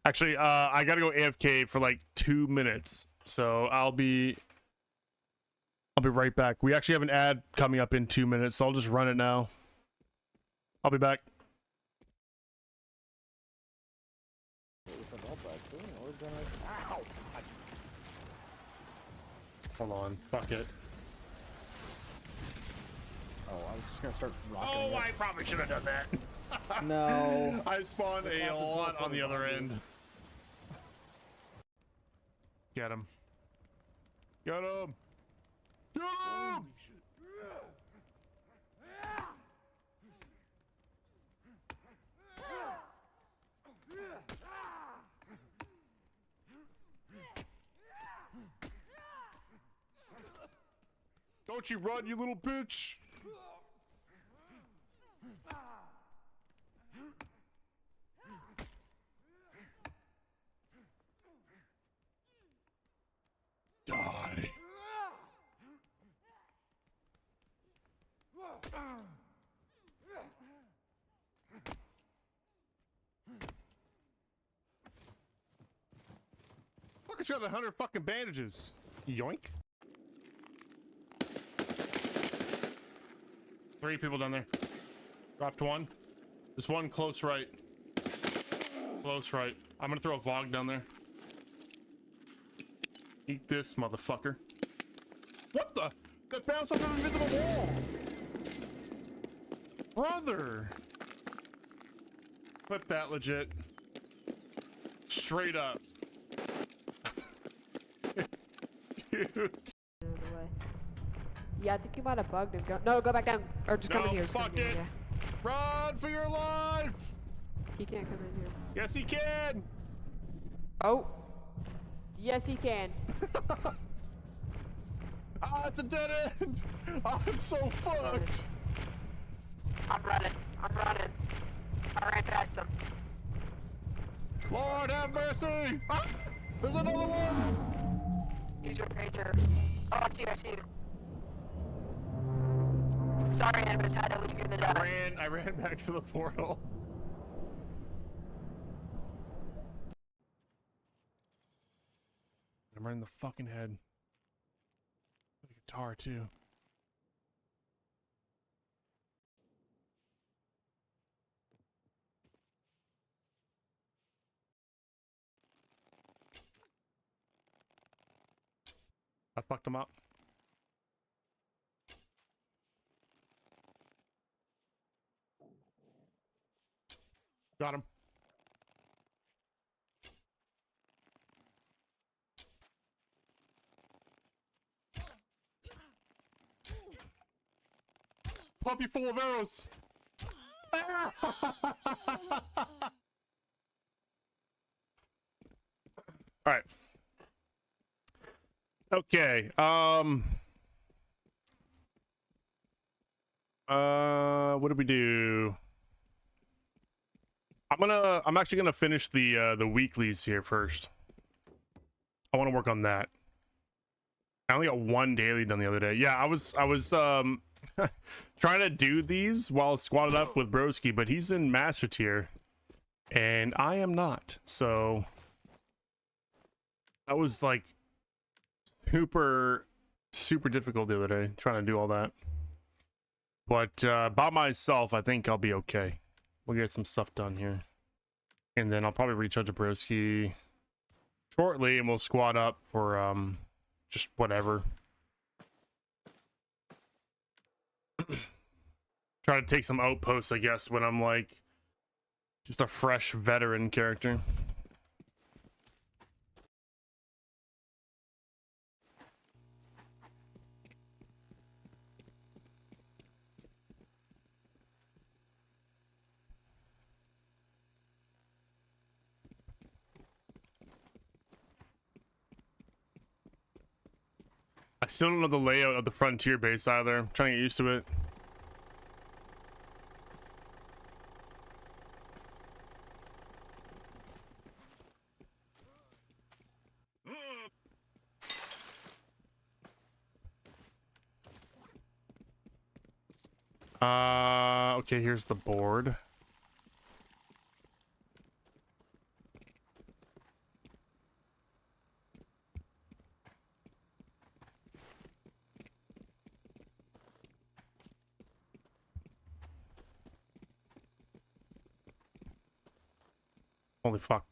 Actually, I gotta go AFK for like 2 minutes, so I'll be right back. We actually have an ad coming up in 2 minutes, so I'll just run it now. I'll be back. Hold on, fuck it. Oh, I was just gonna start rocking. Oh, I probably should have done that. No. I spawned a lot on the other end. Get him. Get him! Get him! Don't you run, you little bitch! just got 100 fucking bandages. Yoink. 3 people down there. Dropped 1. There's 1 close right. Close right. I'm gonna throw a Vog down there. Eat this, motherfucker. What the? That bounced off an invisible wall! Brother! Clip that legit. Straight up. Dude. Yeah, I think you might have bugged him. No, go back down. Or just come in here. Fuck it! Yeah. Run for your life! He can't come in here. Yes, he can! Oh. Yes, he can. Ah, it's a dead end! I'm so fucked! I'm running. I ran past him. Lord have mercy! Ah, there's another one! He's your ranger. Oh, I see you. Sorry, Animus, had to leave you in the dust. I ran back to the portal. I'm right in the fucking head. The guitar too. I fucked him up. Got him. Puppy full of arrows. All right. Okay. What did we do? I'm actually gonna finish the weeklies here first. I want to work on that. I only got 1 daily done the other day. Yeah, I was trying to do these while squatted up with Broski, but he's in master tier and I am not. So that was like super difficult the other day trying to do all that. But by myself, I think I'll be okay. We'll get some stuff done here. And then I'll probably reach out to Broski shortly and we'll squat up for just whatever. Try to take some outposts, I guess, when I'm like just a fresh veteran character. I still don't know the layout of the frontier base either. I'm trying to get used to it. Okay, here's the board. Holy fuck.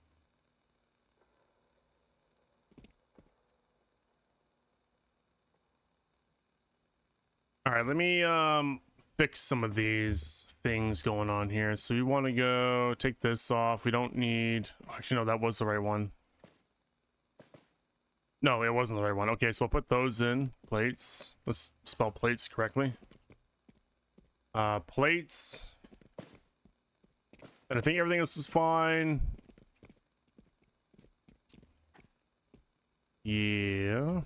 All right, let me fix some of these things going on here. So we want to go take this off. We don't need, actually no, that was the right one. No, it wasn't the right one. Okay, so I'll put those in. Plates. Let's spell plates correctly. Plates. And I think everything else is fine. Yeah.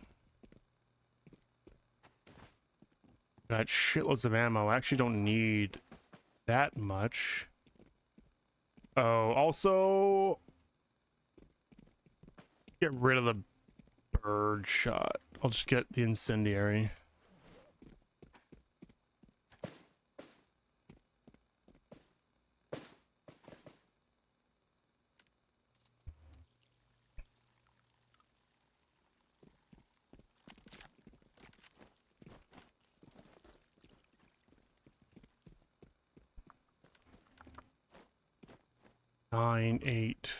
Got shitloads of ammo. I actually don't need that much. Oh, also get rid of the bird shot. I'll just get the incendiary. 9, 8,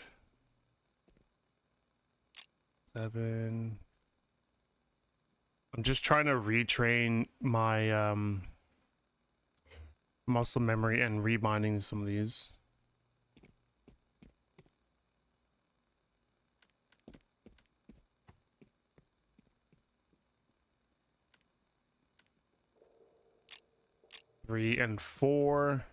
7. I'm just trying to retrain my muscle memory and rebinding some of these. Three and 4.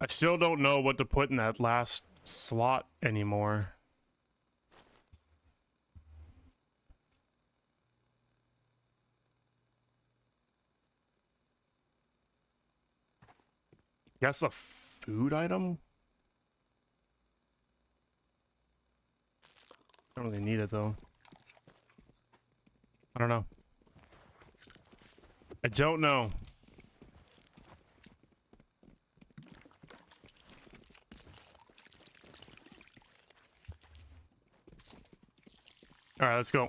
I still don't know what to put in that last slot anymore. Guess a food item? Don't really need it though. I don't know. I don't know. All right, let's go.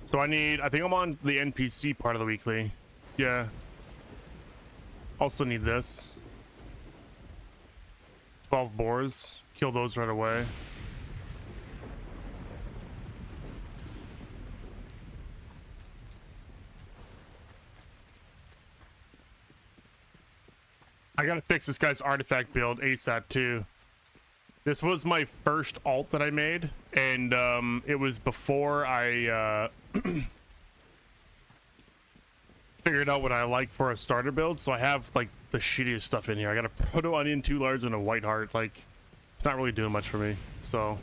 So I think I'm on the NPC part of the weekly. Yeah. Also need this. 12 boars. Kill those right away. I gotta fix this guy's artifact build ASAP too. This was my first alt that I made, and it was before I figured out what I like for a starter build. So I have like the shittiest stuff in here. I got a proto onion, 2 large, and a white heart. Like, it's not really doing much for me. So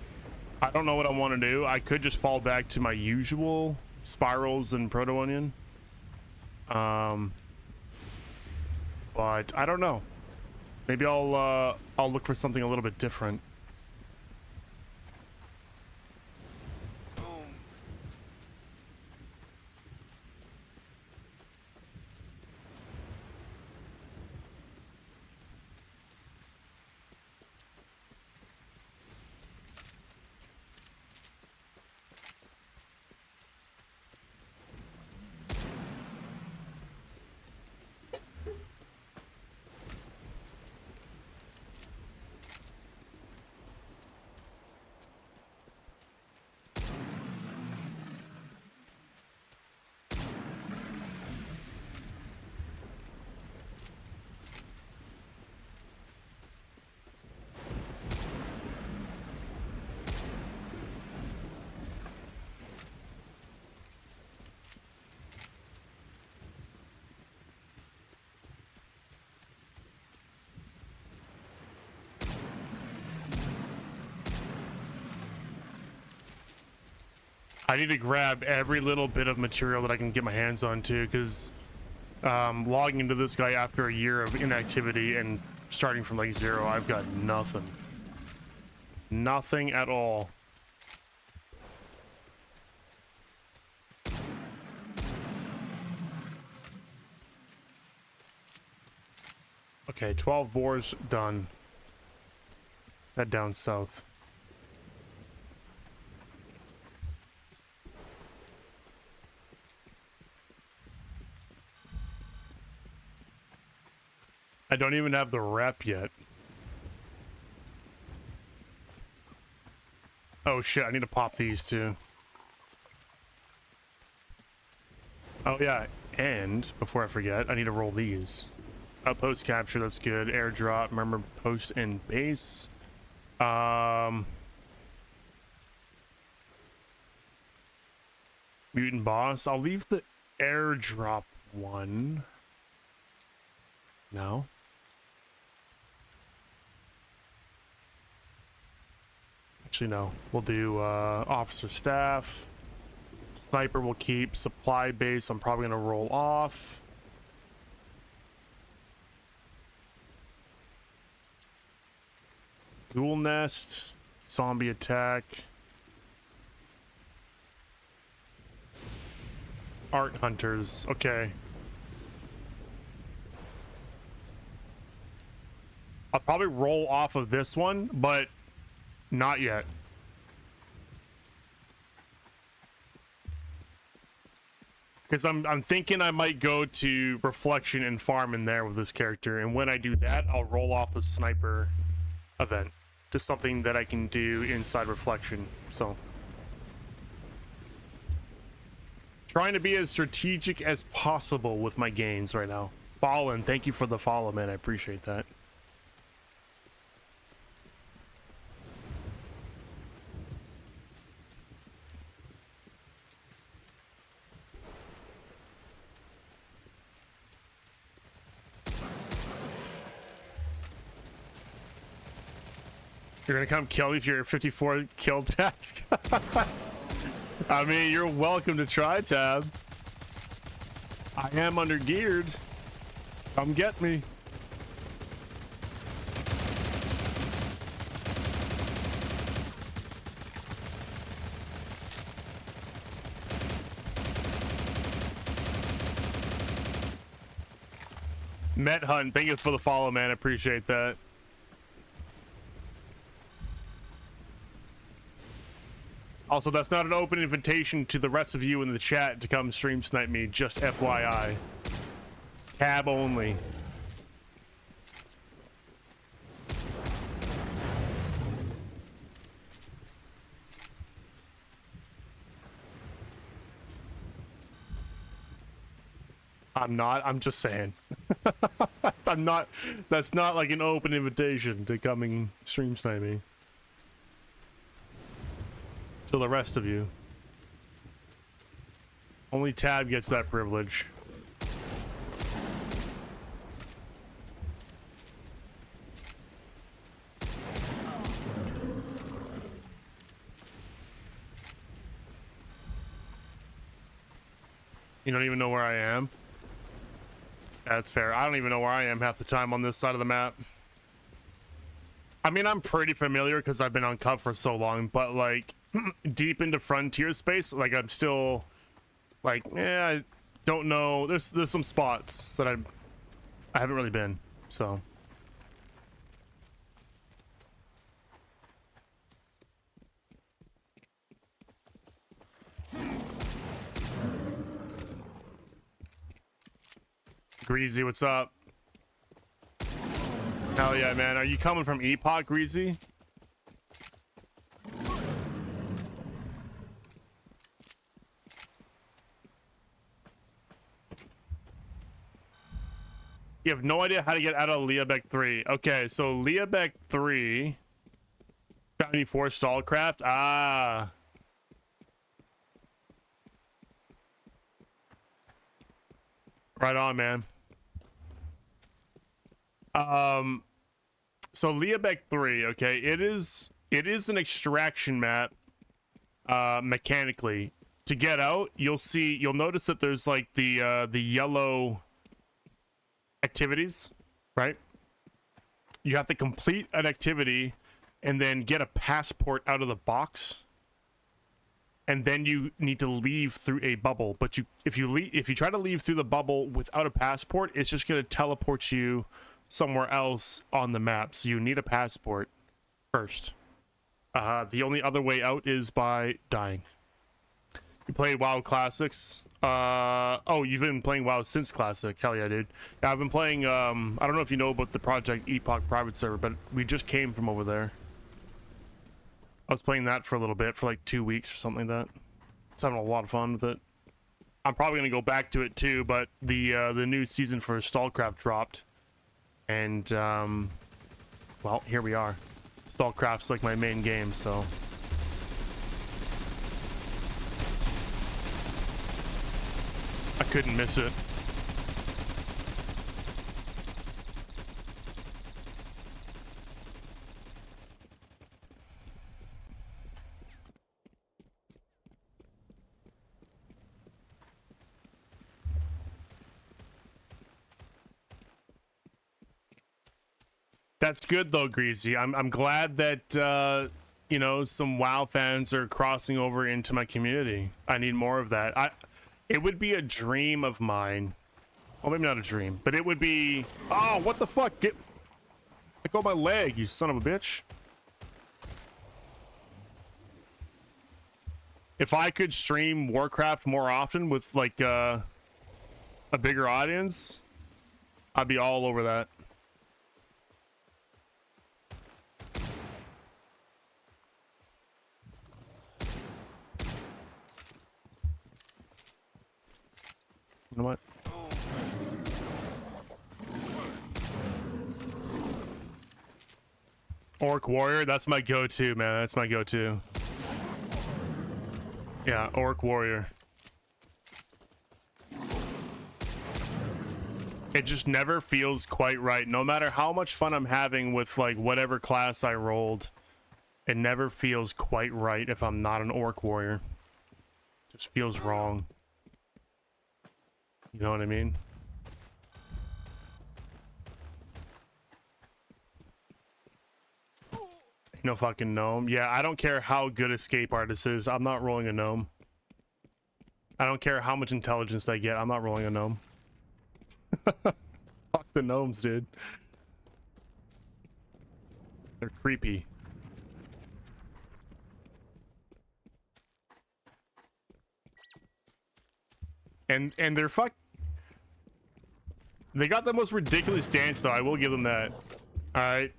I don't know what I want to do. I could just fall back to my usual spirals and proto onion. But I don't know. Maybe I'll look for something a little bit different. I need to grab every little bit of material that I can get my hands on too, because logging into this guy after a year of inactivity and starting from like 0, I've got nothing. Nothing at all. Okay, 12 boars done. Let's head down south. I don't even have the rep yet. Oh shit, I need to pop these too. Oh yeah, and before I forget, I need to roll these. Outpost capture, that's good. Airdrop, remember post and base. Mutant boss. I'll leave the airdrop one. No. Actually, no. We'll do officer staff. Sniper will keep. Supply base, I'm probably going to roll off. Ghoul nest. Zombie attack. Art hunters. Okay. I'll probably roll off of this one, but not yet. Because I'm thinking I might go to Reflection and farm in there with this character, and when I do that, I'll roll off the sniper event to something that I can do inside Reflection. So trying to be as strategic as possible with my gains right now. Fallen, thank you for the follow, man. I appreciate that. You're gonna come kill me for your 54 kill task? I mean, you're welcome to try, Tab. I am under geared. Come get me. Met Hunt, thank you for the follow, man. I appreciate that. Also, that's not an open invitation to the rest of you in the chat to come stream snipe me, just FYI. Tab only. I'm just saying. That's not like an open invitation to coming stream snipe me. To the rest of you. Only Tab gets that privilege. You don't even know where I am? That's fair. I don't even know where I am half the time on this side of the map. I mean, I'm pretty familiar because I've been on Cup for so long, but like deep into frontier space, like I'm still like, I don't know. There's some spots that I haven't really been, so. Greasy, what's up? Hell yeah, man. Are you coming from Epoch, Greasy? You have no idea how to get out of Leabeck 3. Okay, so Leabeck 3. Got any 4 Stallcraft? Ah. Right on, man. So Leabeck 3, okay, it is an extraction map mechanically. To get out, you'll notice that there's like the yellow activities, right? You have to complete an activity and then get a passport out of the box. And then you need to leave through a bubble. But if you try to leave through the bubble without a passport, it's just going to teleport you somewhere else on the map. So you need a passport first. The only other way out is by dying. You played WoW Classics. Oh, you've been playing WoW since Classic. Hell yeah, dude. Yeah, I've been playing, I don't know if you know about the Project Epoch private server, but we just came from over there. I was playing that for a little bit, for like 2 weeks or something like that. I was having a lot of fun with it. I'm probably going to go back to it too, but the new season for Stallcraft dropped. And, well, here we are. Stallcraft's like my main game, so... I couldn't miss it. That's good though, Greasy. I'm glad that you know, some WoW fans are crossing over into my community. I need more of that. It would be a dream of mine. Well, maybe not a dream, but it would be... Oh, what the fuck? Let go of my leg, you son of a bitch. if I could stream Warcraft more often with like a bigger audience, I'd be all over that. You know what? Orc Warrior, that's my go-to, man. That's my go-to. Yeah, Orc Warrior. It just never feels quite right. No matter how much fun I'm having with like whatever class I rolled, it never feels quite right if I'm not an Orc Warrior. It just feels wrong. You know what I mean? No fucking gnome. Yeah, I don't care how good escape artist is. I'm not rolling a gnome. I don't care how much intelligence they get. I'm not rolling a gnome. Fuck the gnomes, dude. They're creepy. And they're they got the most ridiculous dance though. I will give them that. All right.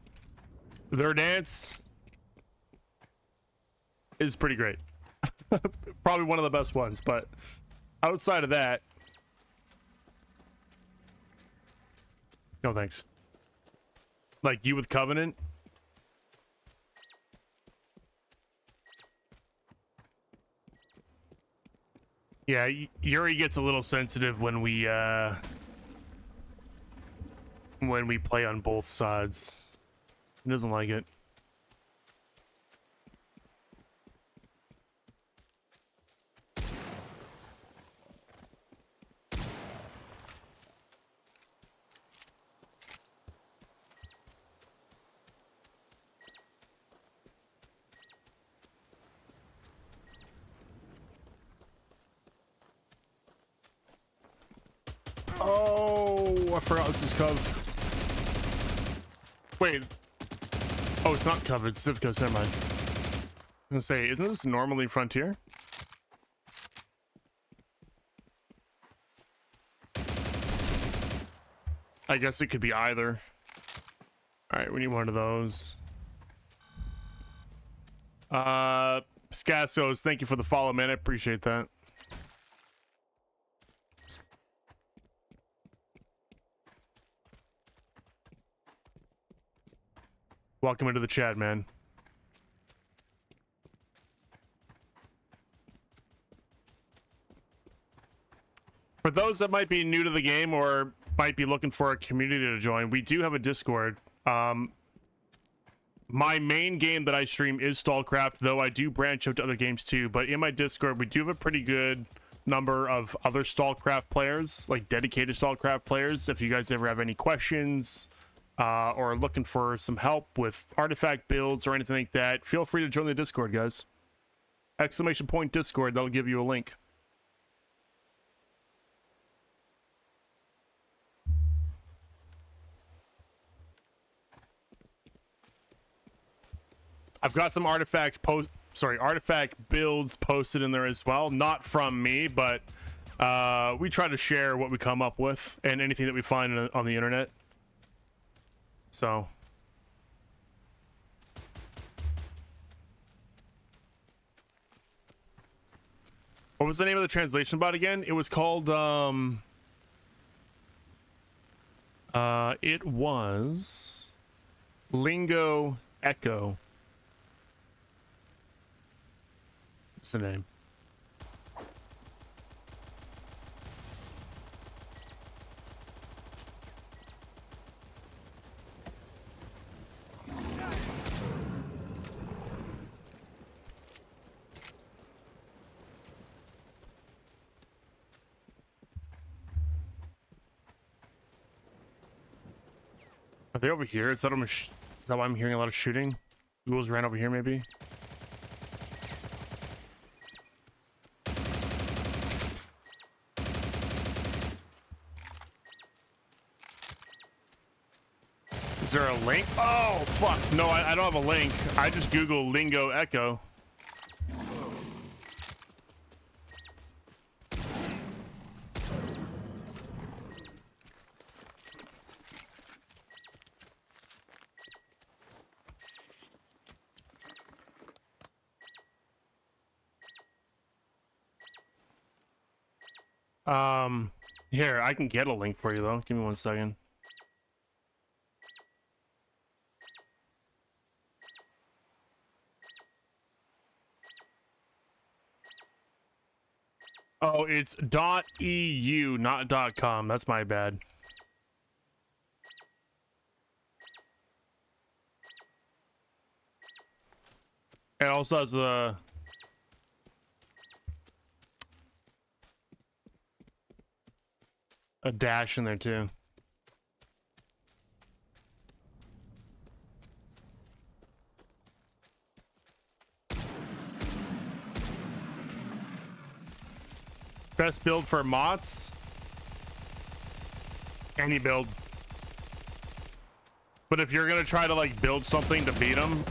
Their dance is pretty great. Probably one of the best ones, but outside of that, no thanks. Like you with Covenant. Yeah, Yuri gets a little sensitive when we play on both sides. He doesn't like it. Oh, I forgot this was Cove. Wait. Oh, it's not Cove, it's Civicos, never mind. I was gonna say, isn't this normally Frontier? I guess it could be either. Alright, we need one of those. Scassos, thank you for the follow, man. I appreciate that. Welcome into the chat, man. For those that might be new to the game or might be looking for a community to join, we do have a Discord. My main game that I stream is StallCraft, though I do branch out to other games too. But in my Discord, we do have a pretty good number of other StallCraft players, like dedicated StallCraft players. If you guys ever have any questions, or looking for some help with artifact builds or anything like that, feel free to join the Discord, guys. !Discord, that'll give you a link. I've got some artifact builds posted in there as well. Not from me, but we try to share what we come up with and anything that we find on the internet. So what was the name of the translation bot again? It was called it was Lingo Echo. What's the name? Are they over here? Is that why I'm hearing a lot of shooting? Ghouls ran over here, maybe? Is there a link? Oh, fuck. No, I don't have a link. I just Google Lingo Echo. Here, I can get a link for you though. Give me 1 second. Oh, it's .eu, not .com. That's my bad. It also has a dash in there too. Best build for mods? Any build. But if you're gonna try to like build something to beat them,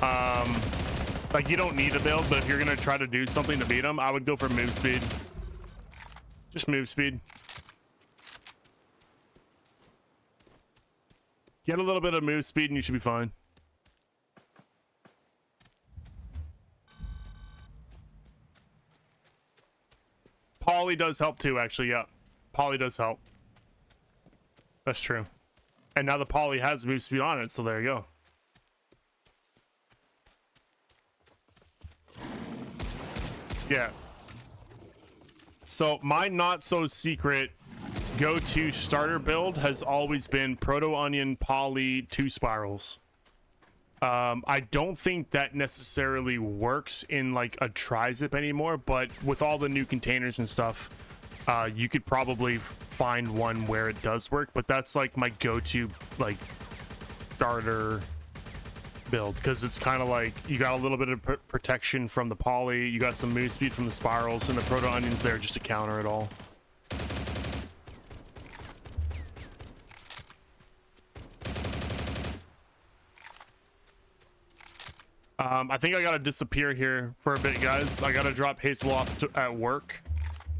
like you don't need a build, but if you're gonna try to do something to beat them, I would go for move speed. Just move speed. Get a little bit of move speed and you should be fine. Poly does help too, actually. Yeah, Poly does help. That's true. And now the Poly has move speed on it, so there you go. Yeah. So my not so secret go-to starter build has always been Proto Onion, Poly, 2 spirals. I don't think that necessarily works in like a tri-zip anymore, but with all the new containers and stuff, you could probably find one where it does work. But that's like my go-to like starter build, because it's kind of like you got a little bit of protection from the Poly, you got some move speed from the spirals, and the Proto Onion's there just to counter it all. I think I gotta disappear here for a bit, guys. I gotta drop Hazel off at work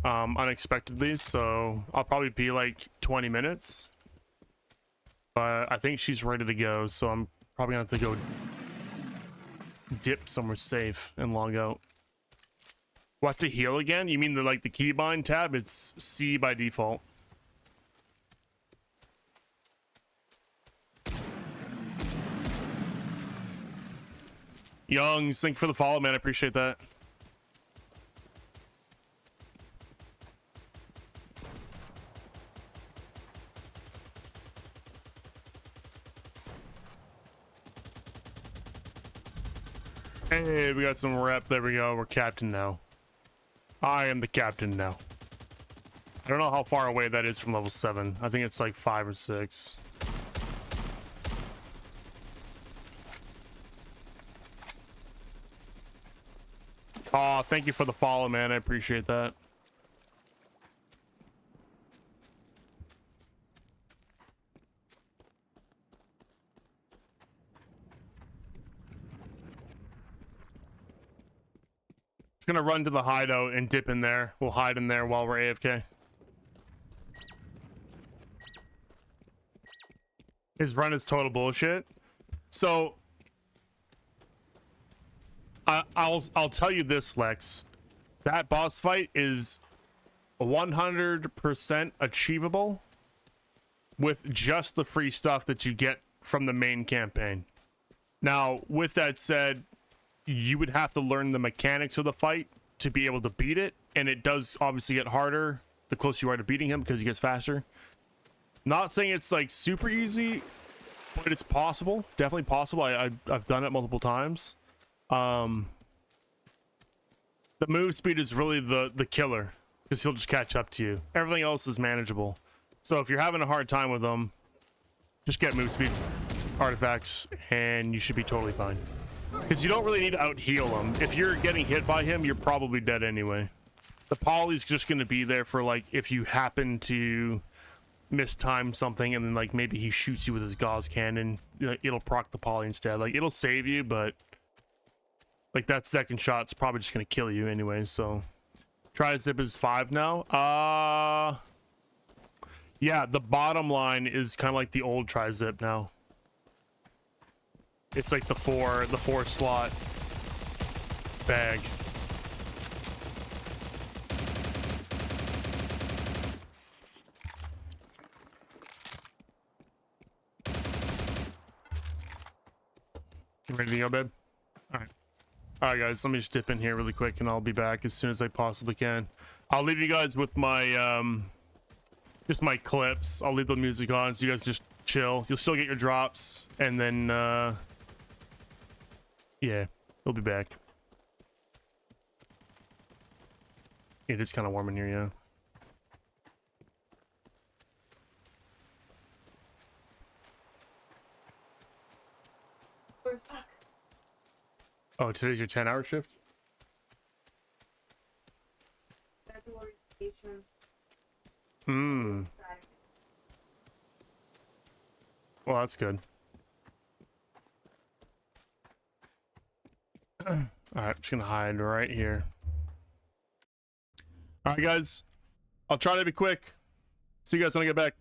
unexpectedly, so I'll probably be like 20 minutes. But I think she's ready to go, so I'm probably gonna have to go dip somewhere safe and log out. What, to heal again? You mean the like the keybind tab? It's C by default. Youngs, thank you for the follow, man. I appreciate that. Hey, we got some rep. There we go. We're captain now. I am the captain now. I don't know how far away that is from level 7. I think it's like 5 or 6. Oh, thank you for the follow, man. I appreciate that. Just gonna run to the hideout and dip in there. We'll hide in there while we're AFK. His run is total bullshit. So I'll tell you this, Lex. That boss fight is 100% achievable with just the free stuff that you get from the main campaign. Now, with that said, you would have to learn the mechanics of the fight to be able to beat it, and it does obviously get harder the closer you are to beating him because he gets faster. Not saying it's like super easy, but it's possible. Definitely possible. I've done it multiple times. The move speed is really the killer, because he'll just catch up to you. Everything else is manageable. So if you're having a hard time with them, just get move speed artifacts and you should be totally fine, because you don't really need to out heal him. If you're getting hit by him, you're probably dead anyway. The Poly's just going to be there for like if you happen to mistime something and then like maybe he shoots you with his gauze cannon, it'll proc the Poly instead. Like it'll save you, but like that second shot's probably just gonna kill you anyway. So tri-zip is 5 now. Yeah, the bottom line is kind of like the old tri-zip now. It's like the four slot bag. You ready to go, babe? All right, guys. Let me just dip in here really quick, and I'll be back as soon as I possibly can. I'll leave you guys with my just my clips. I'll leave the music on, so you guys just chill. You'll still get your drops, and then yeah, we'll be back. It is kind of warm in here, yeah. Oh, today's your 10-hour shift? Hmm. Well, that's good. Alright, I'm just gonna hide right here. Alright, guys. I'll try to be quick. See you guys when I get back.